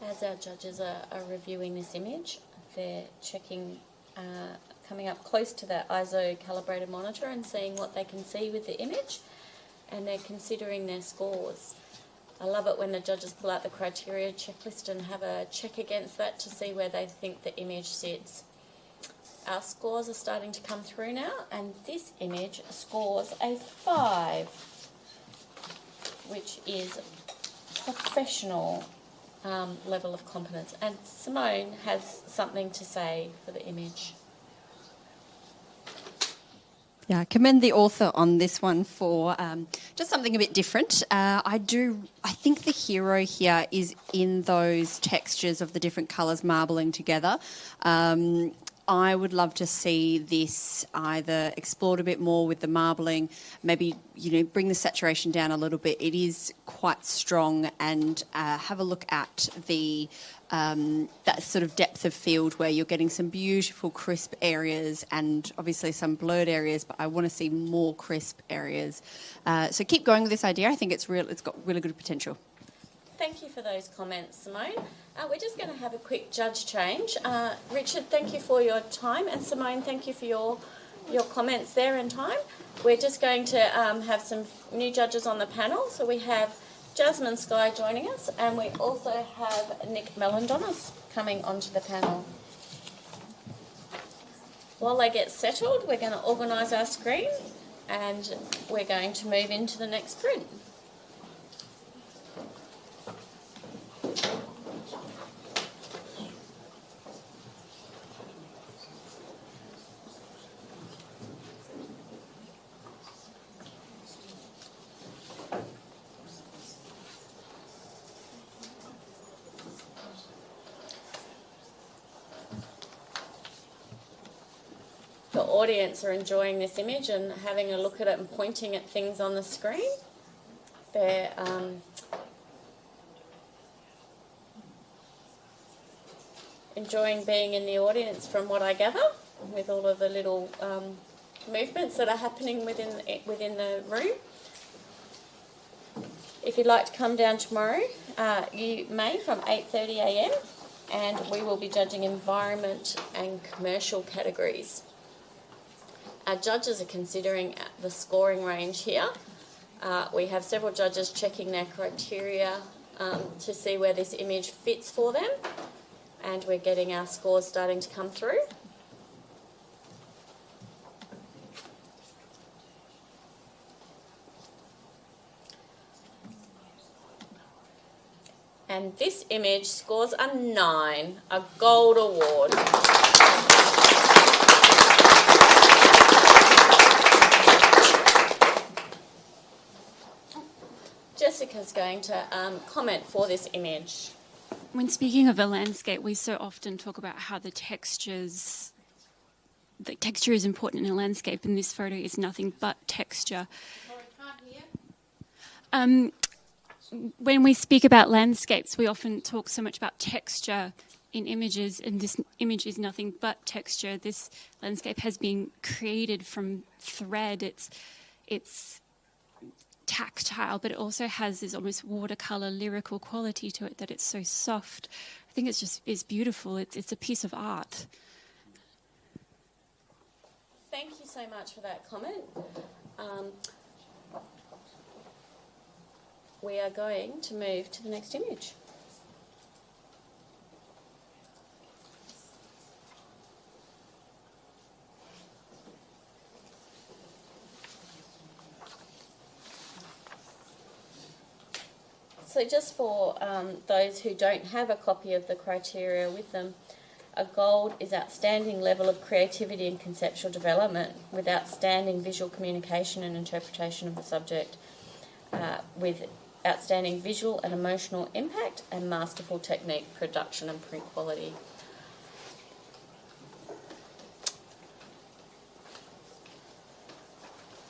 As our judges are reviewing this image, they're checking, coming up close to that ISO calibrated monitor and seeing what they can see with the image, and they're considering their scores. I love it when the judges pull out the criteria checklist and have a check against that to see where they think the image sits. Our scores are starting to come through now, and this image scores a 5, which is professional level of competence. And Simone has something to say for the image. Yeah, I commend the author on this one for just something a bit different. I think the hero here is in those textures of the different colours marbling together. I would love to see this either explored a bit more with the marbling, maybe, bring the saturation down a little bit. It is quite strong, and have a look at the that sort of depth of field where you're getting some beautiful crisp areas and obviously some blurred areas, but I want to see more crisp areas. So keep going with this idea. I think it's got really good potential. Thank you for those comments, Simone. We're just going to have a quick judge change. Richard, thank you for your time, and Simone, thank you for your comments there and time. We're just going to have some new judges on the panel. So we have Jasmine Sky joining us, and we also have Nick Melandonis coming onto the panel. While they get settled, we're going to organise our screen and we're going to move into the next print. The audience are enjoying this image and having a look at it and pointing at things on the screen. They're enjoying being in the audience, from what I gather, with all of the little movements that are happening within the room. If you'd like to come down tomorrow, you may, from 8:30 a.m, and we will be judging environment and commercial categories. Our judges are considering the scoring range here. We have several judges checking their criteria to see where this image fits for them, and we're getting our scores starting to come through. And this image scores a 9, a gold award. Jessica's going to comment for this image. When speaking of a landscape, we so often talk about how the texture is important in a landscape, and this photo is nothing but texture. When we speak about landscapes, we often talk so much about texture in images, and this image is nothing but texture. This landscape has been created from thread. It's tactile, but it also has this almost watercolour lyrical quality to it, that it's so soft. I think it's beautiful. It's a piece of art. Thank you so much for that comment. We are going to move to the next image. So just for those who don't have a copy of the criteria with them, a gold is outstanding level of creativity and conceptual development, with outstanding visual communication and interpretation of the subject, with outstanding visual and emotional impact, and masterful technique, production and print quality.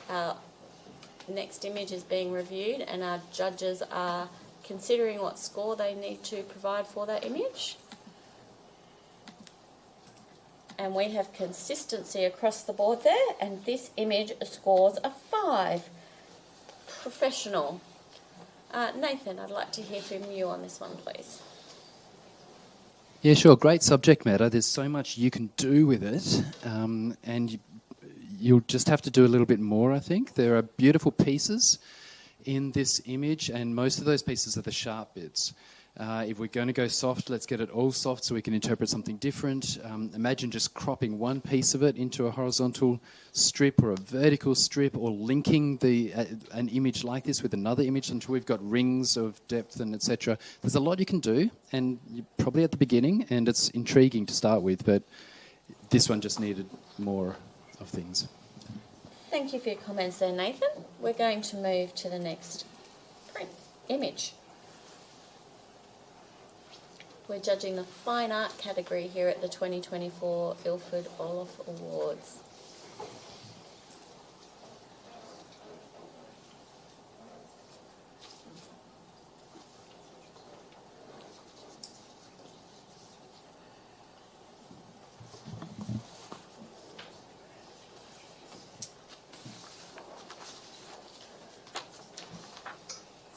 Our next image is being reviewed, and our judges are considering what score they need to provide for that image. And we have consistency across the board there, and this image scores a 5. Professional. Nathan, I'd like to hear from you on this one, please. Yeah, sure. Great subject matter. There's so much you can do with it, and you'll just have to do a little bit more, I think. There are beautiful pieces in this image, and most of those pieces are the sharp bits. If we're going to go soft, let's get it all soft so we can interpret something different. Imagine just cropping one piece of it into a horizontal strip or a vertical strip, or linking an image like this with another image until we've got rings of depth and etc. There's a lot you can do, and you're probably at the beginning, and it's intriguing to start with, but this one just needed more of things. Thank you for your comments there, Nathan. We're going to move to the next image. We're judging the fine art category here at the 2024 Ilford Orloff Awards.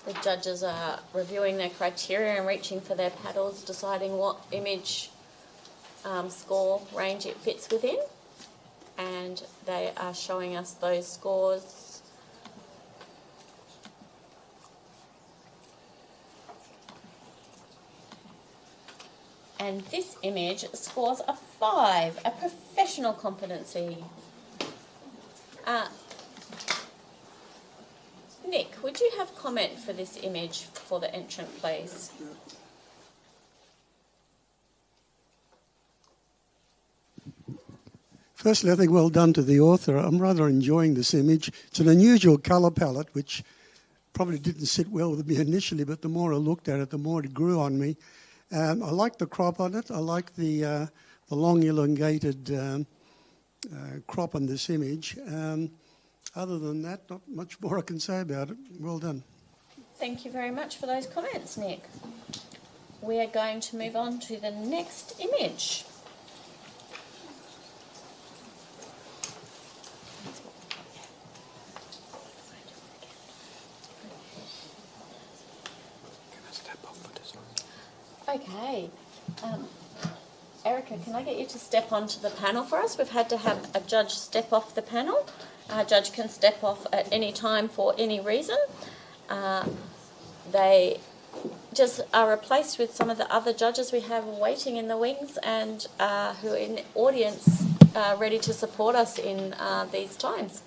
The judges are reviewing their criteria and reaching for their paddles, deciding what image score range it fits within, and they are showing us those scores. And this image scores a 5, a professional competency. Nick, would you have comment for this image for the entrant, please? Firstly, I think well done to the author. I'm rather enjoying this image. It's an unusual colour palette, which probably didn't sit well with me initially, but the more I looked at it, the more it grew on me. I like the crop on it. I like the long elongated crop on this image. Other than that, not much more I can say about it. Well done. Thank you very much for those comments, Nick. We are going to move on to the next image. Okay. Erica, can I get you to step onto the panel for us? We've had to have a judge step off the panel. A judge can step off at any time for any reason. They just are replaced with some of the other judges we have waiting in the wings and who are in the audience ready to support us in these times.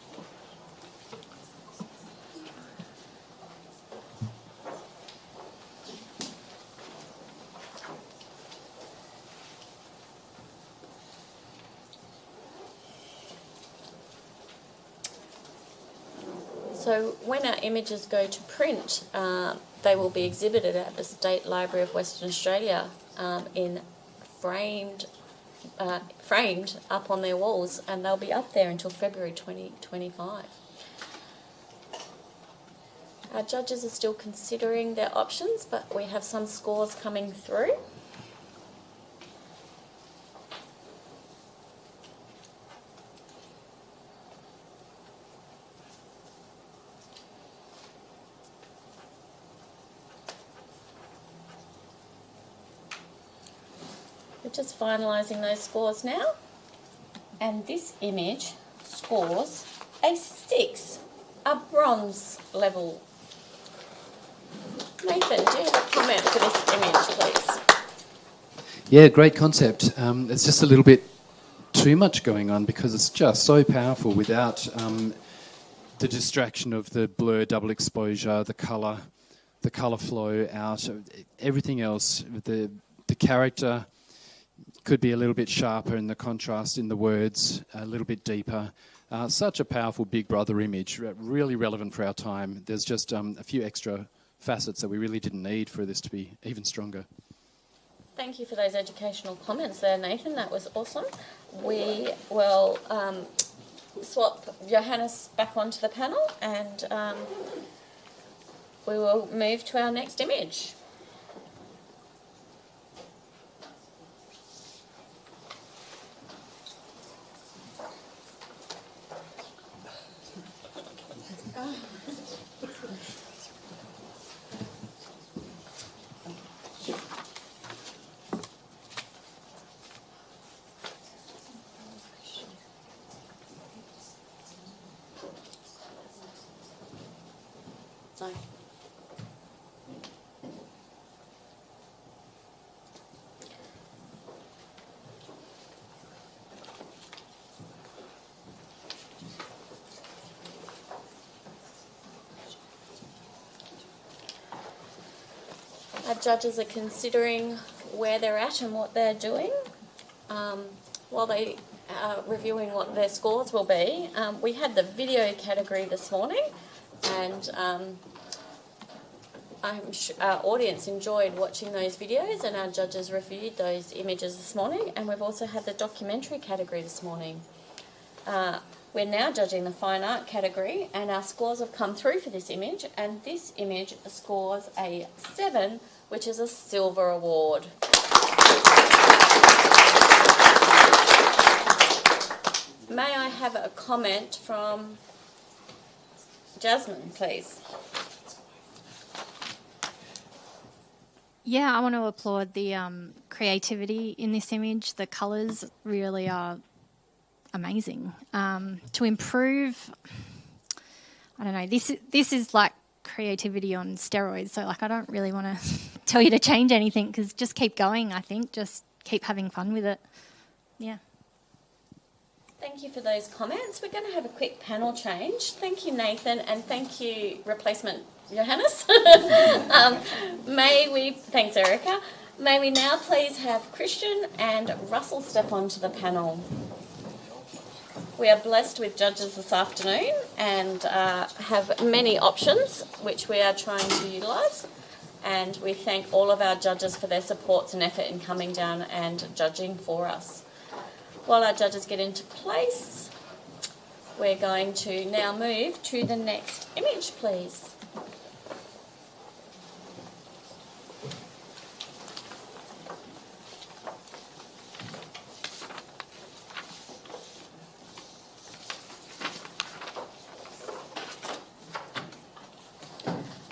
So when our images go to print, they will be exhibited at the State Library of Western Australia in framed up on their walls, and they'll be up there until February 2025. Our judges are still considering their options, but we have some scores coming through. We're just finalising those scores now. And this image scores a 6, a bronze level. Nathan, do you have a comment for this image, please? Yeah, great concept. It's just a little bit too much going on because it's just so powerful without the distraction of the blur, double exposure, the colour flow out, everything else. The character could be a little bit sharper in the contrast in the words, a little bit deeper. Such a powerful Big Brother image, really relevant for our time. There's just a few extra facets that we really didn't need for this to be even stronger. Thank you for those educational comments there, Nathan. That was awesome. We will swap Johannes back onto the panel and we will move to our next image. Sorry. Our judges are considering where they're at and what they're doing. While they are reviewing what their scores will be, we had the video category this morning, and I'm sure our audience enjoyed watching those videos, and our judges reviewed those images this morning, and we've also had the documentary category this morning. We're now judging the fine art category, and our scores have come through for this image, and this image scores a 7, which is a silver award. May I have a comment from Jasmine, please? Yeah, I want to applaud the creativity in this image. The colours really are amazing. To improve, I don't know, this is like creativity on steroids. So, like, I don't really want to tell you to change anything because just keep going, I think. Just keep having fun with it. Yeah. Thank you for those comments. We're going to have a quick panel change. Thank you, Nathan, and thank you, replacement Johannes. Thanks, Erica. May we now please have Christian and Russell step onto the panel. We are blessed with judges this afternoon and have many options which we are trying to utilise. And we thank all of our judges for their supports and effort in coming down and judging for us. While our judges get into place, we're going to now move to the next image, please.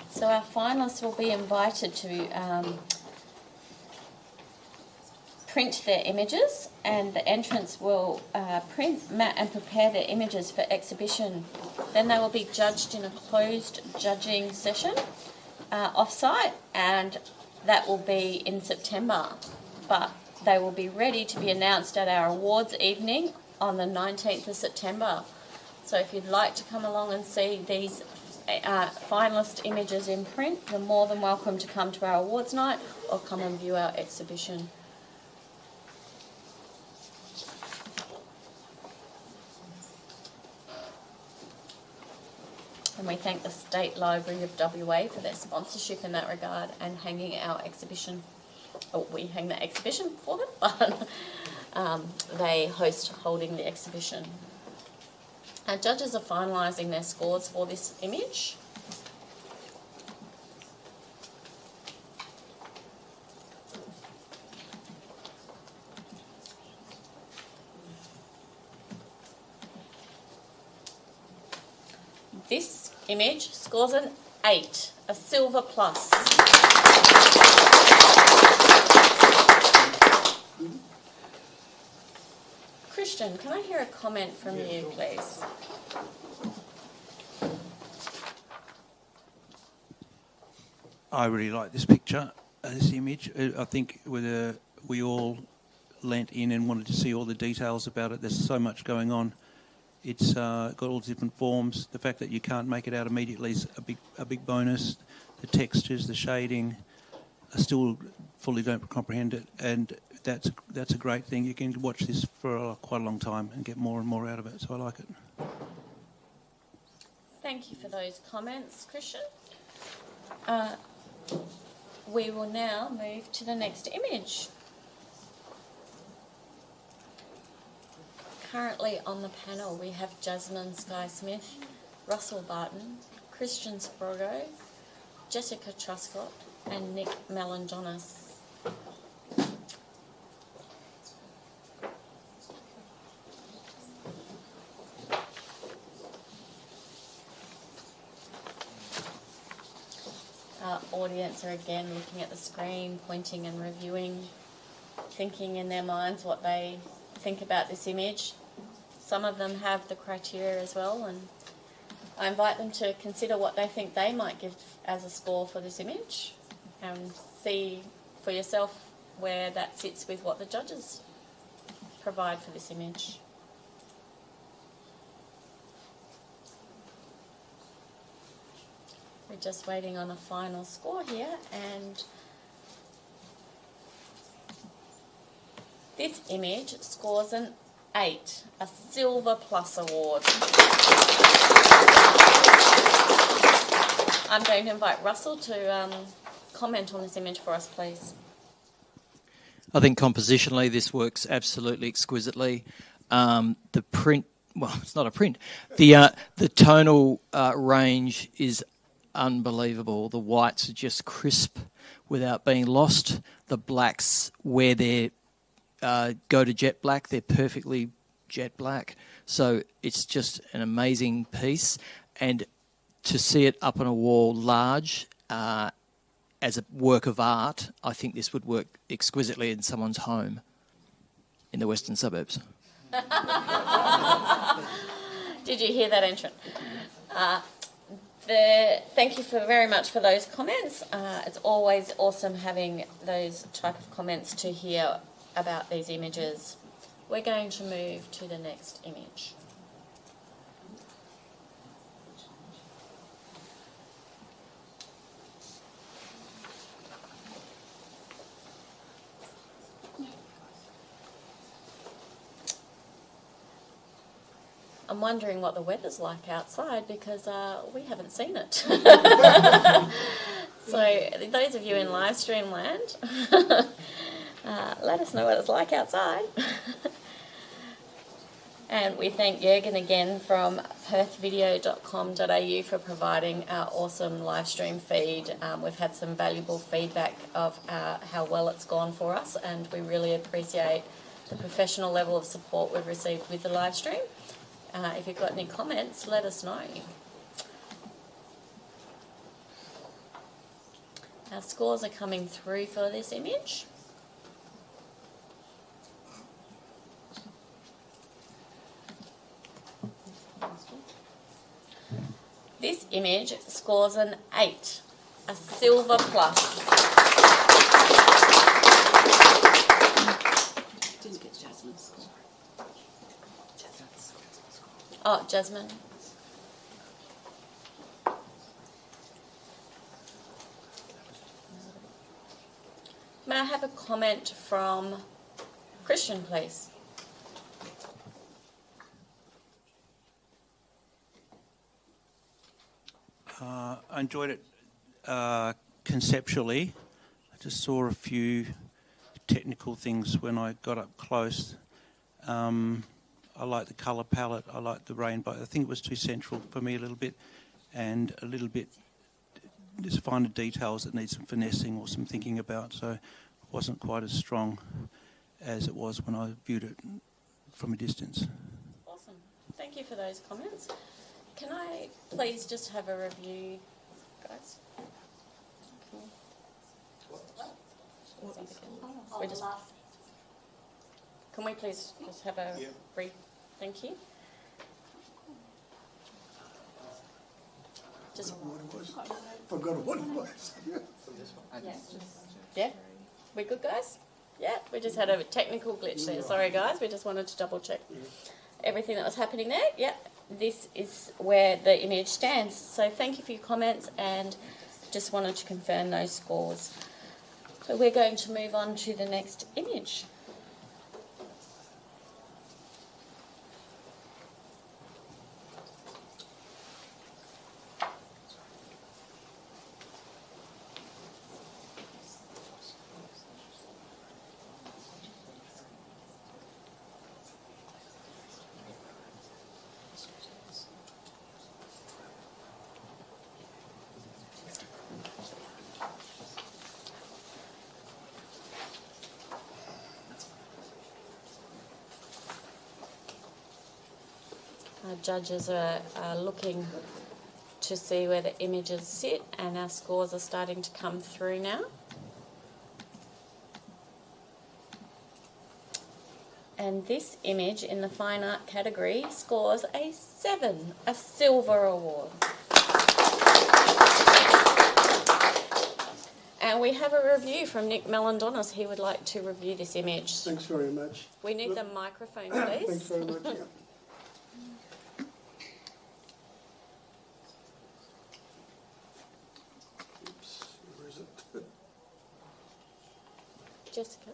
So our finalists will be invited to print their images, and the entrants will print, mat and prepare their images for exhibition. Then they will be judged in a closed judging session off-site, and that will be in September. But they will be ready to be announced at our awards evening on the 19th of September. So if you'd like to come along and see these finalist images in print, you're more than welcome to come to our awards night or come and view our exhibition. And we thank the State Library of WA for their sponsorship in that regard and hanging our exhibition. Oh, we hang the exhibition for them, but they host holding the exhibition. Our judges are finalising their scores for this image. This image scores an 8, a silver plus. Christian, can I hear a comment from you, please? I really like this picture, this image. I think we all leant in and wanted to see all the details about it. There's so much going on. It's got all the different forms. The fact that you can't make it out immediately is a big bonus. The textures, the shading, I still fully don't comprehend it, and that's a great thing. You can watch this for quite a long time and get more and more out of it, so I like it. Thank you for those comments, Christian. We will now move to the next image. Currently on the panel we have Jasmine Sky-Smith, Russell Barton, Christian Sprogo, Jessica Truscott and Nick Melandonis. Our audience are again looking at the screen, pointing and reviewing, thinking in their minds what they think about this image. Some of them have the criteria as well, and I invite them to consider what they think they might give as a score for this image and see for yourself where that sits with what the judges provide for this image. We're just waiting on a final score here, and this image scores an 8, a Silver Plus award. I'm going to invite Russell to comment on this image for us, please. I think compositionally this works absolutely exquisitely. The print, well, it's not a print. The tonal range is unbelievable. The whites are just crisp without being lost. The blacks, where they go to jet black, they're perfectly jet black. So it's just an amazing piece. And to see it up on a wall large as a work of art, I think this would work exquisitely in someone's home in the western suburbs. Did you hear that entrant? Thank you very much for those comments. It's always awesome having those type of comments to hear about these images. We're going to move to the next image. I'm wondering what the weather's like outside because we haven't seen it. So those of you in live stream land, let us know what it's like outside. And we thank Jürgen again from perthvideo.com.au for providing our awesome live stream feed. We've had some valuable feedback of how well it's gone for us, and we really appreciate the professional level of support we've received with the live stream. If you've got any comments, let us know. Our scores are coming through for this image. This image scores an 8, a silver plus. Didn't get Jasmine's score. Oh, Jasmine. May I have a comment from Christian, please? I enjoyed it conceptually. I just saw a few technical things when I got up close. I like the colour palette, I like the rainbow. I think it was too central for me a little bit, and a little bit just finer details that need some finessing or some thinking about, so it wasn't quite as strong as it was when I viewed it from a distance. Awesome. Thank you for those comments. Can I please just have a review, guys? We just, can we please just have a brief? Thank you. Just Forgot what it was. Yeah, we good, guys? Yeah, we just had a technical glitch there. Sorry, guys. We just wanted to double check everything that was happening there. Yeah, this is where the image stands. So thank you for your comments, and just wanted to confirm those scores. So we're going to move on to the next image. Our judges are looking to see where the images sit, and our scores are starting to come through now. And this image in the fine art category scores a 7, a silver award. And we have a review from Nick Melandonis. He would like to review this image. Thanks very much. We need the microphone, please. Thanks very much. Yeah. Jessica.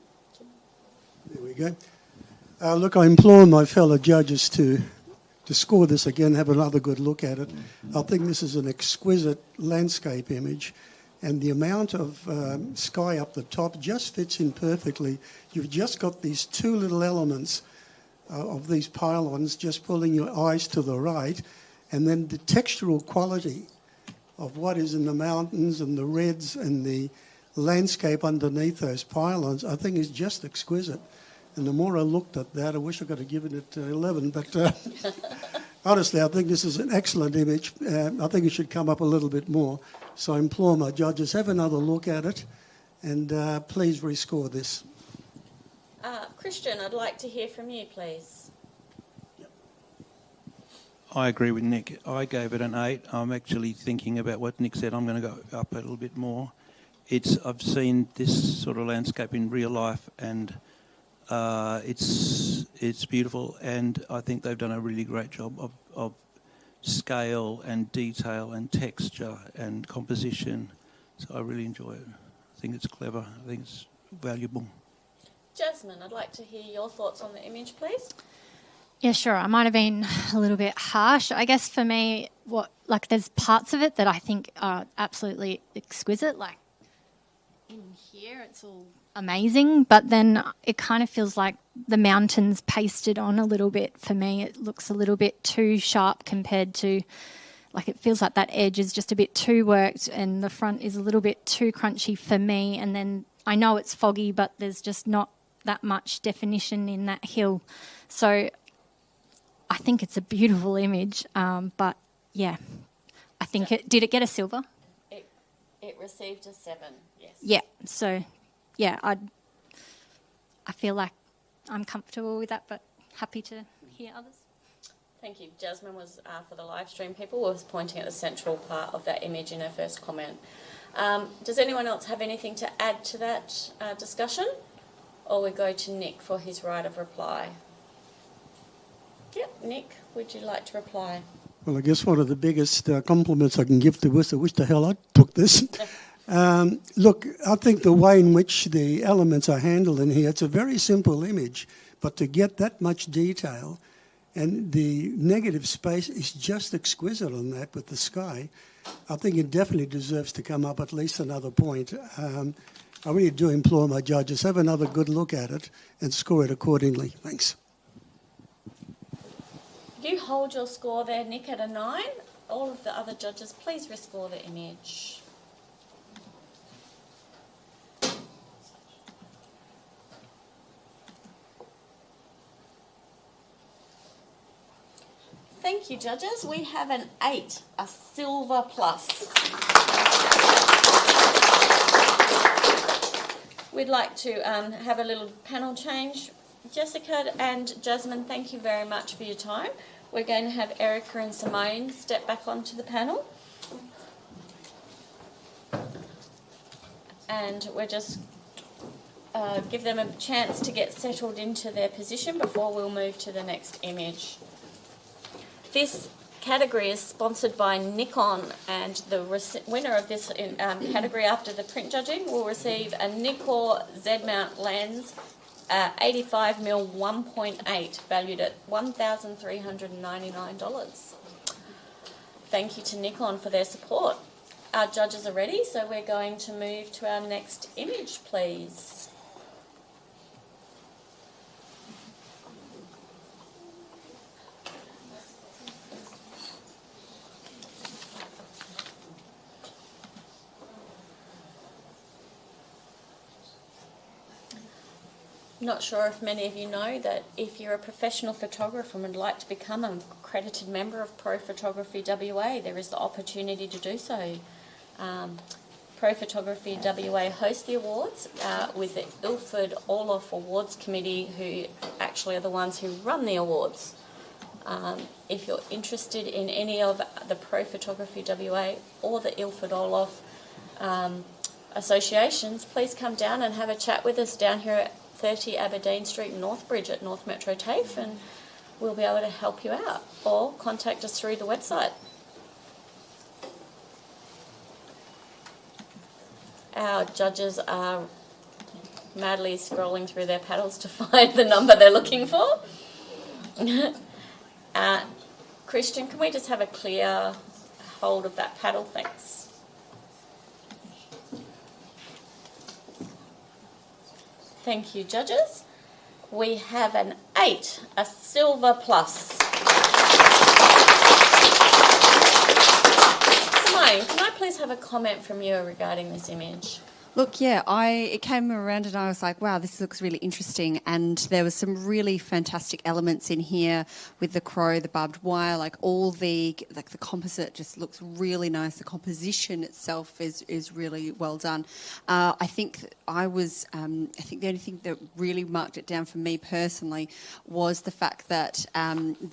There we go. Look, I implore my fellow judges to score this again, have another good look at it. I think this is an exquisite landscape image, and the amount of sky up the top just fits in perfectly. You've just got these two little elements of these pylons just pulling your eyes to the right, and then the textural quality of what is in the mountains and the reds and the landscape underneath those pylons, I think is just exquisite. And the more I looked at that, I wish I could have given it 11. But honestly, I think this is an excellent image. I think it should come up a little bit more. So I implore my judges, have another look at it, and please rescore this. Christian, I'd like to hear from you, please. I agree with Nick. I gave it an 8. I'm actually thinking about what Nick said. I'm going to go up a little bit more. I've seen this sort of landscape in real life, and it's beautiful. And I think they've done a really great job of scale and detail and texture and composition. So I really enjoy it. I think it's clever. I think it's valuable. Jasmine, I'd like to hear your thoughts on the image, please. Yeah, sure. I might have been a little bit harsh. I guess for me, there's parts of it that I think are absolutely exquisite. Like in here, it's all amazing, but then it kind of feels like the mountains pasted on a little bit for me. It looks a little bit too sharp compared to, it feels like that edge is just a bit too worked and the front is a little bit too crunchy for me. And then I know it's foggy, but there's just not that much definition in that hill. So I think it's a beautiful image, but yeah, I think did it get a silver? It received a 7, yes. Yeah, so yeah, I feel like I'm comfortable with that, but happy to hear others. Thank you. Jasmine was, for the live stream people, was pointing at the central part of that image in her first comment. Does anyone else have anything to add to that discussion? Or we go to Nick for his right of reply. Yep, Nick, would you like to reply? Well, I guess one of the biggest compliments I can give to Wis, I wish the hell I took this. Look, I think the way in which the elements are handled in here, it's a very simple image, but to get that much detail, and the negative space is just exquisite on that with the sky. I think it definitely deserves to come up at least another point. I really do implore my judges, have another good look at it and score it accordingly. Thanks. You hold your score there, Nick, at a 9. All of the other judges, please rescore the image. Thank you, judges. We have an 8, a silver plus. We'd like to have a little panel change. Jessica and Jasmine, thank you very much for your time. We're going to have Erica and Simone step back onto the panel. And we'll just give them a chance to get settled into their position before we'll move to the next image. This category is sponsored by Nikon, and the winner of this category after the print judging will receive a Nikon Z-mount lens 85mm 1.8 valued at $1,399. Thank you to Nikon for their support. Our judges are ready, so we're going to move to our next image, please. Not sure if many of you know that if you're a professional photographer and would like to become an accredited member of Pro Photography WA, there is the opportunity to do so. Pro Photography WA hosts the awards with the Ilford Orloff Awards Committee, who actually are the ones who run the awards. If you're interested in any of the Pro Photography WA or the Ilford Orloff associations, please come down and have a chat with us down here at 30 Aberdeen Street in Northbridge at North Metro TAFE, and we'll be able to help you out, or contact us through the website. Our judges are madly scrolling through their paddles to find the number they're looking for. Christian, can we just have a clear hold of that paddle? Thanks. Thank you, judges. We have an 8, a silver plus. Simone, can I please have a comment from you regarding this image? Look, yeah, it came around and I was like, wow, this looks really interesting. And there was some really fantastic elements in here with the crow, the barbed wire, like the composite just looks really nice. The composition itself is really well done. I think the only thing that really marked it down for me personally was the fact that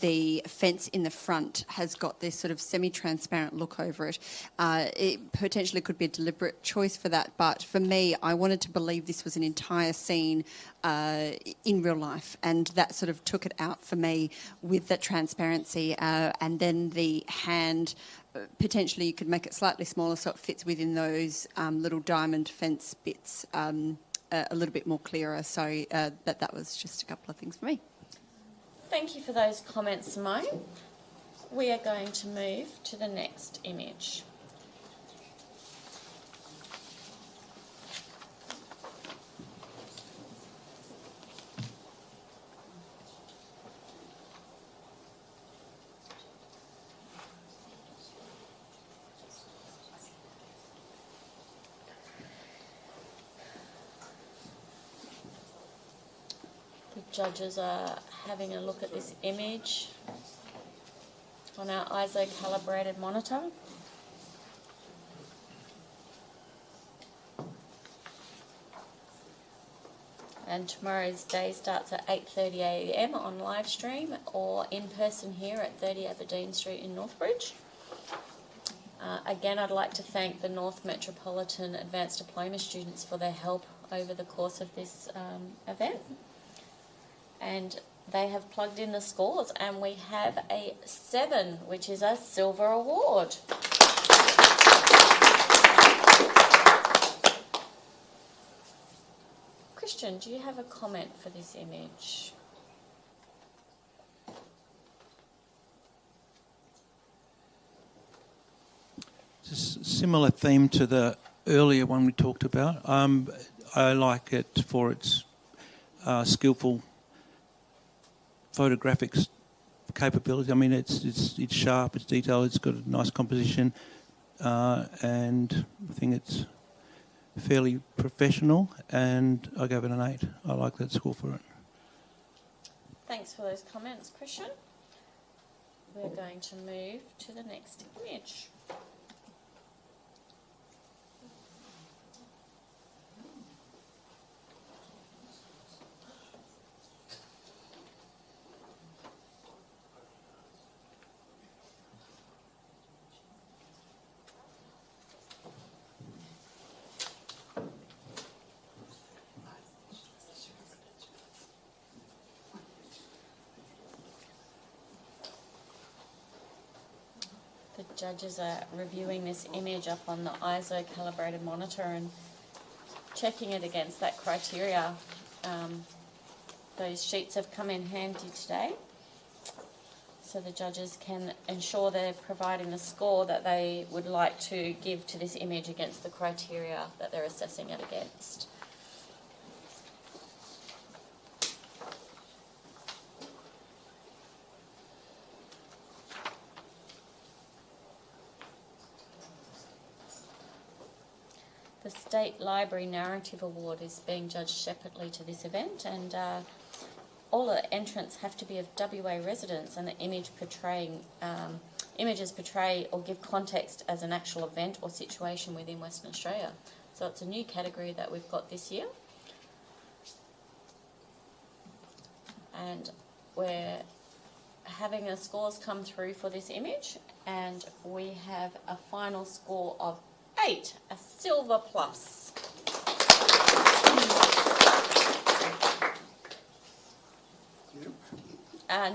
the fence in the front has got this sort of semi-transparent look over it. It potentially could be a deliberate choice for that, but for me, I wanted to believe this was an entire scene in real life, and that sort of took it out for me with that transparency. And then the hand, potentially you could make it slightly smaller so it fits within those little diamond fence bits a little bit more clearer. So that was just a couple of things for me. Thank you for those comments, Simone. We are going to move to the next image. Judges are having a look at this image on our ISO calibrated monitor. And tomorrow's day starts at 8:30 a.m. on live stream or in person here at 30 Aberdeen Street in Northbridge. Again, I'd like to thank the North Metropolitan Advanced Diploma students for their help over the course of this event. And they have plugged in the scores, and we have a 7, which is a silver award. Christian, do you have a comment for this image? It's a similar theme to the earlier one we talked about. I like it for its skillful photographic capability. I mean, it's sharp, it's detailed, it's got a nice composition, and I think it's fairly professional, and I gave it an 8. I like that score for it. Thanks for those comments, Christian. We're going to move to the next image. The judges are reviewing this image up on the ISO calibrated monitor and checking it against that criteria. Those sheets have come in handy today, so the judges can ensure they're providing the score that they would like to give to this image against the criteria that they're assessing it against. The State Library Narrative Award is being judged separately to this event, and all the entrants have to be of WA residents, and the images portray or give context as an actual event or situation within Western Australia. So it's a new category that we've got this year. And we're having the scores come through for this image, and we have a final score of 8, a silver plus.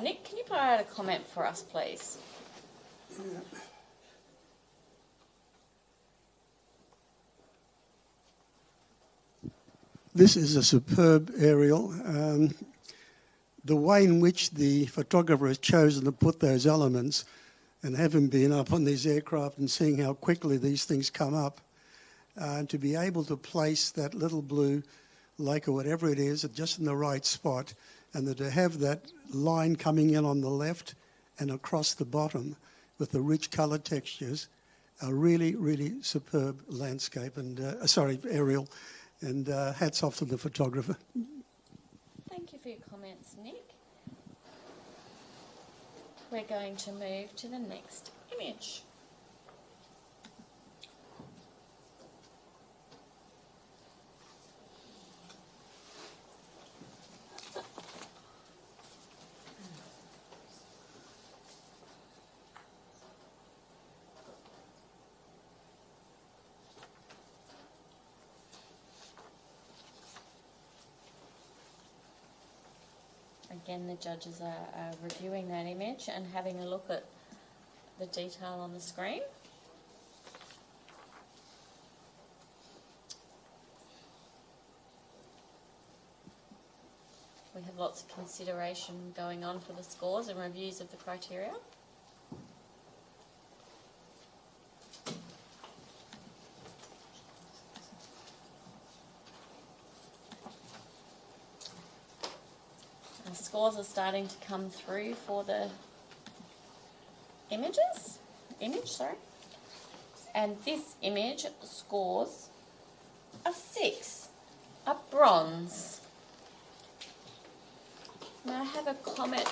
Nick, can you provide a comment for us, please? Yeah. This is a superb aerial. The way in which the photographer has chosen to put those elements, and having been up on these aircraft and seeing how quickly these things come up, and to be able to place that little blue lake or whatever it is just in the right spot, and then to have that line coming in on the left and across the bottom with the rich colour textures, a really, really superb landscape and, aerial, and hats off to the photographer. Thank you for your comments, Nick. We're going to move to the next image. Again, the judges are reviewing that image and having a look at the detail on the screen. We have lots of consideration going on for the scores and reviews of the criteria. Scores are starting to come through for the image, and this image scores a 6, a bronze. May I have a comment?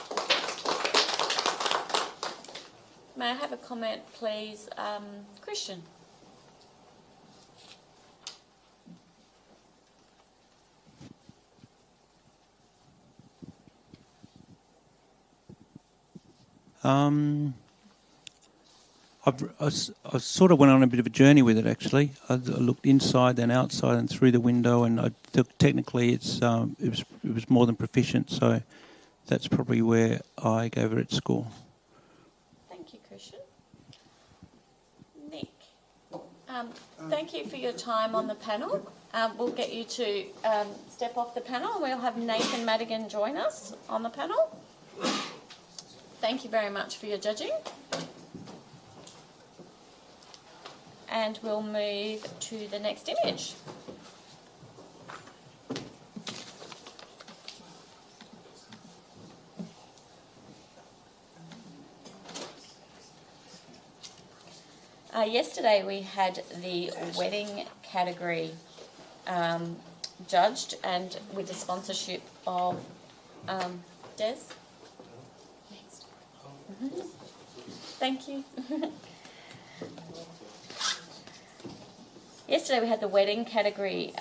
May I have a comment, please, Christian? I sort of went on a bit of a journey with it, actually. I looked inside, then outside, and through the window, and I technically it was more than proficient. So that's probably where I gave it its score. Thank you, Christian. Nick, thank you for your time on the panel. We'll get you to step off the panel, and we'll have Nathan Madigan join us on the panel. Thank you very much for your judging. And we'll move to the next image. Yesterday we had the wedding category judged, and with the sponsorship of Des. Thank you. Yesterday we had the wedding category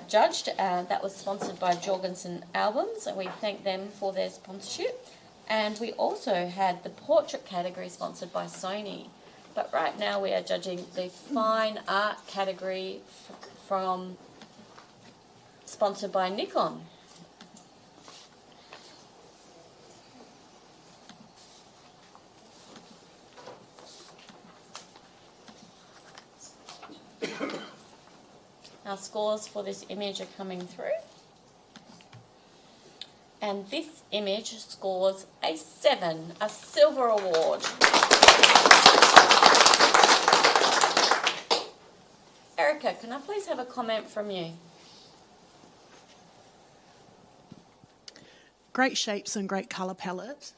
judged. That was sponsored by Jorgensen Albums, and we thank them for their sponsorship. And we also had the portrait category sponsored by Sony. But right now we are judging the fine art category sponsored by Nikon. Our scores for this image are coming through. And this image scores a 7, a silver award. Erica, can I please have a comment from you? Great shapes and great colour palette.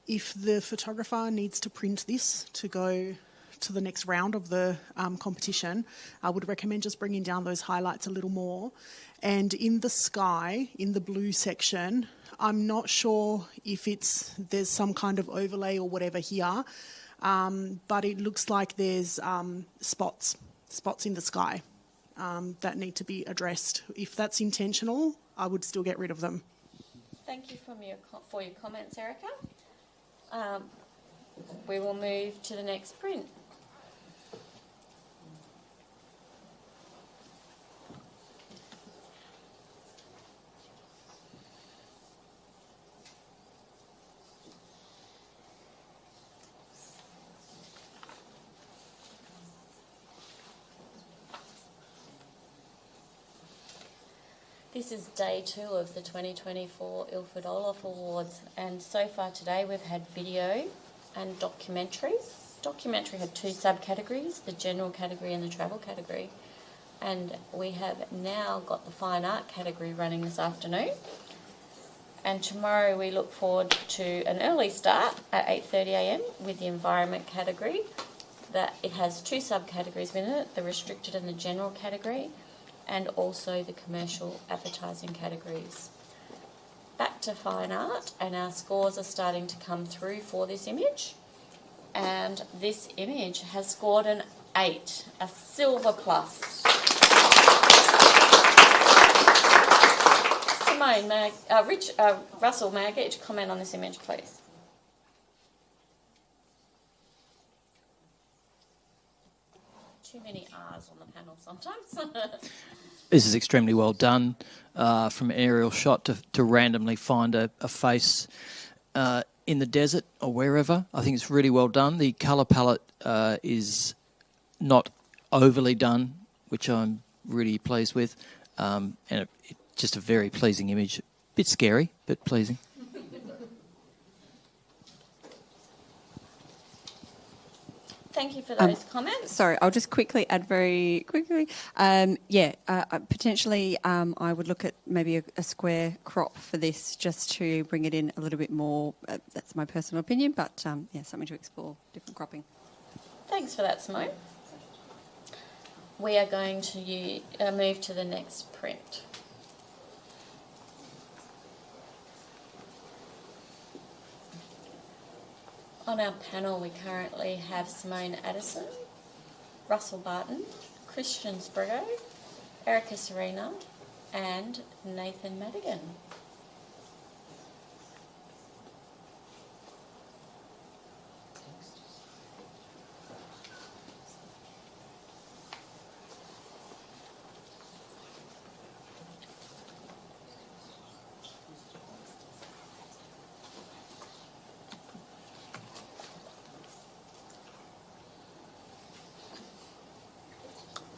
If the photographer needs to print this to go to the next round of the competition, I would recommend just bringing down those highlights a little more. And in the sky, in the blue section, I'm not sure if there's some kind of overlay or whatever here, but it looks like there's spots in the sky that need to be addressed. If that's intentional, I would still get rid of them. Thank you for your comments, Erica. We will move to the next print. This is day 2 of the 2024 Ilford Orloff Awards, and so far today we've had video and documentary. Documentary had 2 subcategories, the general category and the travel category, and we have now got the fine art category running this afternoon. And tomorrow we look forward to an early start at 8:30 a.m. with the environment category. That it has 2 subcategories within it, the restricted and the general category, and also the commercial advertising categories. Back to fine art, and our scores are starting to come through for this image. And this image has scored an 8, a silver plus. Simone, Russell, may I get you to comment on this image, please? Too many R's on the panel sometimes. This is extremely well done, from aerial shot to randomly find a face in the desert or wherever. I think it's really well done. The colour palette is not overly done, which I'm really pleased with, and it's just a very pleasing image. Bit scary, but pleasing. Thank you for those comments. Sorry, I'll just quickly add very quickly. Potentially I would look at maybe a square crop for this just to bring it in a little bit more. That's my personal opinion, but something to explore, different cropping. Thanks for that, Simone. We are going to move to the next print. On our panel, we currently have Simone Addison, Russell Barton, Christian Sprigo, Erica Serena, and Nathan Madigan.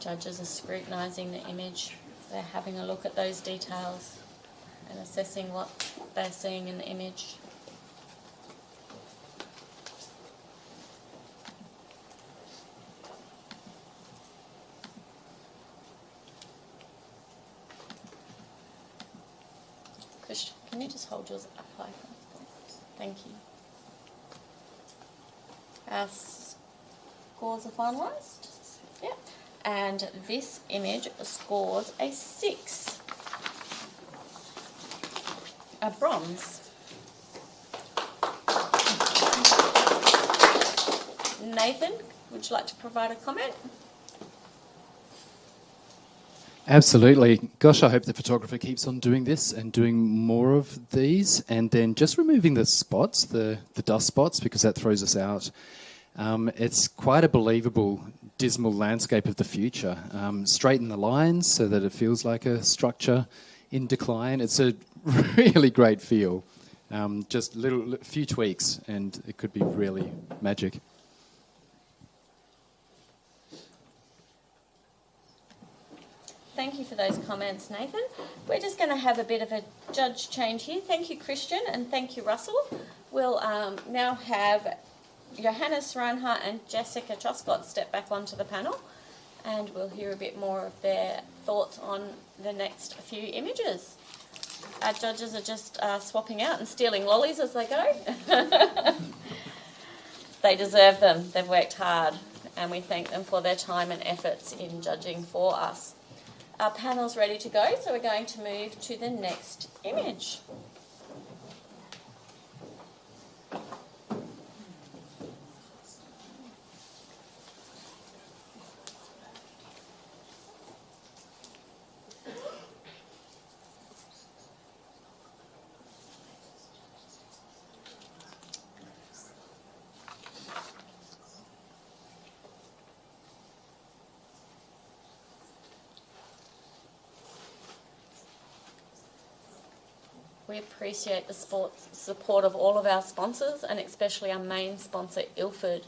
Judges are scrutinising the image. They're having a look at those details and assessing what they're seeing in the image. Christian, can you just hold yours up high? Thank you. Our scores are finalised. Yep. And this image scores a 6. A bronze. Nathan, would you like to provide a comment? Absolutely. Gosh, I hope the photographer keeps on doing this and doing more of these, and then just removing the spots, the dust spots, because that throws us out. It's quite a believable dismal landscape of the future. Straighten the lines so that it feels like a structure in decline. It's a really great feel. Just few tweaks and it could be really magic. Thank you for those comments, Nathan. We're just going to have a bit of a judge change here. Thank you, Christian, and thank you, Russell. We'll now have Johannes Reinhardt and Jessica Truscott step back onto the panel, and we'll hear a bit more of their thoughts on the next few images. Our judges are just swapping out and stealing lollies as they go. They deserve them. They've worked hard, and we thank them for their time and efforts in judging for us. Our panel's ready to go, so we're going to move to the next image. We appreciate the support of all of our sponsors, and especially our main sponsor, Ilford.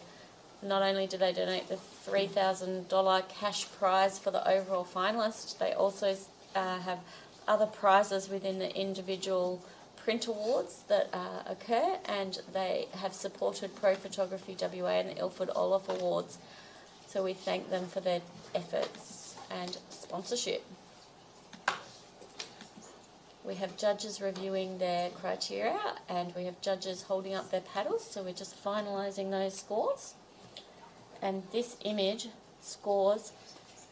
Not only do they donate the $3,000 cash prize for the overall finalist, they also have other prizes within the individual print awards that occur, and they have supported Pro Photography WA and the Ilford Orloff Awards. So we thank them for their efforts and sponsorship. We have judges reviewing their criteria, and we have judges holding up their paddles, so we're just finalising those scores. And this image scores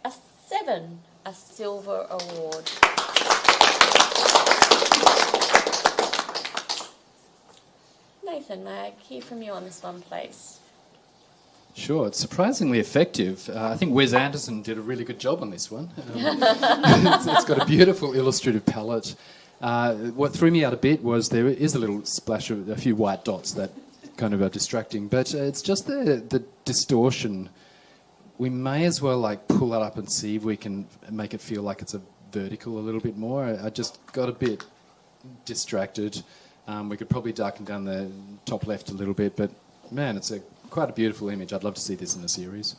a 7, a silver award. Nathan, may I hear from you on this one, please? Sure, it's surprisingly effective. I think Wes Anderson did a really good job on this one. It's got a beautiful illustrative palette. What threw me out a bit was there is a little splash of a few white dots that kind of are distracting, but it's just the distortion. We may as well like pull that up and see if we can make it feel like it's a vertical a little bit more. I just got a bit distracted. We could probably darken down the top left a little bit, but man, it's quite a beautiful image. I'd love to see this in a series.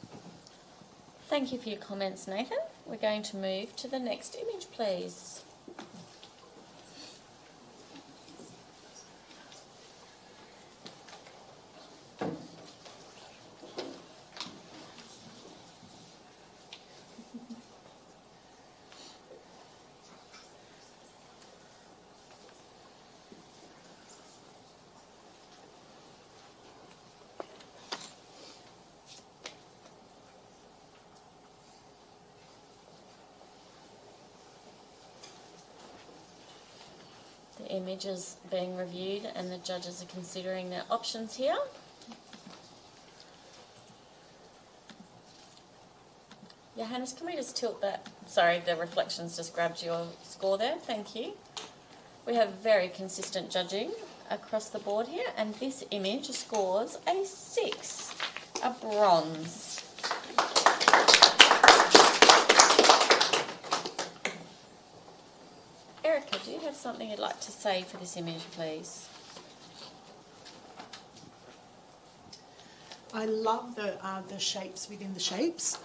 Thank you for your comments, Nathan. We're going to move to the next image, please. The image is being reviewed and the judges are considering their options here. Johannes, can we just tilt that? Sorry, the reflections just grabbed your score there. Thank you. We have very consistent judging across the board here, and this image scores a 6, a bronze. Erica, do you have something you'd like to say for this image, please? I love the shapes within the shapes,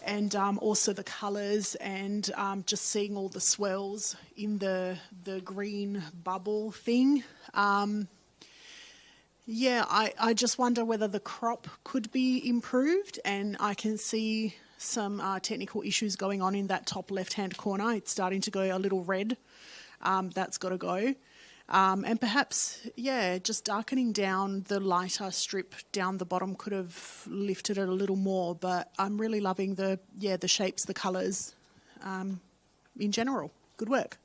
and also the colours, and just seeing all the swirls in the green bubble thing. Yeah, I just wonder whether the crop could be improved, and I can see some technical issues going on in that top left-hand corner. It's starting to go a little red. That's got to go. And perhaps, yeah, just darkening down the lighter strip down the bottom could have lifted it a little more. But I'm really loving the shapes, the colours in general. Good work.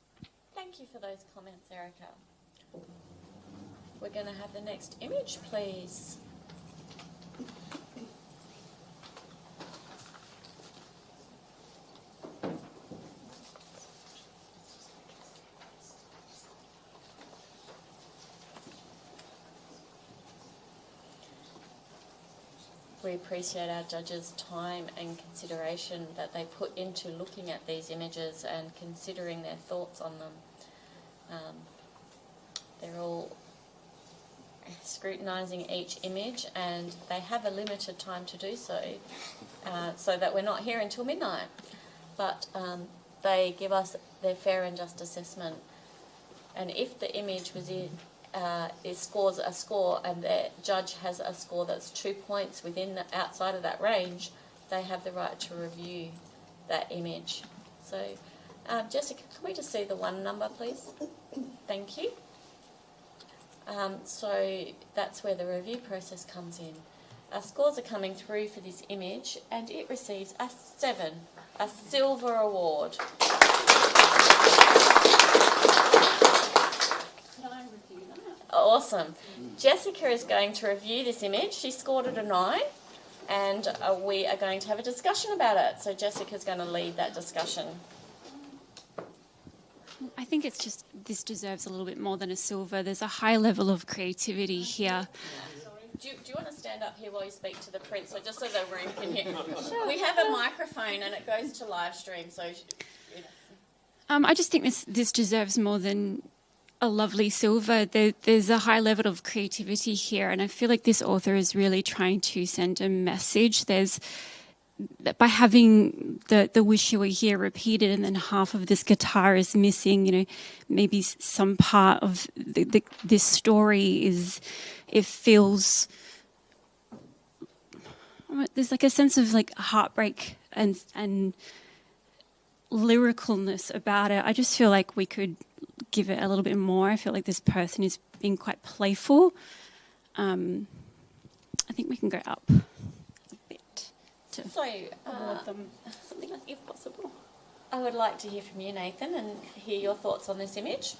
Thank you for those comments, Erica. We're going to have the next image, please. We appreciate our judges' time and consideration that they put into looking at these images and considering their thoughts on them. They're all scrutinising each image, and they have a limited time to do so, so that we're not here until midnight. But they give us their fair and just assessment. And if the image was in it scores a score and the judge has a score that's 2 points outside of that range, they have the right to review that image. So, Jessica, can we just see the 1 number, please? Thank you. So that's where the review process comes in. Our scores are coming through for this image, and it receives a 7, a silver award. Awesome. Jessica is going to review this image. She scored it a 9, and we are going to have a discussion about it. So Jessica's going to lead that discussion. I think it's just, this deserves a little bit more than a silver. There's a high level of creativity here. Do you want to stand up here while you speak to the print, so just so the room can hear? Sure. We have a microphone and it goes to live stream, so... I just think this deserves more than a lovely silver. There's a high level of creativity here, and I feel like this author is really trying to send a message. By having the wish you were here repeated, and then half of this guitar is missing, maybe some part of this story it feels, there's like a sense of like heartbreak and lyricalness about it. I just feel like we could give it a little bit more. I feel like this person is being quite playful. I think we can go up a bit. Something like, if possible. I would like to hear from you, Nathan, and hear your thoughts on this image.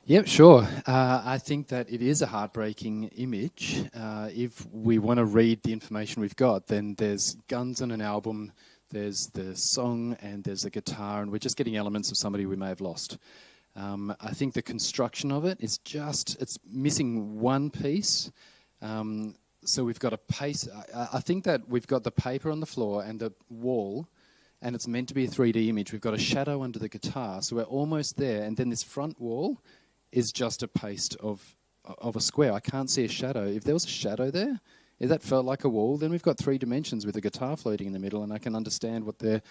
Yep, sure. I think that it is a heartbreaking image. If we want to read the information we've got, then there's guns on an album, there's the song, and there's the guitar, and we're just getting elements of somebody we may have lost. I think the construction of it is just, it's missing one piece. So we've got a pace. I think that we've got the paper on the floor and the wall, and it's meant to be a 3D image. We've got a shadow under the guitar, so we're almost there. And then this front wall is just a paste of a square. I can't see a shadow. If there was a shadow there, if that felt like a wall, then we've got 3 dimensions with a guitar floating in the middle, and I can understand what the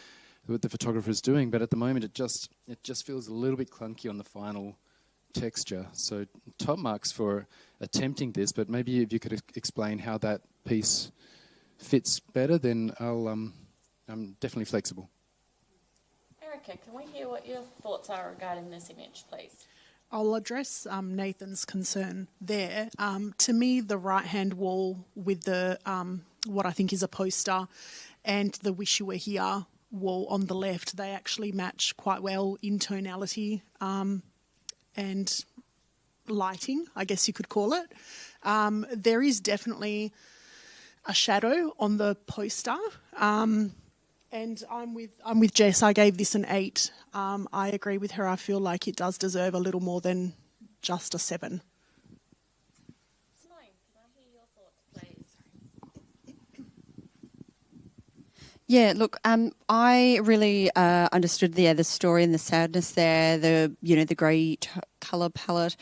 photographer's doing. But at the moment, it just feels a little bit clunky on the final texture. So top marks for attempting this, but maybe if you could explain how that piece fits better, then I'm definitely flexible. Erica, can we hear what your thoughts are regarding this image, please? I'll address Nathan's concern there. To me, the right-hand wall with the what I think is a poster and the Wish You Were Here wall on the left, they actually match quite well in tonality and lighting, I guess you could call it. There is definitely a shadow on the poster. And I'm with Jess. I gave this an 8. I agree with her. I feel like it does deserve a little more than just a 7. Simone, can I hear your thoughts, please? Yeah, look, I really understood the story and the sadness there, the grey colour palette.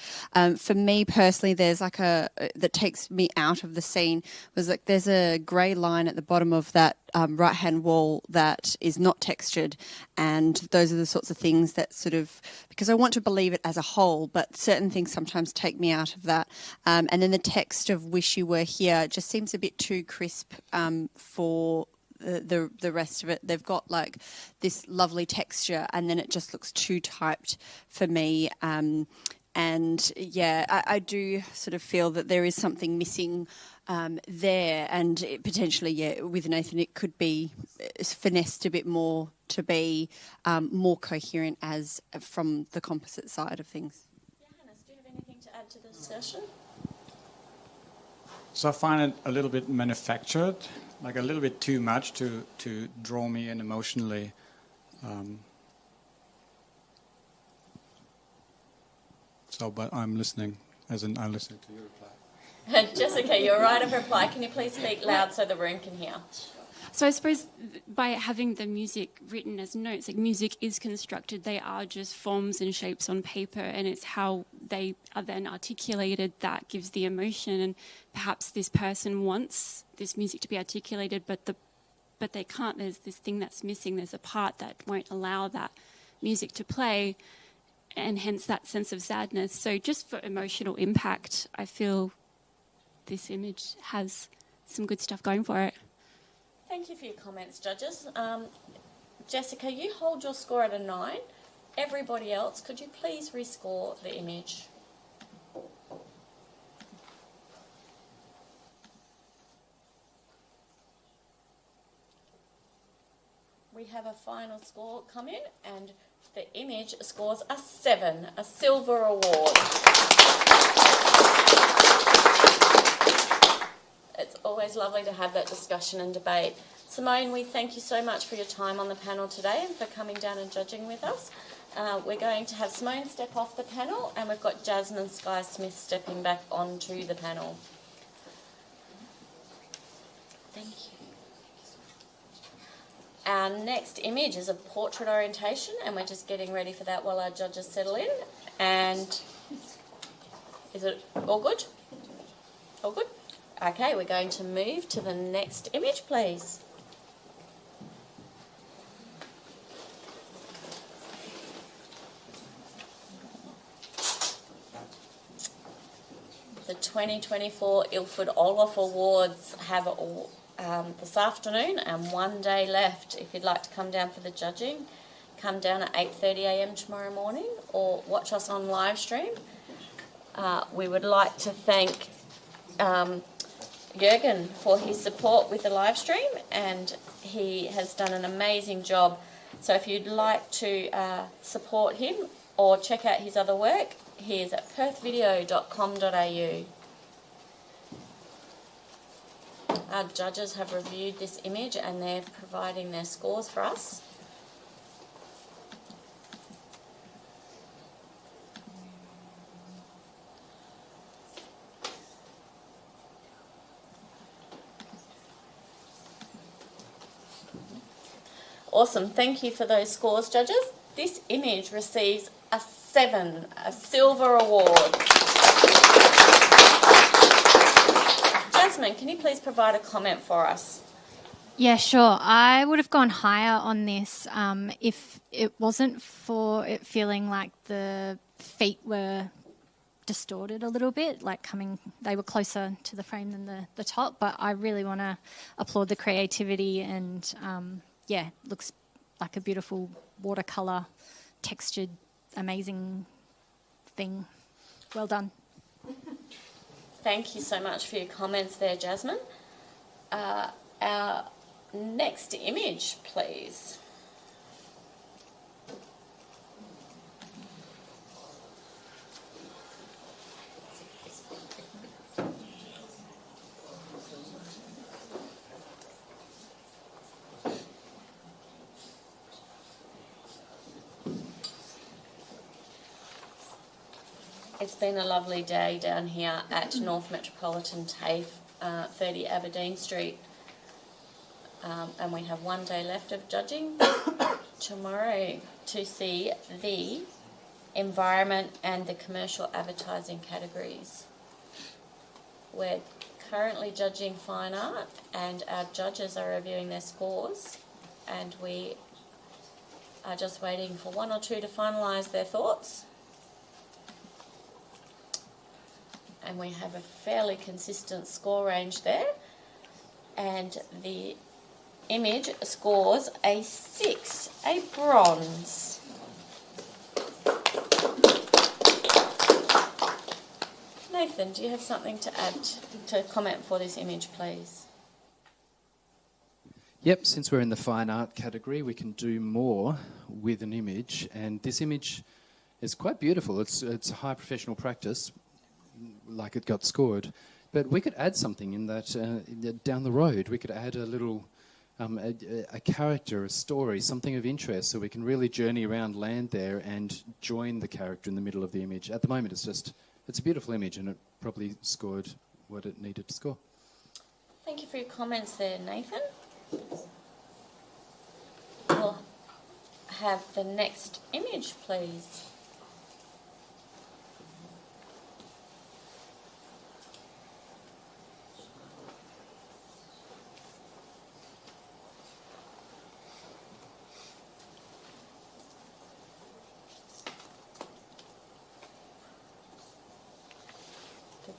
For me personally, there's like that takes me out of the scene, was like there's a grey line at the bottom of that right-hand wall that is not textured, and those are the sorts of things that sort of, because I want to believe it as a whole, but certain things sometimes take me out of that. And then the text of Wish You Were Here just seems a bit too crisp for the rest of it. They've got like this lovely texture, and then it just looks too typed for me. And yeah, I do sort of feel that there is something missing there, and potentially, yeah, with Nathan, it could be finessed a bit more to be more coherent as from the composite side of things. Johannes, do you have anything to add to the discussion? So I find it a little bit manufactured, like a little bit too much to draw me in emotionally. But I'm listening, as in I'm listening to your reply. Jessica, your right of reply. Can you please speak loud so the room can hear? So I suppose by having the music written as notes, like music is constructed, they are just forms and shapes on paper, and it's how they are then articulated that gives the emotion. And perhaps this person wants this music to be articulated, but they can't. There's this thing that's missing. There's a part that won't allow that music to play, and hence that sense of sadness. So just for emotional impact, I feel this image has some good stuff going for it. Thank you for your comments, judges. Jessica, you hold your score at a 9. Everybody else, could you please rescore the image? We have a final score come in, and the image scores a 7, a silver award. It's always lovely to have that discussion and debate. Simone, we thank you so much for your time on the panel today and for coming down and judging with us. We're going to have Simone step off the panel, and we've got Jasmine Sky Smith stepping back onto the panel. Thank you. Our next image is a portrait orientation, and we're just getting ready for that while our judges settle in. And is it all good? All good? Okay, we're going to move to the next image, please. The 2024 Ilford Orloff Awards have this afternoon and one day left. If you'd like to come down for the judging, come down at 8:30 a.m. tomorrow morning or watch us on live stream. We would like to thank Jürgen for his support with the live stream, and he has done an amazing job. So if you'd like to support him or check out his other work, he is at perthvideo.com.au. Our judges have reviewed this image and they're providing their scores for us. Awesome, thank you for those scores, judges. This image receives a 7, a silver award. Jasmine, can you please provide a comment for us? Yeah, sure. I would have gone higher on this if it wasn't for it feeling like the feet were distorted a little bit, like they were closer to the frame than the top, but I really want to applaud the creativity and yeah, looks like a beautiful watercolour, textured, amazing thing. Well done. Thank you so much for your comments there, Jasmine. Our next image, please. It's been a lovely day down here at North Metropolitan TAFE, 30 Aberdeen Street. And we have one day left of judging tomorrow to see the environment and the commercial advertising categories. We're currently judging fine art and our judges are reviewing their scores, and we are just waiting for one or two to finalise their thoughts. And we have a fairly consistent score range there, and the image scores a 6, a bronze. Nathan, do you have something to add to comment for this image, please? Yep, since we're in the fine art category, we can do more with an image, and this image is quite beautiful. It's a high professional practice, like it got scored, but we could add something in that down the road. We could add a little a character, a story, something of interest, so we can really journey around land there and join the character in the middle of the image. At the moment it's a beautiful image, and it probably scored what it needed to score. Thank you for your comments there, Nathan. We'll have the next image, please.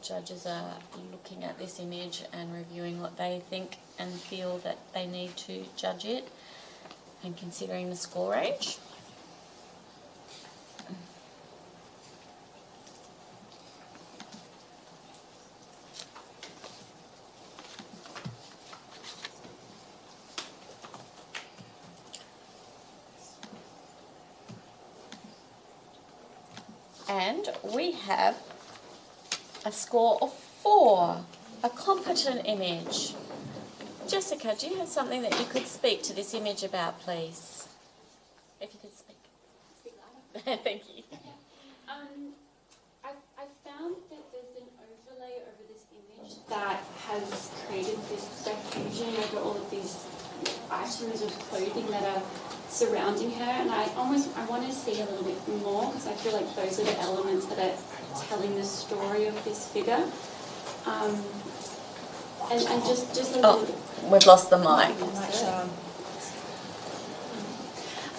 Judges are looking at this image and reviewing what they think and feel that they need to judge it, and considering the score range. And we have a score of 4, a competent image. Jessica, do you have something that you could speak to this image about, please? If you could speak. Thank you. I found that there's an overlay over this image that has created this diffusion over all of these items of clothing that are surrounding her, and I want to see a little bit more, because I feel like those are the elements that are telling the story of this figure. And just a little... We've lost the mic.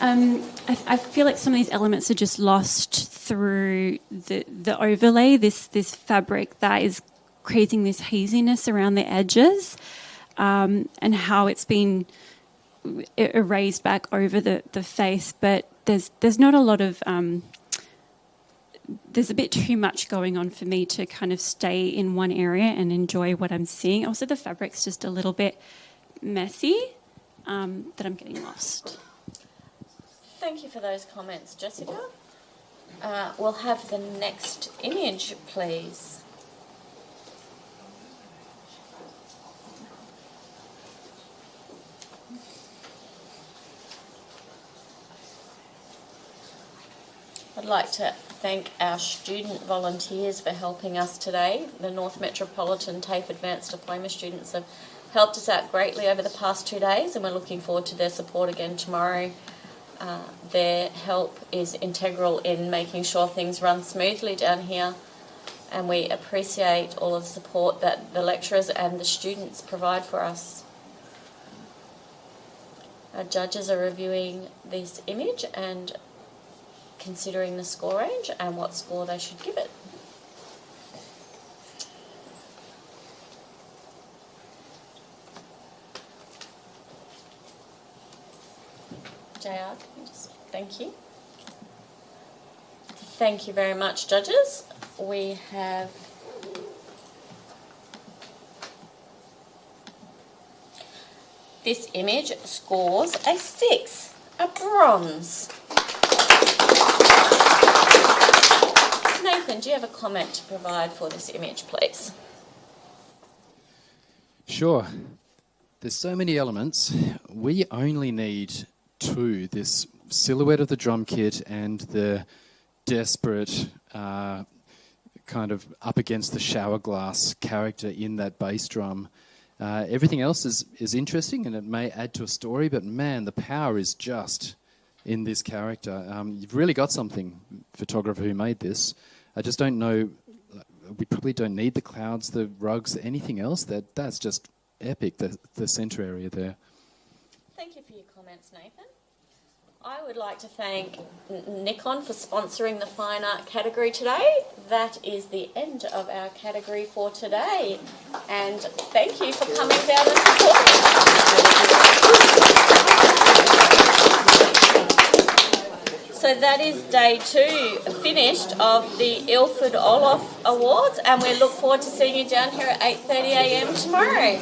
I feel like some of these elements are just lost through the overlay, this fabric that is creating this haziness around the edges, and how it's been erased back over the face, but there's not a lot of... there's a bit too much going on for me to kind of stay in one area and enjoy what I'm seeing. Also, the fabric's just a little bit messy, that I'm getting lost. Thank you for those comments, Jessica. We'll have the next image, please. I'd like to thank our student volunteers for helping us today. The North Metropolitan TAFE Advanced Diploma students have helped us out greatly over the past 2 days, and we're looking forward to their support again tomorrow. Their help is integral in making sure things run smoothly down here, and we appreciate all of the support that the lecturers and the students provide for us. Our judges are reviewing this image and considering the score range and what score they should give it. JR, can you just thank you. Thank you very much, judges. We have this image scores a 6, a bronze. Nathan, do you have a comment to provide for this image, please? Sure. There's so many elements. We only need 2, this silhouette of the drum kit and the desperate kind of up against the shower glass character in that bass drum. Everything else is interesting and it may add to a story, but man, the power is just in this character. You've really got something, photographer who made this. I just don't know, we probably don't need the clouds, the rugs, anything else. That's just epic, the centre area there. Thank you for your comments, Nathan. I would like to thank Nikon for sponsoring the Fine Art category today. That is the end of our category for today. And thank you for coming down and supporting. So that is day 2 finished of the Ilford Orloff Awards, and we look forward to seeing you down here at 8:30 a.m. tomorrow.